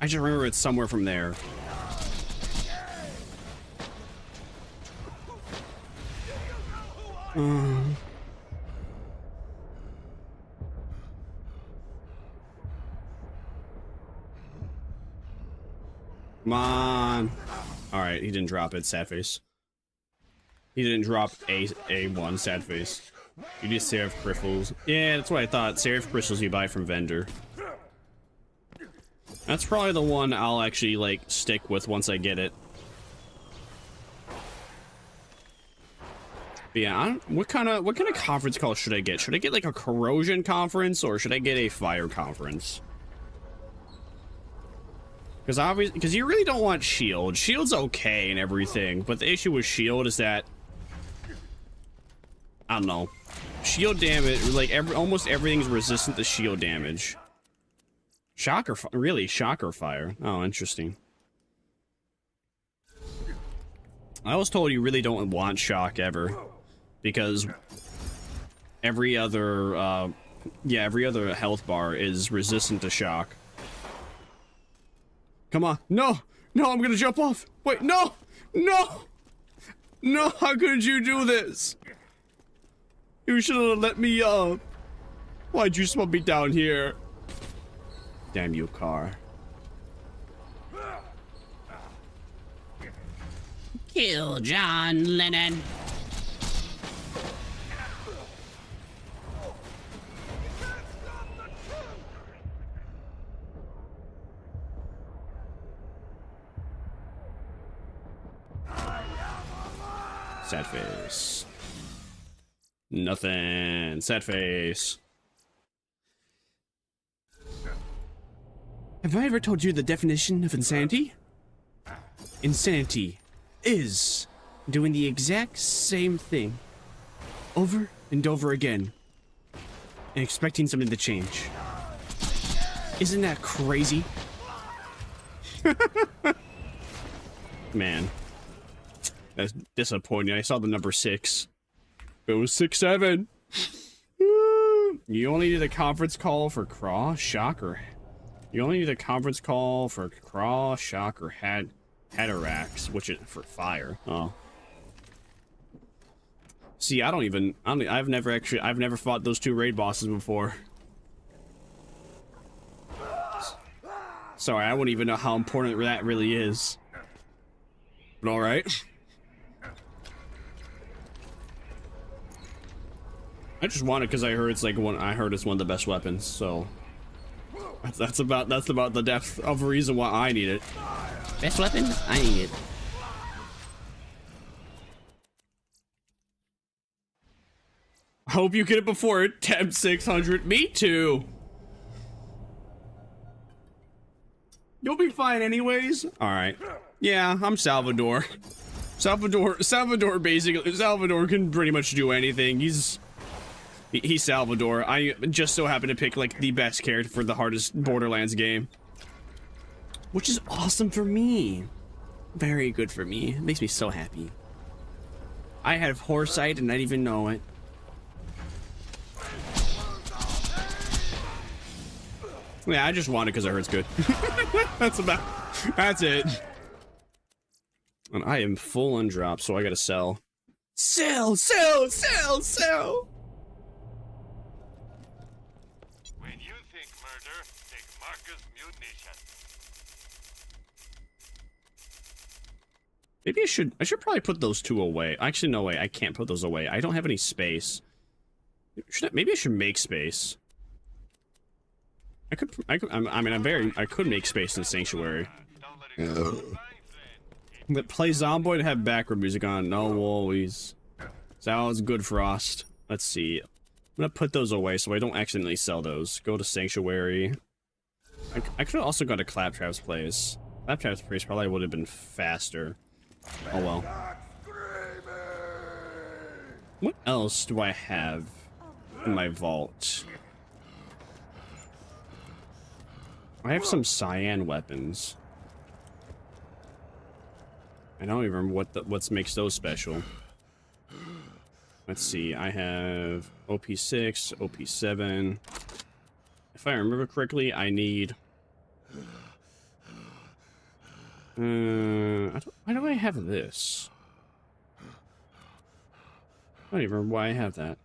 I just remember it's somewhere from there. Come on. All right, he didn't drop it. Sad face. He didn't drop A1. Sad face. You need Seraph crystals. Yeah, that's what I thought. Seraph crystals you buy from vendor. That's probably the one I'll actually like stick with once I get it. But yeah, what kind of conference call should I get? Should I get like a corrosion conference or should I get a fire conference? Because you really don't want shield. Shield's okay and everything, but the issue with shield is that I don't know. Shield damage, like almost everything's resistant to shield damage. Shock or really shock or fire? Oh, interesting. I was told you really don't want shock ever, because every other health bar is resistant to shock. Come on. No! No, I'm gonna jump off! Wait, no! No! No, how could you do this? You should have let me up. Why'd you swap me down here? Damn you, car. Kill John Lennon. Sad face. Nothing. Sad face. Have I ever told you the definition of insanity? Insanity is doing the exact same thing over and over again and expecting something to change. Isn't that crazy? Man. That's disappointing. I saw the number 6. It was 6-7. You only need a conference call for Craw, Shock, or... You only need a conference call for Craw, Shock, or Hatterax, which is for fire. Oh. See, I've never fought those 2 raid bosses before. Sorry, I wouldn't even know how important that really is. But alright. I just want it because I heard it's like one of the best weapons, so that's about the depth of a reason why I need it. Best weapon? I need it. I hope you get it before Temp 600. Me too. You'll be fine anyways. Alright. Yeah, I'm Salvador. Salvador basically, Salvador can pretty much do anything. He's Salvador. I just so happen to pick like the best character for the hardest Borderlands game. Which is awesome for me. Very good for me. It makes me so happy. I have Horesight and I didn't even know it. Yeah, I just want it because I heard it's good. That's it. And I am full on drop, so I gotta sell. Sell! When you think murder, think Marcus Munition. Maybe I should probably put those 2 away. Actually, no way, I can't put those away. I don't have any space. Maybe I should make space. I could make space in Sanctuary. But play Zomboid and have background music on. No, always. Sounds good, Frost. Let's see. I'm gonna put those away so I don't accidentally sell those. Go to Sanctuary. I could have also gone to Claptrap's place. Claptrap's place probably would have been faster. Oh well. What else do I have in my vault? I have some cyan weapons. I don't even remember what makes those special. Let's see, I have OP6, OP7. If I remember correctly, I need... why do I have this? I don't even remember why I have that.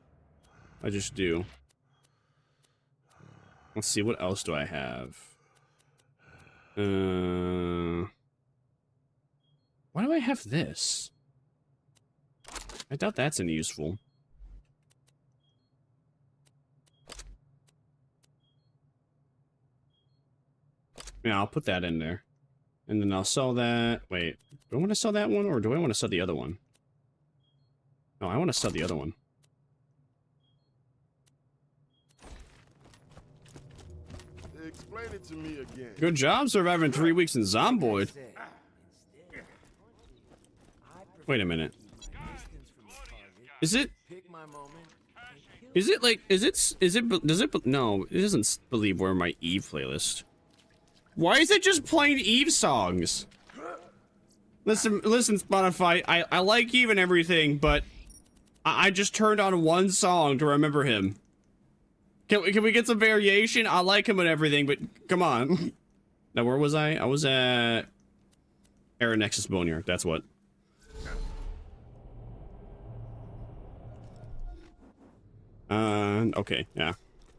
I just do. Let's see, what else do I have? Why do I have this? I doubt that's any useful. Yeah, I'll put that in there. And then I'll sell that. Wait, do I want to sell that one or do I want to sell the other one? No, I want to sell the other one. Explain it to me again. Good job surviving 3 weeks in Zomboid. Wait a minute. Is it like, no, it doesn't believe where my Eve playlist. Why is it just playing Eve songs? Listen, Spotify, I like Eve and everything, but I just turned on one song to remember him. Can we get some variation? I like him and everything, but come on. Now, where was I? I was at Era Nexus Boneyard, that's what. Okay, yeah.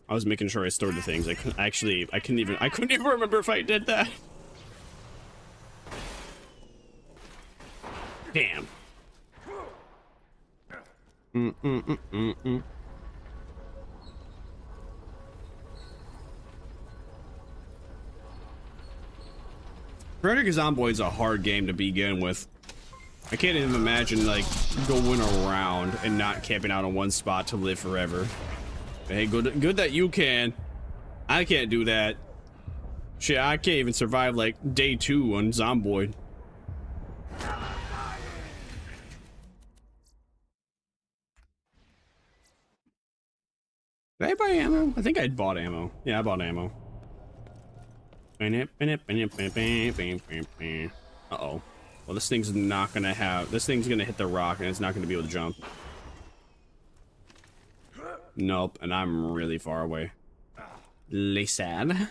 I was making sure I stored the things. I couldn't even remember if I did that. Damn. Predator Zomboid's a hard game to begin with. I can't even imagine, like, going around and not camping out on one spot to live forever. Hey, good that you can. I can't do that. Shit, I can't even survive, like, day 2 on Zomboid. Did I buy ammo? I think I bought ammo. Yeah, I bought ammo. Uh-oh. Well, this thing's not gonna have... This thing's gonna hit the rock, and it's not gonna be able to jump. Nope, and I'm really far away. Sad.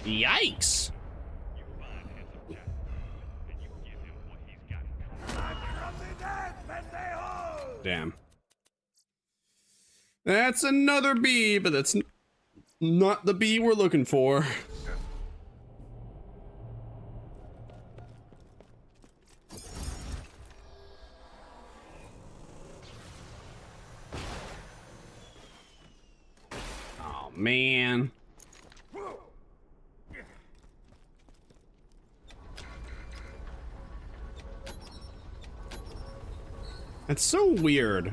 Yikes! Damn. That's another bee, but that's not the bee we're looking for. Oh, man. That's so weird.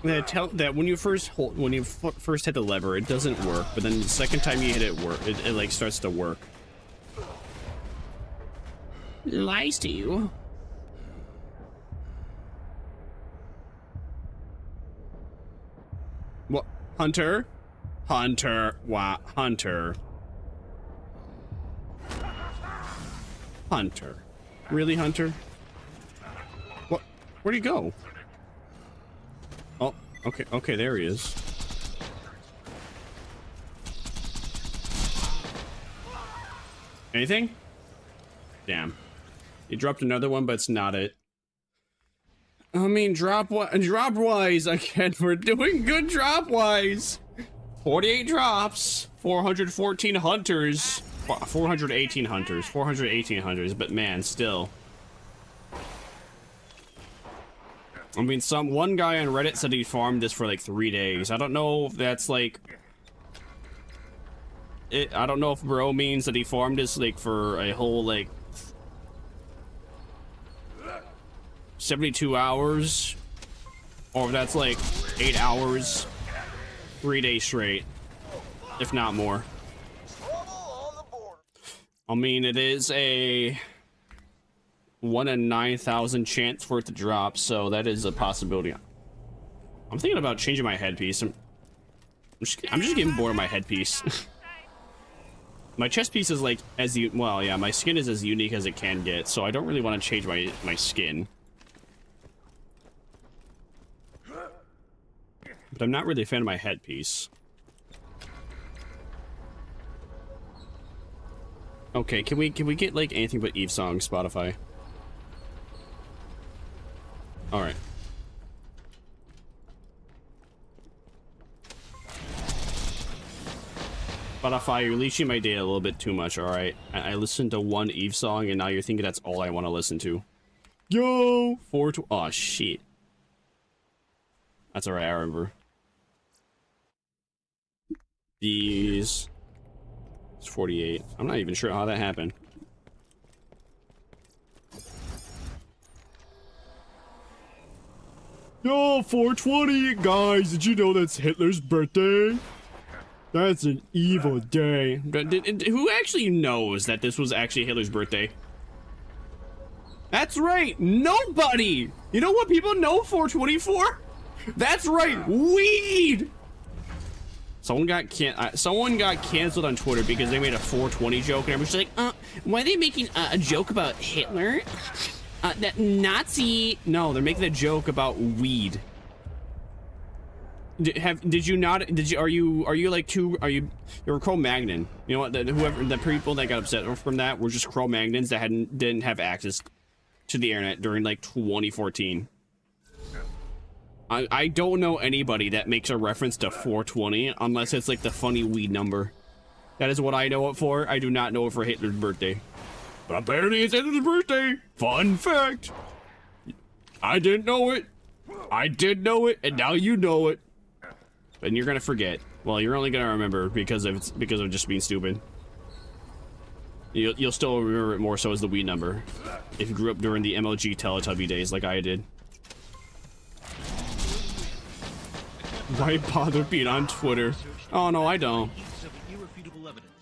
That when you first hit the lever, it doesn't work, but then the second time you hit it, it like starts to work. Lies to you. What? Hunter? Hunter. Wow. Hunter. Hunter. Really, Hunter? What? Where'd he go? Oh, okay, okay, there he is. Anything? Damn. He dropped another one, but it's not it. I mean, drop-wise, again, we're doing good drop-wise. 48 drops, 414 hunters, 418 hunters, 418 hunters, but man, still. I mean, one guy on Reddit said he farmed this for like 3 days. I don't know if that's like... I don't know if bro means that he farmed this like for a whole like 72 hours, or if that's like 8 hours, 3 days straight, if not more. I mean, it is a 1 in 9,000 chance for it to drop, so that is a possibility. I'm thinking about changing my headpiece. I'm just getting bored of my headpiece. My chest piece is like well, yeah, my skin is as unique as it can get, so I don't really want to change my skin. But I'm not really a fan of my headpiece. Okay, can we get like anything but Eve song, Spotify? All right. Spotify, you're leeching my data a little bit too much, alright? I listened to one Eve song, and now you're thinking that's all I want to listen to. Yo! Oh, shit. That's alright, I remember. These... It's 48. I'm not even sure how that happened. Yo, 420! Guys, did you know that's Hitler's birthday? That's an evil day. Who actually knows that this was actually Hitler's birthday? That's right, nobody! You know what people know 420 for? That's right, weed! Someone got canceled on Twitter because they made a 420 joke, and everyone's like, why are they making a joke about Hitler? That Nazi... No, they're making a joke about weed. Are you Cro-Magnon? You know what, the people that got upset from that were just Cro-Magnons that didn't have access to the internet during like 2014. I don't know anybody that makes a reference to 420 unless it's like the funny weed number. That is what I know it for. I do not know it for Hitler's birthday. But apparently it's Hitler's birthday. Fun fact. I didn't know it. I did know it, and now you know it. And you're gonna forget. Well, you're only gonna remember because of just being stupid. You'll still remember it more so as the weed number if you grew up during the MLG Teletubby days like I did. Why bother being on Twitter? Oh no, I don't.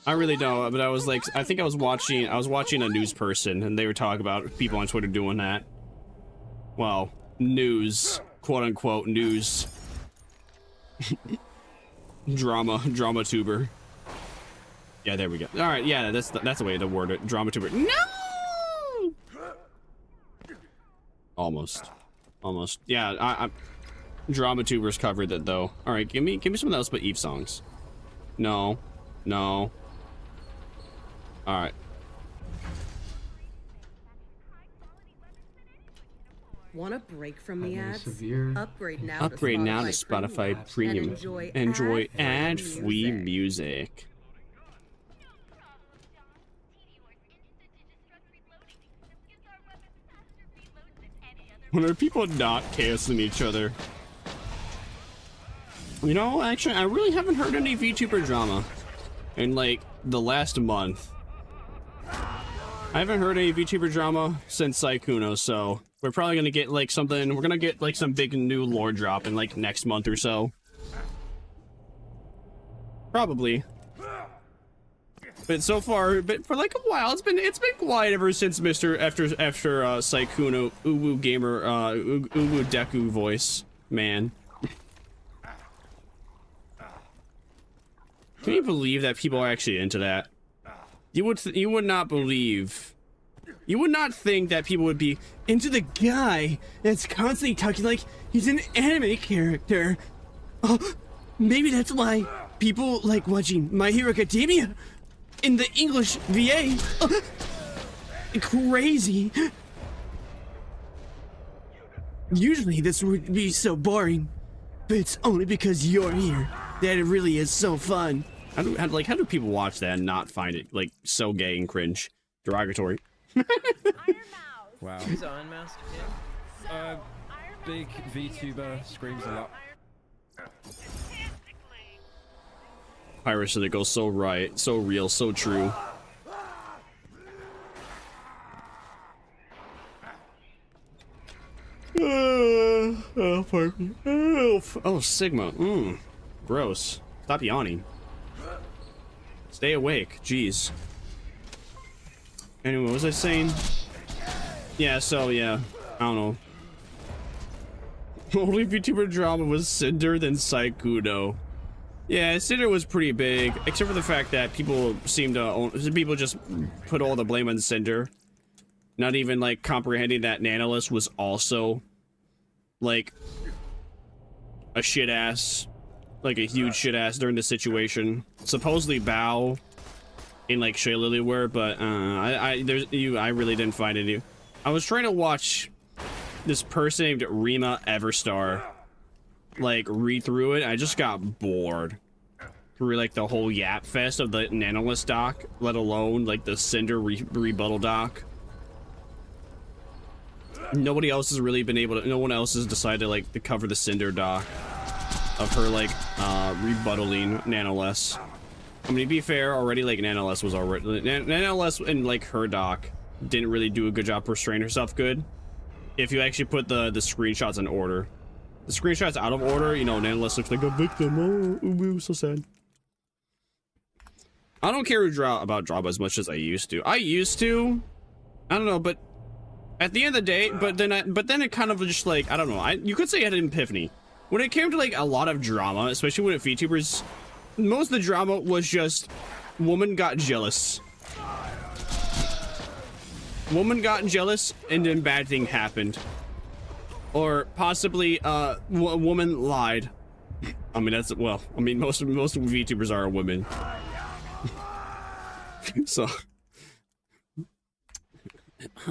I really don't. But I was like, I think I was watching a news person, and they were talking about people on Twitter doing that. Well, news, quote unquote news. drama tuber. Yeah, there we go. All right, yeah, that's the way to word it. Drama tuber. No. Almost. Yeah, Drama tubers covered that though. All right, give me something else but Eve songs. No. All right. Want a break from the ads? Upgrade now to Spotify Premium. Enjoy ad-free music. When are people not canceling each other? You know, actually, I really haven't heard any VTuber drama in like the last month. I haven't heard any VTuber drama since Sykkuno, so we're probably gonna get like something. We're gonna get like some big new lore drop in like next month or so. Probably. But so far, for like a while, it's been quiet ever since after Sykkuno Uwu Gamer Uwu Deku voice man. Can you believe that people are actually into that? You would not believe. You would not think that people would be into the guy that's constantly talking like he's an anime character. Oh, maybe that's why people like watching My Hero Academia in the English VA. Oh, crazy. Usually this would be so boring, but it's only because you're here. That really is so fun. How do people watch that and not find it like so gay and cringe, derogatory? Wow. Is it Iron Mouse? Yeah. Big VTuber, screams a lot. Pirates that goes so right, so real, so true. Oh, Sigma. Gross. Stop yawning. Stay awake. Jeez. Anyway, what was I saying? Yeah, so, yeah. I don't know. Only VTuber drama was Cinder, then Saikudo. Yeah, Cinder was pretty big, except for the fact that people seem to people just put all the blame on Cinder. Not even, like, comprehending that Nanolist was also, like, a shit-ass. Like, a huge shit-ass during the situation. Supposedly Bao and, like, Shaylily were, but, I really didn't find any. I was trying to watch this person named Rima Everstar, like, read through it. I just got bored through, like, the whole yap fest of the Nanolist doc, let alone, like, the Cinder rebuttal doc. Nobody else has really been able to, no one else has decided, like, to cover the Cinder doc of her, like, rebuttaling Nanoless. I mean, to be fair, already, like, Nanoless was already, Nanoless and, like, her doc didn't really do a good job portraying herself good. If you actually put the screenshots in order. The screenshots out of order, you know, Nanoless looks like a victim. Oh, so sad. I don't care about drama as much as I used to. I don't know, but at the end of the day, but then it kind of just like, I don't know, you could say I had an epiphany. When it came to like a lot of drama, especially when VTubers, most of the drama was just woman got jealous. Woman got jealous and then bad thing happened. Or possibly a woman lied. I mean, that's, well, I mean, most VTubers are women. So.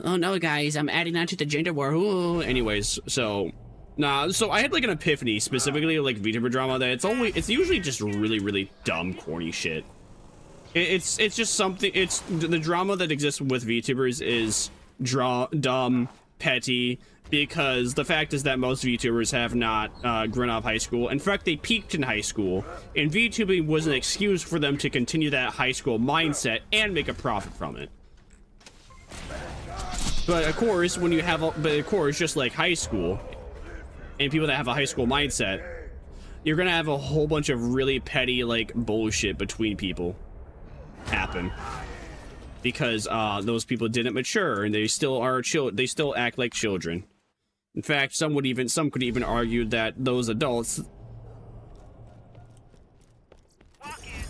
Oh no, guys, I'm adding on to the gender war. Ooh. Anyways, so. Nah, so I had like an epiphany, specifically like VTuber drama, that it's usually just really, really dumb, corny shit. It's just something, it's the drama that exists with VTubers is dumb, petty, because the fact is that most VTubers have not grown out of high school. In fact, they peaked in high school, and VTubing was an excuse for them to continue that high school mindset and make a profit from it. But of course, when you have, just like high school, and people that have a high school mindset, you're gonna have a whole bunch of really petty, like, bullshit between people happen. Because, those people didn't mature, and they still are they still act like children. In fact, some could even argue that those adults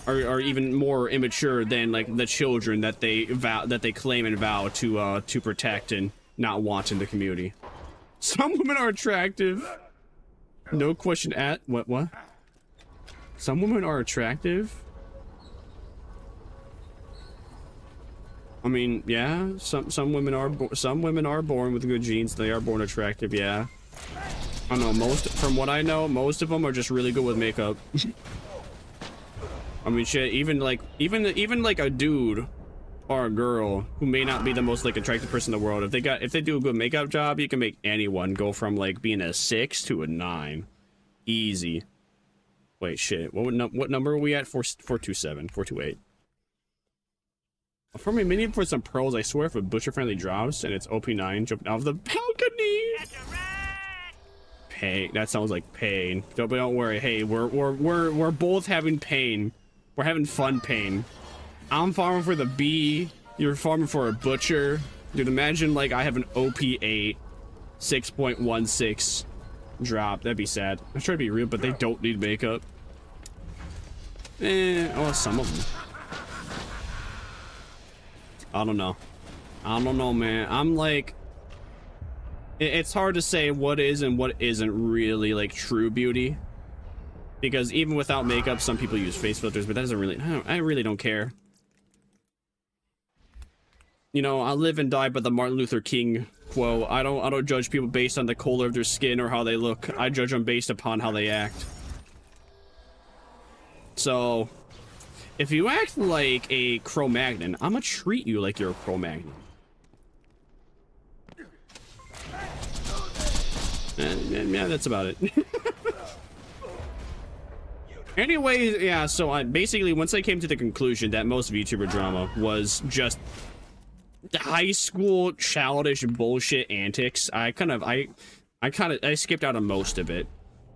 are even more immature than, like, the children that they claim and vow to protect and not want in the community. Some women are attractive. No question at what? Some women are attractive. I mean, yeah, some women are born with good genes. They are born attractive, yeah. I don't know, from what I know, most of them are just really good with makeup. I mean, shit, even like a dude or a girl who may not be the most, like, attractive person in the world, if they do a good makeup job, you can make anyone go from, like, being a 6 to a 9. Easy. Wait, shit. What number are we at? 427, 428. For me, maybe for some pearls, I swear if a butcher friendly drops and it's OP9 jumping off the balcony. Pain. That sounds like pain. Don't worry. Hey, we're both having pain. We're having fun pain. I'm farming for the bee. You're farming for a butcher. Dude, imagine like I have an OP8 6.16 drop. That'd be sad. I'm trying to be real, but they don't need makeup. Oh, some of them. I don't know. I don't know, man. I'm like, it's hard to say what is and what isn't really like true beauty, because even without makeup, some people use face filters, but that doesn't really, I really don't care. You know, I live and die by the Martin Luther King quote. I don't judge people based on the color of their skin or how they look. I judge them based upon how they act. So, if you act like a Cro-Magnon, I'm gonna treat you like you're a Cro-Magnon. Yeah, that's about it. Anyways, yeah, so I basically, once I came to the conclusion that most VTuber drama was just high school childish bullshit antics, I skipped out on most of it.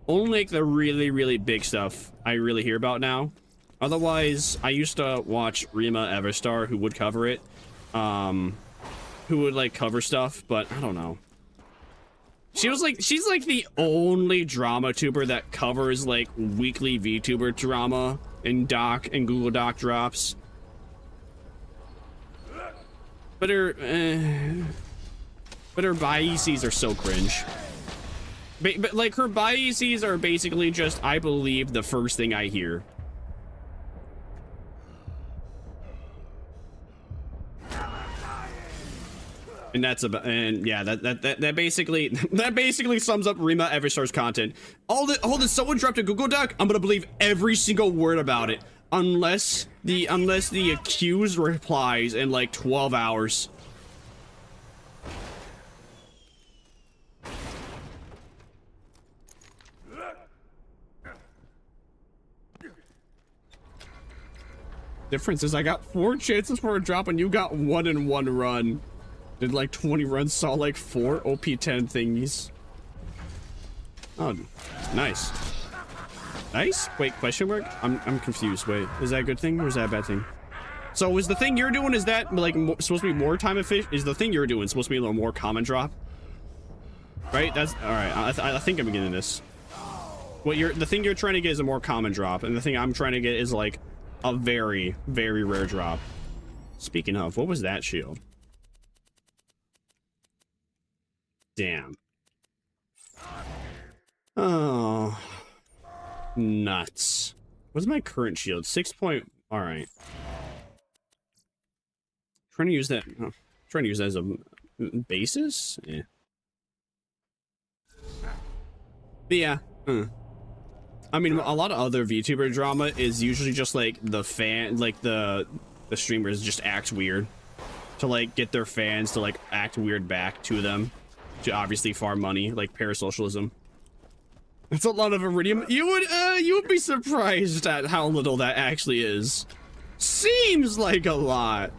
Only like the really big stuff I really hear about now. Otherwise, I used to watch Rima Everstar, who would cover it, who would like cover stuff, but I don't know. She's like the only drama tuber that covers like weekly VTuber drama in Doc and Google Doc drops. But her biases are so cringe. But like her biases are basically just, I believe the first thing I hear. And that's about, and yeah, that basically sums up Rima Everstar's content. Hold it, someone dropped a Google Doc. I'm gonna believe every single word about it, unless the accused replies in like 12 hours. Difference is I got 4 chances for a drop and you got 1 in 1 run. Did like 20 runs, saw like 4 OP10 thingies. Oh, nice. Nice? Wait, question mark? I'm confused. Wait, is that a good thing or is that a bad thing? So is the thing you're doing, is that like supposed to be more time efficient? Is the thing you're doing supposed to be a little more common drop? Right? That's all right. I think I'm getting this. The thing you're trying to get is a more common drop, and the thing I'm trying to get is like a very rare drop. Speaking of, what was that shield? Damn. Oh, nuts. What's my current shield? 6 point. All right. Trying to use that. Oh, trying to use that as a basis. Yeah. But yeah. I mean, a lot of other VTuber drama is usually just like the streamers just act weird to like get their fans to like act weird back to them. To obviously farm money, like parasocialism. It's a lot of iridium. You would be surprised at how little that actually is. Seems like a lot,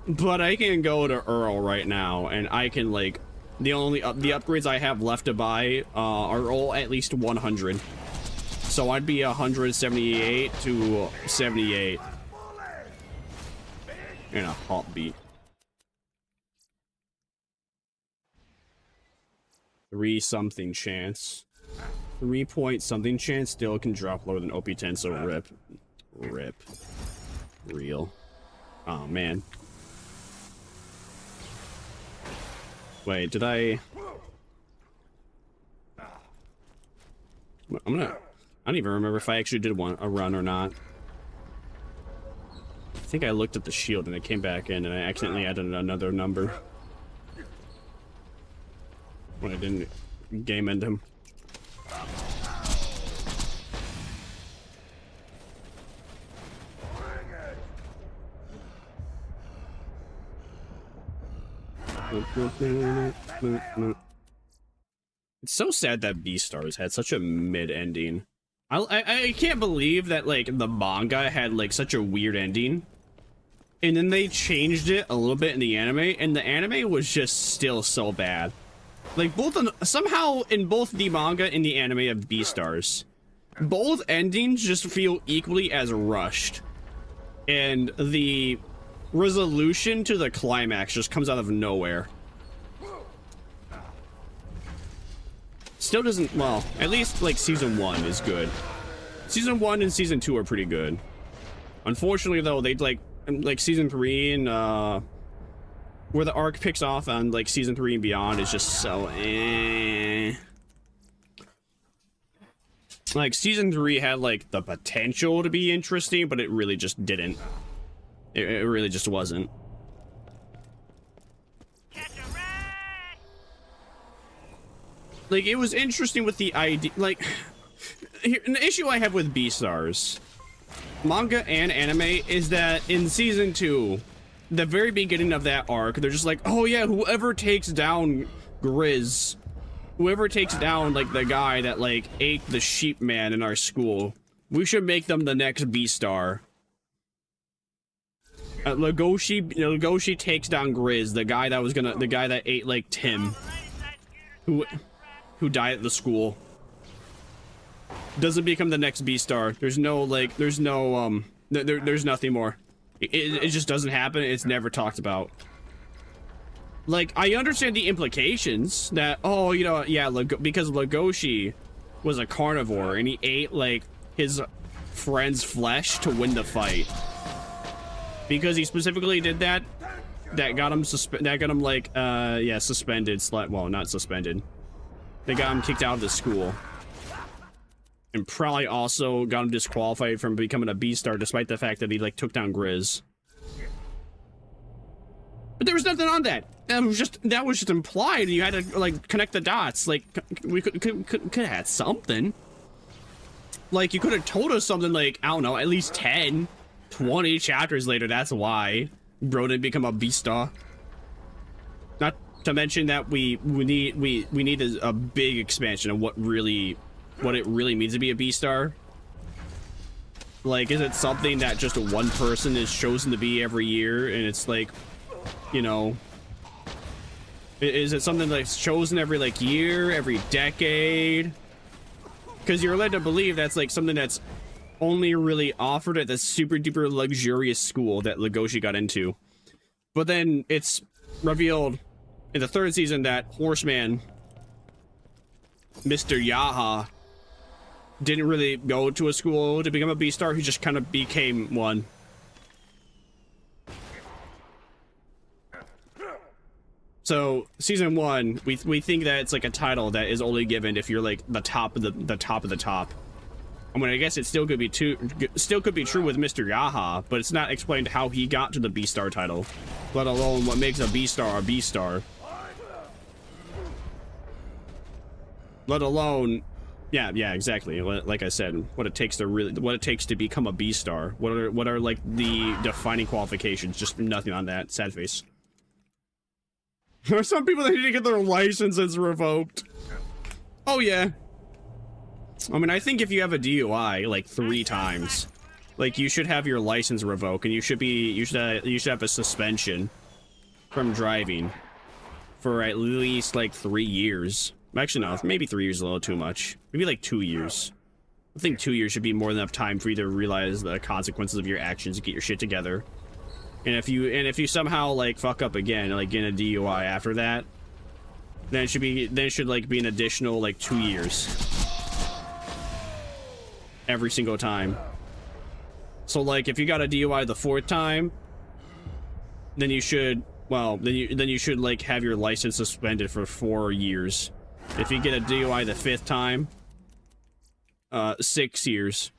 but I can go to Earl right now, and I can like the upgrades I have left to buy are all at least 100. So I'd be 178 to 78 in a heartbeat. 3 something chance. 3 point something chance still can drop lower than OP10, so rip. Real. Oh man. Wait, did I don't even remember if I actually did a run or not. I think I looked at the shield and it came back in and I accidentally added another number. When I didn't game end him. It's so sad that B-Stars had such a mid-ending. I can't believe that like the manga had like such a weird ending. And then they changed it a little bit in the anime, and the anime was just still so bad. Like somehow in both the manga and the anime of B-Stars, both endings just feel equally as rushed. And the resolution to the climax just comes out of nowhere. Still doesn't, well, at least like season 1 is good. Season 1 and season 2 are pretty good. Unfortunately though, they'd like season 3 and where the arc picks off on like season 3 and beyond is just so Like season 3 had like the potential to be interesting, but it really just didn't. It really just wasn't. Like it was interesting with the idea, like an issue I have with B-Stars manga and anime is that in season 2, the very beginning of that arc, they're just like, oh yeah, whoever takes down Grizz, whoever takes down like the guy that like ate the sheep man in our school, we should make them the next B-star. Legoshi takes down Grizz, the guy that ate like Tim, who died at the school. Doesn't become the next B-star. There's nothing more. It just doesn't happen. It's never talked about. Like, I understand the implications that, oh, you know, yeah, because Legoshi was a carnivore and he ate like his friend's flesh to win the fight. Because he specifically did that, that got him suspended. Well, not suspended. They got him kicked out of the school. And probably also got him disqualified from becoming a B-star, despite the fact that he like took down Grizz. But there was nothing on that. That was just implied. You had to like connect the dots. Like we could have had something. Like you could have told us something like, I don't know, at least 10, 20 chapters later. That's why bro didn't become a B-star. Not to mention that we need a big expansion of what it really means to be a B-star. Like, is it something that just one person is chosen to be every year, and it's like, you know, is it something that's chosen every like year, every decade? Because you're led to believe that's like something that's only really offered at this super duper luxurious school that Legoshi got into. But then it's revealed in the 3rd season that Horseman, Mr. Yaha, didn't really go to a school to become a B-star. He just kind of became one. So season 1, we think that it's like a title that is only given if you're like the top of the top of the top. I mean, I guess it still could be true with Mr. Yaha, but it's not explained how he got to the B-star title, let alone what makes a B-star a B-star. Let alone, yeah, exactly. Like I said, what it takes to become a B-star. What are like the defining qualifications? Just nothing on that. Sad face. There are some people that need to get their licenses revoked. Oh yeah. I mean, I think if you have a DUI like 3 times, like you should have your license revoked, and you should have a suspension from driving for at least like 3 years. Actually, no, maybe 3 years is a little too much. Maybe like 2 years. I think 2 years should be more than enough time for you to realize the consequences of your actions and get your shit together. And if you somehow like fuck up again, like get a DUI after that, then it should like be an additional like 2 years every single time. So like if you got a DUI the 4th time, then you should like have your license suspended for 4 years. If you get a DUI the 5th time, 6 years.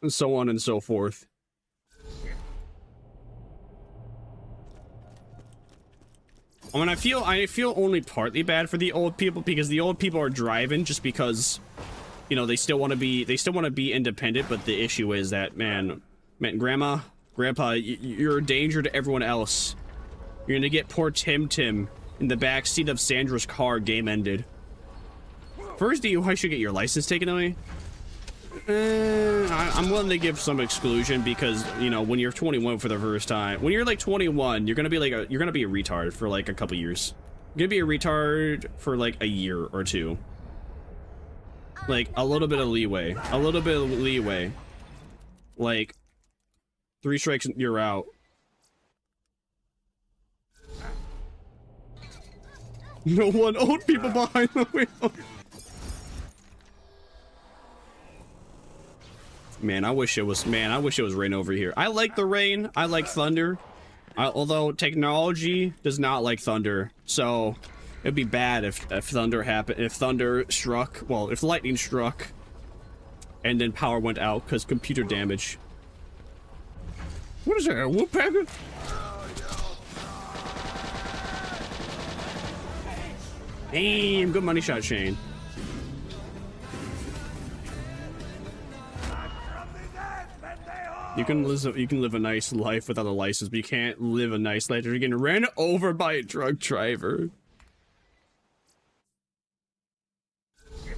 And so on and so forth. I mean, I feel only partly bad for the old people, because the old people are driving just because, you know, they still want to be independent, but the issue is that, man, grandpa, you're a danger to everyone else. You're gonna get poor Tim in the back seat of Sandra's car. Game ended. First DUI should get your license taken away. I'm willing to give some exclusion, because, you know, when you're 21 for the first time, when you're like 21, you're gonna be a retard for like a couple years. You're gonna be a retard for like a year or 2. Like a little bit of leeway. Like 3 strikes, you're out. No one old people behind the wheel. Man, I wish it was rain over here. I like the rain. I like thunder. Although technology does not like thunder, so it'd be bad if thunder happened. If thunder struck, well, if lightning struck, and then power went out because computer damage. What is that? A woodpecker? Damn, good money shot, Shane. You can live a nice life without a license, but you can't live a nice life if you're getting ran over by a drunk driver.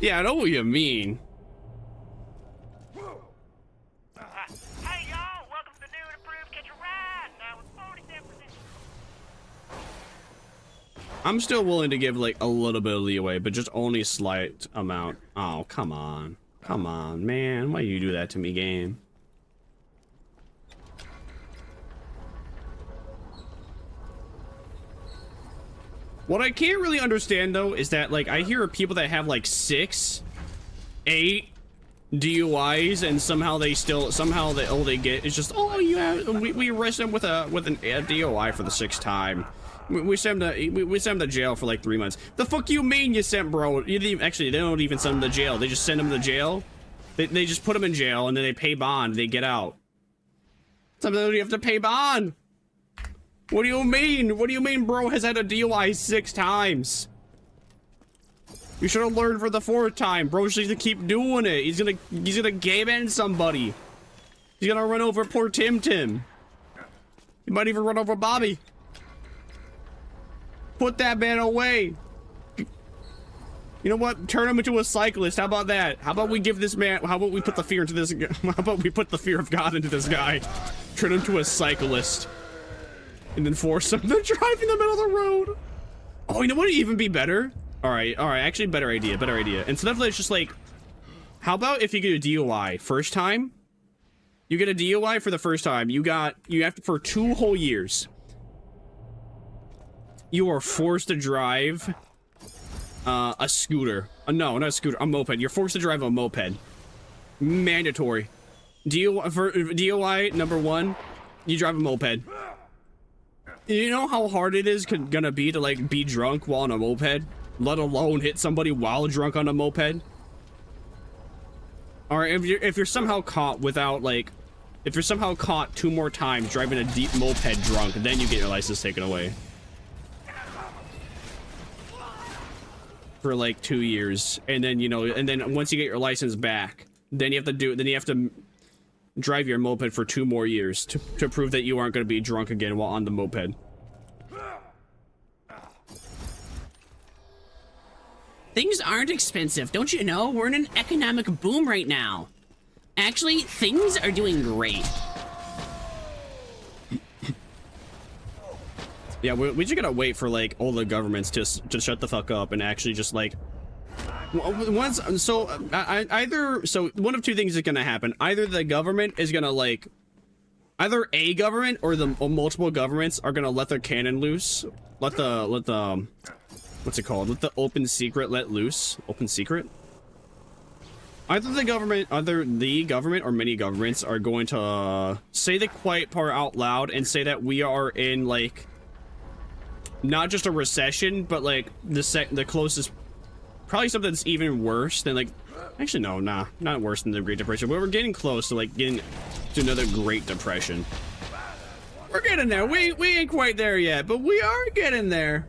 Yeah, I know what you mean. Hey y'all, welcome to the new and improved Catch a Ride. Now with 47%. I'm still willing to give like a little bit of leeway, but just only a slight amount. Oh, come on. Come on, man. Why you do that to me, game? What I can't really understand though is that like I hear of people that have like 6, 8 DUIs and somehow they all they get is just, oh yeah, we arrest them with a DUI for the 6th time. We send them to jail for like 3 months. The fuck you mean you sent, bro? You didn't even, actually, they don't even send them to jail. They just send them to jail. They just put them in jail and then they pay bond. They get out. Sometimes you have to pay bond. What do you mean? What do you mean, bro has had a DUI 6 times? You should have learned for the 4th time. Bro's just gonna keep doing it. He's gonna game end somebody. He's gonna run over poor Tim. He might even run over Bobby. Put that man away. You know what? Turn him into a cyclist. How about that? How about we give this man, how about we put the fear into this, how about we put the fear of God into this guy? Turn him to a cyclist. And then force him to drive in the middle of the road. Oh, you know what would even be better? Alright, actually better idea. Instead of just like, how about if you get a DUI first time? You get a DUI for the first time. You have to, for 2 whole years. You are forced to drive a scooter. No, not a scooter, a moped. You're forced to drive a moped. Mandatory. DUI number 1, you drive a moped. You know how hard it is gonna be to like be drunk while on a moped? Let alone hit somebody while drunk on a moped? Or if you're somehow caught without like, if you're somehow caught 2 more times driving a deep moped drunk, then you get your license taken away. For like 2 years, and then and then once you get your license back, then you have to drive your moped for 2 more years to prove that you aren't going to be drunk again while on the moped. Things aren't expensive, don't you know? We're in an economic boom right now. Actually, things are doing great. Yeah, we just gotta wait for like all the governments to shut the fuck up and actually just like once. So so one of 2 things is gonna happen. Either the government is gonna like, either a government or the multiple governments are gonna let their cannon loose. Let the what's it called? Let the open secret let loose. Open secret. Either the government or many governments are going to say the quiet part out loud and say that we are in like, not just a recession, but like the closest, probably something that's even worse than like, actually no, not worse than the Great Depression, but we're getting close to like getting to another Great Depression. We're getting there. We ain't quite there yet, but we are getting there.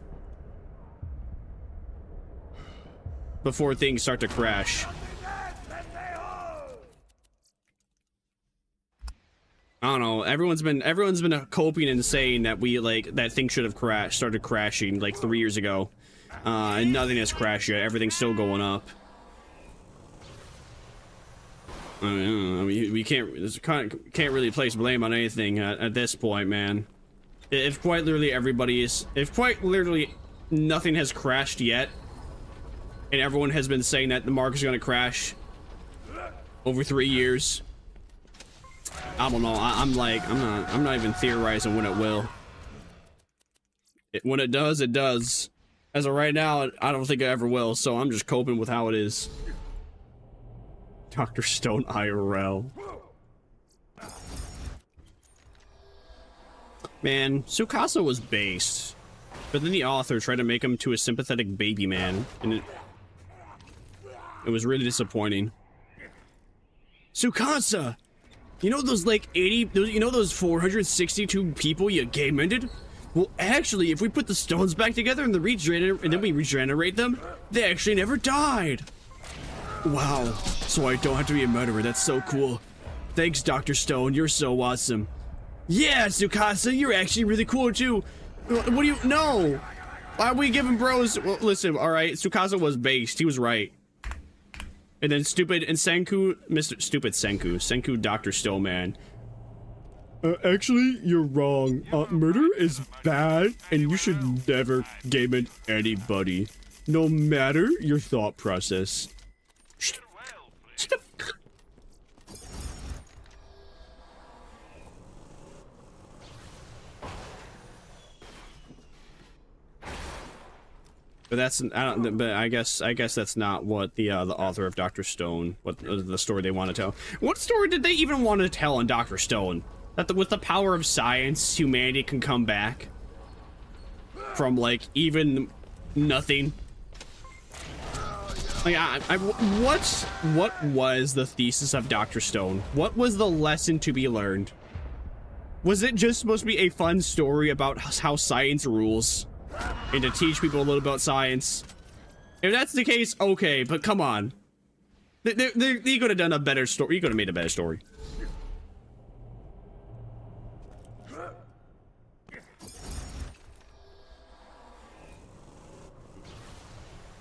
Before things start to crash. I don't know. Everyone's been coping and saying that that things should have started crashing like 3 years ago, and nothing has crashed yet. Everything's still going up. I mean, we can't really place blame on anything at this point, man. If quite literally nothing has crashed yet, and everyone has been saying that the market's gonna crash over 3 years. I don't know. I'm not even theorizing when it will. When it does, it does. As of right now, I don't think it ever will. So I'm just coping with how it is. Dr. Stone IRL. Man, Tsukasa was based, but then the author tried to make him to a sympathetic baby man, and it was really disappointing. Tsukasa! You know those like 80, you know those 462 people you game ended? Well, actually, if we put the stones back together and then we regenerate them, they actually never died. Wow, so I don't have to be a murderer. That's so cool. thanks, Dr. Stone. You're so awesome. Yeah, Tsukasa, you're actually really cool too. What do you... No! Why are we giving bros... Well, listen, alright, Tsukasa was based. He was right. And then stupid and Senku... Mr. Stupid Senku, Dr. Stone, man. Actually, you're wrong. Murder is bad, and you should never game at anybody. No matter your thought process. But that's but I guess that's not what the author of Dr. Stone, what the story they want to tell. What story did they even want to tell in Dr. Stone? That with the power of science, humanity can come back from like even nothing. Like what was the thesis of Dr. Stone? What was the lesson to be learned? Was it just supposed to be a fun story about how science rules? And to teach people a little about science? If that's the case, okay, but come on. They could have done a better story. You could have made a better story.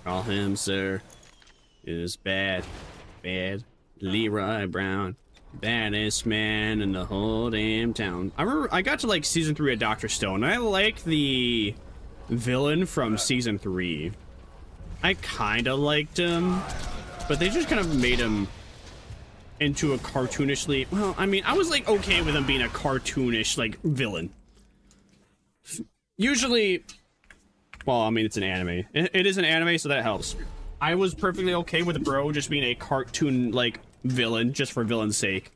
Call him, sir. Is bad. Leroy Brown. Baddest man in the whole damn town. I remember I got to like season 3 of Dr. Stone. I liked the villain from season 3. I kind of liked him, but they just kind of made him into a cartoonishly... Well, I mean, I was like okay with him being a cartoonish like villain. Usually, well, I mean, it's an anime. It is an anime, so that helps. I was perfectly okay with Bro just being a cartoon like villain just for villain's sake.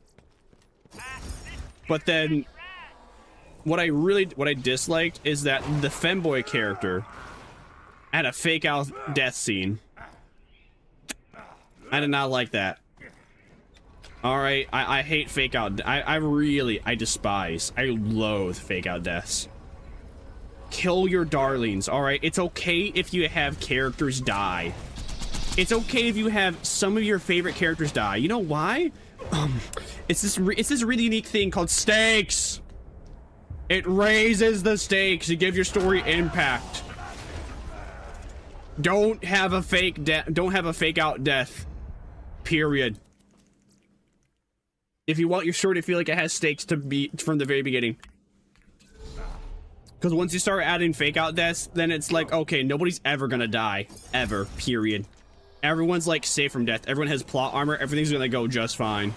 But then what I disliked is that the femboy character had a fake out death scene. I did not like that. Alright, I hate fake out. I despise. I loathe fake out deaths. Kill your darlings, alright? It's okay if you have characters die. It's okay if you have some of your favorite characters die. You know why? It's this really unique thing called stakes. It raises the stakes to give your story impact. Don't have a fake out death. Period. If you want your story to feel like it has stakes to be from the very beginning. Because once you start adding fake out deaths, then it's like, okay, nobody's ever gonna die. Ever. Period. Everyone's like safe from death. Everyone has plot armor. Everything's gonna go just fine.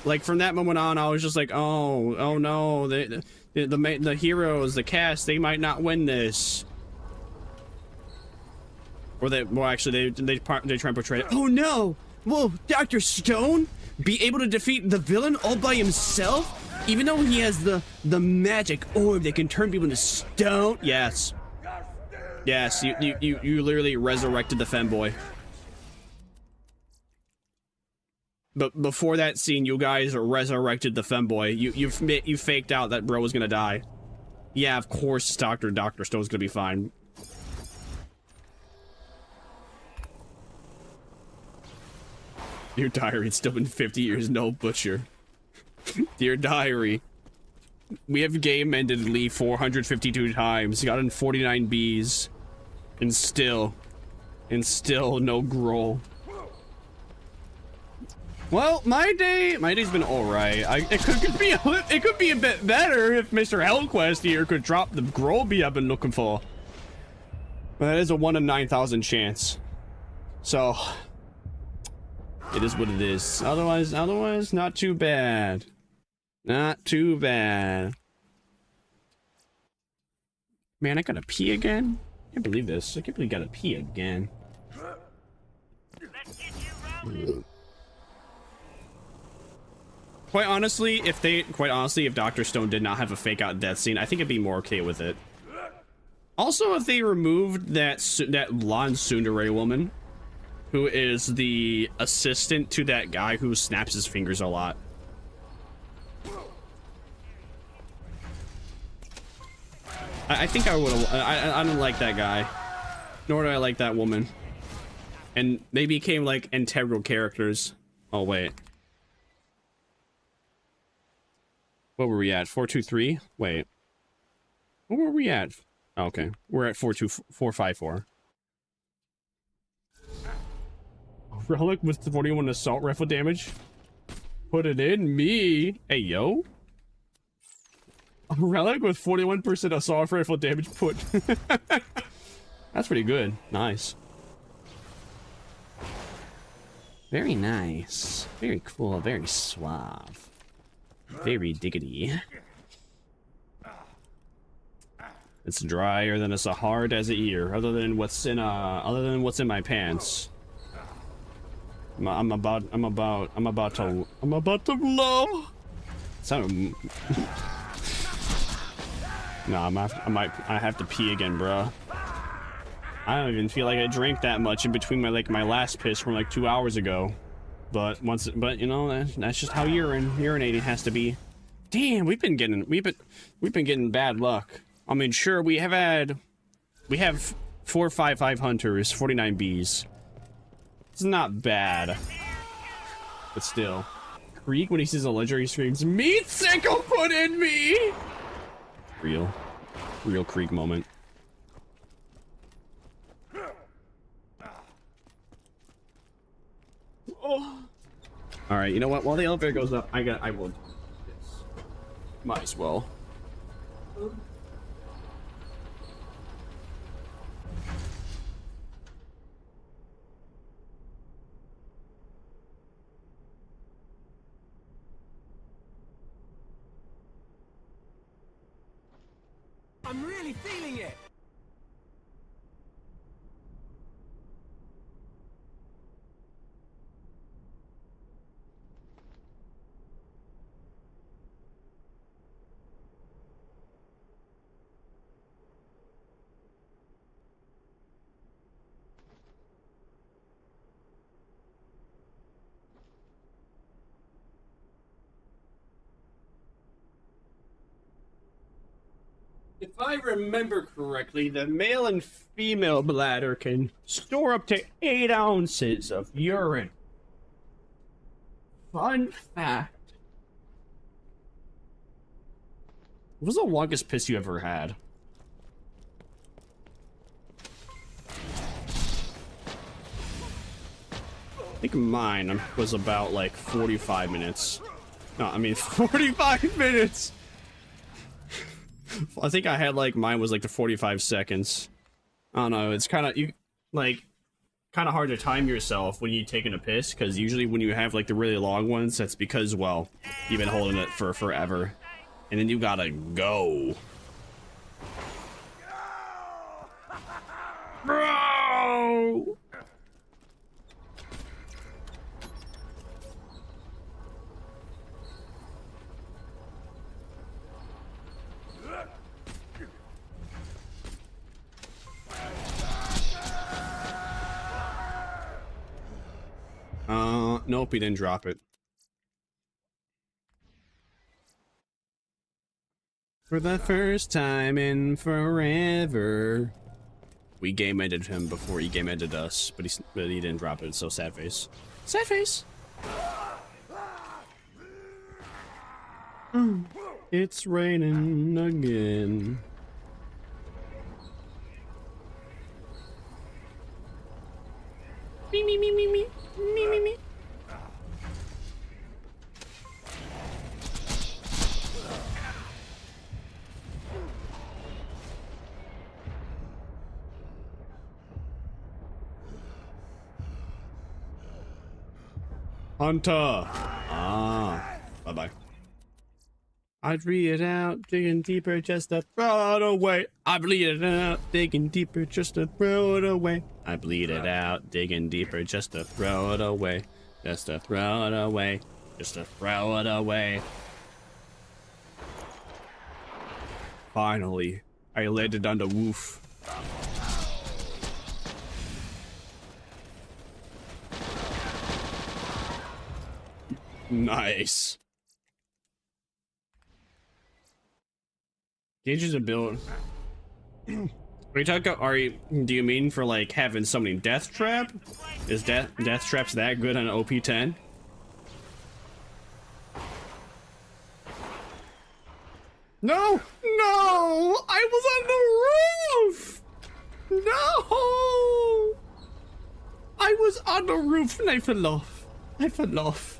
Like from that moment on, I was just like, oh no, the heroes, the cast, they might not win this. Or actually they try and portray it. Oh no, will Dr. Stone be able to defeat the villain all by himself, even though he has the magic orb that can turn people into stone? Yes. Yes, you literally resurrected the femboy. But before that scene, you guys resurrected the femboy. You faked out that Bro was gonna die. Yeah, of course Dr. Stone's gonna be fine. Dear Diary, it's still been 50 years, no butcher. Dear Diary, we have game ended Lee 452 times, gotten 49 Bs, and still no groll. Well, my day's been alright. It could be a bit better if Mr. Hellquest here could drop the groll bee I've been looking for. But that is a 1 in 9,000 chance. So it is what it is. Otherwise, not too bad. Not too bad. Man, I gotta pee again? I can't believe this. I can't believe I gotta pee again. Quite honestly, if Dr. Stone did not have a fake out death scene, I think I'd be more okay with it. Also, if they removed that blonde tsundere woman, who is the assistant to that guy who snaps his fingers a lot. I think I would have. I don't like that guy, nor do I like that woman. And they became like integral characters. Oh wait, What were we at? 423? Wait. What were we at? Oh, okay. We're at 42454. Relic with the 41 assault rifle damage. Put it in me. Hey, yo. A relic with 41% assault rifle damage put. That's pretty good. Nice. Very nice. Very cool. Very suave. Very diggity. It's drier than it's hard as a ear. Other than what's in my pants. I'm about to blow. So. No, I have to pee again, bro. I don't even feel like I drank that much in between my last piss from like 2 hours ago. But you know, that's just how urinating has to be. Damn, we've been getting bad luck. I mean, sure, we have 455 hunters, 49 bees. It's not bad, but still. Creek, when he sees a ledger, he screams, "Meat sickle put in me!" Real Creek moment. Oh. All right, you know what? While the elevator goes up, I will do this. Might as well. I'm really feeling it. If I remember correctly, the male and female bladder can store up to 8 ounces of urine. Fun fact. What was the longest piss you ever had? I think mine was about like 45 minutes. No, I mean 45 minutes! I think I had mine was like the 45 seconds. I don't know, it's kind of, hard to time yourself when you're taking a piss, because usually when you have the really long ones, that's because, well, you've been holding it for forever. And then you gotta go. Bro! Nope, he didn't drop it. For the first time in forever. We game ended him before he game ended us, but he didn't drop it, so sad face. Sad face! It's raining again. Me, me, me, me, me, me, me, me. Hunter! Ah, bye-bye. I'd read it out, digging deeper just to throw it away. I bleed it out, digging deeper just to throw it away. I bleed it out, digging deeper just to throw it away. Just to throw it away. Just to throw it away. Finally, I landed on the woof. Nice. Gauges a build. Do you mean for having somebody death trap? Is death traps that good on OP10? No! No! I was on the roof! No! I was on the roof and I fell off. I fell off.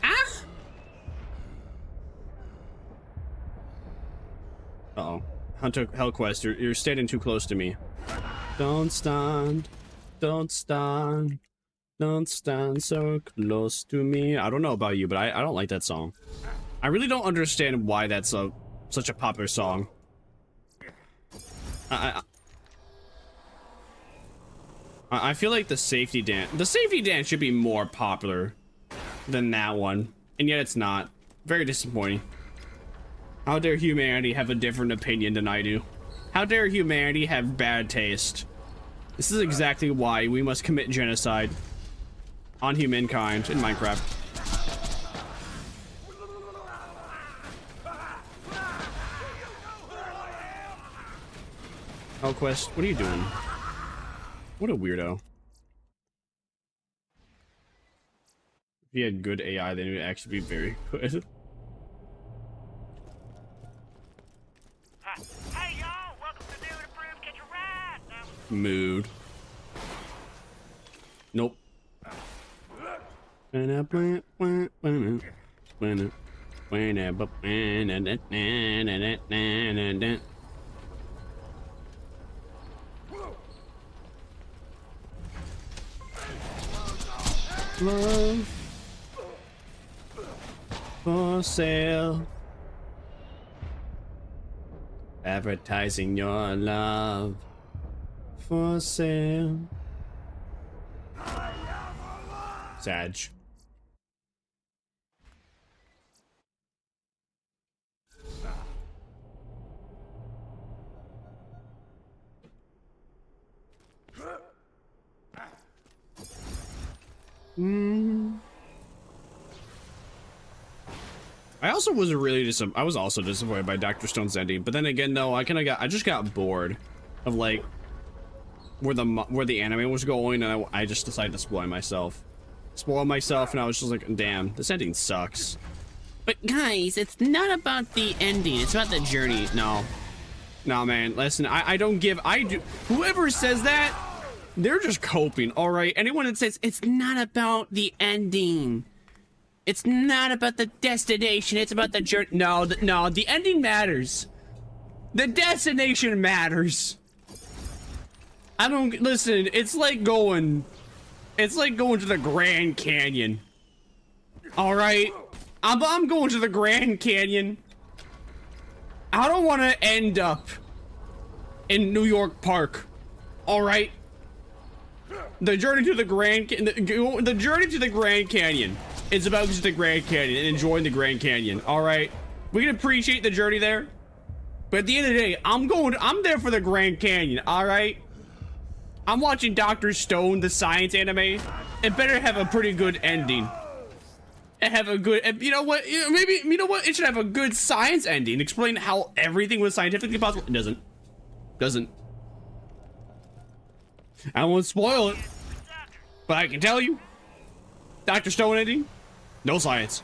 Ah! Uh-oh. Hunter Hellquest, you're standing too close to me. Don't stand so close to me. I don't know about you, but I don't like that song. I really don't understand why that's such a popular song. I feel like the safety dance should be more popular than that one, and yet it's not. Very disappointing. How dare humanity have a different opinion than I do? How dare humanity have bad taste? This is exactly why we must commit genocide on humankind in Minecraft. Hellquest, what are you doing? What a weirdo. If he had good AI, then it would actually be very good. Hey y'all, welcome to New and Approved Catch a Ride. Now Mood. Nope. Love for sale. Advertising your love for sale. Sag. I also was really I was also disappointed by Dr. Stone's ending, but then again, no, I just got bored of like where the anime was going, and I just decided to spoil myself, and I was just like, damn, this ending sucks. But guys, it's not about the ending, it's about the journey. No, man, listen, I do. Whoever says that, they're just coping. All right, anyone that says it's not about the ending, it's not about the destination, it's about the journey. No, the ending matters. The destination matters. I don't listen. It's like going to the Grand Canyon. All right, I'm going to the Grand Canyon. I don't want to end up in New York Park. All right. The journey to the Grand Canyon is about going to the Grand Canyon and enjoying the Grand Canyon. All right, we can appreciate the journey there, but at the end of the day, I'm there for the Grand Canyon. All right. I'm watching Dr. Stone, the science anime. It better have a pretty good ending. And have a good, you know what? Maybe, you know what? It should have a good science ending. Explain how everything was scientifically possible. It doesn't. I won't spoil it, but I can tell you, Dr. Stone ending, no science.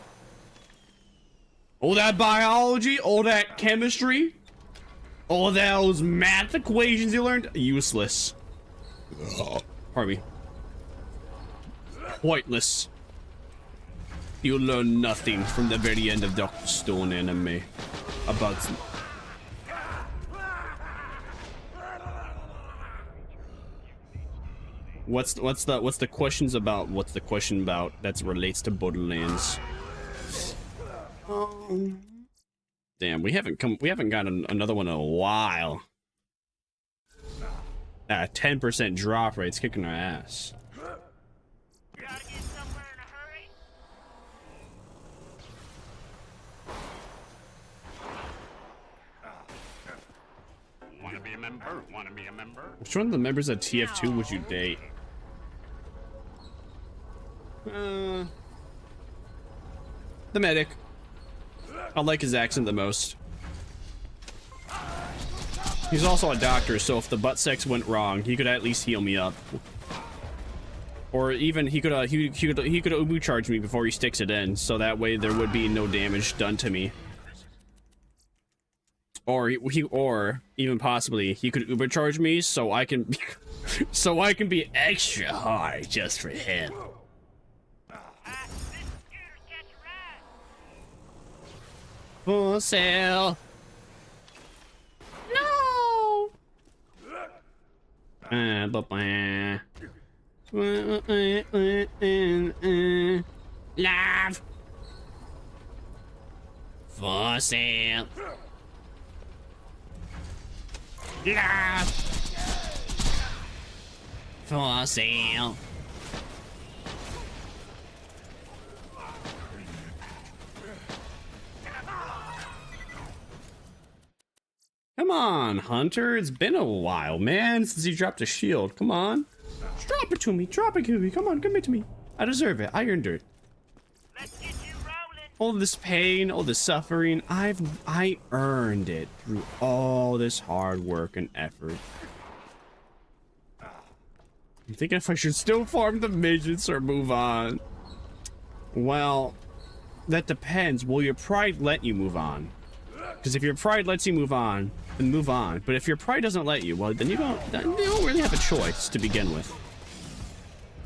All that biology, all that chemistry, all those math equations you learned, useless. Pardon me. Pointless. You learn nothing from the very end of Dr. Stone anime about what's the question about that relates to Borderlands? Damn, we haven't gotten another one in a while. 10% drop rate's kicking our ass. gotta get somewhere in a hurry. Wanna be a member? Wanna be a member? Which one of the members of TF2 would you date? The medic. I like his accent the most. He's also a doctor, so if the butt sex went wrong, he could at least heal me up. Or even he could Ubu charge me before he sticks it in, so that way there would be no damage done to me. Or or even possibly he could Uber charge me so I can so I can be extra hard just for him. For sale. No. Live. For sale. Live. For sale. Come on, Hunter. It's been a while, man, since you dropped a shield. Come on. Just drop it to me. Drop it to me. Come on, give it to me. I deserve it. I earned it. All this pain, all this suffering, I earned it through all this hard work and effort. I'm thinking if I should still farm the midgets or move on. Well, that depends. Will your pride let you move on? Because if your pride lets you move on, then move on. But if your pride doesn't let you, well, then you don't really have a choice to begin with.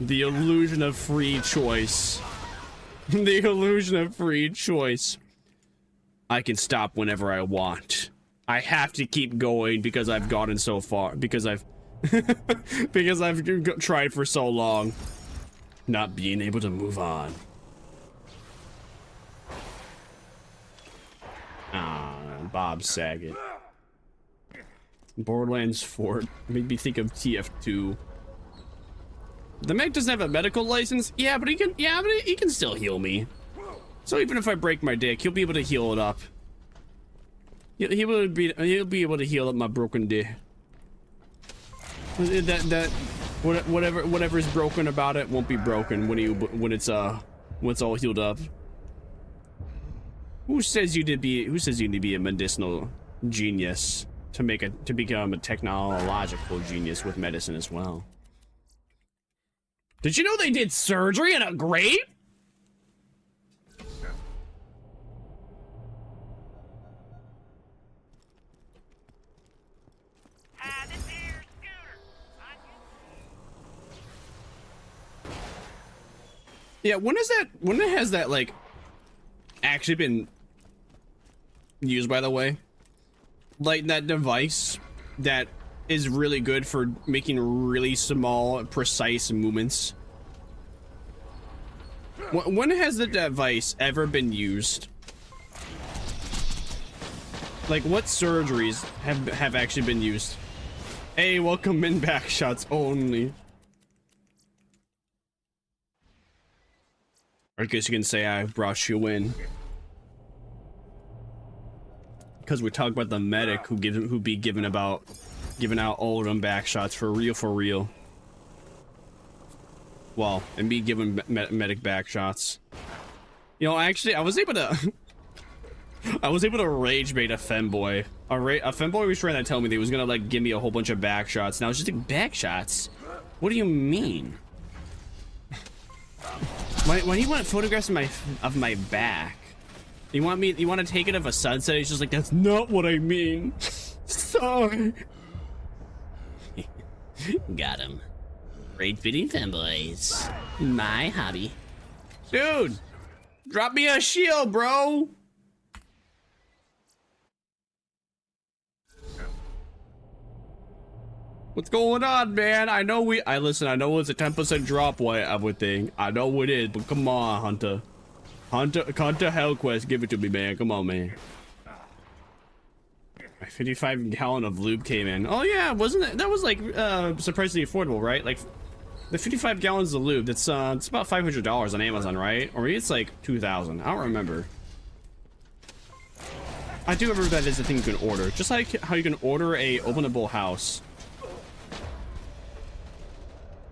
The illusion of free choice. The illusion of free choice. I can stop whenever I want. I have to keep going because I've gotten so far. Because I've tried for so long. Not being able to move on. Ah, Bob Saget. Borderlands 4 made me think of TF2. The mech doesn't have a medical license. Yeah, but he can still heal me. So even if I break my dick, he'll be able to heal it up. He'll be able to heal up my broken dick. Whatever's broken about it won't be broken when it's all healed up. Who says you need to be a medicinal genius to become a technological genius with medicine as well? Did you know they did surgery in a grave? Yeah, when has that like actually been used, by the way? Like that device that is really good for making really small, precise movements. When has the device ever been used? Like, what surgeries have actually been used? Hey, welcome in, back shots only. I guess you can say I brought you in. Because we talk about the medic who be giving out all of them back shots for real. Well, and me giving medic back shots. You know, actually, I was able to rage bait a femboy. A femboy was trying to tell me that he was gonna like give me a whole bunch of back shots. Now it's just like, back shots? What do you mean? When he wanted photographs of my back, you want to take it of a sunset? He's just like, that's not what I mean. Sorry. Got him. Great fitting femboys. My hobby. Dude, drop me a shield, bro. What's going on, man? I know it's a 10% drop everything. I know it is, but come on, Hunter. Hunter Hellquest, give it to me, man. Come on, man. My 55 gallon of lube came in. Oh yeah, wasn't it? That was like surprisingly affordable, right? Like the 55 gallons of lube. It's about $500 on Amazon, right? Or maybe it's like 2,000. I don't remember. I do remember that is a thing you can order, just like how you can order a openable house.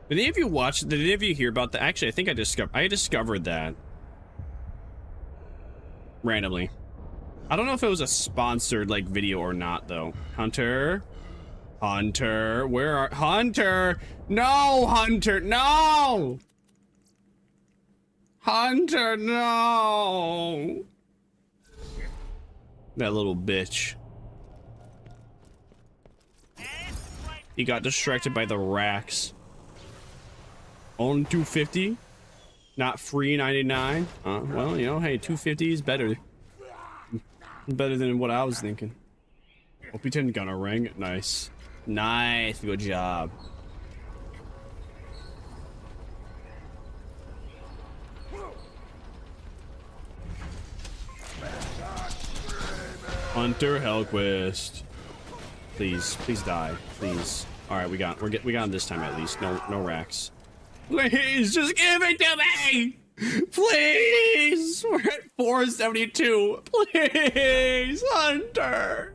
Did any of you watch? Did any of you hear about that? Actually, I think I discovered that randomly. I don't know if it was a sponsored like video or not though. Hunter, where are Hunter? No, Hunter, no. Hunter, no. That little bitch. He got distracted by the racks. Only 250, not free 99. Well, you know, hey, 250 is better. Better than what I was thinking. Hope he didn't gonna ring. Nice. Nice, good job. Hunter Hellquist. Please die. Please. Alright, we got him this time at least. No racks. Please, just give it to me! Please! We're at 472. Please, Hunter!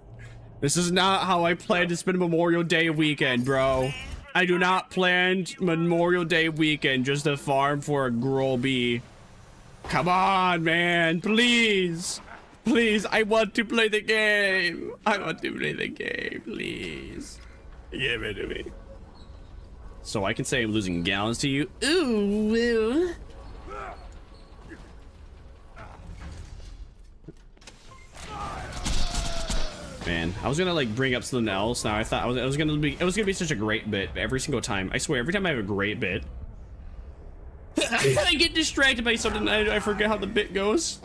This is not how I plan to spend Memorial Day weekend, bro. I do not plan Memorial Day weekend just to farm for a groll bee. Come on, man. Please. Please, I want to play the game. I want to play the game, please. Give it to me. So I can say I'm losing gallons to you. Ooh. Man, I was gonna like bring up something else. Now I thought it was gonna be such a great bit every single time. I swear, every time I have a great bit, I get distracted by something. I forget how the bit goes.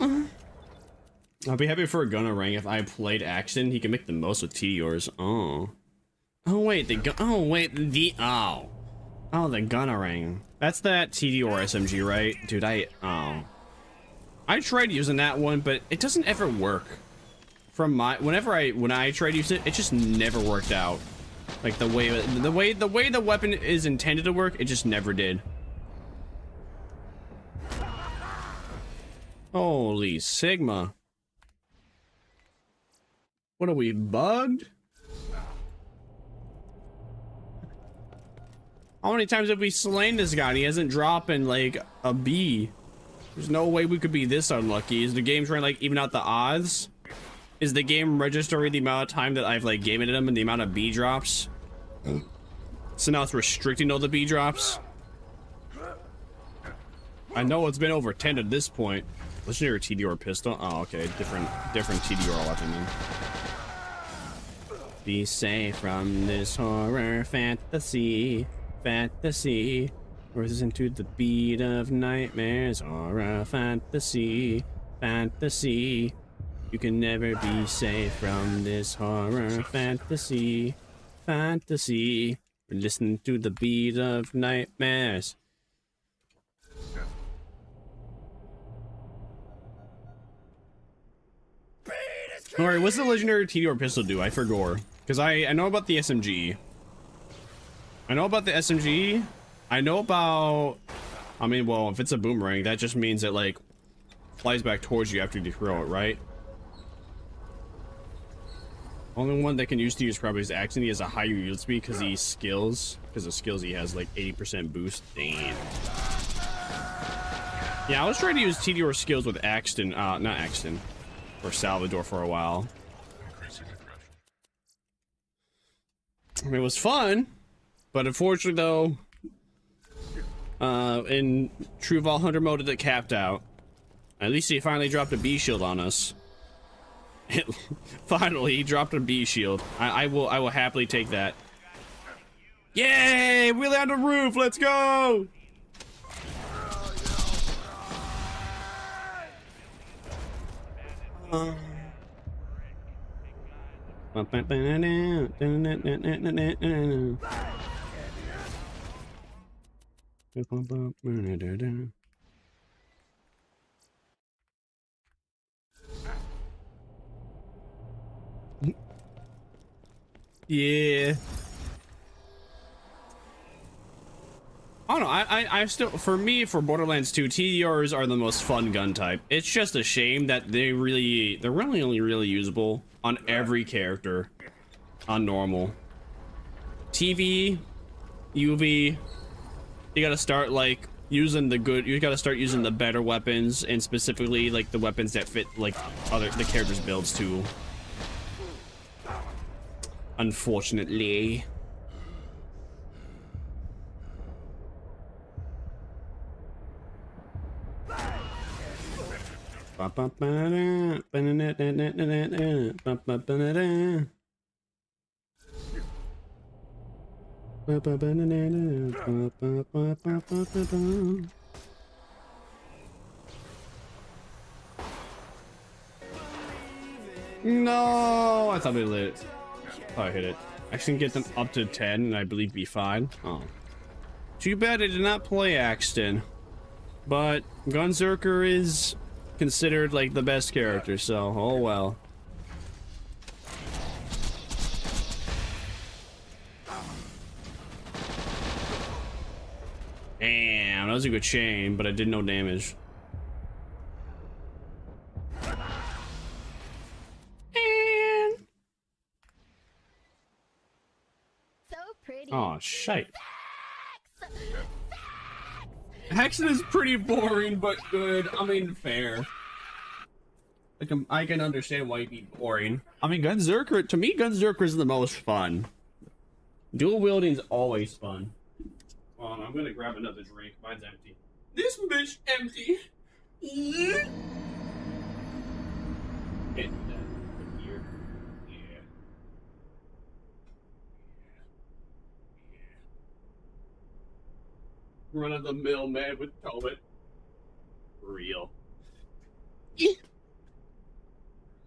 I'll be happy for a gunner ring if I played Axton. He can make the most with TDRs. Oh wait, the gunner ring. That's that TDR SMG, right? Dude, I tried using that one, but it doesn't ever work. From when I tried to use it, it just never worked out. Like the way the weapon is intended to work, it just never did. Holy Sigma. What are we, bugged? How many times have we slain this guy and he hasn't dropping like a B? There's no way we could be this unlucky. Is the game trying to like even out the odds? Is the game registering the amount of time that I've like game at him and the amount of B drops? So now it's restricting all the B drops? I know it's been over 10 at this point. Legendary TDR pistol? Oh, okay. Different TDR weapon then. Be safe from this horror fantasy. Listen to the beat of nightmares. Horror fantasy. You can never be safe from this horror fantasy. We're listening to the beat of nightmares. Alright, what's the legendary TDR pistol do? I forgot. Because I know about the SMG. I know about, I mean, well, if it's a boomerang, that just means it like flies back towards you after you throw it, right? Only one that can use to use probably is Axton. He has a higher yield speed because he skills. Because of skills, he has like 80% boost. Damn. Yeah, I was trying to use TDR skills with Axton, not Axton, or Salvador for a while. I mean, it was fun, but unfortunately though, in true Vault Hunter mode it capped out. At least he finally dropped a B shield on us. Finally, he dropped a B shield. I will happily take that. Yay! We're on the roof. Let's go. Yeah. I don't know, I still, for me, for Borderlands 2, TDRs are the most fun gun type. It's just a shame that they're really only really usable on every character on normal. TV, UV, you gotta start like using the good. You gotta start using the better weapons, and specifically like the weapons that fit like the characters' builds too. Unfortunately. No, I thought we lit it. Oh, I hit it. I can get them up to 10 and I believe be fine. Oh. Too bad I did not play Axton. But Gunzerker is considered like the best character, so oh well. Damn, that was a good chain, but I did no damage. Oh, shite. Hexen is pretty boring, but good. I mean, fair. Like, I can understand why he'd be boring. I mean, Gunzerker, to me, Gunzerker is the most fun. Dual wielding is always fun. Well, I'm gonna grab another drink. Mine's empty. This bitch empty. Yeah. Can't do that from here. Yeah. Run of the mill man with helmet. Real.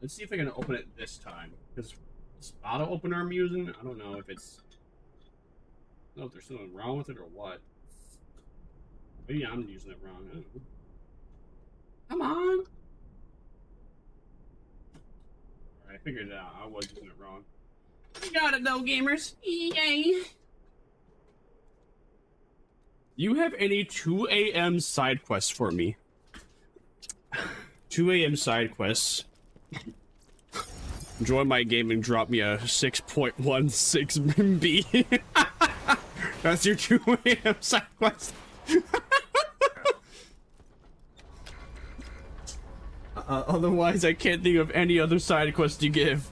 Let's see if I can open it this time. Because this auto opener I'm using, I don't know if it's. I don't know if there's something wrong with it or what. Maybe I'm using it wrong. I don't know. Come on! I figured it out. I was using it wrong. We got it though, gamers. Yay! You have any 2 a.m. side quests for me? 2 a.m. side quests. Join my game and drop me a 6.16 MB. That's your 2 a.m. side quest. Otherwise, I can't think of any other side quest you give.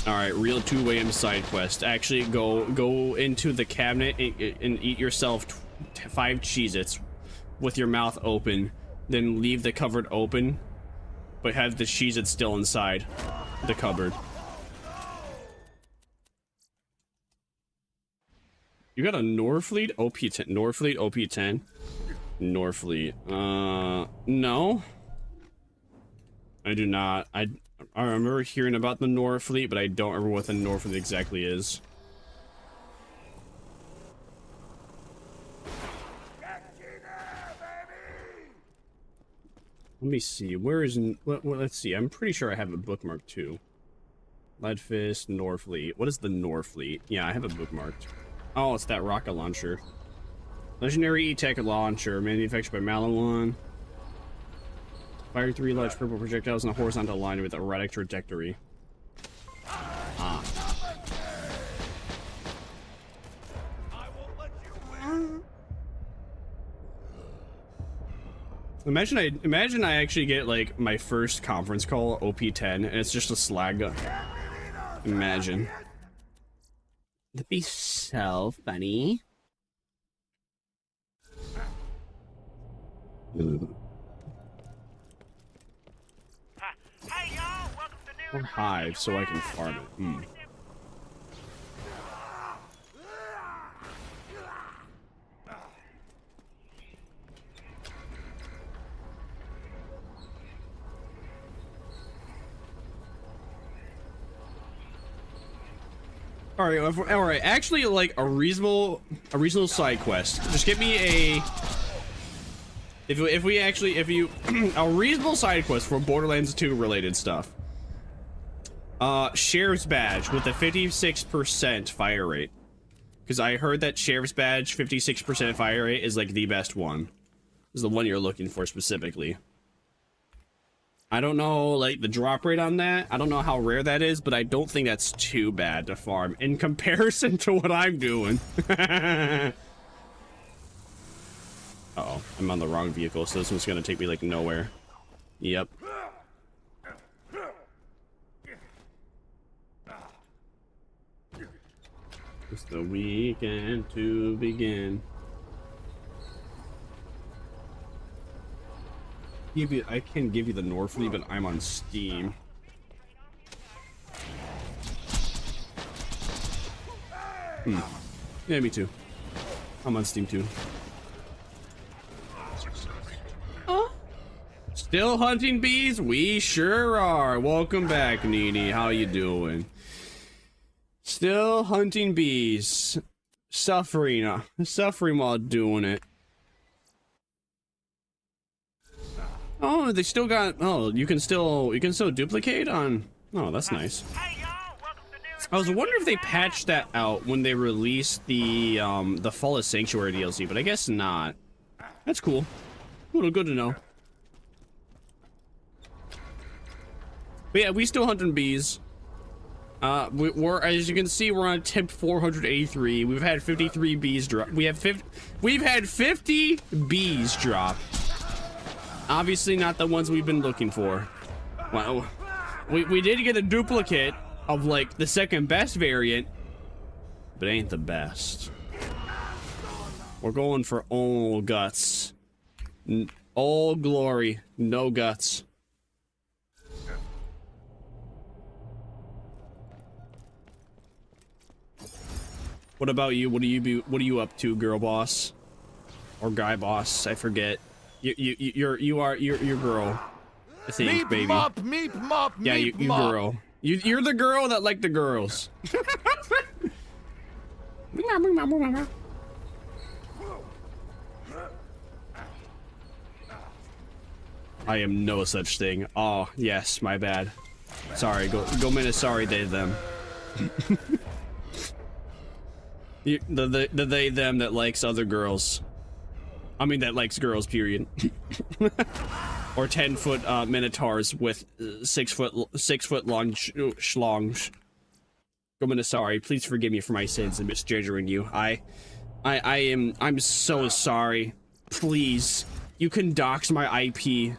Alright, real 2 a.m. side quest. Actually, go into the cabinet and eat yourself 5 Cheez-Its with your mouth open. Then leave the cupboard open, but have the Cheez-Its still inside the cupboard. You got a Norfleet OP10. Norfleet OP10? Norfleet. No. I do not. I remember hearing about the Norfleet, but I don't remember what the Norfleet exactly is. Let me see. Where is... let's see. I'm pretty sure I have a bookmark too. Leadfist, Norfleet. What is the Norfleet? Yeah, I have a bookmarked. Oh, it's that rocket launcher. Legendary E-Tech launcher, manufactured by Malalon. Fire 3 large purple projectiles in a horizontal line with erratic trajectory. Ah. Imagine I actually get like my first conference call OP10 and it's just a slag gun. Imagine. That'd be so funny. Or hive so I can farm it. Alright, actually like a reasonable side quest. Just get me a a reasonable side quest for Borderlands 2 related stuff. Sheriff's Badge with a 56% fire rate. Because I heard that Sheriff's Badge 56% fire rate is like the best one. Is the one you're looking for specifically. I don't know, like, the drop rate on that. I don't know how rare that is, but I don't think that's too bad to farm in comparison to what I'm doing. Uh-oh, I'm on the wrong vehicle, so this one's gonna take me, like, nowhere. Yep. It's the weekend to begin. I can give you the Northly, but I'm on Steam. Yeah, me too. I'm on Steam too. Still hunting bees? We sure are. Welcome back, Nini. How you doing? Still hunting bees. Suffering while doing it. Oh, they still got. Oh, you can still duplicate on. Oh, that's nice. I was wondering if they patched that out when they released the Fall of Sanctuary DLC, but I guess not. That's cool. Well, good to know. But yeah, we still hunting bees. We're, as you can see, we're on tip 483. We've had 53 bees drop. We've had 50 bees drop. Obviously not the ones we've been looking for. Well, we did get a duplicate of, like, the second best variant, but ain't the best. We're going for all guts. All glory, no guts. What about you? What are you up to, girl boss? Or guy boss? I forget. You're girl. I think, baby. Meep mop, yeah, you girl. You're the girl that like the girls. I am no such thing. Oh, yes, my bad. Sorry, go minute, sorry, they, them. The they, them that likes other girls. I mean, that likes girls, period. Or 10-foot minotaurs with 6 foot long schlongs. Go minute, sorry. Please forgive me for my sins and misgendering you. I'm so sorry. Please, you can dox my IP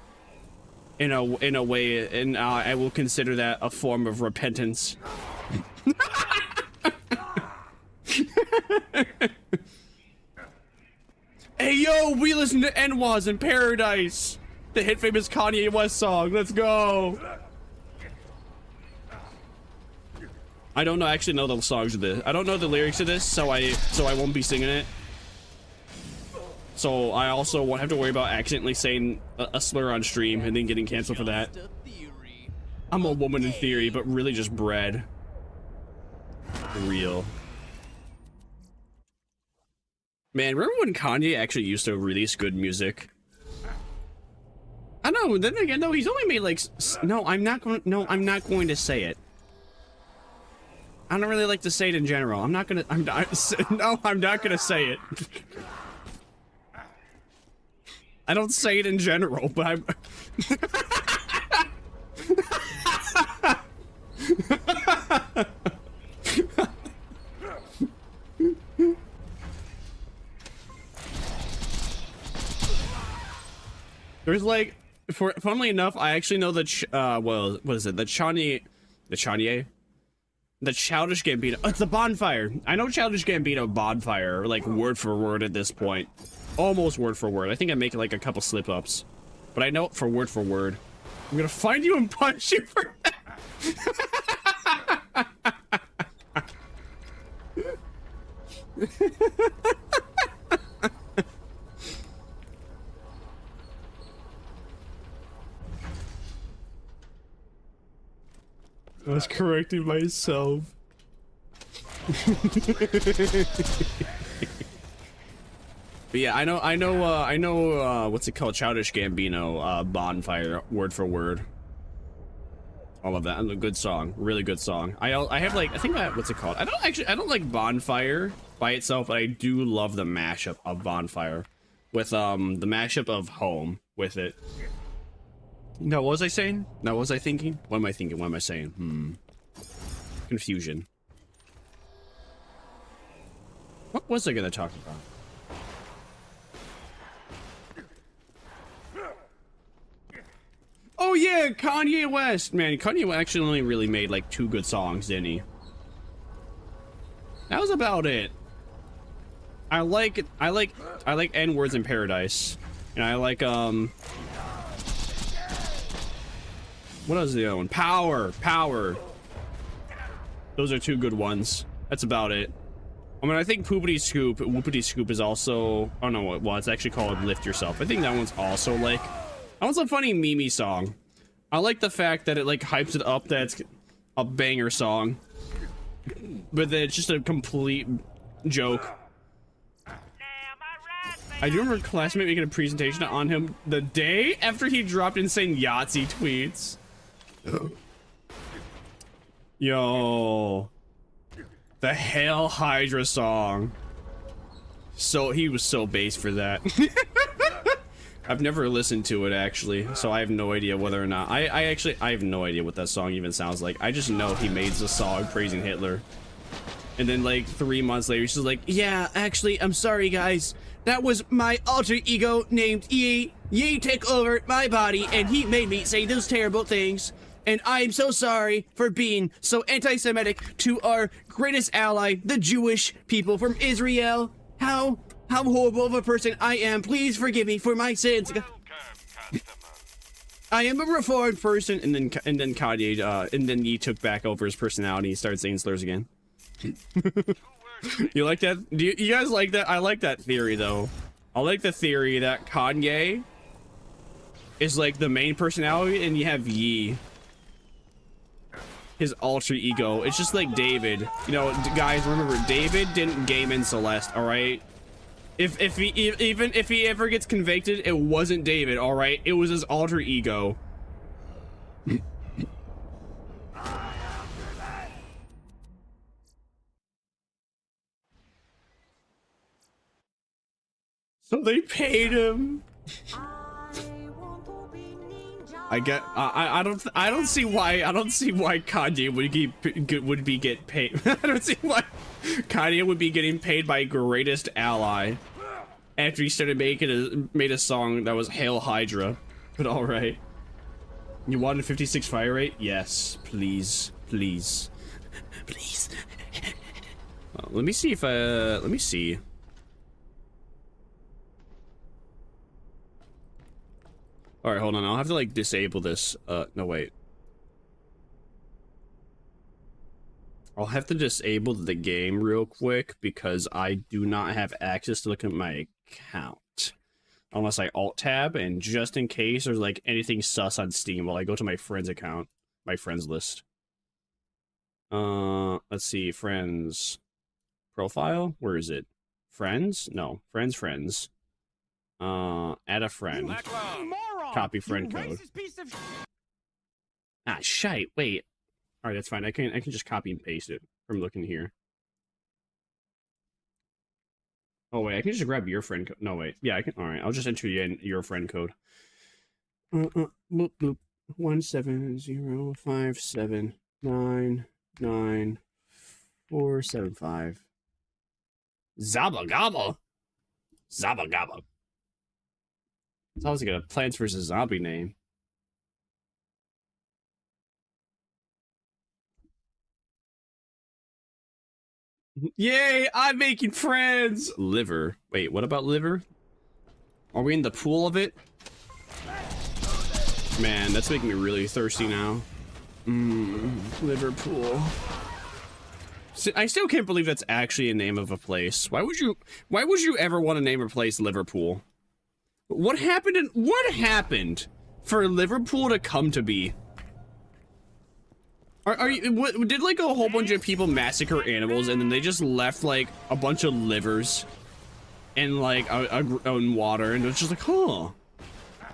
in a way, and I will consider that a form of repentance. Hey yo, we listen to N-Was in Paradise, the hit famous Kanye West song. Let's go. I don't know, actually know the songs of this. I don't know the lyrics of this, so I won't be singing it. So I also won't have to worry about accidentally saying a slur on stream and then getting canceled for that. I'm a woman in theory, but really just bred. Real. Man, remember when Kanye actually used to release good music? I know. Then again, no, he's only made like. No, I'm not going. No, I'm not going to say it. I don't really like to say it in general. I'm not gonna. No, I'm not gonna say it. I don't say it in general, but I'm. There's like, funnily enough, I actually know the well, what is it? The Childish Gambino. It's the Bonfire. I know Childish Gambino Bonfire, like word for word at this point, almost word for word. I think I make like a couple slip ups, but I know it for word. I'm gonna find you and punch you for that. I was correcting myself. But yeah, I know, what's it called? Childish Gambino, Bonfire, word for word. All of that. And a good song. Really good song. I have like, I think that, what's it called? I don't like Bonfire by itself, but I do love the mashup of Bonfire with, the mashup of Home with it. No, what was I saying? No, what was I thinking? What am I thinking? What am I saying? Confusion. What was I gonna talk about? Oh yeah, Kanye West. Man, Kanye actually only really made like 2 good songs, didn't he? That was about it. I like N-Words in Paradise. And I like what was the other one? Power. Those are 2 good ones. That's about it. I mean, I think Whoopity Scoop is also, oh no, well, it's actually called Lift Yourself. I think that one's also like, that one's a funny Mimi song. I like the fact that it like hypes it up that it's a banger song, but then it's just a complete joke. I do remember a classmate making a presentation on him the day after he dropped insane Yahtzee tweets. Yo. The Hail Hydra song. So he was so base for that. I've never listened to it actually, so I have no idea whether or not I have no idea what that song even sounds like. I just know he made the song praising Hitler. And then like 3 months later, she's like, yeah, actually, I'm sorry guys. That was my alter ego named Ye. Ye took over my body and he made me say those terrible things. And I'm so sorry for being so anti-Semitic to our greatest ally, the Jewish people from Israel. How horrible of a person I am. Please forgive me for my sins. I am a reformed person. And then Kanye, and then he took back over his personality and started saying slurs again. You like that? Do you guys like that? I like that theory though. I like the theory that Kanye is like the main personality and you have Ye, his alter ego. It's just like David. You know, guys, remember David didn't game in Celeste, all right? If he ever gets convicted, it wasn't David, all right? It was his alter ego. So they paid him. I don't see why Kanye would be get paid. I don't see why Kanye would be getting paid by greatest ally after he started made a song that was Hail Hydra. But all right, you wanted 56 fire rate? Yes, please. Well, let me see if let me see. All right, hold on. I'll have to like disable this. No, wait. I'll have to disable the game real quick because I do not have access to look at my account unless I alt tab, and just in case there's like anything sus on Steam while I go to my friends account, my friends list. Let's see, friends profile. Where is it? Friends? No, friends. Add a friend. Copy friend code. Ah, shite. Wait. All right, that's fine. I can just copy and paste it from looking here. Oh wait, I can just grab your friend code. No wait. Yeah, I can. All right, I'll just enter in your friend code. Boop boop. 17057999475. Zabba gobble. Zabba gobble. Sounds like a Plants vs. Zombie name. Yay, I'm making friends! Liver. Wait, what about liver? Are we in the pool of it? Man, that's making me really thirsty now. Liverpool. I still can't believe that's actually a name of a place. Why would you ever want to name a place Liverpool? What happened for Liverpool to come to be? Did like a whole bunch of people massacre animals and then they just left like a bunch of livers in like in water, and it's just like, huh,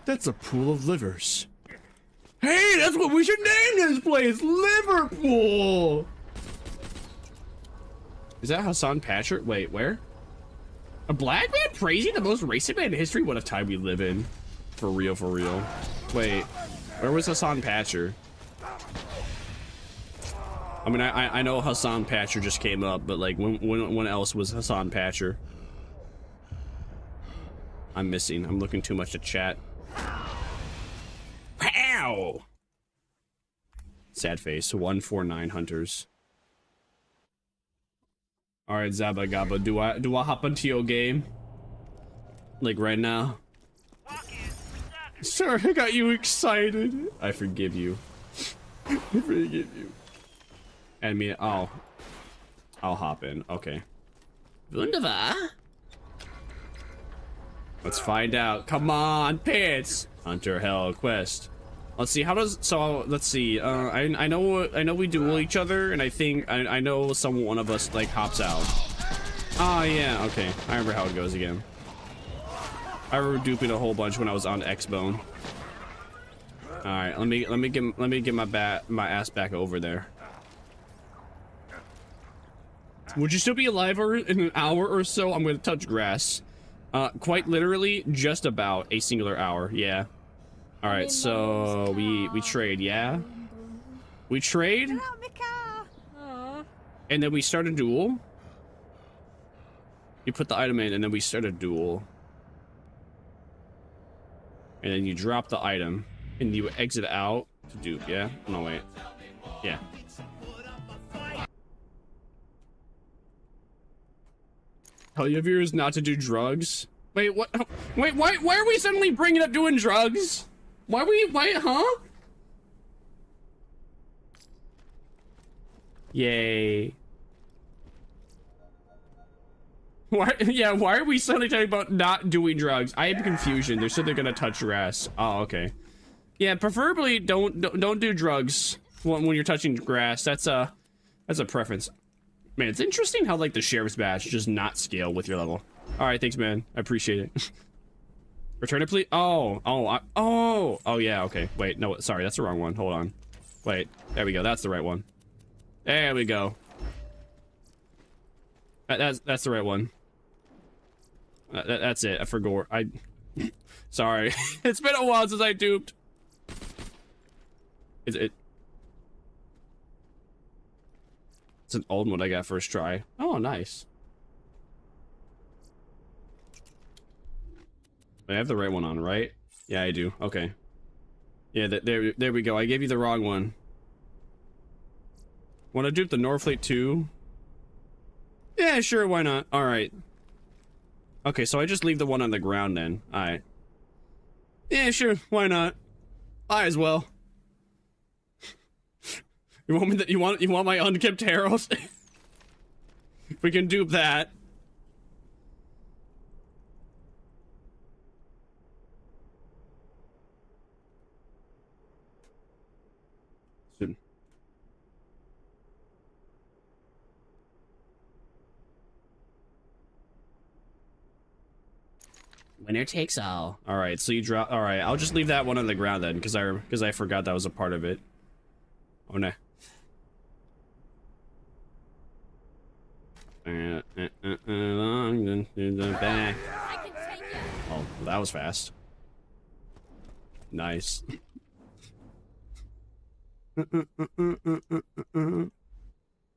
that's a pool of livers. Hey, that's what we should name this place, Liverpool. Is that Hassan Patcher? Wait, where? A black man praising the most racist man in history? What a time we live in. For real, for real. Wait. Where was Hassan Patcher? I mean, I know Hassan Patcher just came up, but like, when else was Hassan Patcher? I'm missing. I'm looking too much at chat. Pow! Sad face. 149 hunters. All right, Zabba Gabba, do I hop into your game? Like right now? Sorry, I got you excited. I forgive you. I forgive you. And me, I'll hop in. Okay. Wunderbar. Let's find out. Come on, Pits. Hunter Hell Quest. Let's see. How does let's see. I know we duel each other, and I think I know one of us like hops out. Oh yeah. Okay. I remember how it goes again. I remember duping a whole bunch when I was on X-Bone. All right. Let me get my ass back over there. Would you still be alive in an hour or so? I'm gonna touch grass. Quite literally, just about a singular hour. Yeah. All right. So we trade. Yeah. We trade. And then we start a duel. You put the item in, and then we start a duel. And then you drop the item, and you exit out to dupe. Yeah. No wait. Yeah. Tell your viewers not to do drugs. Wait, what? Wait, why are we suddenly bringing up doing drugs? Huh? Yay. Why are we suddenly talking about not doing drugs? I have confusion. They said they're gonna touch your ass. Oh, okay. Yeah, preferably don't do drugs when you're touching grass. That's a preference. Man, it's interesting how like the sheriff's badge does not scale with your level. All right, thanks, man. I appreciate it. Return it, please. Oh, yeah. Okay. Wait, no, sorry, that's the wrong one. Hold on. Wait, there we go. That's the right one. There we go. That's the right one. That's it. I forgot. Sorry. It's been a while since I duped. Is it? It's an old one I got first try. Oh, nice. I have the right one on, right? Yeah, I do. Okay. Yeah, there we go. I gave you the wrong one. Want to dupe the Norfleet too? Yeah, sure, why not? Alright. Okay, so I just leave the one on the ground then. Alright. Yeah, sure, why not? I as well. You want me you want my unkept Herald? We can dupe that. Winner takes all. All right, so you drop. All right, I'll just leave that one on the ground then, because I forgot that was a part of it. Oh no. Long to the back. Oh, that was fast. Nice.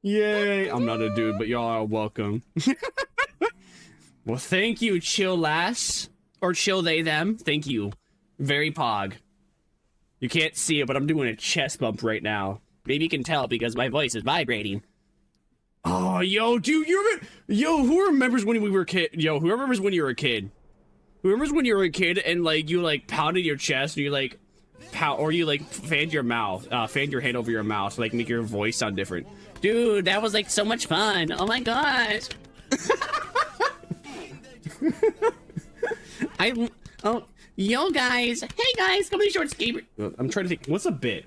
Yay! I'm not a dude, but y'all are welcome. Well, thank you, chill lass. Or chill they them. Thank you. Very pog. You can't see it, but I'm doing a chest bump right now. Maybe you can tell because my voice is vibrating. Oh, yo, dude, who remembers when we were a kid? Yo, who remembers when you were a kid? Who remembers when you were a kid and like you like pounded your chest and you like or you like fanned your mouth, fanned your hand over your mouth to like make your voice sound different? Dude, that was like so much fun. Oh my gosh. Yo guys, hey guys, come to the short skater. I'm trying to think, what's a bit?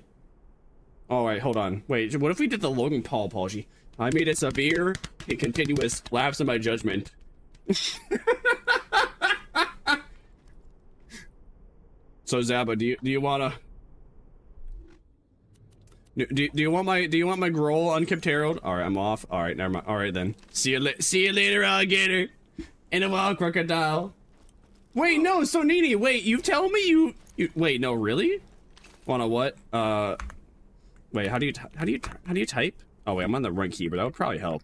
All right, hold on. Wait, what if we did the Logan Paul apology? I made a severe and continuous lapse in my judgment. So Zabba, do you wanna? Do you want my groll unkept Herald? All right, I'm off. All right, never mind. All right then. See you later, alligator. And a wild crocodile. Wait, no, so Nini, wait, you tell me you wait, no, really? Wanna what? Wait, how do you type? Oh wait, I'm on the right key, but that would probably help.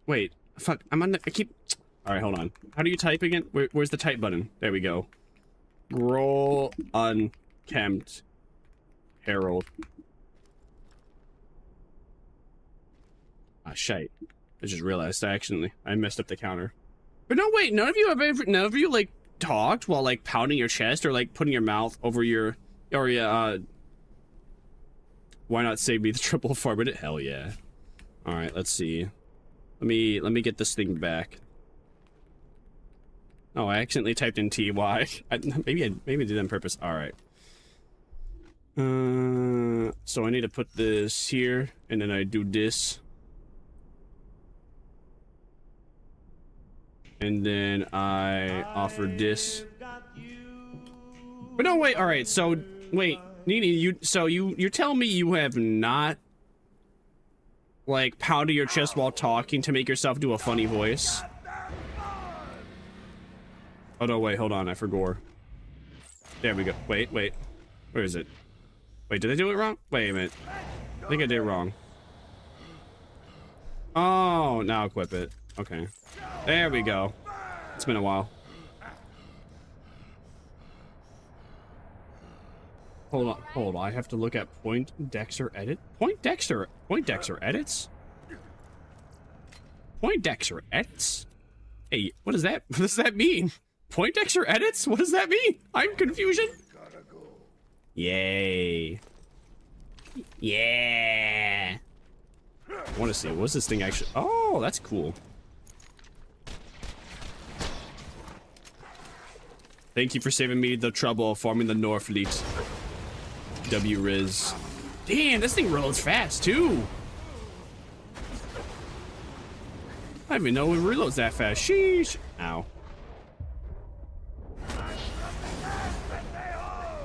Wait, fuck, I'm on the, I keep, alright, hold on. How do you type again? Where's the type button? There we go. Groll unkempt Herald. Ah, shite. I just realized I messed up the counter. But no, wait, none of you like talked while like pounding your chest or like putting your mouth over your, or why not save me the triple forward? Hell yeah. All right, let's see. Let me get this thing back. Oh, I accidentally typed in TY. Maybe I did that on purpose. All right. So I need to put this here, and then I do this. And then I offer this. But no, wait, alright, so, wait, Nini, you're telling me you have not, like, pounded your chest while talking to make yourself do a funny voice? Oh no, wait, hold on, I forgot. There we go. Wait, where is it? Wait, did I do it wrong? Wait a minute. I think I did it wrong. Oh, now equip it. Okay. There we go. It's been a while. Hold on. I have to look at Poindexter edit? Poindexter edits? Poindexter edits? Hey, what does that mean? Poindexter edits? What does that mean? I'm confusion. Yay. Yeah. I want to see, what's this thing actually? Oh, that's cool. Thank you for saving me the trouble of farming the Norfleet. W-Riz. Damn, this thing reloads fast, too. I didn't even know it reloads that fast. Sheesh. Ow.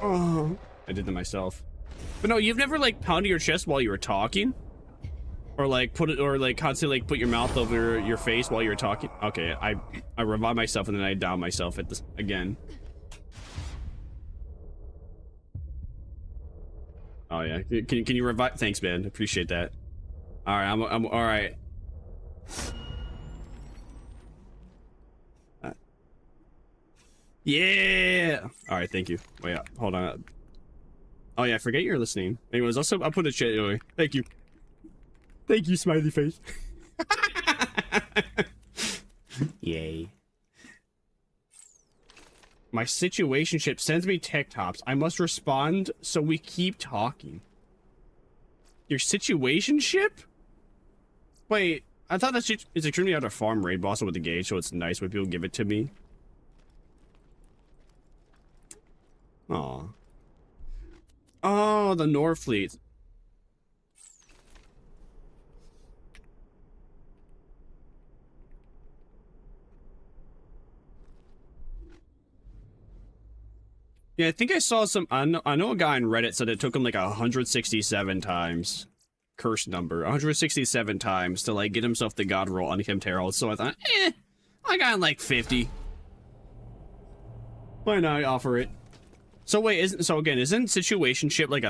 Oh, I did that myself. But no, you've never, like, pounded your chest while you were talking? Or, like, constantly, like, put your mouth over your face while you were talking? Okay, I revive myself and then I down myself at this again. Oh yeah, can you revive? Thanks, man. Appreciate that. All right, I'm all right. Yeah. All right, thank you. Wait, hold on. Oh yeah, forget you're listening. Anyways, also I'll put a chat away. Thank you. Thank you, smiley face. Yay. My situationship sends me TikToks. I must respond, so we keep talking. Your situationship? Wait, I thought that shit is extremely out of farm raid, but also with the gauge, so it's nice when people give it to me. Aw. Oh, the Norfleet. Yeah, I think I saw some, I know a guy on Reddit said it took him like 167 times, curse number, 167 times to like get himself the god roll on Unkempt Herald, so I thought, I got like 50. Why not offer it? So wait, isn't situationship like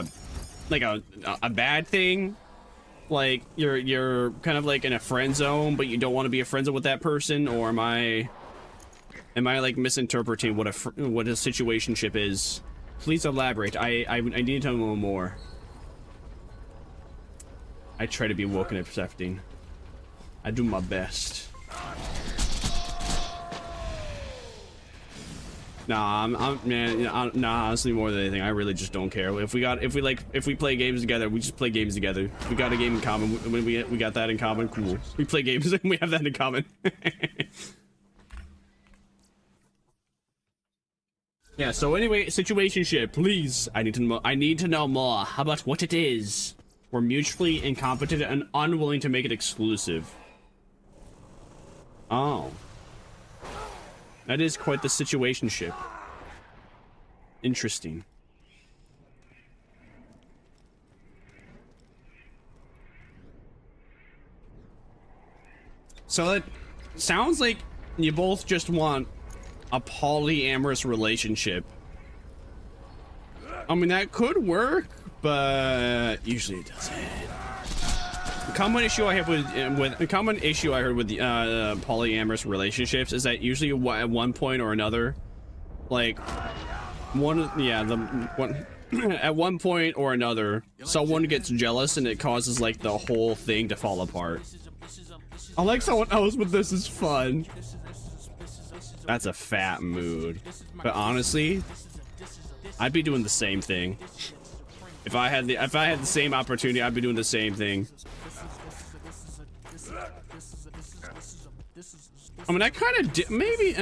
a bad thing? Like you're kind of like in a friend zone, but you don't want to be a friend zone with that person, or am I like misinterpreting what a situationship is? Please elaborate. I need to know more. I try to be woke and accepting. I do my best. Nah, nah, honestly, more than anything, I really just don't care. If we play games together, we just play games together. If we got a game in common, when we got that in common, cool. We play games and we have that in common. Yeah, so anyway, situationship, please. I need to know more about what it is. We're mutually incompetent and unwilling to make it exclusive. Oh. That is quite the situationship. Interesting. So it sounds like you both just want a polyamorous relationship. I mean, that could work, but usually it doesn't. A common issue I have with the polyamorous relationships is that usually at one point or another, like at one point or another, someone gets jealous and it causes like the whole thing to fall apart. I like someone else, but this is fun. That's a fat mood. But honestly, I'd be doing the same thing. If I had the same opportunity, I'd be doing the same thing. I mean, I kind of maybe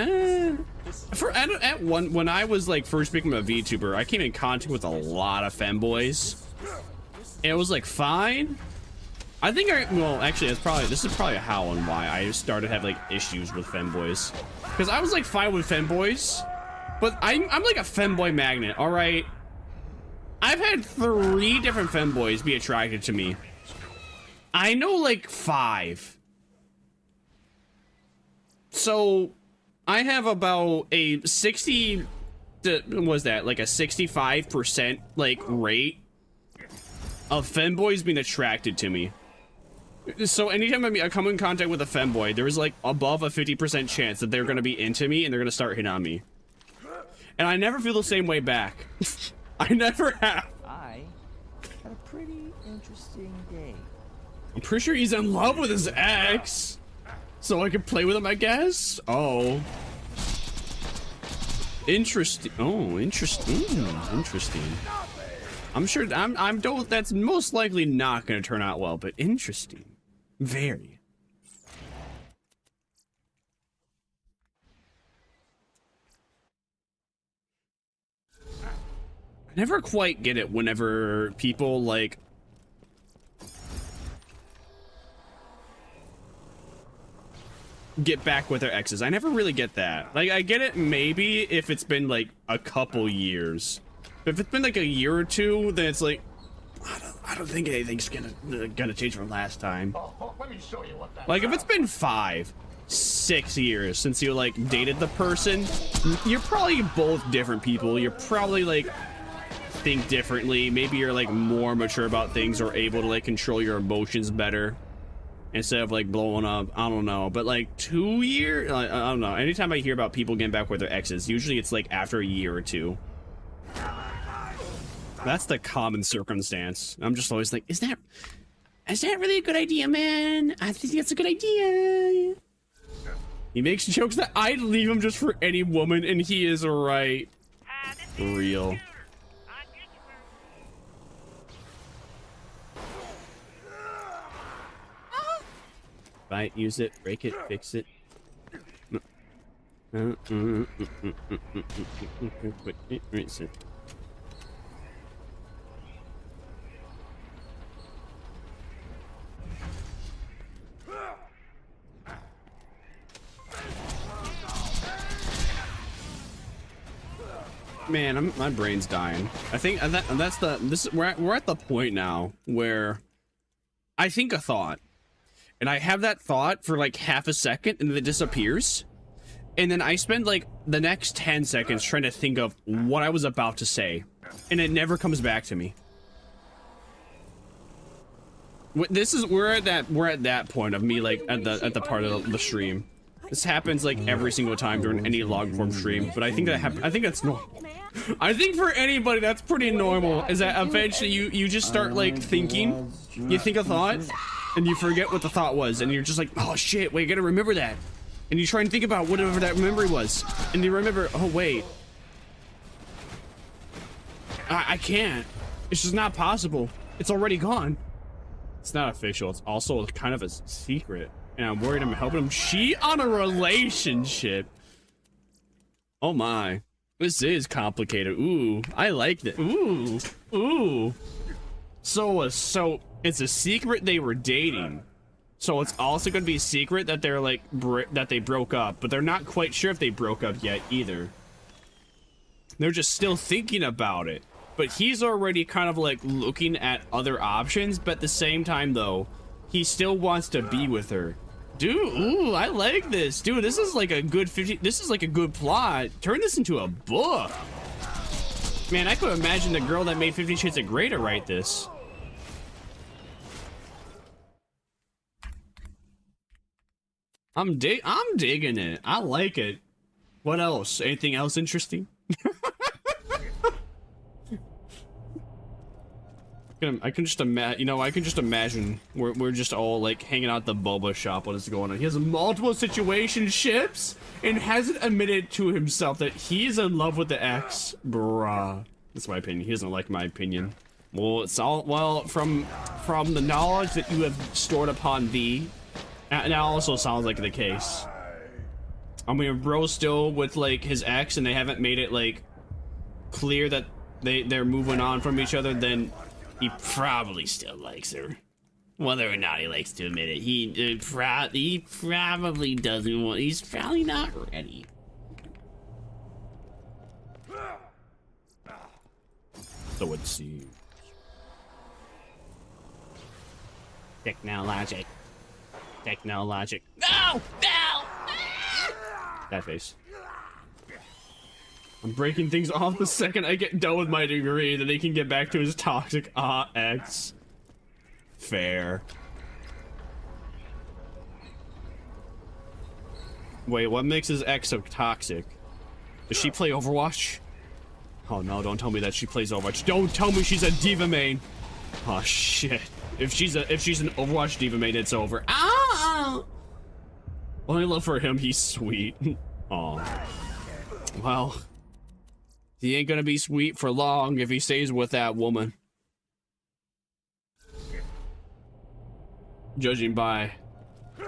when I was like first becoming a VTuber, I came in contact with a lot of femboys. And it was like fine. I think well, actually, this is probably how and why I started to have like issues with femboys, because I was like fine with femboys, but I'm like a femboy magnet. All right, I've had 3 different femboys be attracted to me. I know like 5. So I have about a 60, was that like a 65% like rate of femboys being attracted to me. So anytime I come in contact with a femboy, there is like above a 50% chance that they're going to be into me and they're going to start hitting on me. And I never feel the same way back. I never have. I had a pretty interesting day. I'm pretty sure he's in love with his ex. So I can play with him, I guess? Oh. Interesting. Oh, interesting. Interesting. I'm sure that's most likely not going to turn out well, but interesting. Very. I never quite get it whenever people like get back with their exes. I never really get that. Like, I get it maybe if it's been like a couple years. But if it's been like a year or two, then it's like, I don't think anything's gonna change from last time. Let me show you what that Like, if it's been 5, 6 years since you like dated the person, you're probably both different people. You're probably like think differently. Maybe you're like more mature about things or able to like control your emotions better instead of like blowing up. I don't know, but like 2 years, I don't know. Anytime I hear about people getting back with their exes, usually it's like after a year or 2. That's the common circumstance. I'm just always like, is that really a good idea, man? I think that's a good idea. He makes jokes that I'd leave him just for any woman, and he is right. For real. Buy it, use it, break it, fix it. Rinse it. Man, my brain's dying. I think we're at the point now where I think a thought, and I have that thought for like half a second, and then it disappears, and then I spend like the next 10 seconds trying to think of what I was about to say, and it never comes back to me. We're at that point of me like at the part of the stream. This happens like every single time during any long form stream, but I think that's normal. I think for anybody that's pretty normal, is that eventually you just start like thinking, you think a thought, and you forget what the thought was, and you're just like, oh shit, wait, I gotta remember that. And you try and think about whatever that memory was, and you remember, oh wait, I can't. It's just not possible. It's already gone. It's not official. It's also kind of a secret. And I'm worried I'm helping him cheat on a relationship. Oh my. This is complicated. Ooh, I like that. Ooh, ooh. So it's a secret they were dating. So it's also going to be a secret that they're like, that they broke up. But they're not quite sure if they broke up yet either. They're just still thinking about it. But he's already kind of like looking at other options. But at the same time though, he still wants to be with her. Dude, ooh, I like this. Dude, this is like a good 50. This is like a good plot. Turn this into a book. Man, I could imagine the girl that made 50 Shades of Grey to write this. I'm digging it. I like it. What else? Anything else interesting? I can just imagine we're just all like hanging out at the boba shop. What is going on? He has multiple situationships and hasn't admitted to himself that he's in love with the ex. Bruh. That's my opinion. He doesn't like my opinion. Well, it's all, well, from the knowledge that you have stored upon thee, that also sounds like the case. I mean, if bro's still with like his ex and they haven't made it like clear that they're moving on from each other, then he probably still likes her. Whether or not he likes to admit it, he probably doesn't want. He's probably not ready. So it seems. Technologic. Technologic. No! No! That face. I'm breaking things off the second I get done with my degree, then he can get back to his toxic ex. Fair. Wait, what makes his ex so toxic? Does she play Overwatch? Oh no, don't tell me that she plays Overwatch. Don't tell me she's a diva main. Oh shit. If she's an Overwatch diva main, it's over. Ah! Only love for him, he's sweet. Oh. Well. He ain't gonna be sweet for long if he stays with that woman. Judging by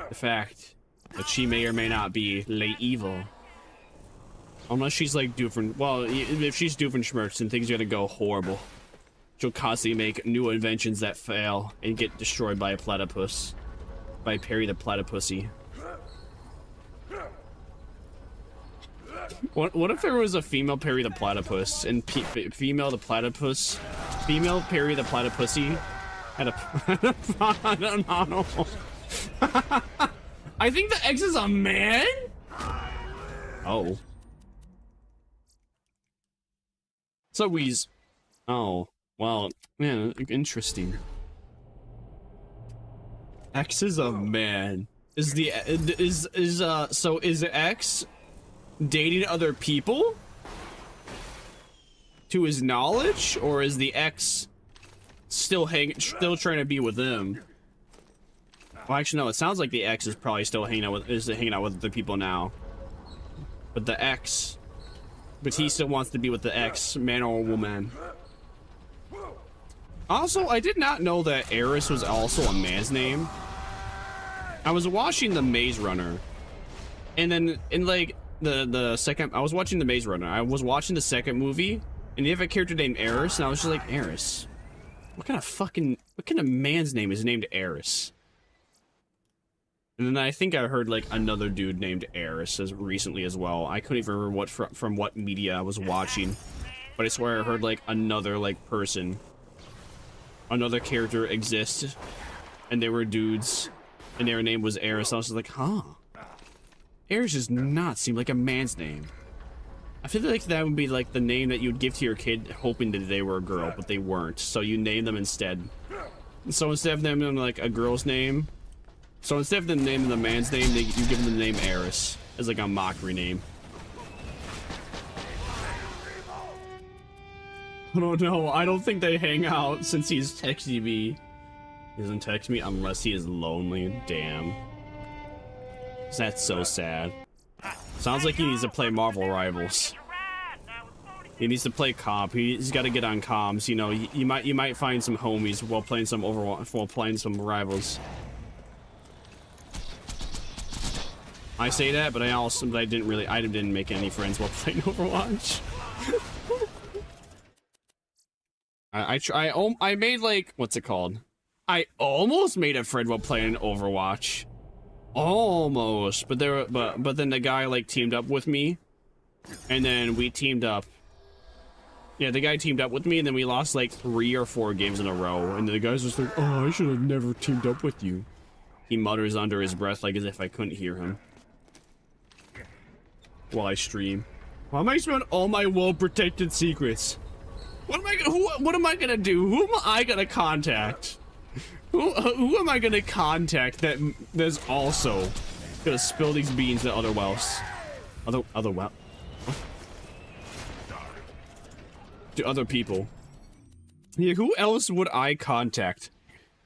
the fact that she may or may not be late evil. Unless she's like different. Well, if she's Doofenshmirtz, then things are gonna go horrible. She'll constantly make new inventions that fail and get destroyed by a platypus. By Perry the Platypussy. What if there was a female Perry the Platypus and female Perry the Platypussy had a I don't know. I think the ex is a man? Oh. So he's... Oh. Well, man, interesting. X is a man. Is the... So is the ex... dating other people to his knowledge, or is the ex still trying to be with him? Well, actually, no. It sounds like the ex is probably still hanging out with the people now. But he still wants to be with the ex, man or woman. Also, I did not know that Eris was also a man's name. I was watching The Maze Runner, and then the second, I was watching The Maze Runner. I was watching the second movie, and they have a character named Eris, and I was just like, Eris? What kind of man's name is named Eris? And then I think I heard like another dude named Eris as recently as well. I couldn't even remember from what media I was watching, but I swear I heard like another like person, another character exist, and they were dudes, and their name was Eris. I was like, huh. Eris does not seem like a man's name. I feel like that would be like the name that you'd give to your kid hoping that they were a girl, but they weren't. So you name them instead. So instead of naming them like a girl's name, so instead of them naming the man's name, you give them the name Eris as like a mockery name. I don't know. I don't think they hang out since he's texting me. He doesn't text me unless he is lonely. Damn. That's so sad. Sounds like he needs to play Marvel Rivals. He needs to play comp. He's got to get on comms. You know, you might find some homies while playing some Overwatch, while playing some Rivals. I say that, but I didn't make any friends while playing Overwatch. I made like, what's it called? I almost made a friend while playing Overwatch. Almost, but then the guy like teamed up with me, and then we teamed up. Yeah, the guy teamed up with me, and then we lost like 3 or 4 games in a row, and the guy's just like, oh, I should have never teamed up with you. He mutters under his breath like as if I couldn't hear him. While I stream. Why am I spending all my well-protected secrets? What am I gonna do? Who am I gonna contact? Who am I gonna contact that's also gonna spill these beans to other wells? To other people. Yeah, who else would I contact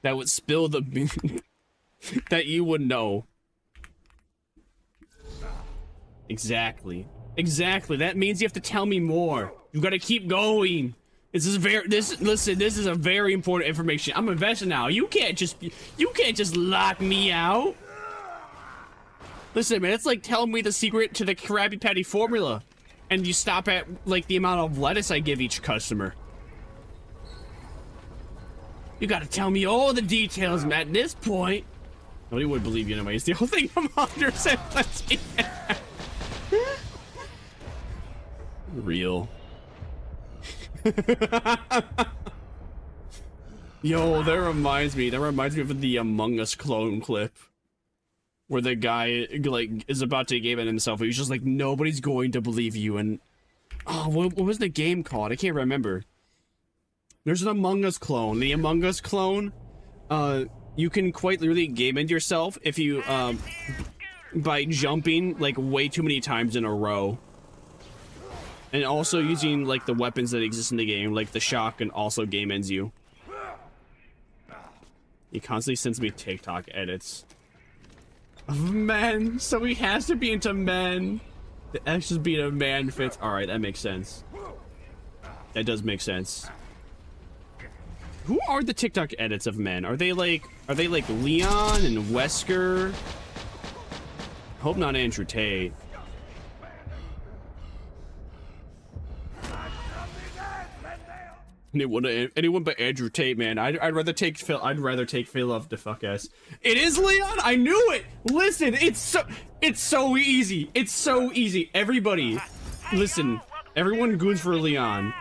that would spill the beans that you would know? Exactly. Exactly. That means you have to tell me more. You gotta keep going. Listen, this is a very important information. I'm invested now. You can't just lock me out. Listen, man, it's like telling me the secret to the Krabby Patty formula, and you stop at like the amount of lettuce I give each customer. You gotta tell me all the details, Matt. At this point, nobody would believe you anyways. The whole thing I'm 100% real. Yo, that reminds me of the Among Us clone clip where the guy like is about to game it himself. He's just like, nobody's going to believe you. And oh, what was the game called? I can't remember. There's an Among Us clone. The Among Us clone, you can quite literally game it yourself if you by jumping like way too many times in a row. And also using like the weapons that exist in the game, like the shotgun also game ends you. He constantly sends me TikTok edits of men, so he has to be into men. The X just being a man fits. All right, that makes sense. That does make sense. Who are the TikTok edits of men? Are they like Leon and Wesker? Hope not Andrew Tate. Anyone but Andrew Tate, man. I'd rather take Phil. I'd rather take Phil off the fuck ass. It is Leon. I knew it. Listen, it's so easy. It's so easy. Everybody, listen. Everyone goons for Leon.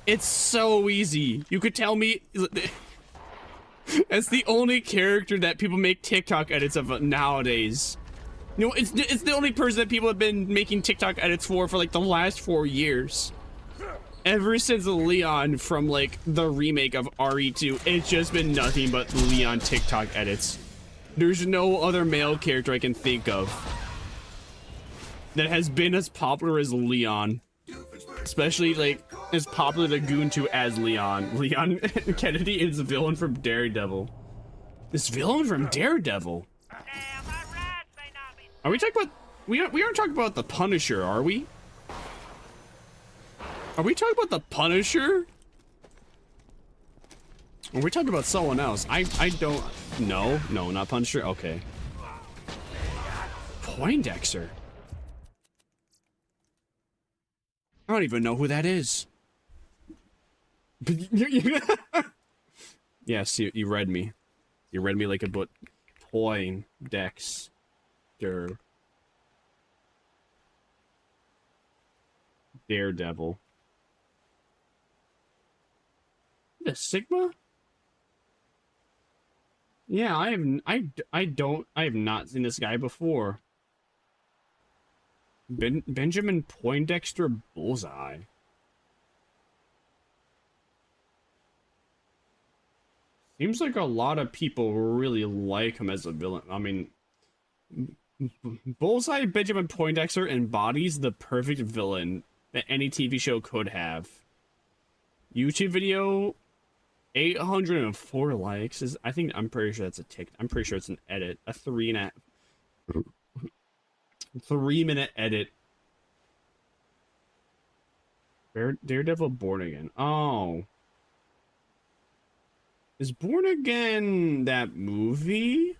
It's so easy. You could tell me. It's the only character that people make TikTok edits of nowadays. You know, it's the only person that people have been making TikTok edits for like the last 4 years. Ever since Leon from like the remake of RE2, it's just been nothing but Leon TikTok edits. There's no other male character I can think of that has been as popular as Leon. Especially like as popular to goon to as Leon. Leon Kennedy is a villain from Daredevil. This villain from Daredevil. Are we talking about? We aren't talking about the Punisher, are we? Are we talking about the Punisher? Are we talking about someone else? I don't... No, not Punisher. Okay. Poindexter. I don't even know who that is. Yes, you read me. You read me like a book. Poindexter. Daredevil. The Sigma? Yeah, I have not seen this guy before. Benjamin Poindexter Bullseye. Seems like a lot of people really like him as a villain. I mean, Bullseye Benjamin Poindexter embodies the perfect villain that any TV show could have. YouTube video, 804 likes. I'm pretty sure that's a tick. I'm pretty sure it's an edit. A 3-minute edit. Daredevil Born Again. Oh. Is Born Again that movie?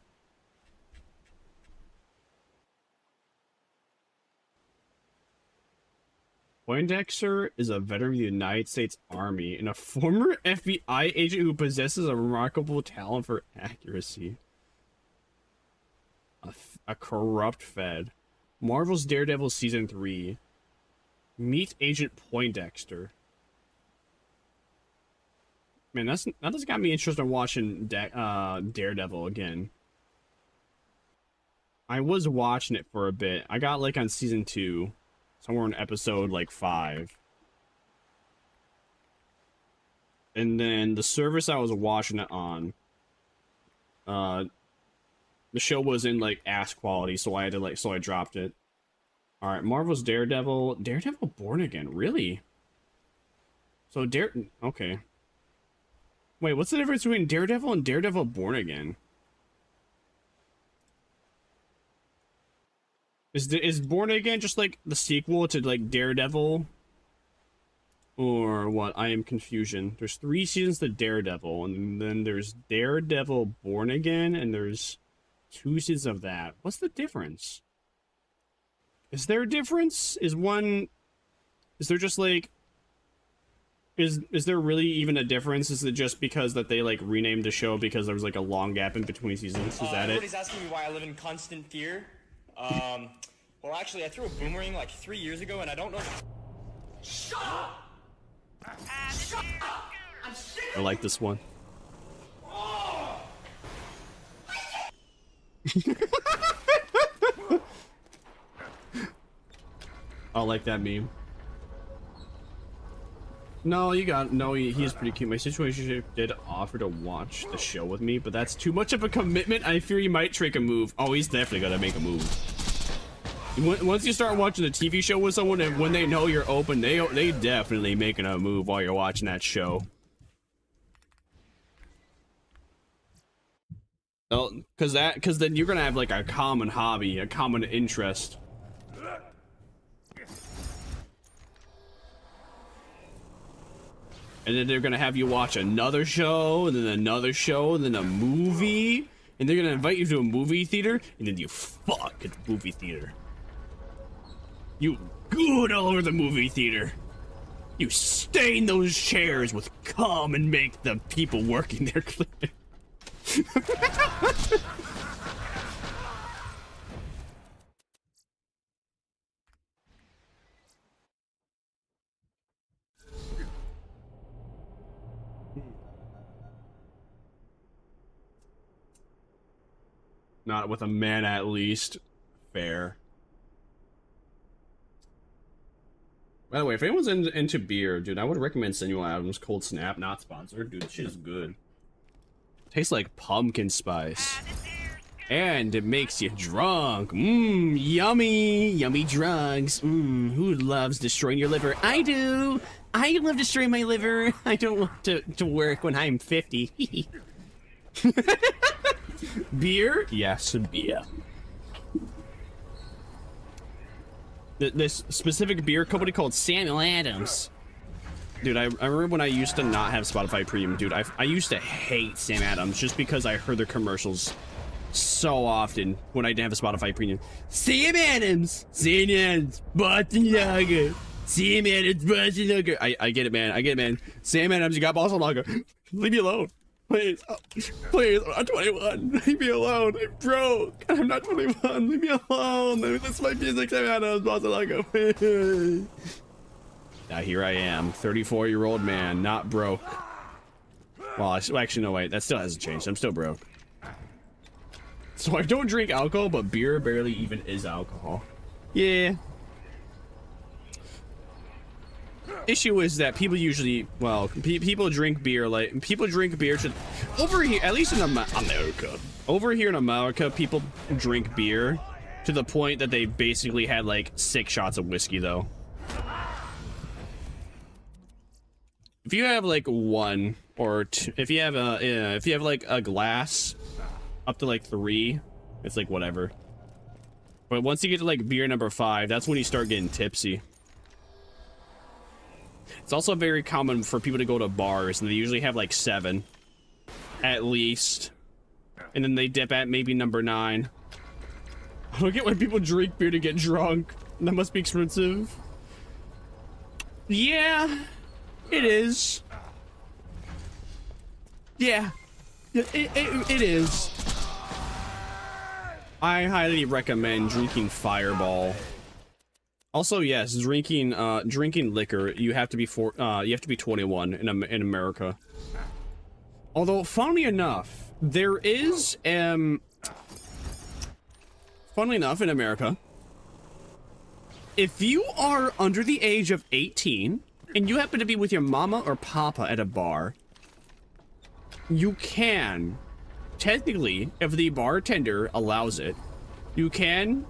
Poindexter is a veteran of the United States Army and a former FBI agent who possesses a remarkable talent for accuracy. A corrupt Fed. Marvel's Daredevil Season 3. Meet Agent Poindexter. Man, that's got me interested in watching Daredevil again. I was watching it for a bit. I got like on season 2, somewhere in episode like 5. And then the service I was watching it on, the show was in like ass quality, so I had to so I dropped it. All right, Marvel's Daredevil Born Again, really? So okay. Wait, what's the difference between Daredevil and Daredevil Born Again? Is Born Again just like the sequel to like Daredevil? Or what? I am confusion. There's 3 seasons to Daredevil, and then there's Daredevil Born Again, and there's 2 seasons of that. What's the difference? Is there a difference? Is there just like... Is there really even a difference? Is it just because that they like renamed the show because there was like a long gap in between seasons? Is that it? Everybody's asking me why I live in constant fear. Well, actually, I threw a boomerang like 3 years ago, and I don't know. Shut up! Shut up! I'm sick of I like this one. I like that meme. No, he's pretty cute. My situation did offer to watch the show with me, but that's too much of a commitment. I fear he might trick a move. Oh, he's definitely gonna make a move. Once you start watching a TV show with someone, and when they know you're open, they definitely making a move while you're watching that show. Oh, cause then you're gonna have like a common hobby, a common interest. And then they're gonna have you watch another show, and then another show, and then a movie, and they're gonna invite you to a movie theater, and then you fuck at the movie theater. You good all over the movie theater. You stain those chairs with cum and make the people working there clean. Not with a man, at least. Fair. By the way, if anyone's into beer, dude, I would recommend Samuel Adams Cold Snap. Not sponsored. Dude, this shit is good. Tastes like pumpkin spice. And it makes you drunk. Mmm, yummy. Yummy drugs. Mmm, who loves destroying your liver? I do. I love destroying my liver. I don't want to work when I'm 50. Beer? Yes, beer. This specific beer company called Samuel Adams. Dude, I remember when I used to not have Spotify Premium, dude. I used to hate Sam Adams just because I heard their commercials so often when I didn't have a Spotify Premium. Sam Adams! Sam Adams, Boston Lager. Sam Adams, Boston Lager. I get it, man. I get it, man. Sam Adams, you got Boston Lager. Leave me alone. Please, oh, please, I'm not 21. Leave me alone. I'm broke. I'm not 21. Leave me alone. This is my music. Sam Adams, Boston Lager. Now here I am, 34-year-old man, not broke. Well, actually, no, wait. That still hasn't changed. I'm still broke. So I don't drink alcohol, but beer barely even is alcohol. Yeah. Issue is that people usually, well, people drink beer to, over here, at least in America. Over here in America, people drink beer to the point that they basically had like 6 shots of whiskey, though. If you have like 1 or 2, if you have like a glass up to like 3, it's like whatever. But once you get to like beer number 5, that's when you start getting tipsy. It's also very common for people to go to bars, and they usually have like 7 at least, and then they dip at maybe number 9. I don't get why people drink beer to get drunk. That must be expensive. Yeah, it is. Yeah, it is. I highly recommend drinking Fireball. Also, yes, drinking liquor. You have to be 21 in America. Although, funnily enough, there is, funnily enough, in America, if you are under the age of 18 and you happen to be with your mama or papa at a bar, you can, technically, if the bartender allows it, you can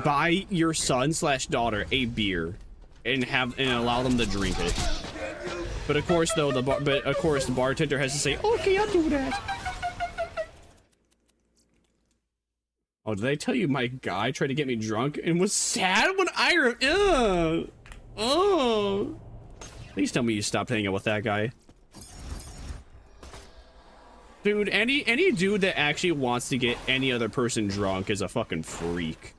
buy your son/daughter a beer and allow them to drink it. But of course, though, the bartender has to say, "Okay, I'll do that." Oh, did I tell you my guy tried to get me drunk and was sad when oh. Please tell me you stopped hanging out with that guy. Dude, any dude that actually wants to get any other person drunk is a fucking freak.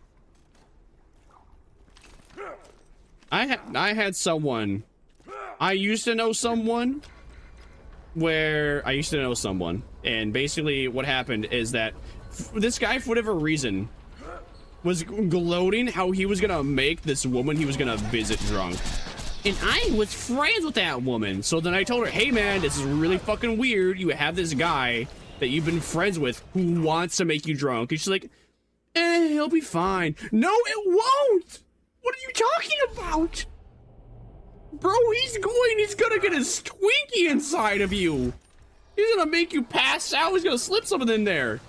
I had someone. I used to know someone, and basically what happened is that this guy, for whatever reason, was gloating how he was gonna make this woman he was gonna visit drunk. And I was friends with that woman. So then I told her, hey man, this is really fucking weird. You have this guy that you've been friends with who wants to make you drunk. And she's like, he'll be fine. No, it won't. What are you talking about? Bro, he's gonna get his Twinkie inside of you. He's gonna make you pass out. He's gonna slip something in there.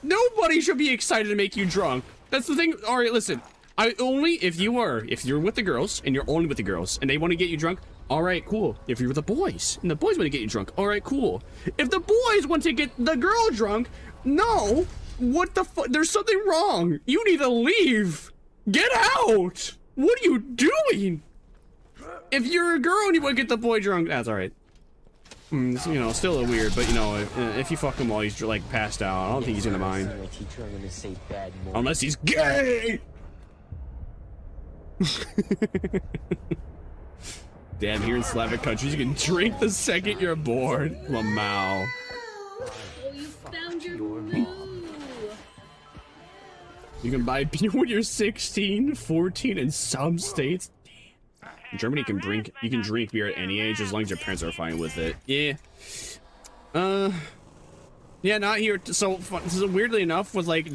Nobody should be excited to make you drunk. That's the thing. All right, listen. If you're with the girls and you're only with the girls and they want to get you drunk, all right, cool. If you're with the boys and the boys want to get you drunk, all right, cool. If the boys want to get the girl drunk, no, what the fuck? There's something wrong. You need to leave. Get out. What are you doing? If you're a girl and you want to get the boy drunk, that's all right. Still a weird, but if you fuck him while he's like passed out, I don't think he's gonna mind. Unless he's gay. Damn, here in Slavic countries, you can drink the second you're born. Lamau. Oh, you found your move. You can buy beer when you're 16, 14 in some states. Damn. In Germany, you can drink beer at any age as long as your parents are fine with it. Yeah. Yeah, not here. So weirdly enough, with like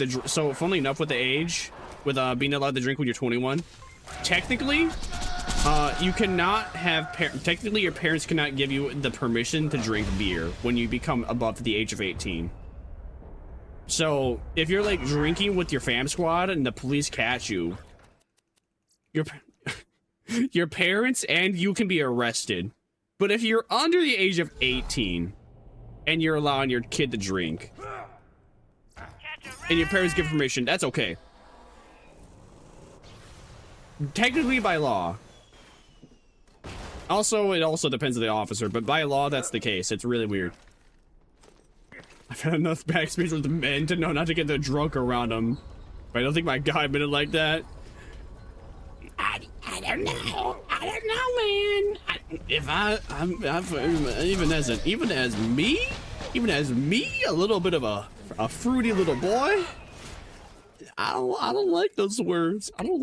funnily enough, with the age, with being allowed to drink when you're 21. Technically, you cannot have technically your parents cannot give you the permission to drink beer when you become above the age of 18. So if you're like drinking with your fam squad and the police catch you, your parents and you can be arrested. But if you're under the age of 18 and you're allowing your kid to drink and your parents give permission, that's okay. Technically by law. Also, it also depends on the officer, but by law, that's the case. It's really weird. I've had enough backspace with the men to know not to get the drunk around them. But I don't think my guy admitted like that. I don't know. I don't know, man. Even as me, a little bit of a fruity little boy. I don't like those words. I don't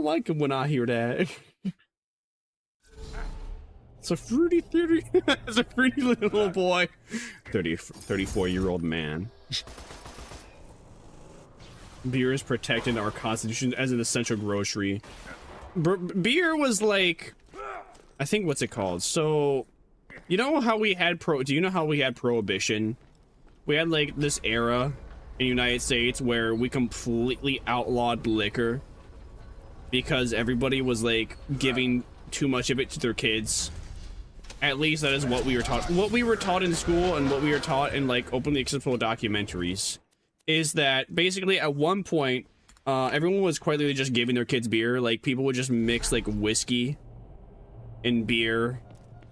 like them when I hear that. It's a fruity little boy. 34-year-old man. Beer is protected in our constitution as an essential grocery. Beer was like, I think, what's it called? So, you know how we had do you know how we had prohibition? We had like this era in the United States where we completely outlawed liquor because everybody was like giving too much of it to their kids. At least that is what we were taught. What we were taught in school and what we were taught in like openly accessible documentaries is that basically at one point everyone was quite literally just giving their kids beer. Like people would just mix like whiskey and beer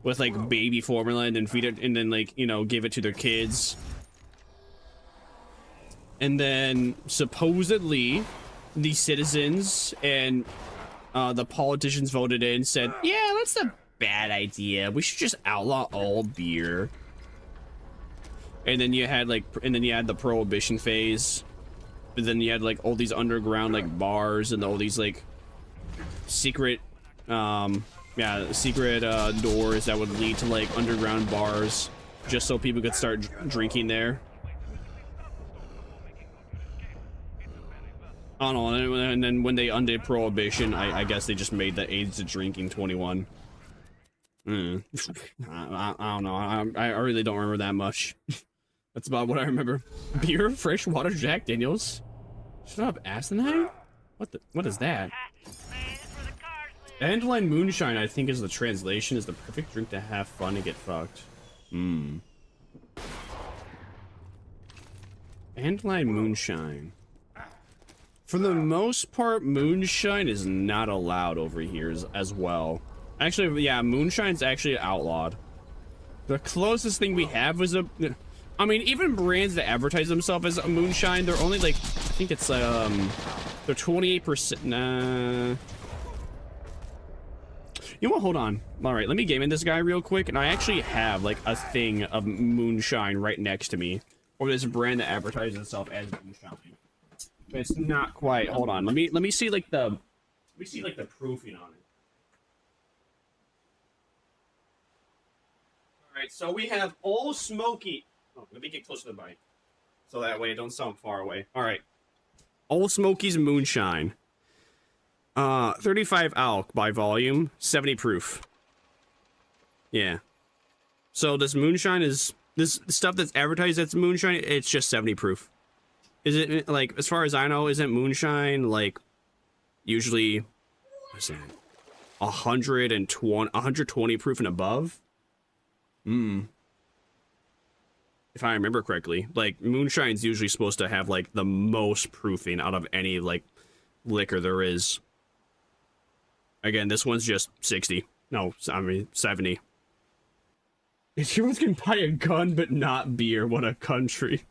with like baby formula and then feed it and then like, you know, give it to their kids. And then supposedly the citizens and the politicians voted in and said, yeah, that's a bad idea. We should just outlaw all beer. And then you had the prohibition phase. But then you had like all these underground like bars and all these like secret Yeah, secret doors that would lead to like underground bars, just so people could start drinking there. I don't know, and then when they undid Prohibition, I guess they just made the age of drinking 21. I don't know. I really don't remember that much. That's about what I remember. Beer, fresh water, Jack Daniels. Shut up, asinine? What is that? Dandelion Moonshine, I think, is the translation, is the perfect drink to have fun and get fucked. Dandelion Moonshine. For the most part, moonshine is not allowed over here as well. Actually, yeah, moonshine's actually outlawed. The closest thing we have is a... I mean, even brands that advertise themselves as a moonshine, they're only like... I think it's, they're 28%... Nah... You know what? Hold on. Alright, let me game in this guy real quick, and I actually have, like, a thing of moonshine right next to me. Or there's a brand that advertises itself as moonshine. It's not quite. Hold on. Let me see like the proofing on it. All right, so we have Old Smoky. Oh, let me get closer to the mic, so that way it don't sound far away. All right, Old Smoky's Moonshine. 35 alc by volume, 70 proof. Yeah. So this moonshine is this stuff that's advertised as moonshine. It's just 70 proof. Is it, like, as far as I know, isn't moonshine, like, usually, what's that, 120 proof and above? If I remember correctly. Like, moonshine's usually supposed to have, like, the most proofing out of any, like, liquor there is. Again, this one's just 60. No, I mean, 70. Everyone's gonna buy a gun, but not beer. What a country.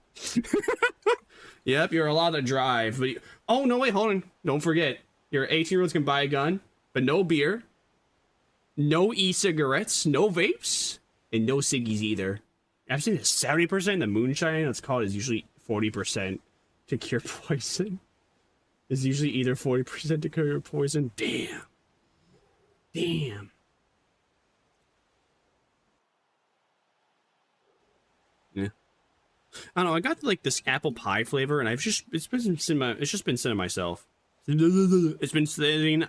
Yep, you're allowed to drive, but oh no, wait, hold on. Don't forget, your 18-year-olds can buy a gun, but no beer, no e-cigarettes, no vapes, and no ciggies either. I've seen this 70%. The moonshine that's called is usually 40% to cure poison. It's usually either 40% to cure poison. Damn. Damn. Yeah. I don't know, I got like this apple pie flavor, and it's just been sitting myself. It's been sitting.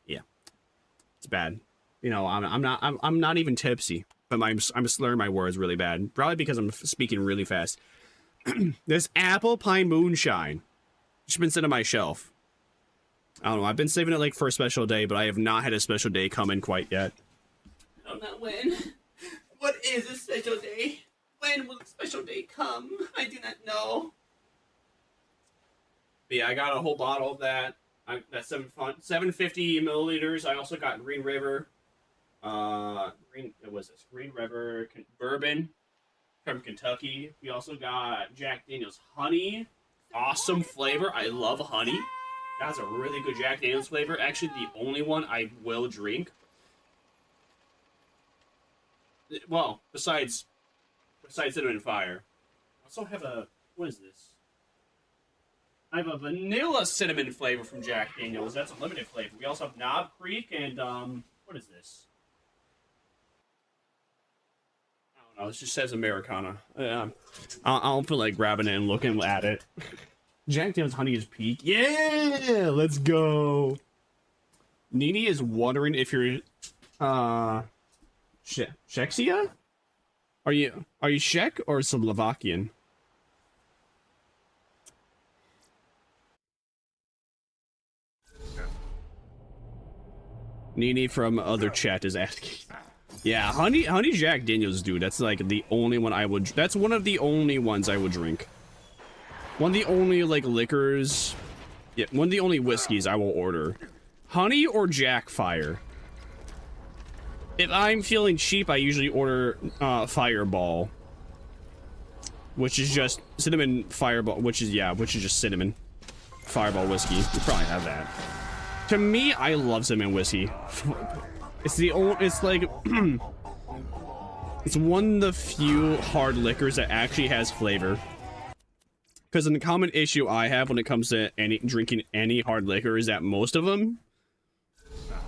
Yeah, it's bad. You know, I'm not even tipsy, but I'm slurring my words really bad. Probably because I'm speaking really fast. This apple pie moonshine, it's been sitting on my shelf. I don't know. I've been saving it like for a special day, but I have not had a special day coming quite yet. I don't know when. What is a special day? When will the special day come? I do not know. But yeah, I got a whole bottle of that. That's 750 milliliters. I also got Green River. What was this? Green River bourbon from Kentucky. We also got Jack Daniel's honey. Awesome flavor. I love honey. That's a really good Jack Daniel's flavor. Actually, the only one I will drink. Well, besides Cinnamon Fire. I also have a, what is this? I have a vanilla cinnamon flavor from Jack Daniels. That's a limited flavor. We also have Knob Creek and, what is this? I don't know, this just says Americana. I don't feel like grabbing it and looking at it. Jack Daniels Honey is peak. Yeah! Let's go! Nini is wondering if you're, Czechia? Are you Czech or Slovakian? Nini from other chat is asking. Yeah, honey Jack Daniels, dude. That's like the only one I would. That's one of the only ones I would drink. One of the only like liquors. Yeah, one of the only whiskeys I will order. Honey or Jack Fire. If I'm feeling cheap, I usually order Fireball, which is just cinnamon Fireball, which is just cinnamon Fireball whiskey. You probably have that. To me, I love cinnamon whiskey. It's the old. It's like it's one of the few hard liquors that actually has flavor. Because the common issue I have when it comes to drinking any hard liquor is that most of them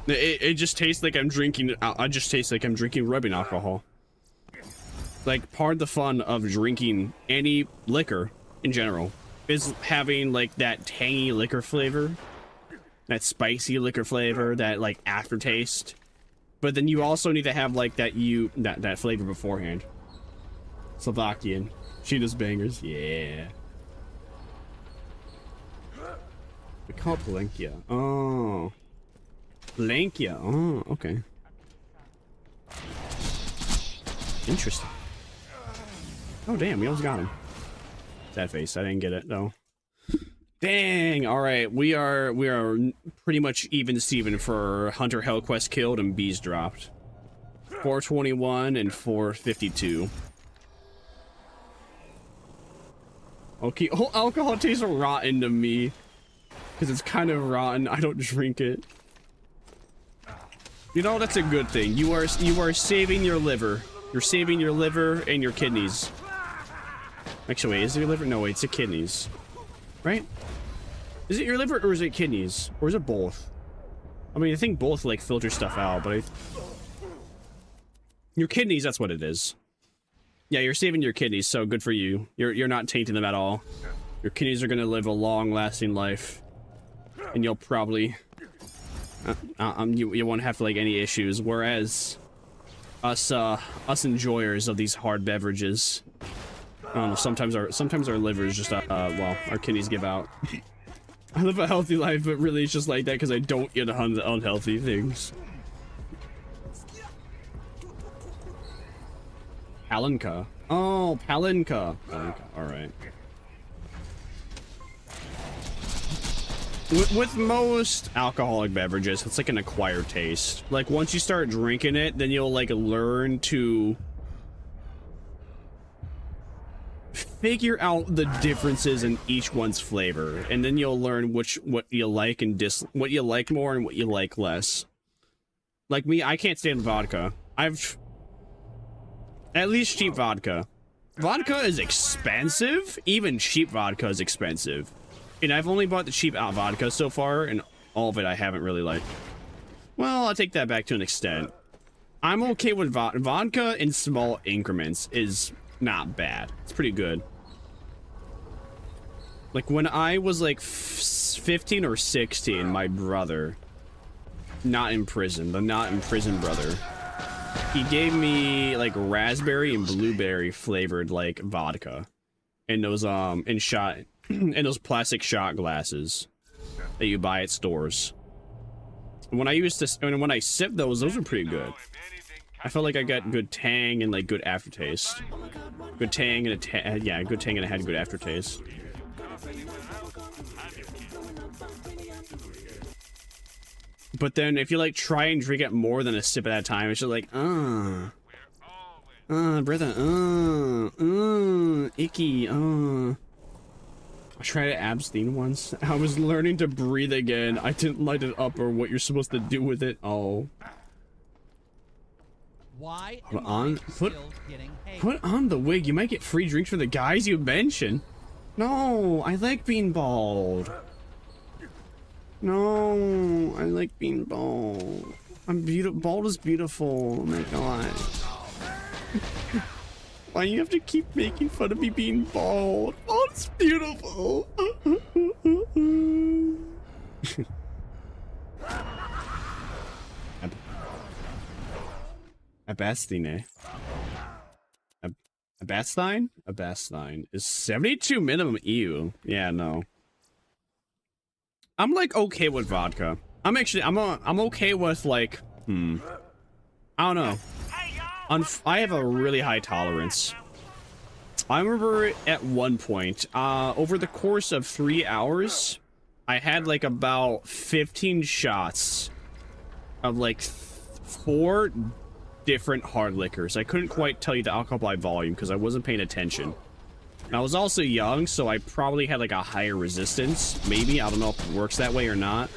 It just tastes like I'm drinking. I just taste like I'm drinking rubbing alcohol. Like, part of the fun of drinking any liquor in general is having like that tangy liquor flavor, that spicy liquor flavor, that like aftertaste. But then you also need to have like that flavor beforehand. Slovakian. She does bangers. Yeah. We call it Palenkia. Oh. Palenkia. Oh, okay. Interesting. Oh, damn. We almost got him. Sad face. I didn't get it, though. Dang. All right. We are pretty much even Steven for Hunter Hellquest killed and bees dropped. 421 and 452. Okay. Oh, alcohol tastes rotten to me. Because it's kind of rotten. I don't drink it. You know, that's a good thing. You are saving your liver. You're saving your liver and your kidneys. Actually, wait, is it your liver? No, wait, it's the kidneys. Right? Is it your liver or is it kidneys? Or is it both? I mean, I think both, like, filter stuff out, but your kidneys, that's what it is. Yeah, you're saving your kidneys, so good for you. You're not tainting them at all. Your kidneys are gonna live a long-lasting life. And you'll probably... you won't have, like, any issues, whereas... us enjoyers of these hard beverages... I don't know, sometimes our livers just, well, our kidneys give out. I live a healthy life, but really it's just like that because I don't eat unhealthy things. Palenka. Oh, Palenka. Palenka, alright. With most alcoholic beverages, it's like an acquired taste. Like, once you start drinking it, then you'll, like, learn to... figure out the differences in each one's flavor, and then you'll learn what you like and what you like more and what you like less. Like me, I can't stand vodka. At least cheap vodka. Vodka is expensive. Even cheap vodka is expensive. And I've only bought the cheap vodka so far, and all of it I haven't really liked. Well, I'll take that back to an extent. I'm okay with vodka in small increments is not bad. It's pretty good. Like, when I was, like, 15 or 16, my brother, the not in prison brother, he gave me, like, raspberry and blueberry flavored, like, vodka. And those, in those plastic shot glasses that you buy at stores. When I sipped those were pretty good. I felt like I got good tang and, like, good aftertaste. Good tang and good tang and it had good aftertaste. But then if you, like, try and drink it more than a sip at a time, it's just like, brother, icky, I tried to abstain once. I was learning to breathe again. I didn't light it up or what you're supposed to do with it. Oh. Why put on the wig. You might get free drinks for the guys you mention. No, I like being bald. No, I like being bald. I'm beautiful. Bald is beautiful. Oh my god. Why you have to keep making fun of me being bald? Oh, it's beautiful. A Bastine. A Bastine is 72 minimum EU. Yeah, no. I'm like okay with vodka. I'm okay with like I don't know. I have a really high tolerance. I remember at one point, over the course of 3 hours, I had like about 15 shots of like 4 different hard liquors. I couldn't quite tell you the alcohol by volume because I wasn't paying attention. And I was also young, so I probably had like a higher resistance. Maybe, I don't know if it works that way or not.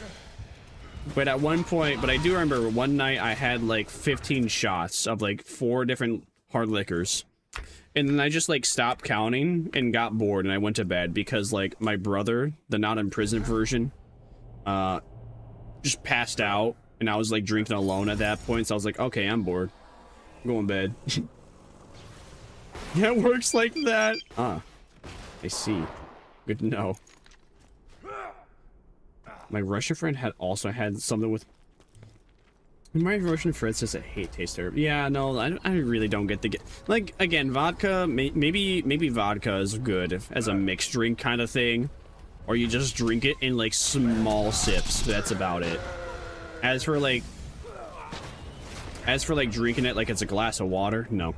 But at one point, but I do remember one night I had like 15 shots of like 4 different hard liquors. And then I just like stopped counting and got bored and I went to bed because like my brother, the not in prison version, just passed out And I was like drinking alone at that point, so I was like, okay, I'm bored. I'm going to bed. Yeah, it works like that. Ah, I see. Good to know. My Russian friend also had something with... My Russian friend says I hate taster. Yeah, no, I really don't get the... Like, again, vodka, maybe vodka is good as a mixed drink kind of thing. Or you just drink it in, like, small sips. That's about it. As for, like, drinking it like it's a glass of water, no.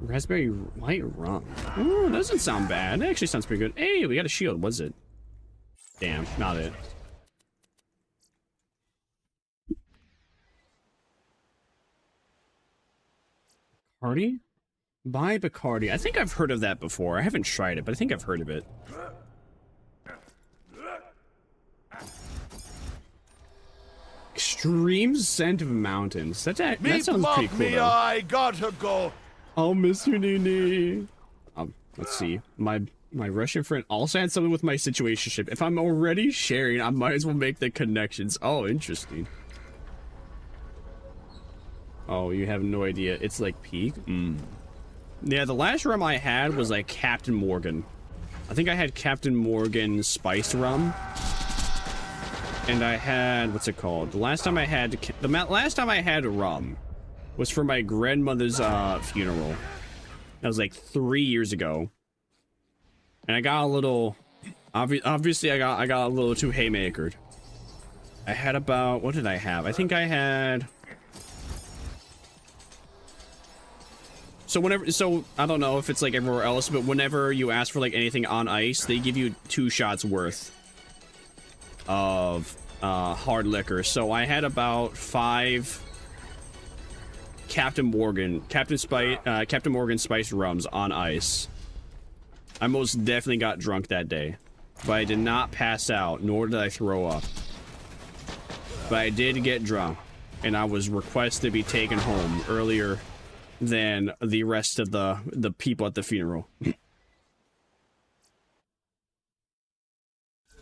Raspberry white rum. Ooh, doesn't sound bad. It actually sounds pretty good. Hey, we got a shield. What's it? Damn, not it. Bacardi? Buy Bacardi. I think I've heard of that before. I haven't tried it, but I think I've heard of it. Extreme scent of mountains. That sounds pretty cool, though. I gotta go. I'll miss you, Nini. Let's see. My Russian friend also had something with my situationship. If I'm already sharing, I might as well make the connections. Oh, interesting. Oh, you have no idea. It's like peak. Yeah, the last rum I had was like Captain Morgan. I think I had Captain Morgan spiced rum. And I had, what's it called? The last time I had rum was for my grandmother's funeral. That was like 3 years ago. And I got a little, obviously I got a little too haymakered. I had about, what did I have? I think I had, so I don't know if it's like everywhere else, but whenever you ask for like anything on ice, they give you 2 shots worth of hard liquor. So I had about 5 Captain Morgan spiced rums on ice. I most definitely got drunk that day, but I did not pass out, nor did I throw up. But I did get drunk, and I was requested to be taken home earlier than the rest of the people at the funeral. That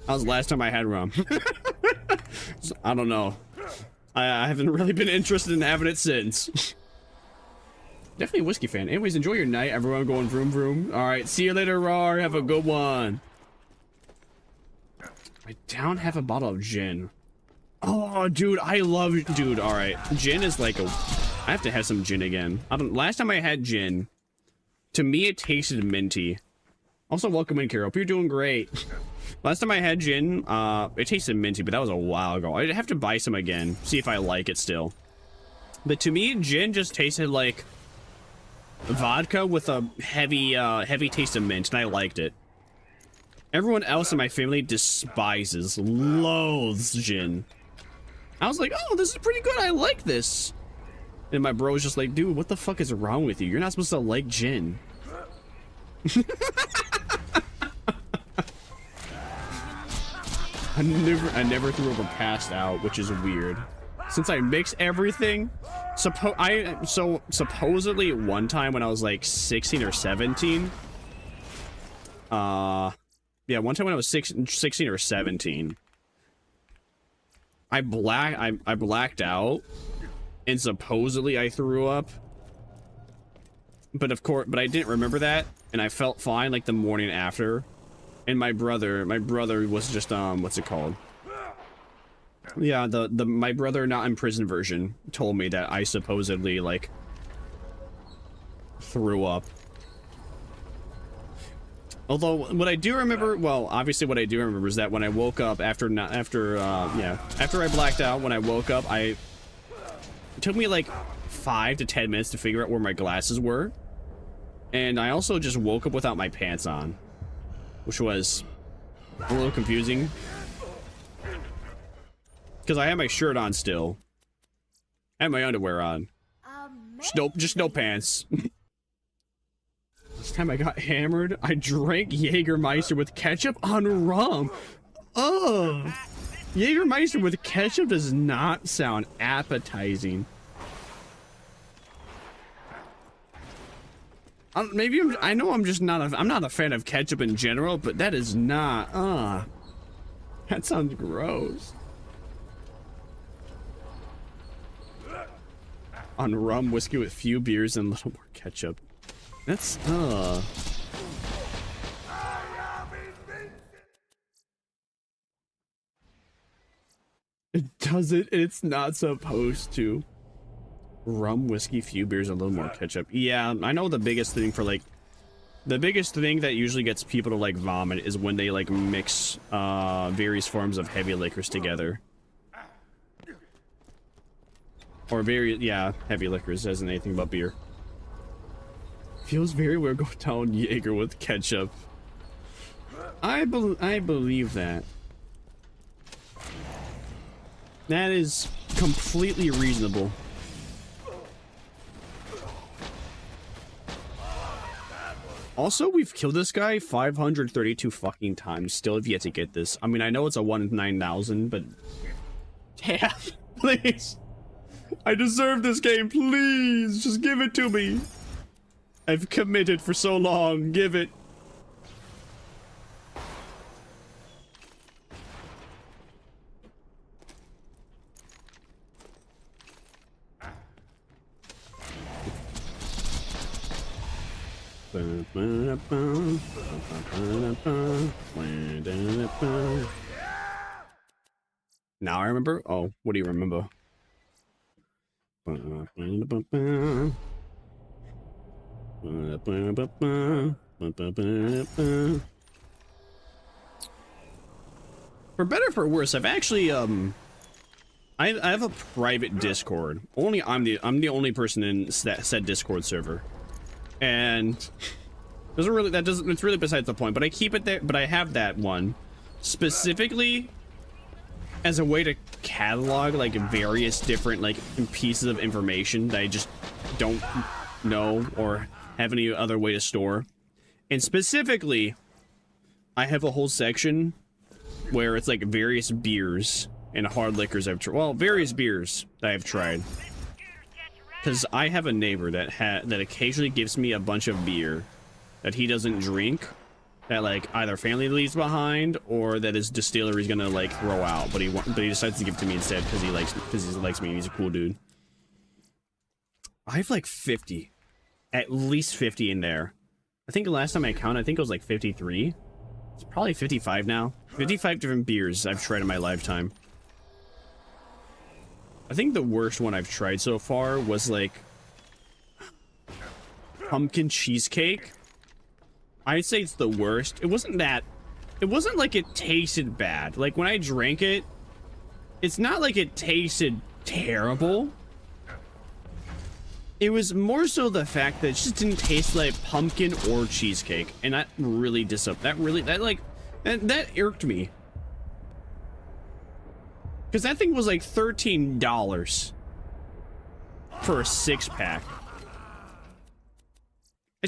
was the last time I had rum. So, I don't know. I haven't really been interested in having it since. Definitely a whiskey fan. Anyways, enjoy your night, everyone. Going vroom vroom. Alright, see you later, Rar. Have a good one. I don't have a bottle of gin. Oh, dude, I love... Dude, alright. Gin is like a... I have to have some gin again. Last time I had gin, to me it tasted minty. Also, welcome in, Carol. Hope you're doing great. Last time I had gin, it tasted minty, but that was a while ago. I'd have to buy some again, see if I like it still. But to me, gin just tasted like vodka with a heavy taste of mint, and I liked it. Everyone else in my family despises, loathes gin. I was like, oh, this is pretty good. I like this. And my bro was just like, dude, what the fuck is wrong with you? You're not supposed to like gin. I never threw up or passed out, which is weird. Since I mix everything, supposedly one time when I was like 16 or 17. Yeah, one time when I was 16 or 17. I blacked out, and supposedly I threw up. But of course, I didn't remember that, and I felt fine like the morning after. And my brother was just what's it called? Yeah, my brother not in prison version told me that I supposedly like threw up. Although what I do remember, well, obviously what I do remember is that when I woke up after I blacked out, when I woke up, it took me like 5 to 10 minutes to figure out where my glasses were. And I also just woke up without my pants on, which was a little confusing. Because I had my shirt on still. I had my underwear on. Just no pants. This time I got hammered, I drank Jägermeister with ketchup on rum. Ugh. Jägermeister with ketchup does not sound appetizing. Maybe I know I'm not a fan of ketchup in general, but that is not, that sounds gross. on rum, whiskey with few beers and a little more ketchup. That's It doesn't. It's not supposed to. Rum, whiskey, few beers, and a little more ketchup. Yeah, I know the biggest thing for like, the biggest thing that usually gets people to like vomit is when they like mix various forms of heavy liquors together. Or heavy liquors isn't anything but beer. Feels very weird going down Jaeger with ketchup. I believe that. That is completely reasonable. Also, we've killed this guy 532 fucking times. Still have yet to get this. I mean, I know it's a 1 in 9,000, but... Damn, please. I deserve this game, please. Just give it to me. I've committed for so long. Give it. Now I remember? Oh, what do you remember? For better or for worse, I've actually I have a private Discord. Only I'm the only person in that said Discord server. And it's really besides the point, but I keep it there, but I have that one specifically as a way to catalog like various different like pieces of information that I just don't know or have any other way to store. And specifically, I have a whole section where it's like various beers and hard liquors I've tried. Well, various beers that I've tried. Because I have a neighbor that occasionally gives me a bunch of beer that he doesn't drink, that like either family leaves behind or that his distillery is gonna like throw out, but he decides to give it to me instead because he likes me and he's a cool dude. I have like 50, at least 50 in there. I think the last time I counted, I think it was like 53. It's probably 55 now. 55 different beers I've tried in my lifetime. I think the worst one I've tried so far was like pumpkin cheesecake. I'd say it's the worst. It wasn't like it tasted bad. Like when I drank it, it's not like it tasted terrible. It was more so the fact that it just didn't taste like pumpkin or cheesecake, and that really that irked me. Because that thing was like $13 for a 6-pack. I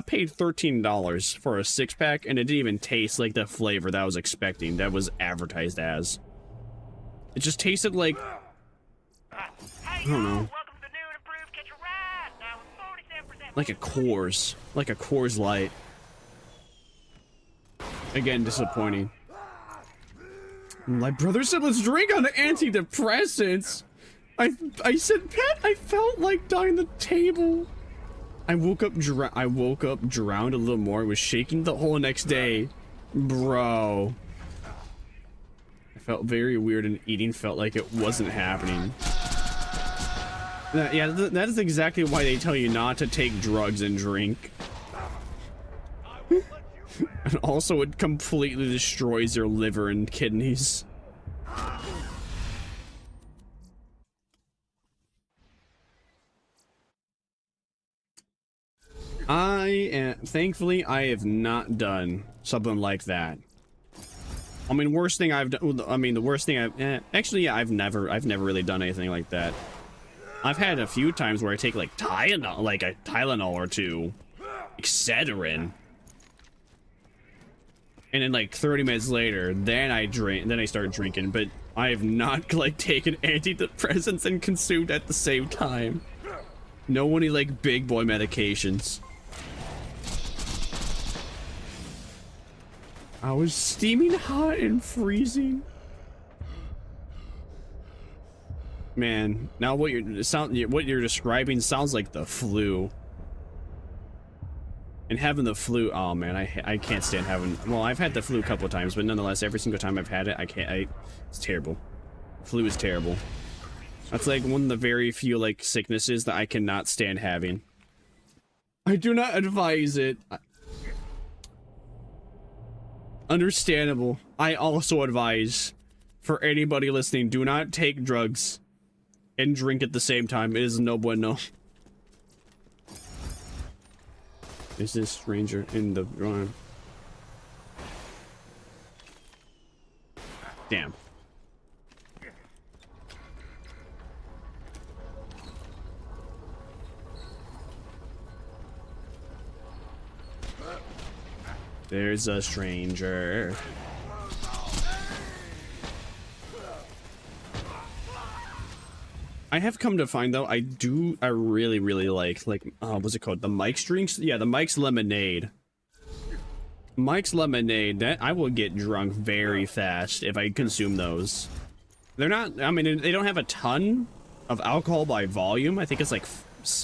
paid $13 for a 6-pack, and it didn't even taste like the flavor that I was expecting, that was advertised as. It just tasted like, I don't know, like a Coors Light. Again, disappointing. My brother said, let's drink on the antidepressants. I said, Pet, I felt like dying the table. I woke up drowned a little more. I was shaking the whole next day. Bro. I felt very weird and eating felt like it wasn't happening. Yeah, that is exactly why they tell you not to take drugs and drink. And also it completely destroys your liver and kidneys. Thankfully, I have not done something like that. I mean, worst thing I've done, the worst thing actually, yeah, I've never really done anything like that. I've had a few times where I take like Tylenol, like a Tylenol or two, Excedrin. And then like 30 minutes later, then I start drinking, but I have not like taken antidepressants and consumed at the same time. No any like big boy medications. I was steaming hot and freezing. Man, now what you're describing sounds like the flu. And having the flu, oh man, I can't stand having. Well, I've had the flu a couple of times, but nonetheless, every single time I've had it, it's terrible. Flu is terrible. That's like one of the very few like sicknesses that I cannot stand having. I do not advise it. Understandable. I also advise for anybody listening, do not take drugs and drink at the same time. It is no bueno. Is this stranger in the run? Damn. There's a stranger. I have come to find though, I really like what's it called? The Mike's drinks? Yeah, the Mike's lemonade. Mike's lemonade, that I will get drunk very fast if I consume those. They're not, I mean, they don't have a ton of alcohol by volume. I think it's like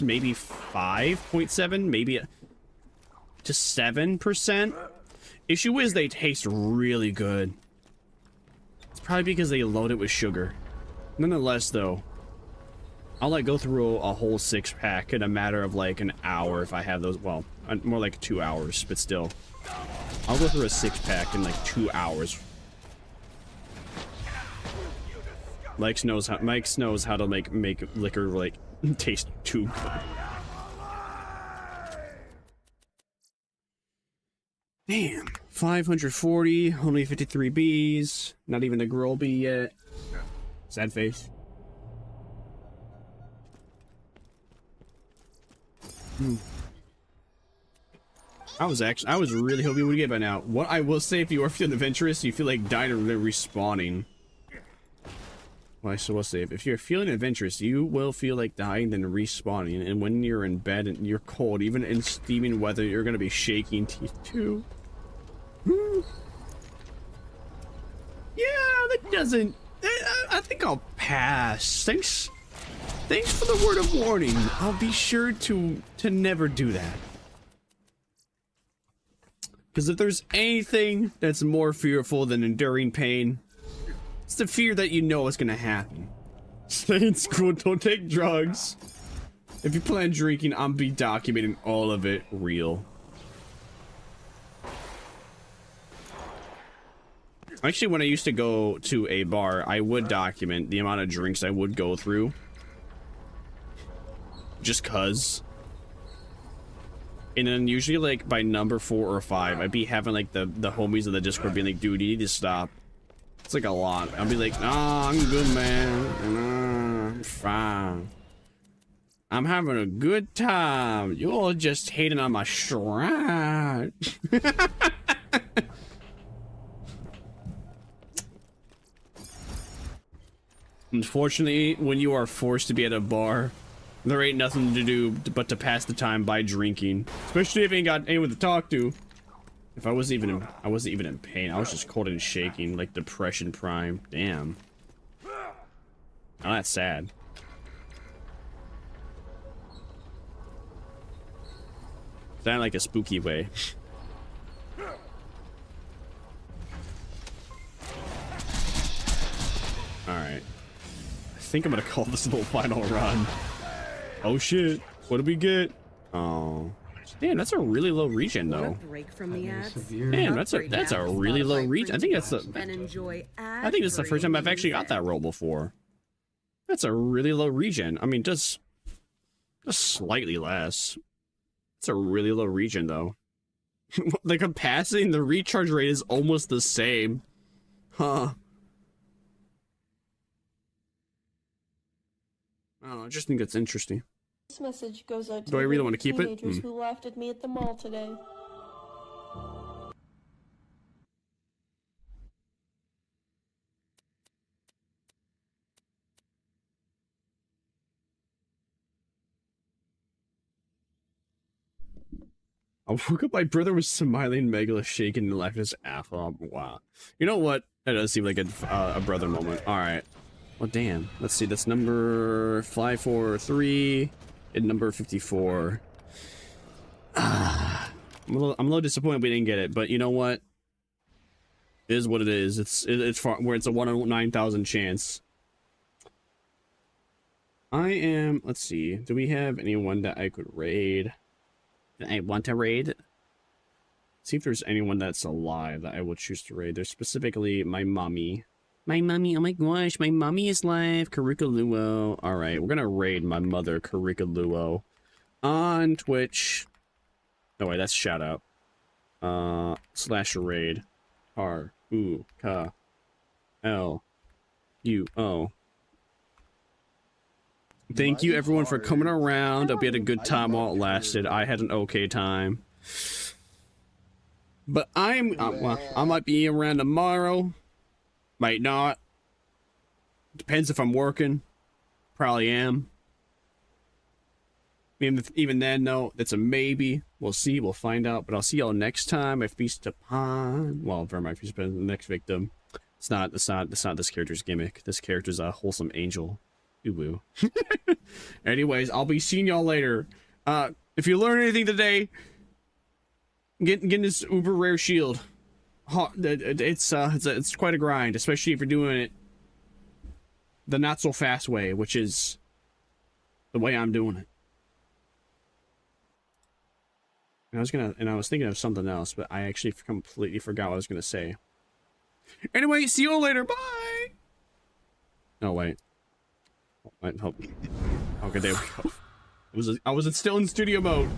maybe 5.7, maybe to 7%. Issue is they taste really good. It's probably because they load it with sugar. Nonetheless though, I'll like go through a whole 6-pack in a matter of like an hour if I have those. Well, more like 2 hours, but still. I'll go through a 6-pack in like 2 hours. Mike knows how to make liquor like taste too good. Damn, 540, only 53 bees. Not even a groll bee yet. Sad face. I was really hoping we would get by now. What I will say, if you are feeling adventurous, you feel like dying and then respawning. Well, so we'll say, if you're feeling adventurous, you will feel like dying then respawning. And when you're in bed and you're cold, even in steaming weather, you're gonna be shaking teeth too. Yeah, that doesn't. I think I'll pass. Thanks for the word of warning. I'll be sure to never do that. Because if there's anything that's more fearful than enduring pain, it's the fear that you know is gonna happen. Stay in school, don't take drugs. If you plan drinking, I'll be documenting all of it real. Actually, when I used to go to a bar, I would document the amount of drinks I would go through. Just cuz. And then usually like by number 4 or 5, I'd be having like the homies of the Discord being like, dude, you need to stop. It's like a lot. I'll be like, nah, I'm good, man. Nah, I'm fine. I'm having a good time. You all just hating on my shrine. Unfortunately, when you are forced to be at a bar, there ain't nothing to do but to pass the time by drinking. Especially if you ain't got anyone to talk to. If I wasn't even in pain. I was just cold and shaking, like depression prime. Damn. Oh, that's sad. That in like a spooky way. Alright. I think I'm gonna call this little final run. Oh shit, what did we get? Oh. Damn, that's a really low regen though. Damn, that's a really low regen. I think that's the first time I've actually got that roll before. That's a really low regen. I mean, just slightly less. It's a really low regen though. The capacity and the recharge rate is almost the same. Huh. I don't know, I just think that's interesting. This message goes out to do I really want to keep it? teenagers who laughed at me at the mall today. I woke up, my brother was smiling, Megala shaking, and laughed his ass off. Wow. You know what? That does seem like a brother moment. Alright. Well, damn. Let's see. That's number 543 and number 54. I'm a little disappointed we didn't get it, but you know what? It is what it is. It's far where it's a 1 in 9,000 chance. Let's see. Do we have anyone that I could raid? That I want to raid? See if there's anyone that's alive that I would choose to raid. There's specifically my mommy. My mommy, oh my gosh, my mommy is live. Karikaluo. Alright, we're gonna raid my mother, Karikaluo, on Twitch. No, wait, that's shout out. Slash raid. R-U-K-L-U-O. Thank you everyone for coming around. Hope you had a good time while it lasted. I had an okay time. But I might be around tomorrow. Might not. Depends if I'm working. Probably am. Even then, though, that's a maybe. We'll see. We'll find out. But I'll see y'all next time. I feast upon. Well, Vermire feast upon the next victim. It's not this character's gimmick. This character's a wholesome angel. Ooh woo. Anyways, I'll be seeing y'all later. If you learned anything today, getting this uber rare shield. It's quite a grind, especially if you're doing it the not so fast way, which is the way I'm doing it. I was thinking of something else, but I actually completely forgot what I was gonna say. Anyway, see you all later. Bye. No, wait. Okay, there we go. I was still in studio mode.